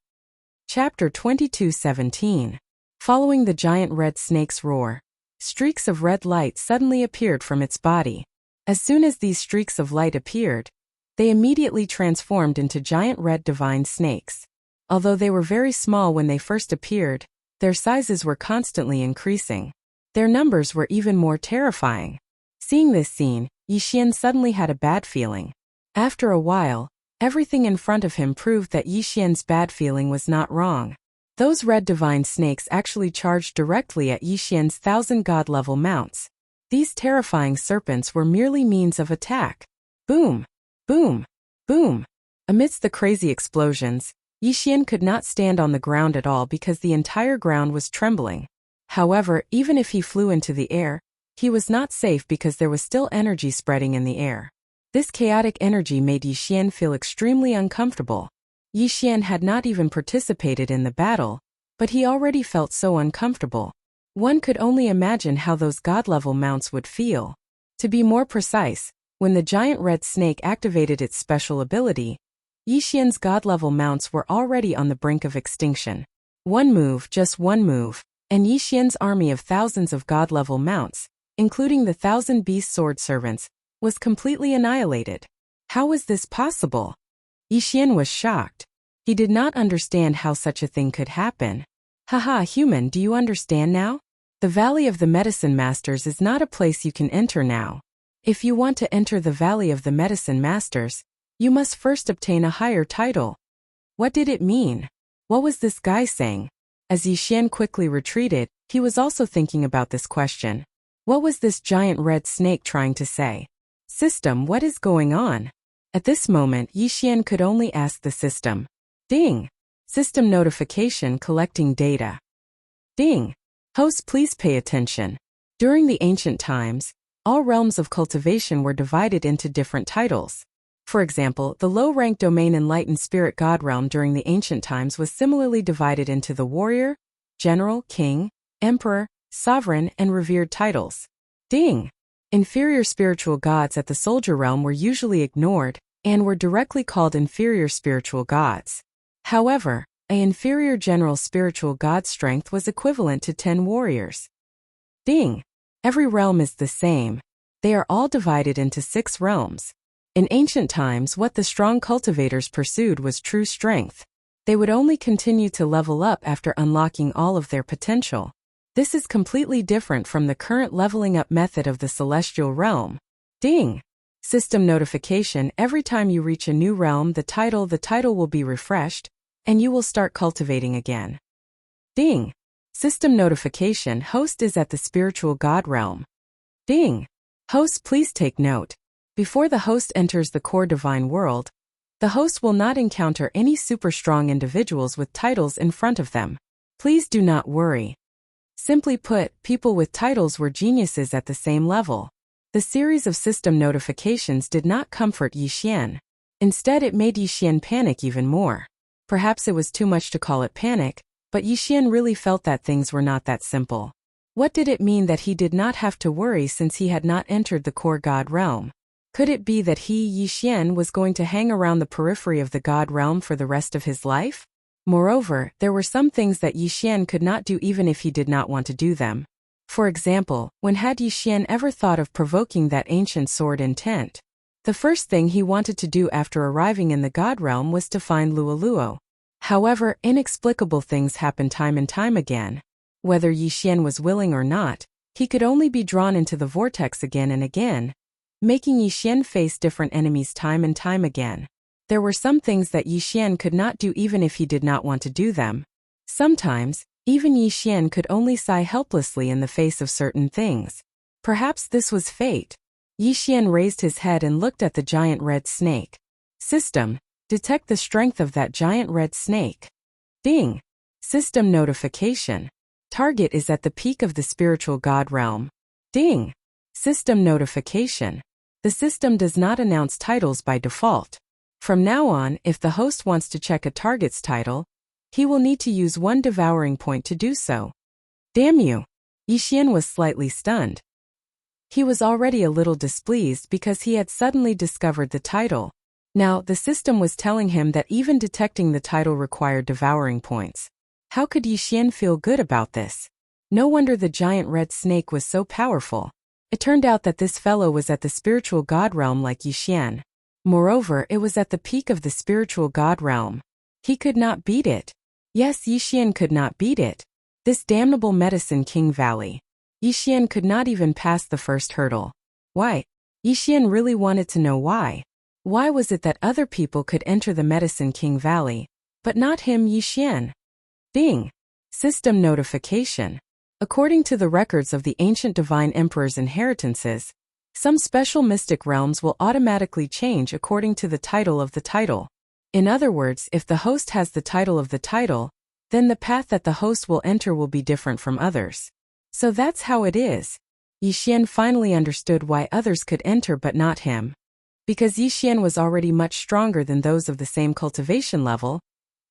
Chapter 22:17. Following the giant red snake's roar, streaks of red light suddenly appeared from its body. As soon as these streaks of light appeared, they immediately transformed into giant red divine snakes. Although they were very small when they first appeared, their sizes were constantly increasing. Their numbers were even more terrifying. Seeing this scene, Yi Xian suddenly had a bad feeling. After a while, everything in front of him proved that Yi Xian's bad feeling was not wrong. Those red divine snakes actually charged directly at Yi Xian's 1,000 god-level mounts. These terrifying serpents were merely means of attack. Boom! Boom! Boom! Amidst the crazy explosions, Yi Xian could not stand on the ground at all because the entire ground was trembling. However, even if he flew into the air, he was not safe because there was still energy spreading in the air. This chaotic energy made Yi Xian feel extremely uncomfortable. Yi Xian had not even participated in the battle, but he already felt so uncomfortable. One could only imagine how those god-level mounts would feel. To be more precise, when the giant red snake activated its special ability, Yi Xian's god-level mounts were already on the brink of extinction. One move, just one move, and Yi Xian's army of thousands of god-level mounts, including the 1,000 beast sword servants, was completely annihilated. How was this possible? Yi Xian was shocked. He did not understand how such a thing could happen. Haha, human, do you understand now? The Valley of the Medicine Masters is not a place you can enter now. If you want to enter the Valley of the Medicine Masters, you must first obtain a higher title. What did it mean? What was this guy saying? As Yi Xian quickly retreated, he was also thinking about this question. What was this giant red snake trying to say? System, what is going on? At this moment, Yi Xian could only ask the system. Ding! System notification collecting data. Ding! Host, please pay attention. During the ancient times, all realms of cultivation were divided into different titles. For example, the low-rank domain Enlightened Spirit God realm during the ancient times was similarly divided into the warrior, general, king, emperor, sovereign, and revered titles. Ding! Inferior spiritual gods at the soldier realm were usually ignored and were directly called inferior spiritual gods. However, an inferior general spiritual god strength was equivalent to 10 warriors. Ding! Every realm is the same. They are all divided into 6 realms. In ancient times, what the strong cultivators pursued was true strength. They would only continue to level up after unlocking all of their potential. This is completely different from the current leveling up method of the celestial realm. Ding! System notification: every time you reach a new realm, the title will be refreshed, and you will start cultivating again. Ding! System notification: host is at the spiritual god realm. Ding! Host, please take note. Before the host enters the core divine world, the host will not encounter any super strong individuals with titles in front of them. Please do not worry. Simply put, people with titles were geniuses at the same level. The series of system notifications did not comfort Yi Xian. Instead, it made Yi Xian panic even more. Perhaps it was too much to call it panic, but Yi Xian really felt that things were not that simple. What did it mean that he did not have to worry since he had not entered the core god realm? Could it be that he, Yi Xian, was going to hang around the periphery of the god realm for the rest of his life? Moreover, there were some things that Yi Xian could not do even if he did not want to do them. For example, when had Yi Xian ever thought of provoking that ancient sword intent? The first thing he wanted to do after arriving in the god realm was to find Luoluo. However, inexplicable things happened time and time again. Whether Yi Xian was willing or not, he could only be drawn into the vortex again and again, making Yi Xian face different enemies time and time again. There were some things that Yi Xian could not do even if he did not want to do them. Sometimes, even Yi Xian could only sigh helplessly in the face of certain things. Perhaps this was fate. Yi Xian raised his head and looked at the giant red snake. System: detect the strength of that giant red snake. Ding! System notification: target is at the peak of the spiritual god realm. Ding! System notification: the system does not announce titles by default. From now on, if the host wants to check a target's title, he will need to use 1 devouring point to do so. Damn you! Yi Xian was slightly stunned. He was already a little displeased because he had suddenly discovered the title. Now, the system was telling him that even detecting the title required devouring points. How could Yi Xian feel good about this? No wonder the giant red snake was so powerful. It turned out that this fellow was at the spiritual god realm like Yi Xian. Moreover, it was at the peak of the spiritual god realm. He could not beat it. Yes, Yi Xian could not beat it. This damnable Medicine King Valley. Yi Xian could not even pass the first hurdle. Why? Yi Xian really wanted to know why. Why was it that other people could enter the Medicine King Valley, but not him, Yi Xian? Ding! System notification: according to the records of the ancient divine emperor's inheritances, some special mystic realms will automatically change according to the title of the title. In other words, if the host has the title of the title, then the path that the host will enter will be different from others. So that's how it is. Yi Xian finally understood why others could enter but not him. Because Yi Xian was already much stronger than those of the same cultivation level,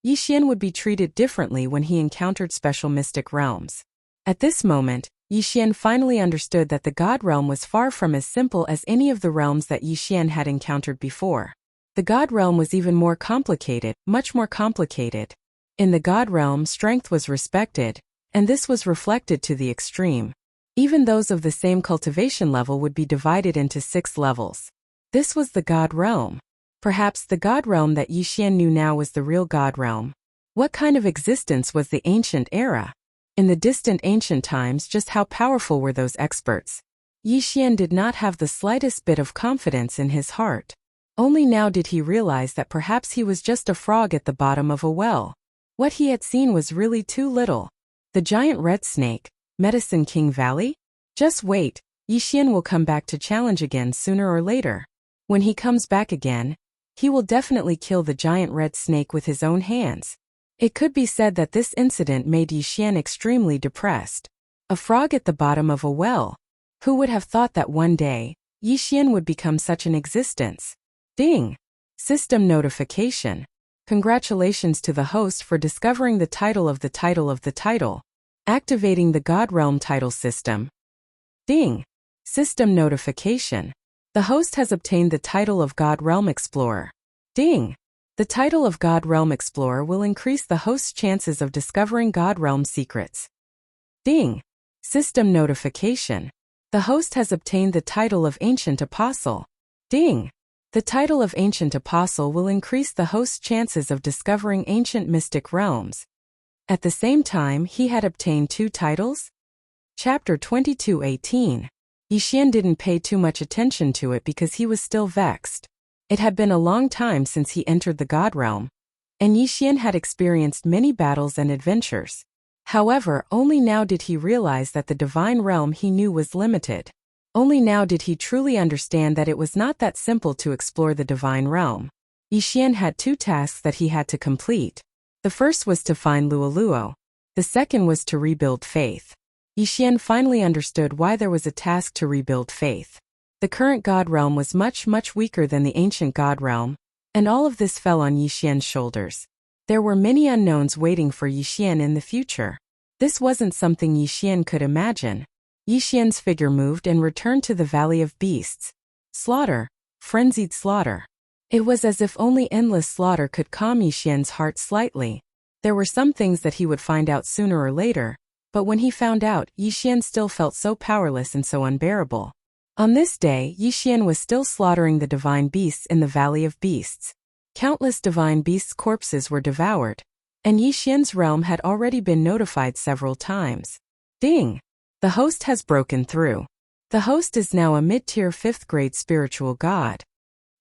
Yi Xian would be treated differently when he encountered special mystic realms. At this moment, Yi Xian finally understood that the god realm was far from as simple as any of the realms that Yi Xian had encountered before. The god realm was even more complicated, much more complicated. In the god realm, strength was respected, and this was reflected to the extreme. Even those of the same cultivation level would be divided into 6 levels. This was the god realm. Perhaps the god realm that Yi Xian knew now was the real god realm. What kind of existence was the ancient era? In the distant ancient times, just how powerful were those experts? Yi Xian did not have the slightest bit of confidence in his heart. Only now did he realize that perhaps he was just a frog at the bottom of a well. What he had seen was really too little. The giant red snake, Medicine King Valley? Just wait, Yi Xian will come back to challenge again sooner or later. When he comes back again, he will definitely kill the giant red snake with his own hands. It could be said that this incident made Yi Xian extremely depressed. A frog at the bottom of a well. Who would have thought that one day, Yi Xian would become such an existence? Ding! System notification. Congratulations to the host for discovering the title of the title of the title. Activating the God Realm title system. Ding! System notification. The host has obtained the title of God Realm Explorer. Ding! The title of God Realm Explorer will increase the host's chances of discovering God Realm secrets. Ding! System notification. The host has obtained the title of Ancient Apostle. Ding! The title of Ancient Apostle will increase the host's chances of discovering ancient mystic realms. At the same time, he had obtained 2 titles? Chapter 22:18. Yixian didn't pay too much attention to it because he was still vexed. It had been a long time since he entered the God Realm, and Yixian had experienced many battles and adventures. However, only now did he realize that the divine realm he knew was limited. Only now did he truly understand that it was not that simple to explore the divine realm. Yixian had 2 tasks that he had to complete. The first was to find Luoluo. The second was to rebuild faith. Yixian finally understood why there was a task to rebuild faith. The current God realm was much weaker than the ancient God realm, and all of this fell on Yixian's shoulders. There were many unknowns waiting for Yixian in the future. This wasn't something Yixian could imagine. Yixian's figure moved and returned to the Valley of Beasts. Slaughter, frenzied slaughter. It was as if only endless slaughter could calm Yixian's heart slightly. There were some things that he would find out sooner or later, but when he found out, Yixian still felt so powerless and so unbearable. On this day, Yixian was still slaughtering the divine beasts in the Valley of Beasts. Countless divine beasts' corpses were devoured, and Yixian's realm had already been notified several times. Ding! The host has broken through. The host is now a mid-tier 5th grade spiritual god.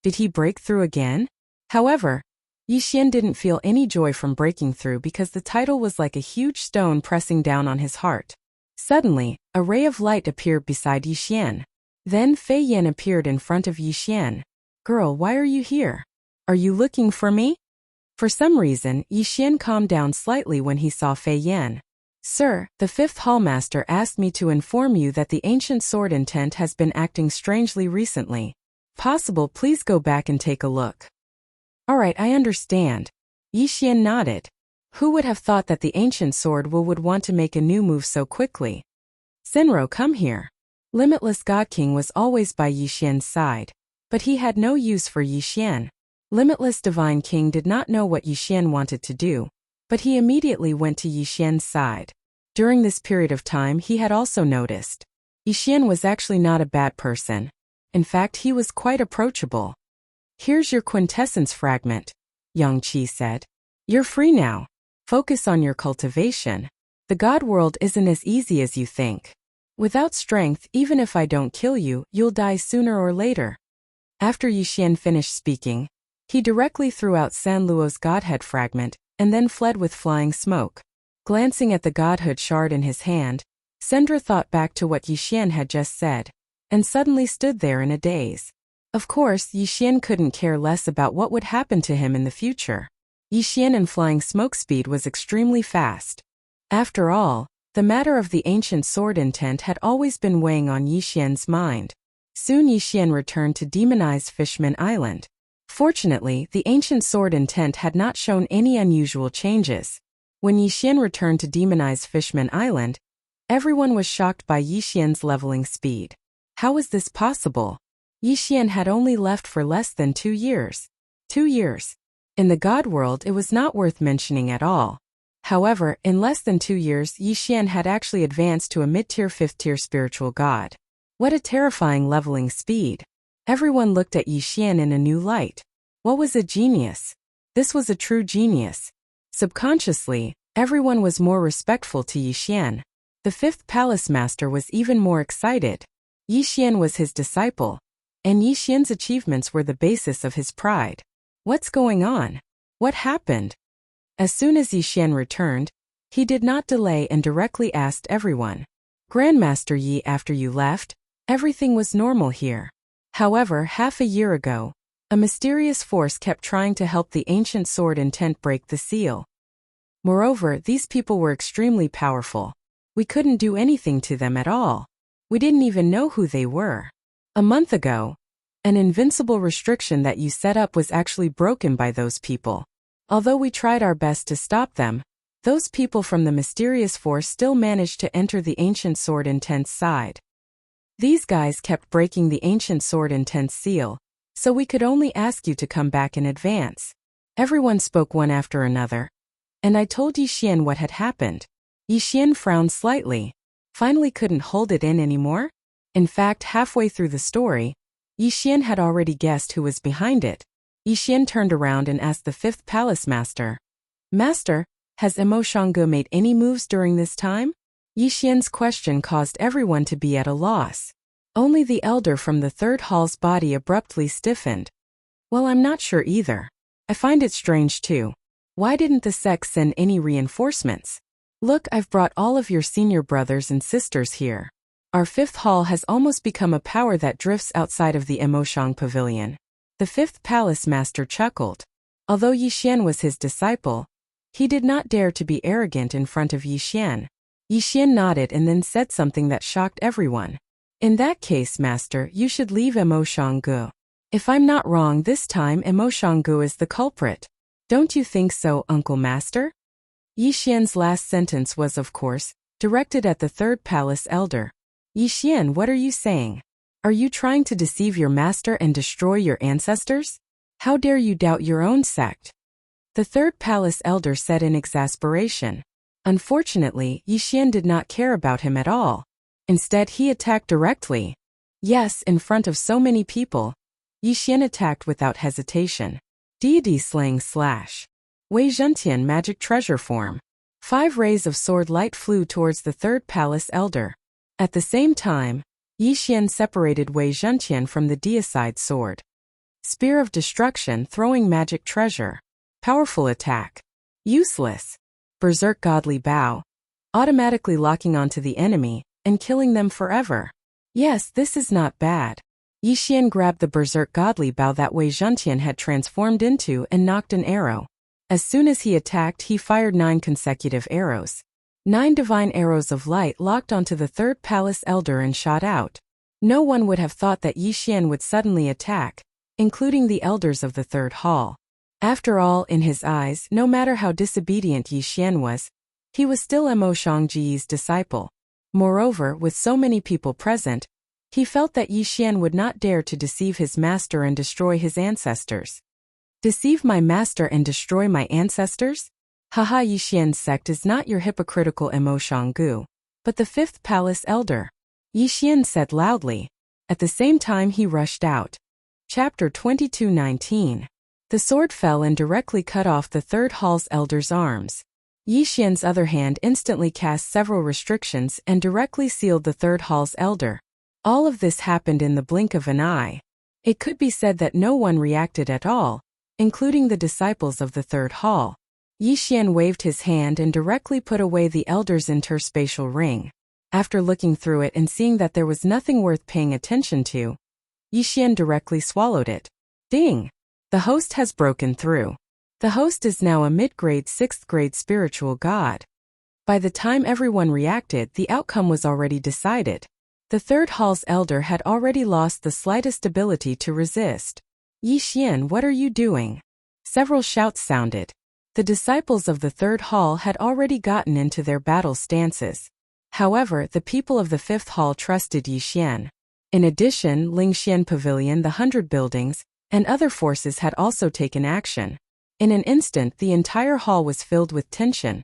Did he break through again? However, Yixian didn't feel any joy from breaking through because the title was like a huge stone pressing down on his heart. Suddenly, a ray of light appeared beside Yixian. Then Fei Yan appeared in front of Yixian. "Girl, why are you here? Are you looking for me?" For some reason, Yixian calmed down slightly when he saw Fei Yan. "Sir, the 5th Hallmaster asked me to inform you that the ancient sword intent has been acting strangely recently. Possible, please go back and take a look." "Alright, I understand." Yixian nodded. Who would have thought that the ancient sword would want to make a new move so quickly? "Senro, come here." Limitless God King was always by Yixian's side, but he had no use for Yixian. Limitless Divine King did not know what Yixian wanted to do, but he immediately went to Yixian's side. During this period of time, he had also noticed Yixian was actually not a bad person. In fact, he was quite approachable. "Here's your quintessence fragment," Yang Qi said. "You're free now. Focus on your cultivation. The God world isn't as easy as you think. Without strength, even if I don't kill you, you'll die sooner or later." After Yixian finished speaking, he directly threw out San Luo's godhead fragment, and then fled with flying smoke. Glancing at the godhood shard in his hand, Sendra thought back to what Yixian had just said, and suddenly stood there in a daze. Of course, Yixian couldn't care less about what would happen to him in the future. Yixian and flying smoke speed was extremely fast. After all, the matter of the ancient sword intent had always been weighing on Yixian's mind. Soon Yixian returned to demonized Fishman Island. Fortunately, the ancient sword intent had not shown any unusual changes. When Yixian returned to demonized Fishman Island, everyone was shocked by Yixian's leveling speed. How was this possible? Yixian had only left for less than 2 years. 2 years. In the God world, it was not worth mentioning at all. However, in less than 2 years, Yixian had actually advanced to a mid-tier 5th-tier spiritual god. What a terrifying leveling speed. Everyone looked at Yixian in a new light. What was a genius? This was a true genius. Subconsciously, everyone was more respectful to Yixian. The 5th Palace Master was even more excited. Yixian was his disciple, and Yixian's achievements were the basis of his pride. What's going on? What happened? As soon as Yixian returned, he did not delay and directly asked everyone. "Grandmaster Yi, after you left, everything was normal here. However, half a year ago, a mysterious force kept trying to help the ancient sword intent break the seal. Moreover, these people were extremely powerful. We couldn't do anything to them at all. We didn't even know who they were. A month ago, an invincible restriction that you set up was actually broken by those people. Although we tried our best to stop them, those people from the mysterious force still managed to enter the ancient sword intent's side. These guys kept breaking the ancient sword intense seal, so we could only ask you to come back in advance. Everyone spoke one after another. And I told Yi Xian what had happened. Yi Xian frowned slightly. Finally couldn't hold it in anymore? In fact, halfway through the story, Yi Xian had already guessed who was behind it. Yi Xian turned around and asked the fifth palace master. Master, has Emo Shangge made any moves during this time? Yi Xian's question caused everyone to be at a loss. Only the elder from the third hall's body abruptly stiffened. Well, I'm not sure either. I find it strange too. Why didn't the sect send any reinforcements? Look, I've brought all of your senior brothers and sisters here. Our fifth hall has almost become a power that drifts outside of the Emoshang Pavilion. The fifth palace master chuckled. Although Yi Xian was his disciple, he did not dare to be arrogant in front of Yi Xian. Yi Xian nodded and then said something that shocked everyone. In that case, master, you should leave Emo Shangge. If I'm not wrong this time, Emo Shangge is the culprit. Don't you think so, Uncle Master? Yi Xian's last sentence was, of course, directed at the third palace elder. Yi Xian, what are you saying? Are you trying to deceive your master and destroy your ancestors? How dare you doubt your own sect? The third palace elder said in exasperation. Unfortunately, Yi Xian did not care about him at all. Instead, he attacked directly. Yes, in front of so many people. Yi Xian attacked without hesitation. Deity slaying slash. Wei Zhentian magic treasure form. 5 rays of sword light flew towards the third palace elder. At the same time, Yi Xian separated Wei Zhentian from the deicide sword. Spear of destruction throwing magic treasure. Powerful attack. Useless. Berserk godly bow. Automatically locking onto the enemy and killing them forever. Yes, this is not bad. Yi Xian grabbed the berserk godly bow that Wei Zhentian had transformed into and knocked an arrow. As soon as he attacked, he fired 9 consecutive arrows. 9 divine arrows of light locked onto the third palace elder and shot out. No one would have thought that Yi Xian would suddenly attack, including the elders of the third hall. After all, in his eyes, no matter how disobedient Yi Xian was, he was still Emo Shangge's disciple. Moreover, with so many people present, he felt that Yi Xian would not dare to deceive his master and destroy his ancestors. Deceive my master and destroy my ancestors? Haha, Yi Xian's sect is not your hypocritical Emo Shangge, but the fifth palace elder. Yi Xian said loudly. At the same time he rushed out. Chapter 22:19. The sword fell and directly cut off the third hall's elder's arms. Yi Xian's other hand instantly cast several restrictions and directly sealed the third hall's elder. All of this happened in the blink of an eye. It could be said that no one reacted at all, including the disciples of the third hall. Yi Xian waved his hand and directly put away the elder's interspatial ring. After looking through it and seeing that there was nothing worth paying attention to, Yi Xian directly swallowed it. Ding! The host has broken through. The host is now a mid-grade 6th grade spiritual god. By the time everyone reacted, the outcome was already decided. The third hall's elder had already lost the slightest ability to resist. Yi Xian, what are you doing? Several shouts sounded. The disciples of the third hall had already gotten into their battle stances. However, the people of the fifth hall trusted Yi Xian. In addition, Lingxian Pavilion, the 100 buildings, and other forces had also taken action. In an instant, the entire hall was filled with tension,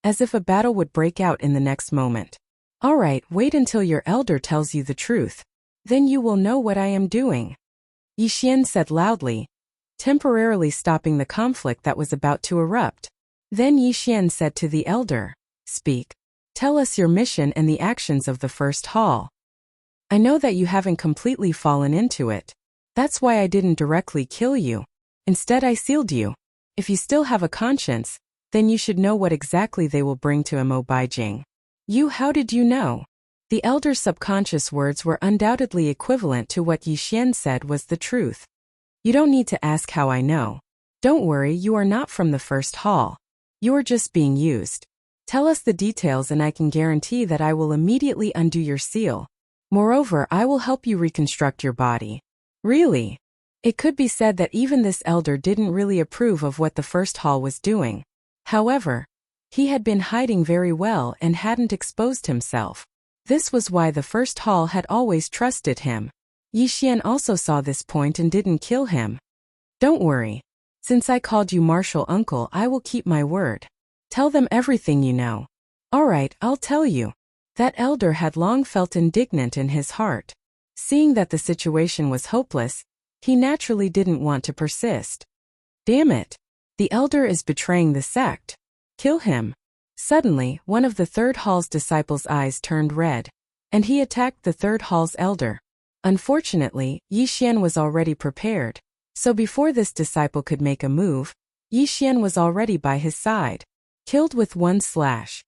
as if a battle would break out in the next moment. All right, wait until your elder tells you the truth. Then you will know what I am doing. Yi Xian said loudly, temporarily stopping the conflict that was about to erupt. Then Yi Xian said to the elder, speak. Tell us your mission and the actions of the first hall. I know that you haven't completely fallen into it. That's why I didn't directly kill you. Instead, I sealed you. If you still have a conscience, then you should know what exactly they will bring to Emo Baijing. How did you know? The elder's subconscious words were undoubtedly equivalent to what Yi Xian said was the truth. You don't need to ask how I know. Don't worry, you are not from the first hall. You are just being used. Tell us the details and I can guarantee that I will immediately undo your seal. Moreover, I will help you reconstruct your body. Really? It could be said that even this elder didn't really approve of what the first hall was doing. However, he had been hiding very well and hadn't exposed himself. This was why the first hall had always trusted him. Yi Xian also saw this point and didn't kill him. Don't worry. Since I called you martial uncle, I will keep my word. Tell them everything you know. Alright, I'll tell you. That elder had long felt indignant in his heart. Seeing that the situation was hopeless, he naturally didn't want to persist. Damn it. The elder is betraying the sect. Kill him. Suddenly, one of the third hall's disciples' eyes turned red, and he attacked the third hall's elder. Unfortunately, Yi Xian was already prepared, so before this disciple could make a move, Yi Xian was already by his side. Killed with one slash.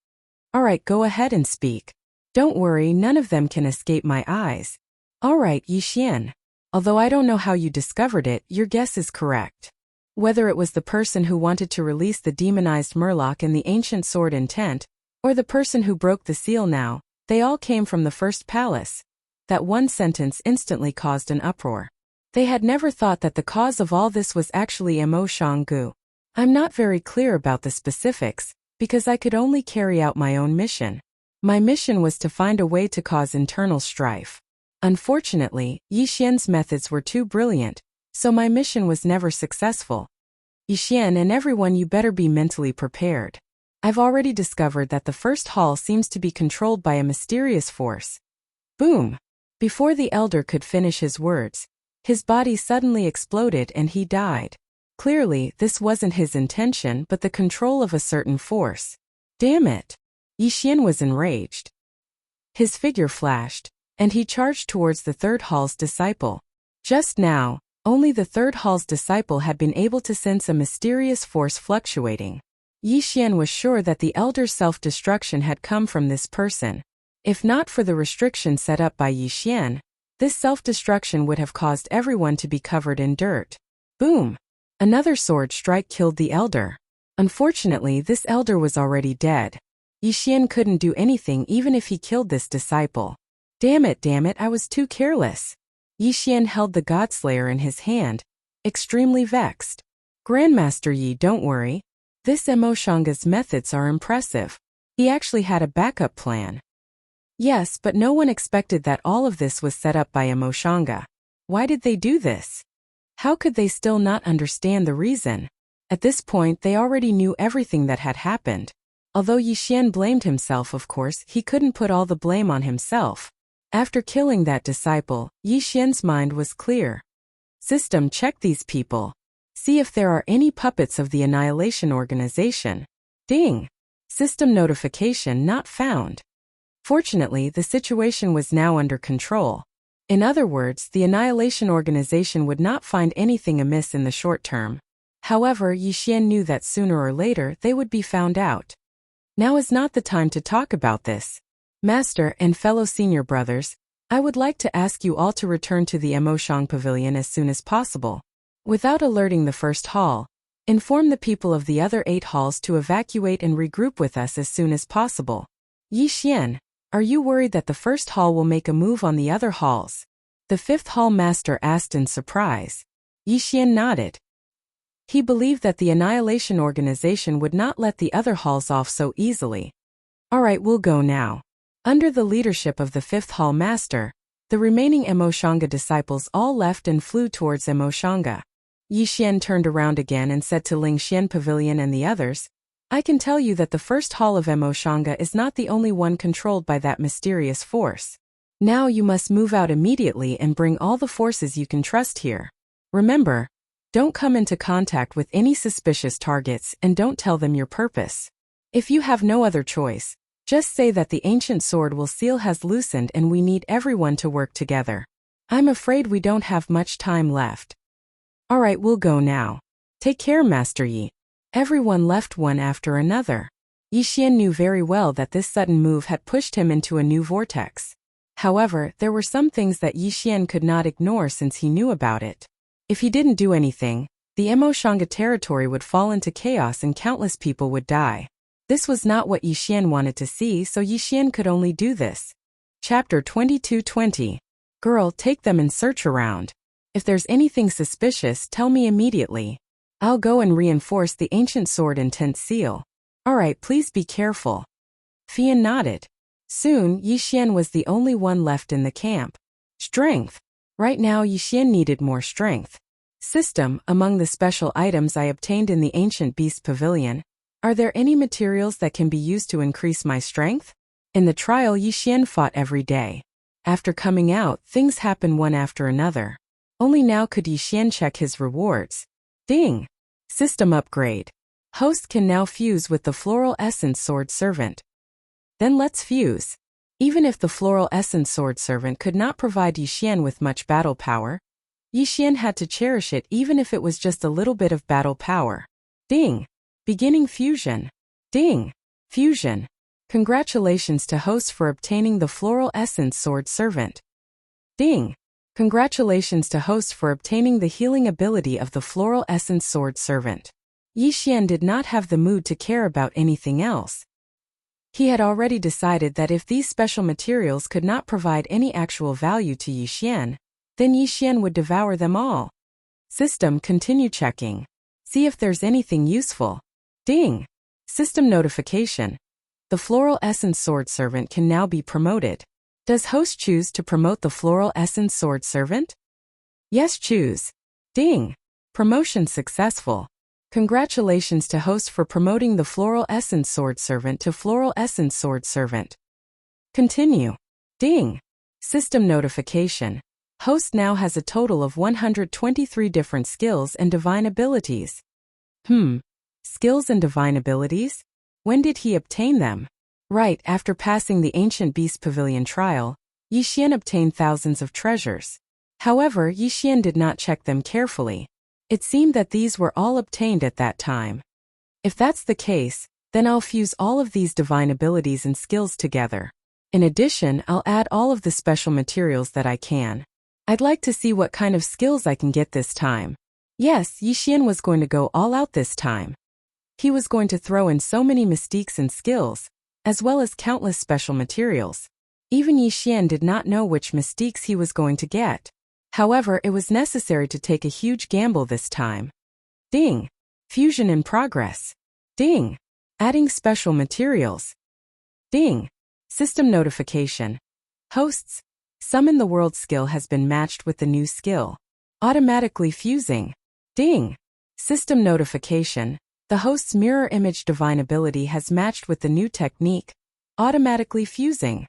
Alright, go ahead and speak. Don't worry, none of them can escape my eyes. Alright, Yi Xian. Although I don't know how you discovered it, your guess is correct. Whether it was the person who wanted to release the demonized Murloc in the ancient sword intent, or the person who broke the seal now, they all came from the first palace. That one sentence instantly caused an uproar. They had never thought that the cause of all this was actually Mo Shanggu. I'm not very clear about the specifics, because I could only carry out my own mission. My mission was to find a way to cause internal strife. Unfortunately, Yi Xian's methods were too brilliant, so my mission was never successful. Yi Xian and everyone, you better be mentally prepared. I've already discovered that the first hall seems to be controlled by a mysterious force. Boom! Before the elder could finish his words, his body suddenly exploded and he died. Clearly, this wasn't his intention but the control of a certain force. Damn it! Yi Xian was enraged. His figure flashed, and he charged towards the third hall's disciple. Just now, only the third hall's disciple had been able to sense a mysterious force fluctuating. Yi Xian was sure that the elder's self-destruction had come from this person. If not for the restriction set up by Yi Xian, this self-destruction would have caused everyone to be covered in dirt. Boom! Another sword strike killed the elder. Unfortunately, this elder was already dead. Yi Xian couldn't do anything even if he killed this disciple. Damn it, I was too careless. Yi Xian held the Godslayer in his hand, extremely vexed. Grandmaster Yi, don't worry. This Mo Shanga's methods are impressive. He actually had a backup plan. Yes, but no one expected that all of this was set up by Mo Shanga. Why did they do this? How could they still not understand the reason? At this point, they already knew everything that had happened. Although Yi Xian blamed himself, of course, he couldn't put all the blame on himself. After killing that disciple, Yi Xian's mind was clear. System, check these people. See if there are any puppets of the Annihilation Organization. Ding! System notification not found. Fortunately, the situation was now under control. In other words, the Annihilation Organization would not find anything amiss in the short term. However, Yi Xian knew that sooner or later they would be found out. Now is not the time to talk about this. Master and fellow senior brothers, I would like to ask you all to return to the Emoshang Pavilion as soon as possible. Without alerting the first hall, inform the people of the other 8 halls to evacuate and regroup with us as soon as possible. Yi Xian, are you worried that the first hall will make a move on the other halls? The 5th hall master asked in surprise. Yi Xian nodded. He believed that the Annihilation Organization would not let the other halls off so easily. Alright, we'll go now. Under the leadership of the 5th hall master, the remaining Emoshanga disciples all left and flew towards Emoshanga. Yi Xian turned around again and said to Lingxian Pavilion and the others, I can tell you that the first hall of Emoshanga is not the only one controlled by that mysterious force. Now you must move out immediately and bring all the forces you can trust here. Remember, don't come into contact with any suspicious targets and don't tell them your purpose. If you have no other choice, just say that the ancient sword will seal has loosened and we need everyone to work together. I'm afraid we don't have much time left. Alright, we'll go now. Take care, Master Yi. Everyone left one after another. Yi Xian knew very well that this sudden move had pushed him into a new vortex. However, there were some things that Yi Xian could not ignore since he knew about it. If he didn't do anything, the Emoshanga territory would fall into chaos and countless people would die. This was not what Yi Xian wanted to see, so Yi Xian could only do this. Chapter 2220. Girl, take them and search around. If there's anything suspicious, tell me immediately. I'll go and reinforce the ancient sword intent seal. Alright, please be careful. Fian nodded. Soon, Yixian was the only one left in the camp. Strength. Right now Yixian needed more strength. System. Among the special items I obtained in the Ancient Beast Pavilion, are there any materials that can be used to increase my strength? In the trial, Yixian fought every day. After coming out, things happen one after another. Only now could Yixian check his rewards. Ding! System upgrade. Host can now fuse with the Floral Essence Sword Servant. Then let's fuse. Even if the Floral Essence Sword Servant could not provide Yixian with much battle power, Yixian had to cherish it even if it was just a little bit of battle power. Ding! Beginning fusion. Ding! Fusion. Congratulations to host for obtaining the Floral Essence Sword Servant. Ding! Congratulations to host for obtaining the healing ability of the Floral Essence Sword Servant. Yixian did not have the mood to care about anything else. He had already decided that if these special materials could not provide any actual value to Yixian, then Yixian would devour them all. System. Continue checking. See if there's anything useful. Ding! System notification. The Floral Essence Sword Servant can now be promoted. Does host choose to promote the Floral Essence Sword Servant? Yes, choose. Ding! Promotion successful. Congratulations to host for promoting the Floral Essence Sword Servant to Floral Essence Sword Servant. Continue. Ding! System notification. Host now has a total of 123 different skills and divine abilities. Skills and divine abilities? When did he obtain them? Right after passing the Ancient Beast Pavilion trial, Yixian obtained thousands of treasures. However, Yixian did not check them carefully. It seemed that these were all obtained at that time. If that's the case, then I'll fuse all of these divine abilities and skills together. In addition, I'll add all of the special materials that I can. I'd like to see what kind of skills I can get this time. Yes, Yixian was going to go all out this time. He was going to throw in so many mystiques and skills, as well as countless special materials. Even Yixian did not know which mystiques he was going to get. However, it was necessary to take a huge gamble this time. Ding! Fusion in progress. Ding! Adding special materials. Ding! System notification. Hosts. Summon the World skill has been matched with the new skill. Automatically fusing. Ding! System notification. The host's mirror image divine ability has matched with the new technique. Automatically fusing.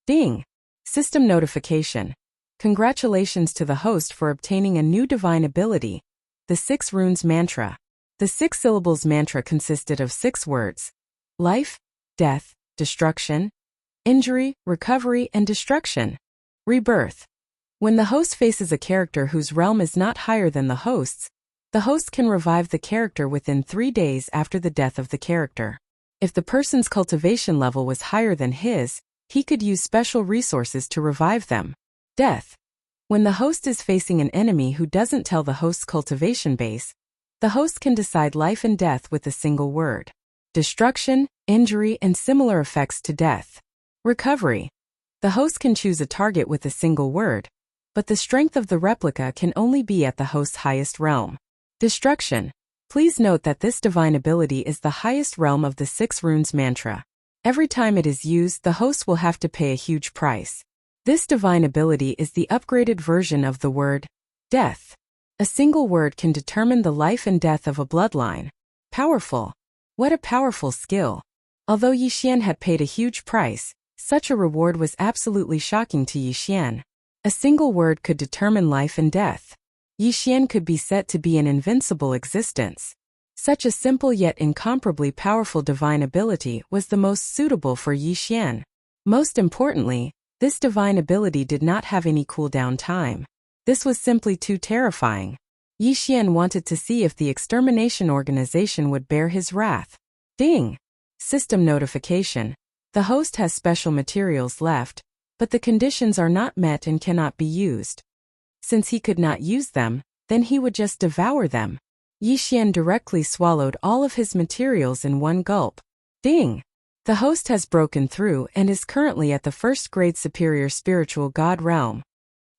Ding! System notification. Congratulations to the host for obtaining a new divine ability, the 6 Runes Mantra. The 6 syllables mantra consisted of 6 words: life, death, destruction, injury, recovery, and destruction. Rebirth. When the host faces a character whose realm is not higher than the host can revive the character within 3 days after the death of the character. If the person's cultivation level was higher than his, he could use special resources to revive them. Death. When the host is facing an enemy who doesn't tell the host's cultivation base, the host can decide life and death with a single word. Destruction, injury, and similar effects to death. Recovery. The host can choose a target with a single word, but the strength of the replica can only be at the host's highest realm. Destruction. Please note that this divine ability is the highest realm of the 6 Runes Mantra. Every time it is used, the host will have to pay a huge price. This divine ability is the upgraded version of the word death. A single word can determine the life and death of a bloodline. Powerful. What a powerful skill. Although Yixian had paid a huge price, such a reward was absolutely shocking to Yixian. A single word could determine life and death. Yixian could be said to be an invincible existence. Such a simple yet incomparably powerful divine ability was the most suitable for Yixian. Most importantly, this divine ability did not have any cooldown time. This was simply too terrifying. Yixian wanted to see if the extermination organization would bear his wrath. Ding! System notification. The host has special materials left, but the conditions are not met and cannot be used. Since he could not use them, then he would just devour them. Yixian directly swallowed all of his materials in one gulp. Ding! The host has broken through and is currently at the 1st grade superior spiritual god realm.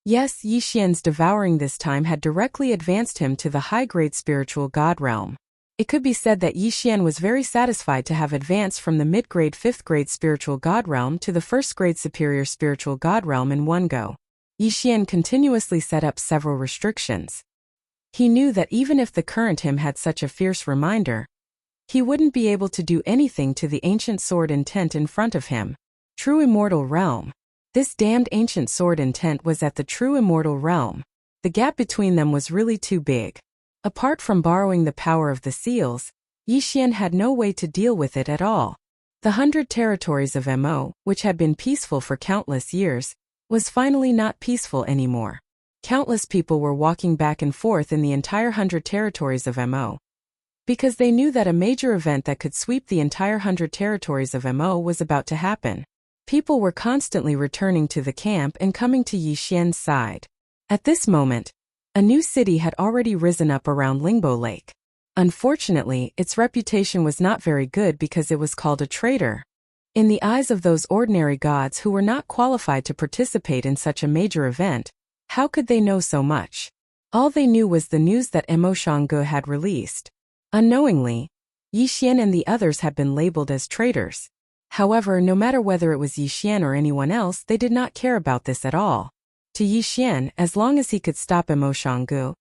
Yes, Yixian's devouring this time had directly advanced him to the high-grade spiritual god realm. It could be said that Yi Xian was very satisfied to have advanced from the mid-grade 5th grade spiritual god realm to the 1st grade superior spiritual god realm in one go. Yi Xian continuously set up several restrictions. He knew that even if the current him had such a fierce reminder, he wouldn't be able to do anything to the ancient sword intent in front of him. True immortal realm. This damned ancient sword intent was at the true immortal realm. The gap between them was really too big. Apart from borrowing the power of the seals, Yi Xian had no way to deal with it at all. The 100 territories of Mo, which had been peaceful for countless years, was finally not peaceful anymore. Countless people were walking back and forth in the entire 100 territories of Mo. Because they knew that a major event that could sweep the entire 100 territories of Mo was about to happen. People were constantly returning to the camp and coming to Yi Xian's side. At this moment, a new city had already risen up around Lingbo Lake. Unfortunately, its reputation was not very good because it was called a traitor. In the eyes of those ordinary gods who were not qualified to participate in such a major event, how could they know so much? All they knew was the news that Mo Shangge had released. Unknowingly, Yi Xian and the others had been labeled as traitors. However, no matter whether it was Yi Xian or anyone else, they did not care about this at all. To Yi Xian, as long as he could stop Mo Shangge,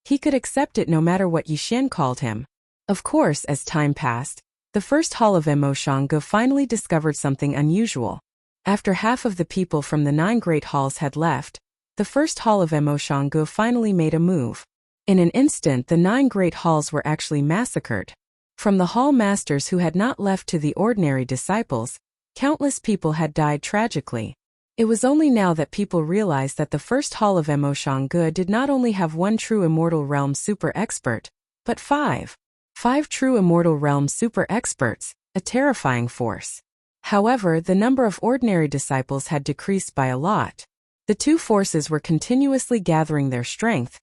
he could accept it no matter what Yi Xian called him. Of course, as time passed, the first hall of Mo Shangge finally discovered something unusual. After half of the people from the 9 great halls had left, the first hall of Mo Shangge finally made a move. In an instant, the 9 great halls were actually massacred. From the hall masters who had not left to the ordinary disciples, countless people had died tragically. It was only now that people realized that the first hall of Mo Shangge did not only have one true immortal realm super expert, but 5 true immortal realm super experts, a terrifying force. However, the number of ordinary disciples had decreased by a lot. The two forces were continuously gathering their strength,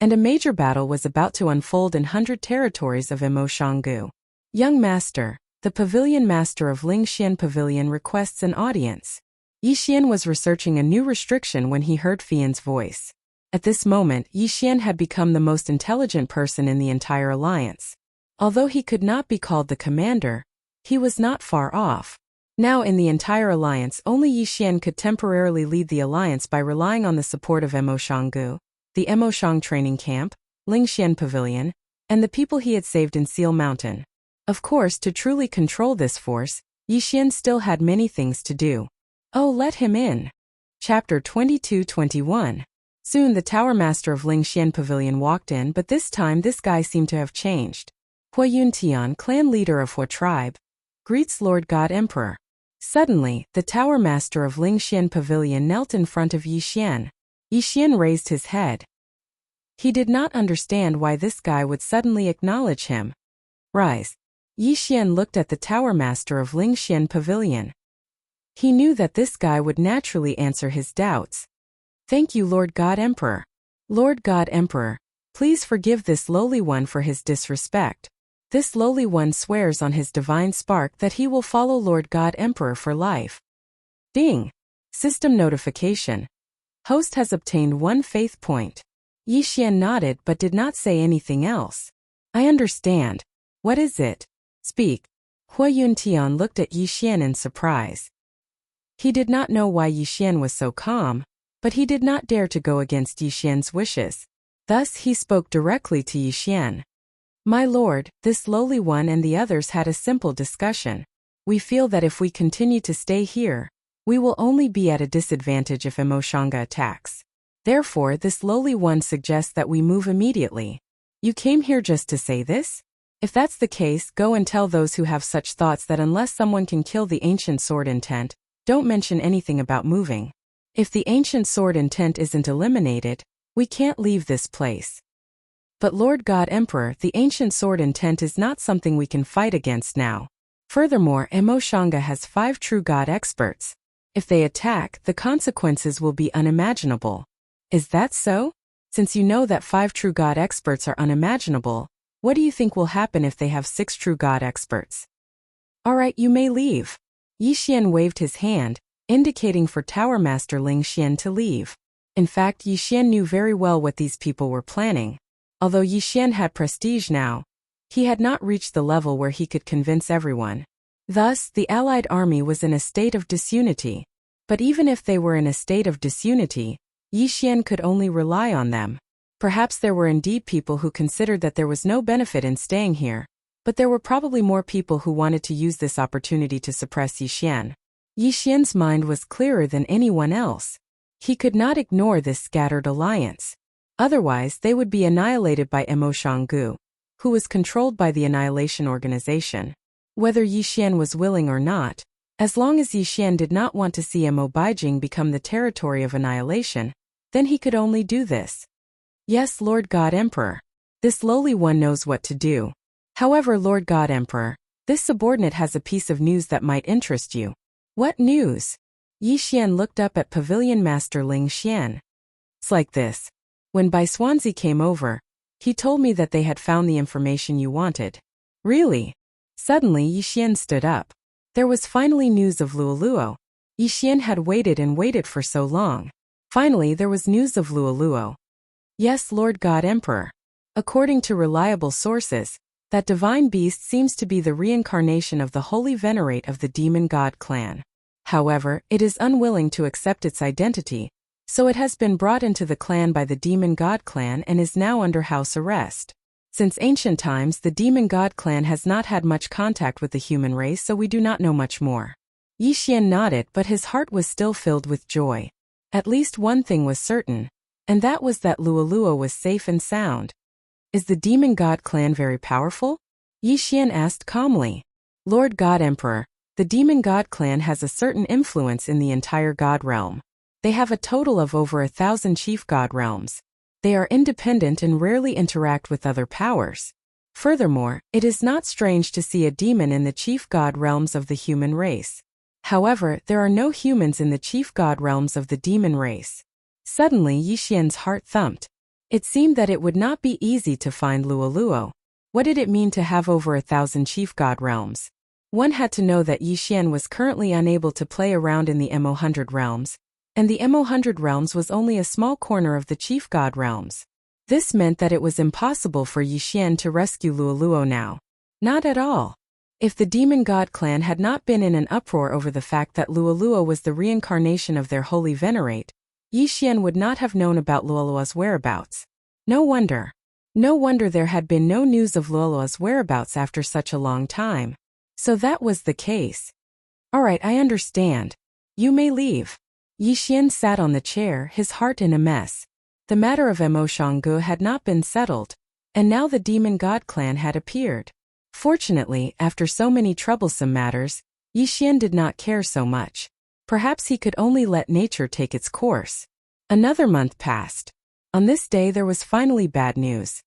and a major battle was about to unfold in 100 territories of Mo Shangge. Young Master, the Pavilion Master of Lingxian Pavilion requests an audience. Yi Xian was researching a new restriction when he heard Fian's voice. At this moment, Yi Xian had become the most intelligent person in the entire alliance. Although he could not be called the commander, he was not far off. Now in the entire alliance, only Yi Xian could temporarily lead the alliance by relying on the support of Mo Shangge, the Mo Shang training camp, Lingxian Pavilion, and the people he had saved in Seal Mountain. Of course, to truly control this force, Yi Xian still had many things to do. Oh, let him in. Chapter 22-21. Soon the Tower Master of Lingxian Pavilion walked in, but this time this guy seemed to have changed. Hua Yuntian, clan leader of Hua tribe, greets Lord God Emperor. Suddenly, the Tower Master of Lingxian Pavilion knelt in front of Yi Xian. Yi Xian raised his head. He did not understand why this guy would suddenly acknowledge him. Rise. Yi Xian looked at the Tower Master of Lingxian Pavilion. He knew that this guy would naturally answer his doubts. Thank you, Lord God Emperor. Lord God Emperor, please forgive this lowly one for his disrespect. This lowly one swears on his divine spark that he will follow Lord God Emperor for life. Ding! System notification. Host has obtained 1 faith point. Yi Xian nodded but did not say anything else. I understand. What is it? Speak. Hua Yuntian looked at Yi Xian in surprise. He did not know why Yi Xian was so calm, but he did not dare to go against Yi Xian's wishes. Thus he spoke directly to Yi Xian. My lord, this lowly one and the others had a simple discussion. We feel that if we continue to stay here, we will only be at a disadvantage if Mo Shangge attacks. Therefore, this lowly one suggests that we move immediately. You came here just to say this? If that's the case, go and tell those who have such thoughts that unless someone can kill the ancient sword intent, don't mention anything about moving. If the ancient sword intent isn't eliminated, we can't leave this place. But Lord God Emperor, the ancient sword intent is not something we can fight against now. Furthermore, Mo Shangge has 5 true god experts. If they attack, the consequences will be unimaginable. Is that so? Since you know that 5 true god experts are unimaginable, what do you think will happen if they have 6 true god experts? Alright, you may leave. Yi Xian waved his hand, indicating for Tower Master Lingxian to leave. In fact, Yi Xian knew very well what these people were planning. Although Yi Xian had prestige now, He had not reached the level where he could convince everyone. Thus, the allied army was in a state of disunity. But even if they were in a state of disunity, Yi Xian could only rely on them. Perhaps there were indeed people who considered that there was no benefit in staying here, but there were probably more people who wanted to use this opportunity to suppress Yi Xian. Yi Xian's mind was clearer than anyone else. He could not ignore this scattered alliance. Otherwise, they would be annihilated by Mo Shanggu, who was controlled by the Annihilation Organization. Whether Yi Xian was willing or not, as long as Yi Xian did not want to see Mo Baijing become the territory of annihilation, then he could only do this. Yes, Lord God Emperor. This lowly one knows what to do. However, Lord God Emperor, this subordinate has a piece of news that might interest you. What news? Yi Xian looked up at Pavilion Master Ling Xian. It's like this. When Bai Xuanzi came over, he told me that they had found the information you wanted. Really? Suddenly Yi Xian stood up. There was finally news of Luoluo. Yi Xian had waited and waited for so long. Finally there was news of Luoluo. Yes, Lord God Emperor. According to reliable sources, that divine beast seems to be the reincarnation of the holy venerate of the demon god clan. However, it is unwilling to accept its identity, so it has been brought into the clan by the demon god clan and is now under house arrest. Since ancient times, the demon god clan has not had much contact with the human race, so we do not know much more. Yi Xian nodded, but his heart was still filled with joy. At least one thing was certain, and that was that Luoluo was safe and sound. Is the demon god clan very powerful? Yi Xian asked calmly. Lord God Emperor, the demon god clan has a certain influence in the entire god realm. They have a total of over 1,000 chief god realms. They are independent and rarely interact with other powers. Furthermore, it is not strange to see a demon in the chief god realms of the human race. However, there are no humans in the chief god realms of the demon race. Suddenly Yi Xian's heart thumped. It seemed that it would not be easy to find Luoluo. What did it mean to have over 1,000 chief god realms? One had to know that Yi Xian was currently unable to play around in the Mo100 realms, and the Mo100 realms was only a small corner of the chief god realms. This meant that it was impossible for Yi Xian to rescue Luoluo now. Not at all. If the demon god clan had not been in an uproar over the fact that Luoluo was the reincarnation of their holy venerate, Yi Xian would not have known about Luoluo's whereabouts. No wonder. No wonder there had been no news of Luoluo's whereabouts after such a long time. So that was the case. Alright, I understand. You may leave. Yi Xian sat on the chair, his heart in a mess. The matter of Mo Shanggu had not been settled, and now the demon god clan had appeared. Fortunately, after so many troublesome matters, Yi Xian did not care so much. Perhaps he could only let nature take its course. Another month passed. On this day there was finally bad news.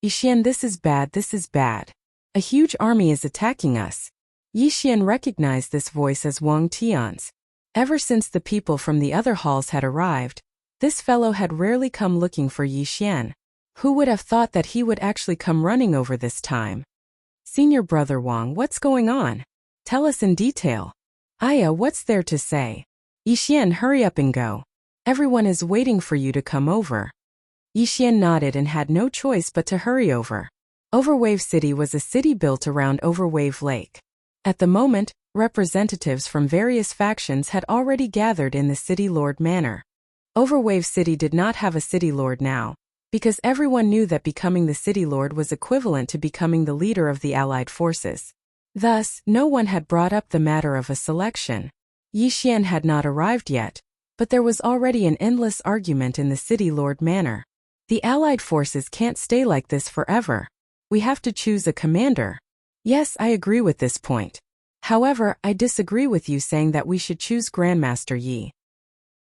Yi Xian, this is bad, this is bad. A huge army is attacking us. Yi Xian recognized this voice as Wang Tian's. Ever since the people from the other halls had arrived, this fellow had rarely come looking for Yi Xian. Who would have thought that he would actually come running over this time? Senior brother Wang, what's going on? Tell us in detail. Aya, what's there to say? Yi Xian, hurry up and go. Everyone is waiting for you to come over. Yi Xian nodded and had no choice but to hurry over. Overwave City was a city built around Overwave Lake. At the moment, representatives from various factions had already gathered in the City Lord Manor. Overwave City did not have a City Lord now, because everyone knew that becoming the City Lord was equivalent to becoming the leader of the Allied forces. Thus, no one had brought up the matter of a selection. Yi Xian had not arrived yet, but there was already an endless argument in the City Lord Manor. The Allied forces can't stay like this forever. We have to choose a commander. Yes, I agree with this point. However, I disagree with you saying that we should choose Grandmaster Yi.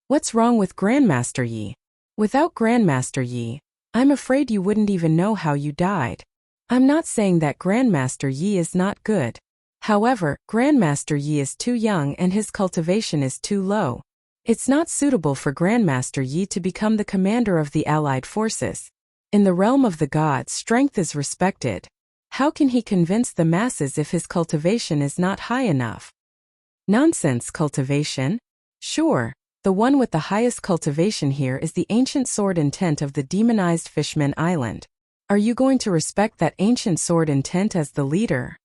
What's wrong with Grandmaster Yi? Without Grandmaster Yi, I'm afraid you wouldn't even know how you died. I'm not saying that Grandmaster Yi is not good. However, Grandmaster Yi is too young and his cultivation is too low. It's not suitable for Grandmaster Yi to become the commander of the Allied forces. In the realm of the gods, strength is respected. How can he convince the masses if his cultivation is not high enough? Nonsense, cultivation? Sure, the one with the highest cultivation here is the ancient sword intent of the demonized Fishman Island. Are you going to respect that ancient sword intent as the leader?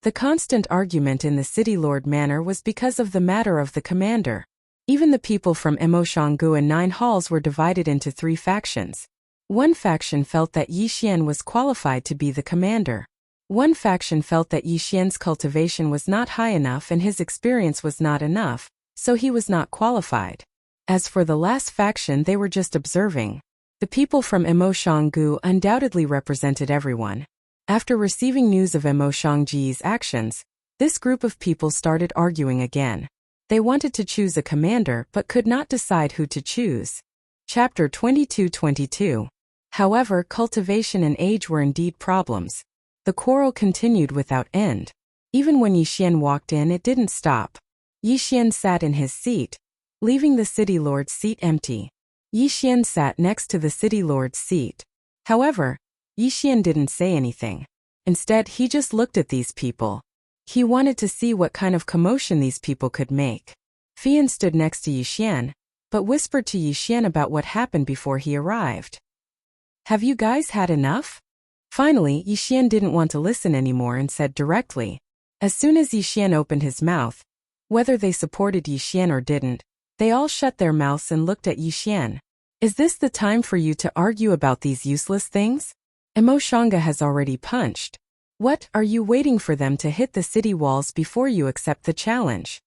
The constant argument in the city lord manor was because of the matter of the commander. Even the people from Emoshanggu and 9 halls were divided into 3 factions. One faction felt that Yi Xian was qualified to be the commander. One faction felt that Yi Xian's cultivation was not high enough and his experience was not enough, so he was not qualified. As for the last faction, they were just observing. The people from Emoshanggu undoubtedly represented everyone. After receiving news of Emoshangji's actions, this group of people started arguing again. They wanted to choose a commander but could not decide who to choose. Chapter 22-22. However, cultivation and age were indeed problems. The quarrel continued without end. Even when Yi Xian walked in, it didn't stop. Yi Xian sat in his seat, leaving the city lord's seat empty. Yi Xian sat next to the city lord's seat. However, Yi Xian didn't say anything. Instead, he just looked at these people. He wanted to see what kind of commotion these people could make. Fian stood next to Yi Xian, but whispered to Yi Xian about what happened before he arrived. Have you guys had enough? Finally, Yi Xian didn't want to listen anymore and said directly. As soon as Yi Xian opened his mouth, whether they supported Yi Xian or didn't, they all shut their mouths and looked at Yi Xian. Is this the time for you to argue about these useless things? Emoshanga has already punched. What, are you waiting for them to hit the city walls before you accept the challenge?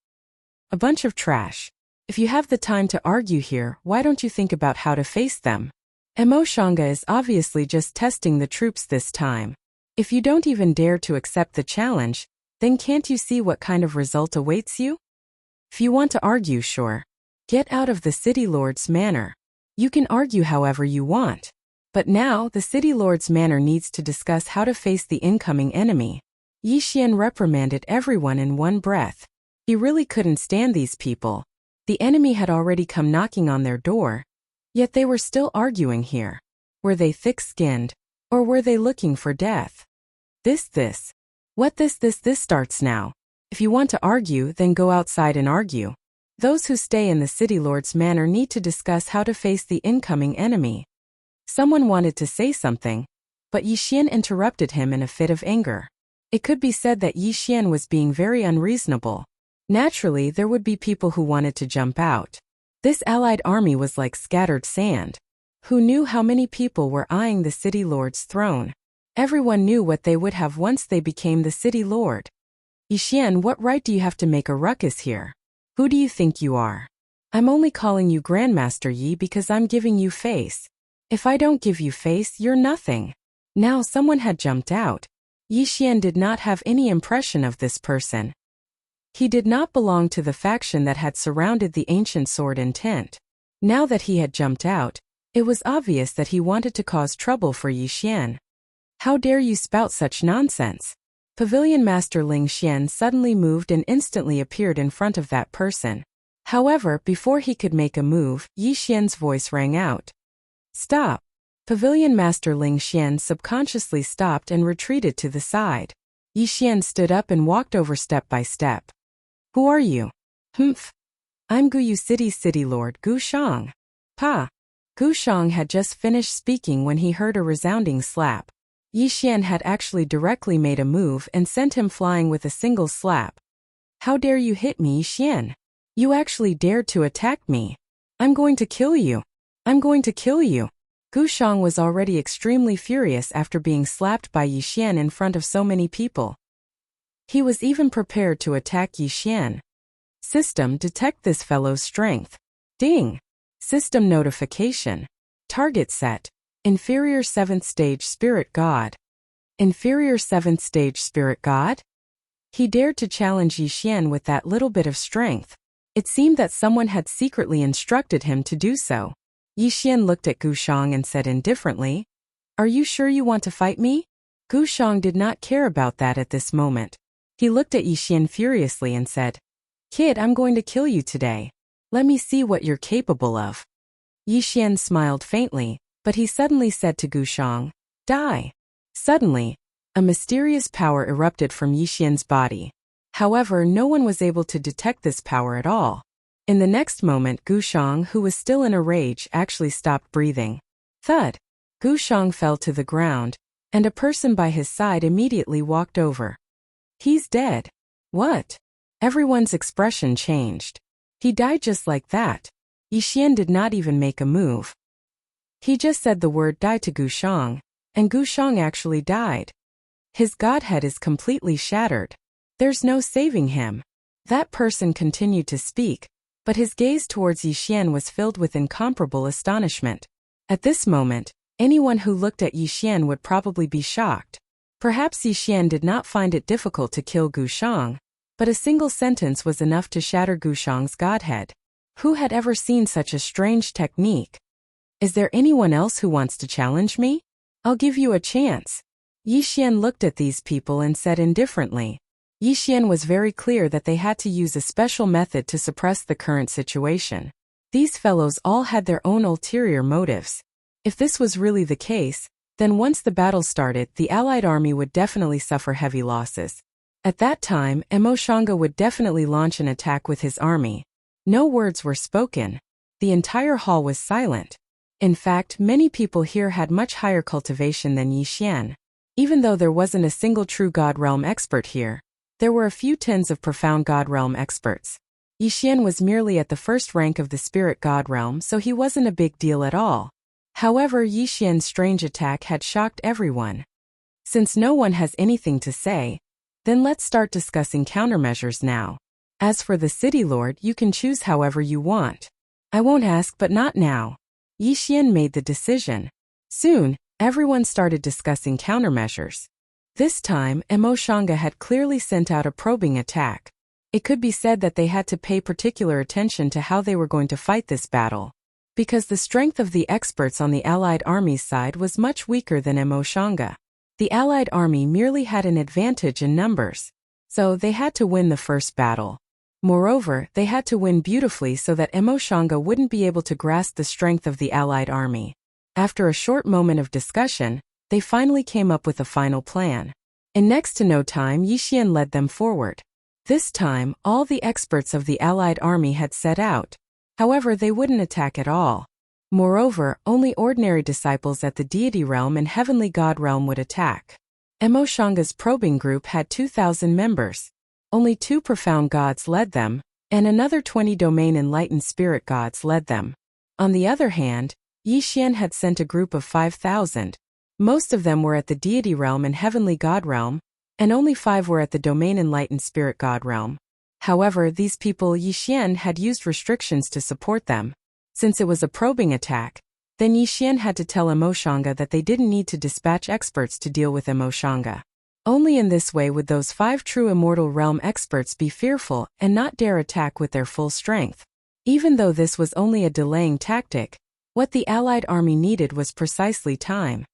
A bunch of trash. If you have the time to argue here, why don't you think about how to face them? Emoshanga is obviously just testing the troops this time. If you don't even dare to accept the challenge, then can't you see what kind of result awaits you? If you want to argue, sure. Get out of the city lord's manor. You can argue however you want. But now, the city lord's manor needs to discuss how to face the incoming enemy. Yi Xian reprimanded everyone in one breath. He really couldn't stand these people. The enemy had already come knocking on their door. Yet they were still arguing here. Were they thick-skinned? Or were they looking for death? This starts now. If you want to argue, then go outside and argue. Those who stay in the city lord's manor need to discuss how to face the incoming enemy. Someone wanted to say something, but Yi Xian interrupted him in a fit of anger. It could be said that Yi Xian was being very unreasonable. Naturally, there would be people who wanted to jump out. This allied army was like scattered sand. Who knew how many people were eyeing the city lord's throne? Everyone knew what they would have once they became the city lord. Yi Xian, what right do you have to make a ruckus here? Who do you think you are? I'm only calling you Grandmaster Yi because I'm giving you face. If I don't give you face, you're nothing. Now someone had jumped out. Yi Xian did not have any impression of this person. He did not belong to the faction that had surrounded the ancient sword intent. Now that he had jumped out, it was obvious that he wanted to cause trouble for Yi Xian. How dare you spout such nonsense? Pavilion Master Ling Xian suddenly moved and instantly appeared in front of that person. However, before he could make a move, Yi Xian's voice rang out. Stop! Pavilion Master Ling Xian subconsciously stopped and retreated to the side. Yi Xian stood up and walked over step by step. Who are you? Humph. I'm Guyu City's city lord, Gu Shang. Pa! Gu Shang had just finished speaking when he heard a resounding slap. Yi Xian had actually directly made a move and sent him flying with a single slap. How dare you hit me, Yi Xian? You actually dared to attack me. I'm going to kill you. I'm going to kill you. Gu Shang was already extremely furious after being slapped by Yi Xian in front of so many people. He was even prepared to attack Yi Xian. System, detect this fellow's strength. Ding! System notification. Target set. Inferior 7th Stage Spirit God. Inferior 7th Stage Spirit God? He dared to challenge Yi Xian with that little bit of strength. It seemed that someone had secretly instructed him to do so. Yi Xian looked at Gu Shang and said indifferently, Are you sure you want to fight me? Gu Shang did not care about that at this moment. He looked at Yi Xian furiously and said, Kid, I'm going to kill you today. Let me see what you're capable of. Yi Xian smiled faintly, but he suddenly said to Gu Shang, Die! Suddenly, a mysterious power erupted from Yi Xian's body. However, no one was able to detect this power at all. In the next moment, Gu Shang, who was still in a rage, actually stopped breathing. Thud! Gu Shang fell to the ground, and a person by his side immediately walked over. He's dead. What? Everyone's expression changed. He died just like that. Yi Xian did not even make a move. He just said the word die to Gu Shang, and Gu Shang actually died. His godhead is completely shattered. There's no saving him. That person continued to speak, but his gaze towards Yi Xian was filled with incomparable astonishment. At this moment, anyone who looked at Yi Xian would probably be shocked. Perhaps Yi Xian did not find it difficult to kill Gu Shang, but a single sentence was enough to shatter Gu Shang's godhead. Who had ever seen such a strange technique? Is there anyone else who wants to challenge me? I'll give you a chance. Yi Xian looked at these people and said indifferently. Yi Xian was very clear that they had to use a special method to suppress the current situation. These fellows all had their own ulterior motives. If this was really the case, then once the battle started, the allied army would definitely suffer heavy losses. At that time, Emoshanga would definitely launch an attack with his army. No words were spoken. The entire hall was silent. In fact, many people here had much higher cultivation than Yi Xian. Even though there wasn't a single true God Realm expert here, there were a few tens of profound God Realm experts. Yi Xian was merely at the first rank of the Spirit God Realm, so he wasn't a big deal at all. However, Yi Xian's strange attack had shocked everyone. Since no one has anything to say, then let's start discussing countermeasures now. As for the City Lord, you can choose however you want. I won't ask, but not now. Yi Xian made the decision. Soon, everyone started discussing countermeasures. This time, Emoshanga had clearly sent out a probing attack. It could be said that they had to pay particular attention to how they were going to fight this battle, because the strength of the experts on the Allied army's side was much weaker than Emoshanga. The Allied army merely had an advantage in numbers, so they had to win the first battle. Moreover, they had to win beautifully so that Emoshanga wouldn't be able to grasp the strength of the Allied army. After a short moment of discussion, they finally came up with a final plan. In next to no time, Yi Xian led them forward. This time, all the experts of the Allied army had set out. However, they wouldn't attack at all. Moreover, only ordinary disciples at the Deity Realm and Heavenly God Realm would attack. Emoshanga's probing group had 2,000 members. Only 2 profound gods led them, and another 20 domain enlightened spirit gods led them. On the other hand, Yi Xian had sent a group of 5,000. Most of them were at the Deity Realm and Heavenly God Realm, and only 5 were at the domain enlightened spirit God Realm. However, these people Yi Xian had used restrictions to support them. Since it was a probing attack, then Yi Xian had to tell Emoshanga that they didn't need to dispatch experts to deal with Emoshanga. Only in this way would those 5 true immortal realm experts be fearful and not dare attack with their full strength. Even though this was only a delaying tactic, what the Allied army needed was precisely time.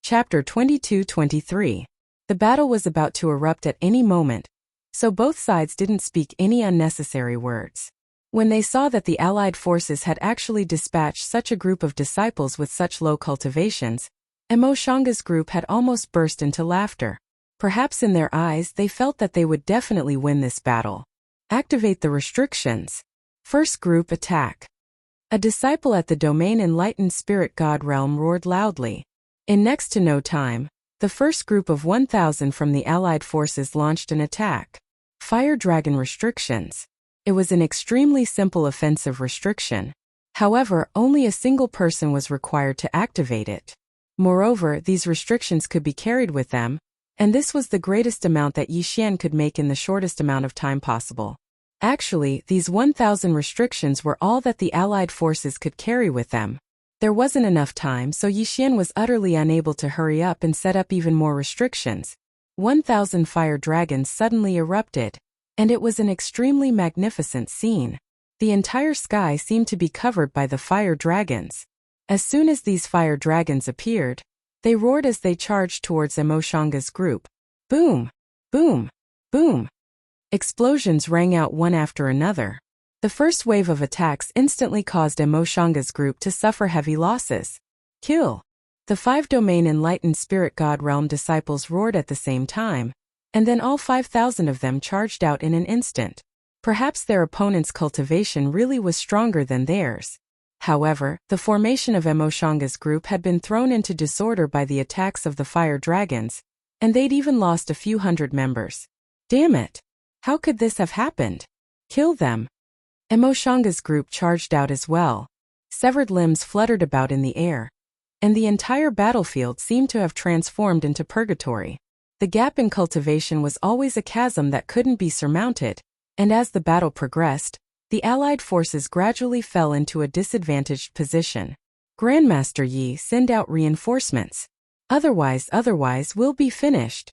Chapter 22-23. The battle was about to erupt at any moment, so both sides didn't speak any unnecessary words. When they saw that the Allied forces had actually dispatched such a group of disciples with such low cultivations, Emoshanga's group had almost burst into laughter. Perhaps in their eyes they felt that they would definitely win this battle. Activate the restrictions. First group attack. A disciple at the domain enlightened spirit god realm roared loudly. In next to no time, the first group of 1,000 from the Allied forces launched an attack. Fire dragon restrictions. It was an extremely simple offensive restriction. However, only a single person was required to activate it. Moreover, these restrictions could be carried with them, and this was the greatest amount that Yi Xian could make in the shortest amount of time possible. Actually, these 1,000 restrictions were all that the Allied forces could carry with them. There wasn't enough time, so Yi Xian was utterly unable to hurry up and set up even more restrictions. 1,000 fire dragons suddenly erupted, and it was an extremely magnificent scene. The entire sky seemed to be covered by the fire dragons. As soon as these fire dragons appeared, they roared as they charged towards Emoshanga's group. Boom! Boom! Boom! Explosions rang out one after another. The first wave of attacks instantly caused Emoshanga's group to suffer heavy losses. Kill! The 5 domain enlightened spirit god realm disciples roared at the same time, and then all 5,000 of them charged out in an instant. Perhaps their opponent's cultivation really was stronger than theirs. However, the formation of Emoshanga's group had been thrown into disorder by the attacks of the fire dragons, and they'd even lost a few hundred members. Damn it! How could this have happened? Kill them! Emoshanga's group charged out as well. Severed limbs fluttered about in the air, and the entire battlefield seemed to have transformed into purgatory. The gap in cultivation was always a chasm that couldn't be surmounted, and as the battle progressed, the allied forces gradually fell into a disadvantaged position. Grandmaster Yi, send out reinforcements. Otherwise we'll be finished.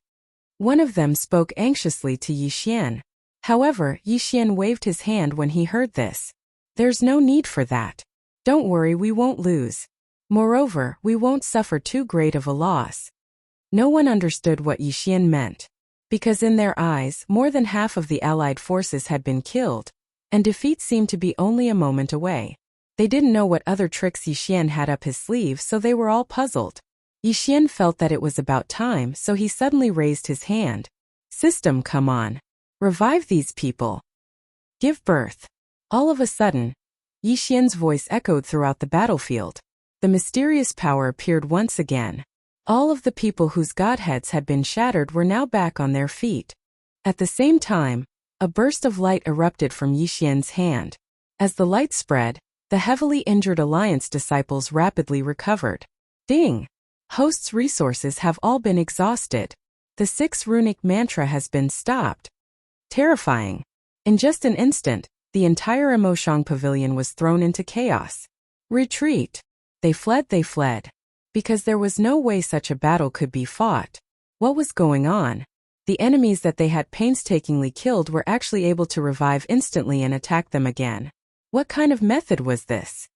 One of them spoke anxiously to Yi Xian. However, Yi Xian waved his hand when he heard this. There's no need for that. Don't worry, we won't lose. Moreover, we won't suffer too great of a loss. No one understood what Yi Xian meant, because in their eyes, more than half of the allied forces had been killed, and defeat seemed to be only a moment away. They didn't know what other tricks Yi Xian had up his sleeve, so they were all puzzled. Yi Xian felt that it was about time, so he suddenly raised his hand. System, come on. Revive these people. Give birth. All of a sudden, Yi Xian's voice echoed throughout the battlefield. The mysterious power appeared once again. All of the people whose godheads had been shattered were now back on their feet. At the same time, a burst of light erupted from Yi Xian's hand. As the light spread, the heavily injured Alliance disciples rapidly recovered. Ding! Host's resources have all been exhausted. The 6th runic mantra has been stopped. Terrifying. In just an instant, the entire Emoshang pavilion was thrown into chaos. Retreat. They fled. Because there was no way such a battle could be fought. What was going on? The enemies that they had painstakingly killed were actually able to revive instantly and attack them again. What kind of method was this?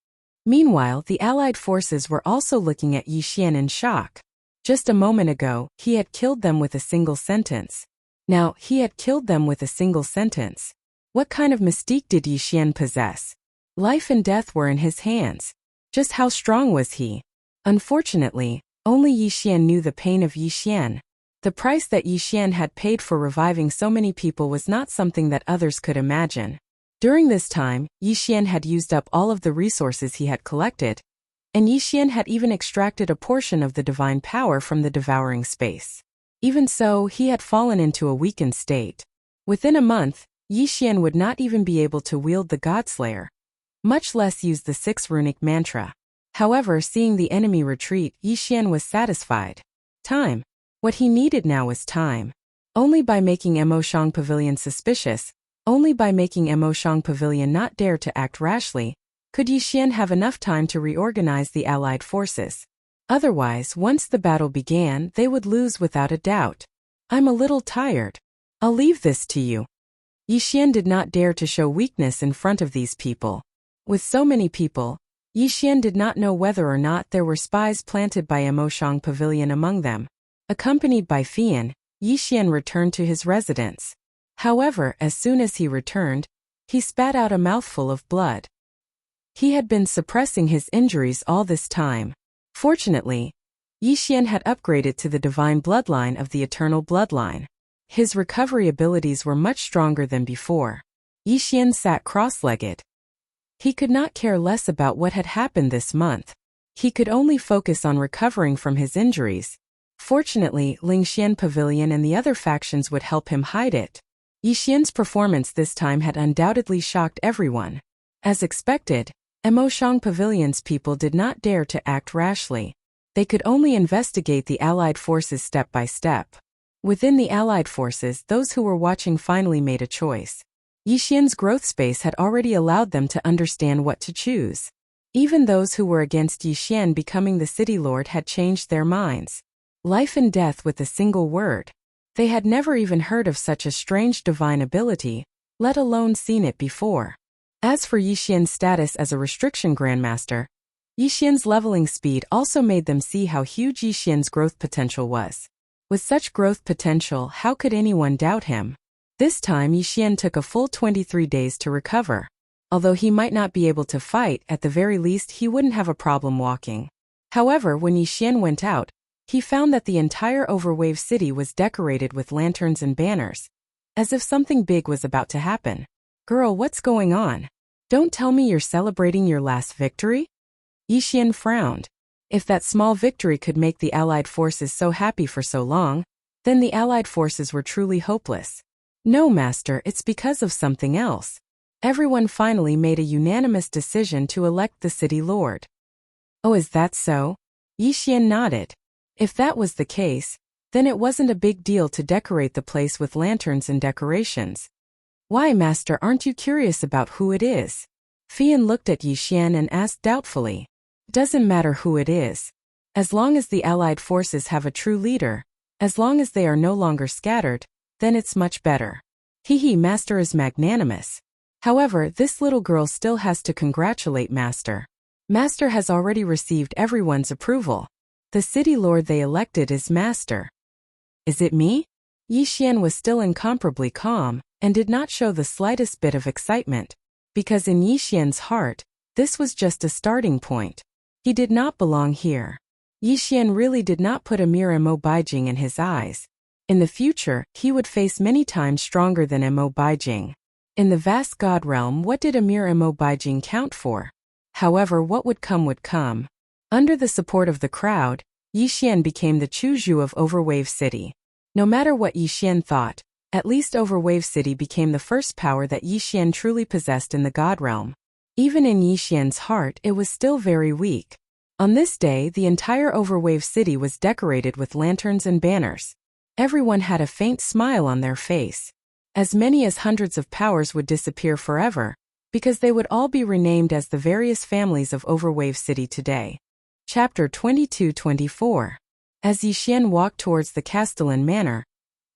Meanwhile, the allied forces were also looking at Yi Xian in shock. Just a moment ago, he had killed them with a single sentence. Now, he had killed them with a single sentence. What kind of mystique did Yi Xian possess? Life and death were in his hands. Just how strong was he? Unfortunately, only Yi Xian knew the pain of Yi Xian. The price that Yi Xian had paid for reviving so many people was not something that others could imagine. During this time, Yi Xian had used up all of the resources he had collected, and Yi Xian had even extracted a portion of the divine power from the devouring space. Even so, he had fallen into a weakened state. Within a month, Yi Xian would not even be able to wield the Godslayer, much less use the 6th runic mantra. However, seeing the enemy retreat, Yi Xian was satisfied. Time. What he needed now was time. Only by making Emoshang Pavilion suspicious, only by making Emoshang Pavilion not dare to act rashly, could Yi Xian have enough time to reorganize the allied forces. Otherwise, once the battle began, they would lose without a doubt. I'm a little tired. I'll leave this to you. Yi Xian did not dare to show weakness in front of these people. With so many people, Yi Xian did not know whether or not there were spies planted by Emoshang Pavilion among them. Accompanied by Fian, Yi Xian returned to his residence. However, as soon as he returned, he spat out a mouthful of blood. He had been suppressing his injuries all this time. Fortunately, Yi Xian had upgraded to the divine bloodline of the eternal bloodline. His recovery abilities were much stronger than before. Yi Xian sat cross-legged. He could not care less about what had happened this month. He could only focus on recovering from his injuries. Fortunately, Lingxian Pavilion and the other factions would help him hide it. Yi Xian's performance this time had undoubtedly shocked everyone. As expected, Emoshang Pavilion's people did not dare to act rashly. They could only investigate the allied forces step by step. Within the allied forces, those who were watching finally made a choice. Yi Xian's growth space had already allowed them to understand what to choose. Even those who were against Yi Xian becoming the city lord had changed their minds. Life and death with a single word. They had never even heard of such a strange divine ability, let alone seen it before. As for Yi Xian's status as a restriction grandmaster, Yi Xian's leveling speed also made them see how huge Yi Xian's growth potential was. With such growth potential, how could anyone doubt him? This time Yi Xian took a full 23 days to recover. Although he might not be able to fight, at the very least he wouldn't have a problem walking. However, when Yi Xian went out, he found that the entire Overwave city was decorated with lanterns and banners, as if something big was about to happen. Girl, what's going on? Don't tell me you're celebrating your last victory? Yixian frowned. If that small victory could make the Allied forces so happy for so long, then the Allied forces were truly hopeless. No, Master, it's because of something else. Everyone finally made a unanimous decision to elect the city lord. Oh, is that so? Yixian nodded. If that was the case, then it wasn't a big deal to decorate the place with lanterns and decorations. Why, Master, aren't you curious about who it is? Fian looked at Yixian and asked doubtfully. Doesn't matter who it is. As long as the Allied forces have a true leader, as long as they are no longer scattered, then it's much better. Master is magnanimous. However, this little girl still has to congratulate Master. Master has already received everyone's approval. The city lord they elected is Master. Is it me? Yixian was still incomparably calm, and did not show the slightest bit of excitement, because in Yixian's heart, this was just a starting point. He did not belong here. Yixian really did not put a mere Mo Baijing in his eyes. In the future, he would face many times stronger than Mo Baijing. In the vast god realm, what did a mere Mo Baijing count for? However, what would come would come. Under the support of the crowd, Yixian became the Chuzhu of Overwave City. No matter what Yixian thought, at least Overwave City became the first power that Yixian truly possessed in the god realm. Even in Yixian's heart, it was still very weak. On this day, the entire Overwave City was decorated with lanterns and banners. Everyone had a faint smile on their face. As many as hundreds of powers would disappear forever, because they would all be renamed as the various families of Overwave City today. Chapter 22-24. As Yixian walked towards the Castellan Manor,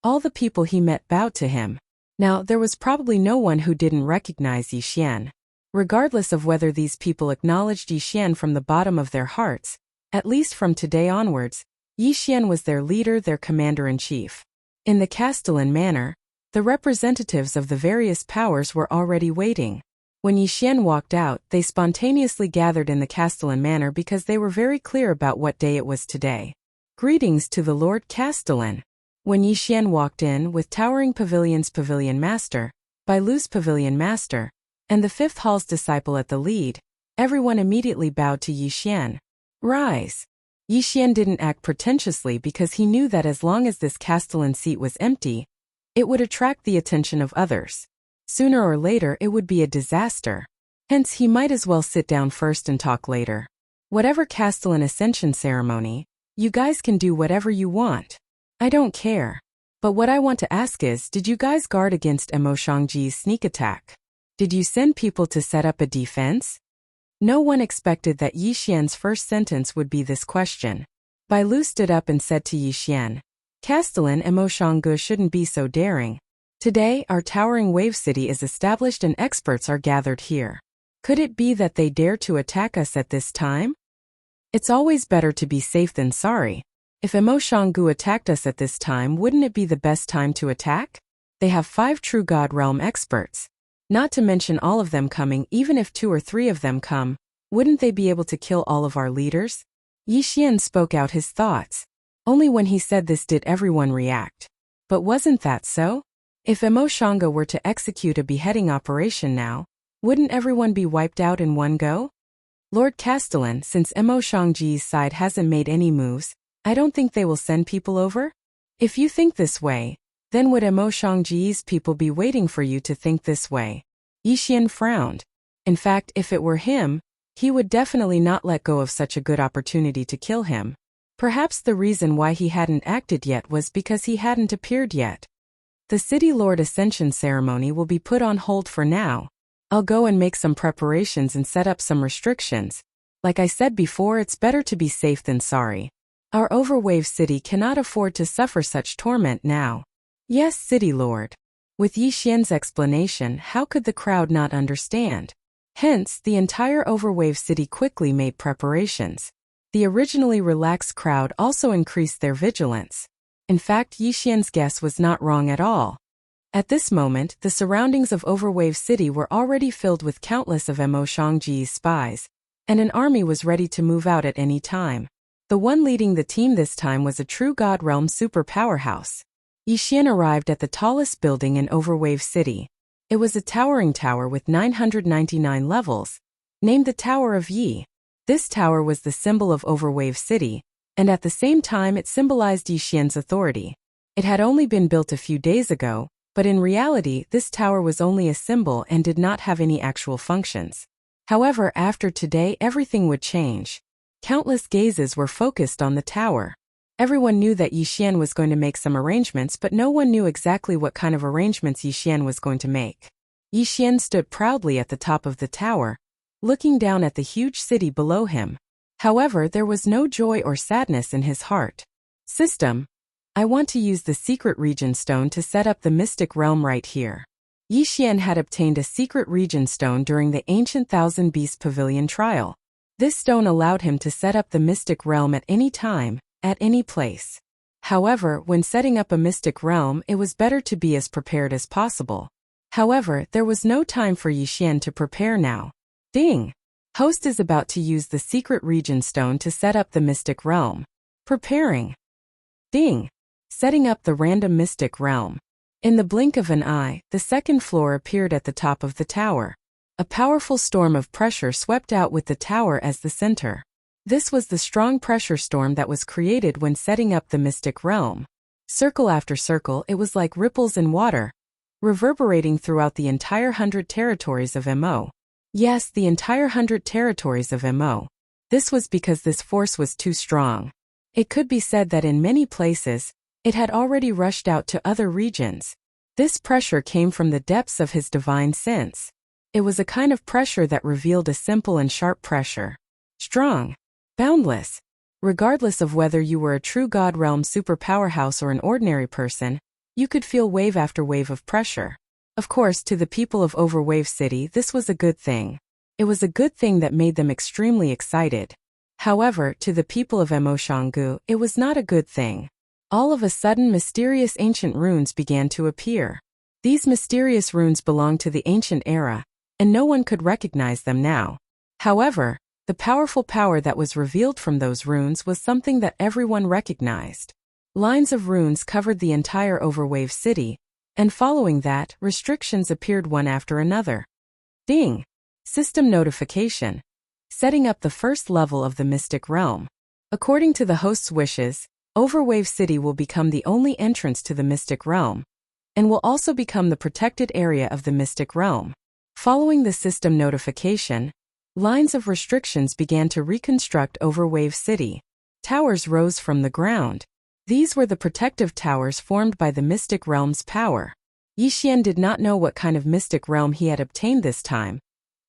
all the people he met bowed to him. Now, there was probably no one who didn't recognize Yixian. Regardless of whether these people acknowledged Yixian from the bottom of their hearts, at least from today onwards, Yixian was their leader, their commander-in-chief. In the Castellan Manor, the representatives of the various powers were already waiting. When Yixian walked out, they spontaneously gathered in the Castellan Manor because they were very clear about what day it was today. Greetings to the Lord Castellan. When Yixian walked in with Towering Pavilion's Pavilion Master, Bailu's Pavilion Master, and the Fifth Hall's disciple at the lead, everyone immediately bowed to Yixian. Rise. Yixian didn't act pretentiously because he knew that as long as this Castellan seat was empty, it would attract the attention of others. Sooner or later it would be a disaster. Hence he might as well sit down first and talk later. Whatever Castellan Ascension ceremony, you guys can do whatever you want. I don't care. But what I want to ask is, did you guys guard against Mo Shangji's sneak attack? Did you send people to set up a defense? No one expected that Yixian's first sentence would be this question. Bailu stood up and said to Yixian, Castellan and Mo Shanggu shouldn't be so daring. Today, our towering wave city is established and experts are gathered here. Could it be that they dare to attack us at this time? It's always better to be safe than sorry. If Mo Shanggu attacked us at this time, wouldn't it be the best time to attack? They have 5 true God realm experts. Not to mention all of them coming, even if 2 or 3 of them come, wouldn't they be able to kill all of our leaders? Yixian spoke out his thoughts. Only when he said this did everyone react. But wasn't that so? If Mo Shanggu were to execute a beheading operation now, wouldn't everyone be wiped out in one go? Lord Castellan, since Mo Shangji's side hasn't made any moves, I don't think they will send people over? If you think this way, then would Mo Shangji's people be waiting for you to think this way? Yixian frowned. In fact, if it were him, he would definitely not let go of such a good opportunity to kill him. Perhaps the reason why he hadn't acted yet was because he hadn't appeared yet. The City Lord Ascension ceremony will be put on hold for now. I'll go and make some preparations and set up some restrictions. Like I said before, it's better to be safe than sorry. Our Overwave City cannot afford to suffer such torment now. Yes, City Lord. With Yixian's explanation, how could the crowd not understand? Hence, the entire Overwave City quickly made preparations. The originally relaxed crowd also increased their vigilance. In fact, Yixian's guess was not wrong at all. At this moment, the surroundings of Overwave City were already filled with countless of Mo Shangji's spies, and an army was ready to move out at any time. The one leading the team this time was a true God Realm super powerhouse. Yixian arrived at the tallest building in Overwave City. It was a towering tower with 999 levels, named the Tower of Yi. This tower was the symbol of Overwave City, and at the same time it symbolized Yixian's authority. It had only been built a few days ago, but in reality this tower was only a symbol and did not have any actual functions. However, after today everything would change. Countless gazes were focused on the tower. Everyone knew that Yixian was going to make some arrangements, but no one knew exactly what kind of arrangements Yixian was going to make. Yixian stood proudly at the top of the tower, looking down at the huge city below him. However, there was no joy or sadness in his heart. System. I want to use the secret region stone to set up the mystic realm right here. Yixian had obtained a secret region stone during the ancient Thousand Beast Pavilion trial. This stone allowed him to set up the mystic realm at any time, at any place. However, when setting up a mystic realm, it was better to be as prepared as possible. However, there was no time for Yixian to prepare now. Ding! Host is about to use the secret region stone to set up the mystic realm. Preparing. Ding! Setting up the random mystic realm. In the blink of an eye, the second floor appeared at the top of the tower. A powerful storm of pressure swept out with the tower as the center. This was the strong pressure storm that was created when setting up the mystic realm. Circle after circle, it was like ripples in water, reverberating throughout the entire 100 territories of Mo. Yes, the entire 100 territories of Mo. This was because this force was too strong. It could be said that in many places, it had already rushed out to other regions. This pressure came from the depths of his divine sense. It was a kind of pressure that revealed a simple and sharp pressure. Strong. Boundless. Regardless of whether you were a true God Realm super powerhouse or an ordinary person, you could feel wave after wave of pressure. Of course, to the people of Overwave City, this was a good thing. It was a good thing that made them extremely excited. However, to the people of Mo Shanggu, it was not a good thing. All of a sudden, mysterious ancient runes began to appear. These mysterious runes belonged to the ancient era, and no one could recognize them now. However, the powerful power that was revealed from those runes was something that everyone recognized. Lines of runes covered the entire Overwave City, and following that, restrictions appeared one after another. Ding! System notification. Setting up the first level of the mystic realm. According to the host's wishes, Overwave City will become the only entrance to the mystic realm, and will also become the protected area of the mystic realm. Following the system notification, lines of restrictions began to reconstruct Overwave City. Towers rose from the ground. These were the protective towers formed by the mystic realm's power. Yixian did not know what kind of mystic realm he had obtained this time,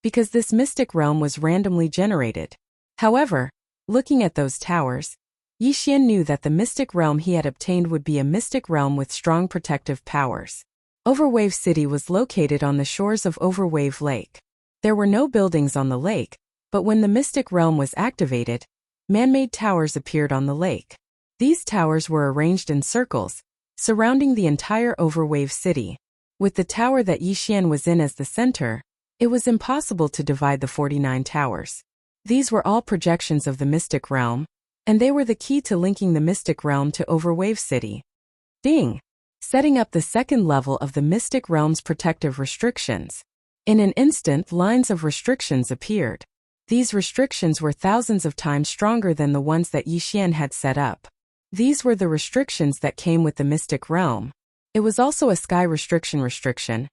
because this mystic realm was randomly generated. However, looking at those towers, Yixian knew that the mystic realm he had obtained would be a mystic realm with strong protective powers. Overwave City was located on the shores of Overwave Lake. There were no buildings on the lake, but when the mystic realm was activated, man-made towers appeared on the lake. These towers were arranged in circles, surrounding the entire Overwave City. With the tower that Yixian was in as the center, it was impossible to divide the 49 towers. These were all projections of the mystic realm, and they were the key to linking the mystic realm to Overwave City. Ding! Setting up the second level of the mystic realm's protective restrictions. In an instant, lines of restrictions appeared. These restrictions were thousands of times stronger than the ones that Yixian had set up. These were the restrictions that came with the mystic realm. It was also a sky restriction,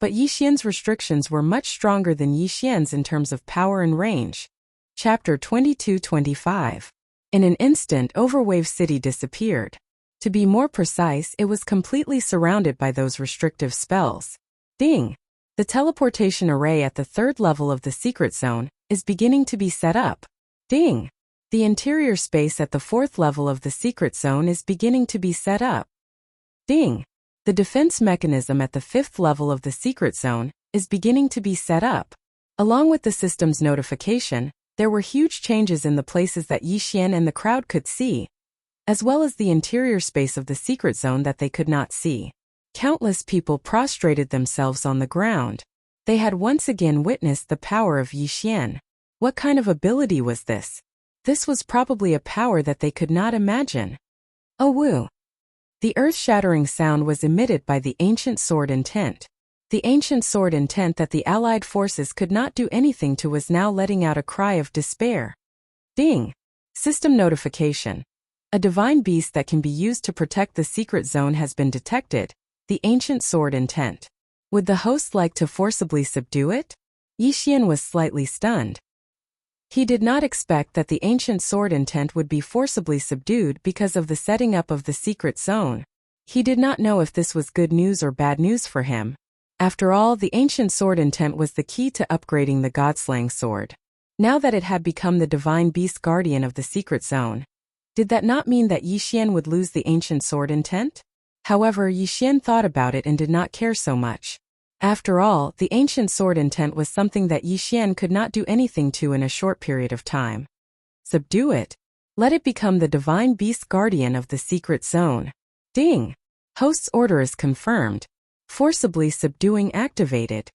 but Yixian's restrictions were much stronger than Yixian's in terms of power and range. Chapter 22-25. In an instant, Overwave City disappeared. To be more precise, it was completely surrounded by those restrictive spells. Ding! The teleportation array at the third level of the secret zone is beginning to be set up. Ding! The interior space at the fourth level of the secret zone is beginning to be set up. Ding! The defense mechanism at the fifth level of the secret zone is beginning to be set up. Along with the system's notification, there were huge changes in the places that Yixian and the crowd could see, as well as the interior space of the secret zone that they could not see. Countless people prostrated themselves on the ground. They had once again witnessed the power of Yixian. What kind of ability was this? This was probably a power that they could not imagine. Oh woo! The earth-shattering sound was emitted by the ancient sword intent. The ancient sword intent that the Allied forces could not do anything to was now letting out a cry of despair. Ding! System notification. A divine beast that can be used to protect the secret zone has been detected, the ancient sword intent. Would the host like to forcibly subdue it? Yi Xian was slightly stunned. He did not expect that the ancient sword intent would be forcibly subdued because of the setting up of the secret zone. He did not know if this was good news or bad news for him. After all, the ancient sword intent was the key to upgrading the Godslaying sword. Now that it had become the divine beast guardian of the secret zone, did that not mean that Yi Xian would lose the ancient sword intent? However, Yi Xian thought about it and did not care so much. After all, the ancient sword intent was something that Yi Xian could not do anything to in a short period of time. Subdue it. Let it become the divine beast guardian of the secret zone. Ding! Host's order is confirmed. Forcibly subduing activated.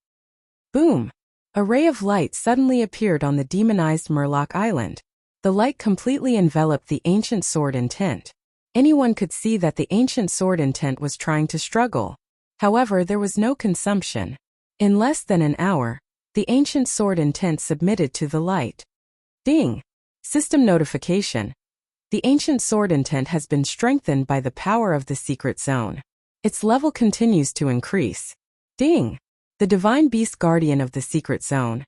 Boom! A ray of light suddenly appeared on the demonized Murloc Island. The light completely enveloped the ancient sword intent. Anyone could see that the ancient sword intent was trying to struggle. However, there was no consumption. In less than an hour, the ancient sword intent submitted to the light. Ding! System notification. The ancient sword intent has been strengthened by the power of the secret zone. Its level continues to increase. Ding! The divine beast guardian of the secret zone.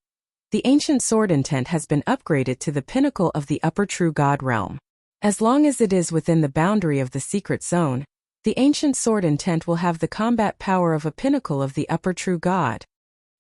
The ancient sword intent has been upgraded to the pinnacle of the upper true god realm. As long as it is within the boundary of the secret zone, the ancient sword intent will have the combat power of a pinnacle of the upper true god.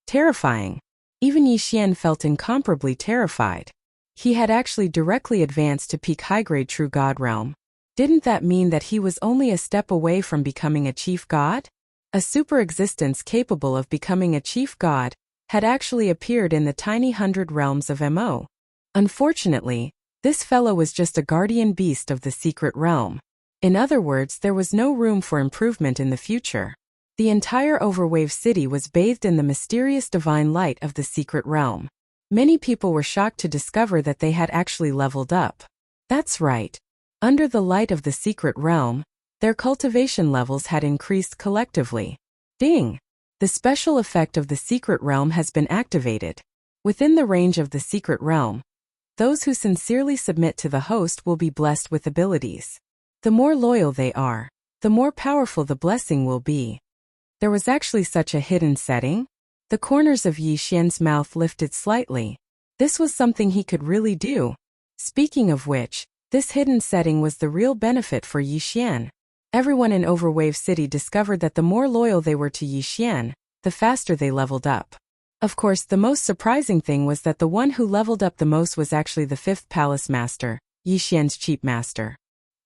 Terrifying. Even Yi Xian felt incomparably terrified. He had actually directly advanced to peak high-grade true god realm. Didn't that mean that he was only a step away from becoming a chief god? A super existence capable of becoming a chief god had actually appeared in the tiny 100 realms of Mo. Unfortunately, this fellow was just a guardian beast of the secret realm. In other words, there was no room for improvement in the future. The entire Overwave City was bathed in the mysterious divine light of the secret realm. Many people were shocked to discover that they had actually leveled up. That's right. Under the light of the secret realm, their cultivation levels had increased collectively. Ding! The special effect of the secret realm has been activated. Within the range of the secret realm, those who sincerely submit to the host will be blessed with abilities. The more loyal they are, the more powerful the blessing will be. There was actually such a hidden setting? The corners of Yi Xian's mouth lifted slightly. This was something he could really do. Speaking of which, this hidden setting was the real benefit for Yi Xian. Everyone in Overwave City discovered that the more loyal they were to Yi Xian, the faster they leveled up. Of course, the most surprising thing was that the one who leveled up the most was actually the 5th Palace Master, Yi Xian's Cheap Master.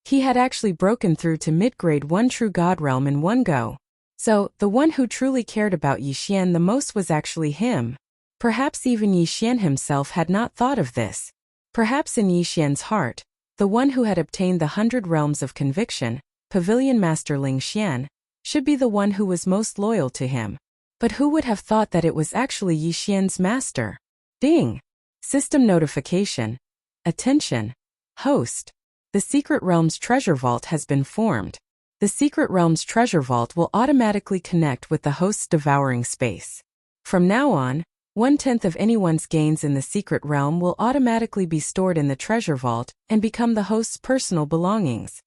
He had actually broken through to mid-grade 1 true god realm in one go. So, the one who truly cared about Yi Xian the most was actually him. Perhaps even Yi Xian himself had not thought of this. Perhaps in Yi Xian's heart, the one who had obtained the 100 realms of conviction, Pavilion Master Ling Xian, should be the one who was most loyal to him. But who would have thought that it was actually Yi Xian's master? Ding! System notification. Attention! Host! The Secret Realm's treasure vault has been formed. The Secret Realm's treasure vault will automatically connect with the host's devouring space. From now on, 1/10 of anyone's gains in the Secret Realm will automatically be stored in the treasure vault and become the host's personal belongings.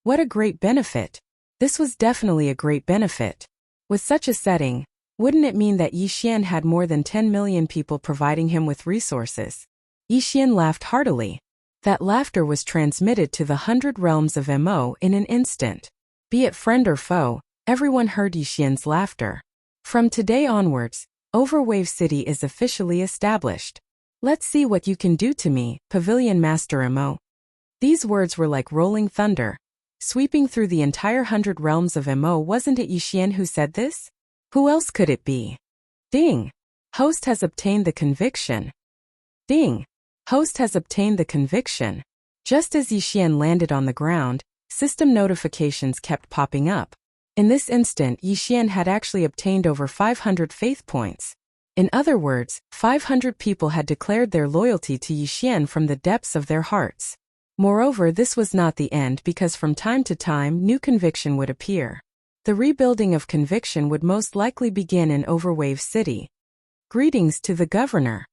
What a great benefit! This was definitely a great benefit. With such a setting, wouldn't it mean that Yi Xian had more than 10 million people providing him with resources? Yi Xian laughed heartily. That laughter was transmitted to the 100 realms of Mo in an instant. Be it friend or foe, everyone heard Yi Xian's laughter. From today onwards, Overwave City is officially established. Let's see what you can do to me, Pavilion Master Mo. These words were like rolling thunder. Sweeping through the entire 100 realms of Mo. Wasn't it Yi Xian who said this? Who else could it be? Ding! Host has obtained the conviction. Ding! Host has obtained the conviction. Just as Yi Xian landed on the ground, system notifications kept popping up. In this instant, Yi Xian had actually obtained over 500 faith points. In other words, 500 people had declared their loyalty to Yi Xian from the depths of their hearts. Moreover, this was not the end because from time to time new conviction would appear. The rebuilding of conviction would most likely begin in Overwave City. Greetings to the governor.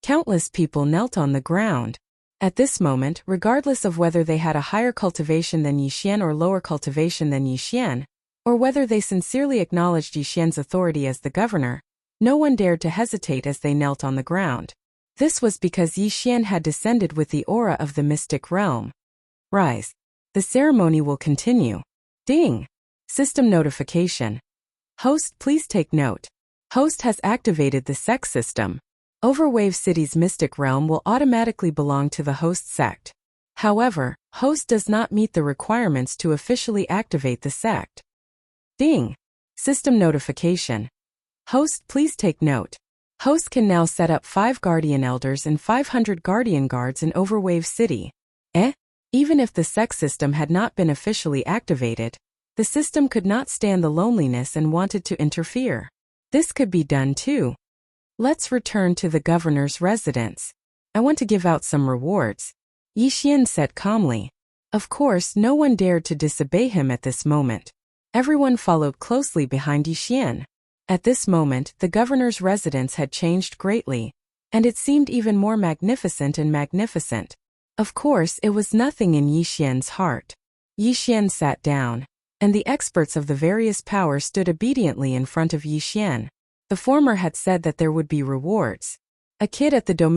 Countless people knelt on the ground. At this moment, regardless of whether they had a higher cultivation than Yixian or lower cultivation than Yixian, or whether they sincerely acknowledged Yixian's authority as the governor, no one dared to hesitate as they knelt on the ground. This was because Yixian had descended with the aura of the mystic realm. Rise. The ceremony will continue. Ding! System notification. Host, please take note. Host has activated the sect system. Overwave City's mystic realm will automatically belong to the host sect. However, host does not meet the requirements to officially activate the sect. Ding! System notification. Host, please take note. Host can now set up 5 Guardian Elders and 500 Guardian Guards in Overwave City. Even if the sect system had not been officially activated, the system could not stand the loneliness and wanted to interfere. This could be done too. Let's return to the governor's residence. I want to give out some rewards. Yixian said calmly. Of course, no one dared to disobey him at this moment. Everyone followed closely behind Yixian. At this moment, the governor's residence had changed greatly, and it seemed even more magnificent and magnificent. Of course, it was nothing in Yixian's heart. Yixian sat down, and the experts of the various powers stood obediently in front of Yixian. The former had said that there would be rewards. A kid at the domain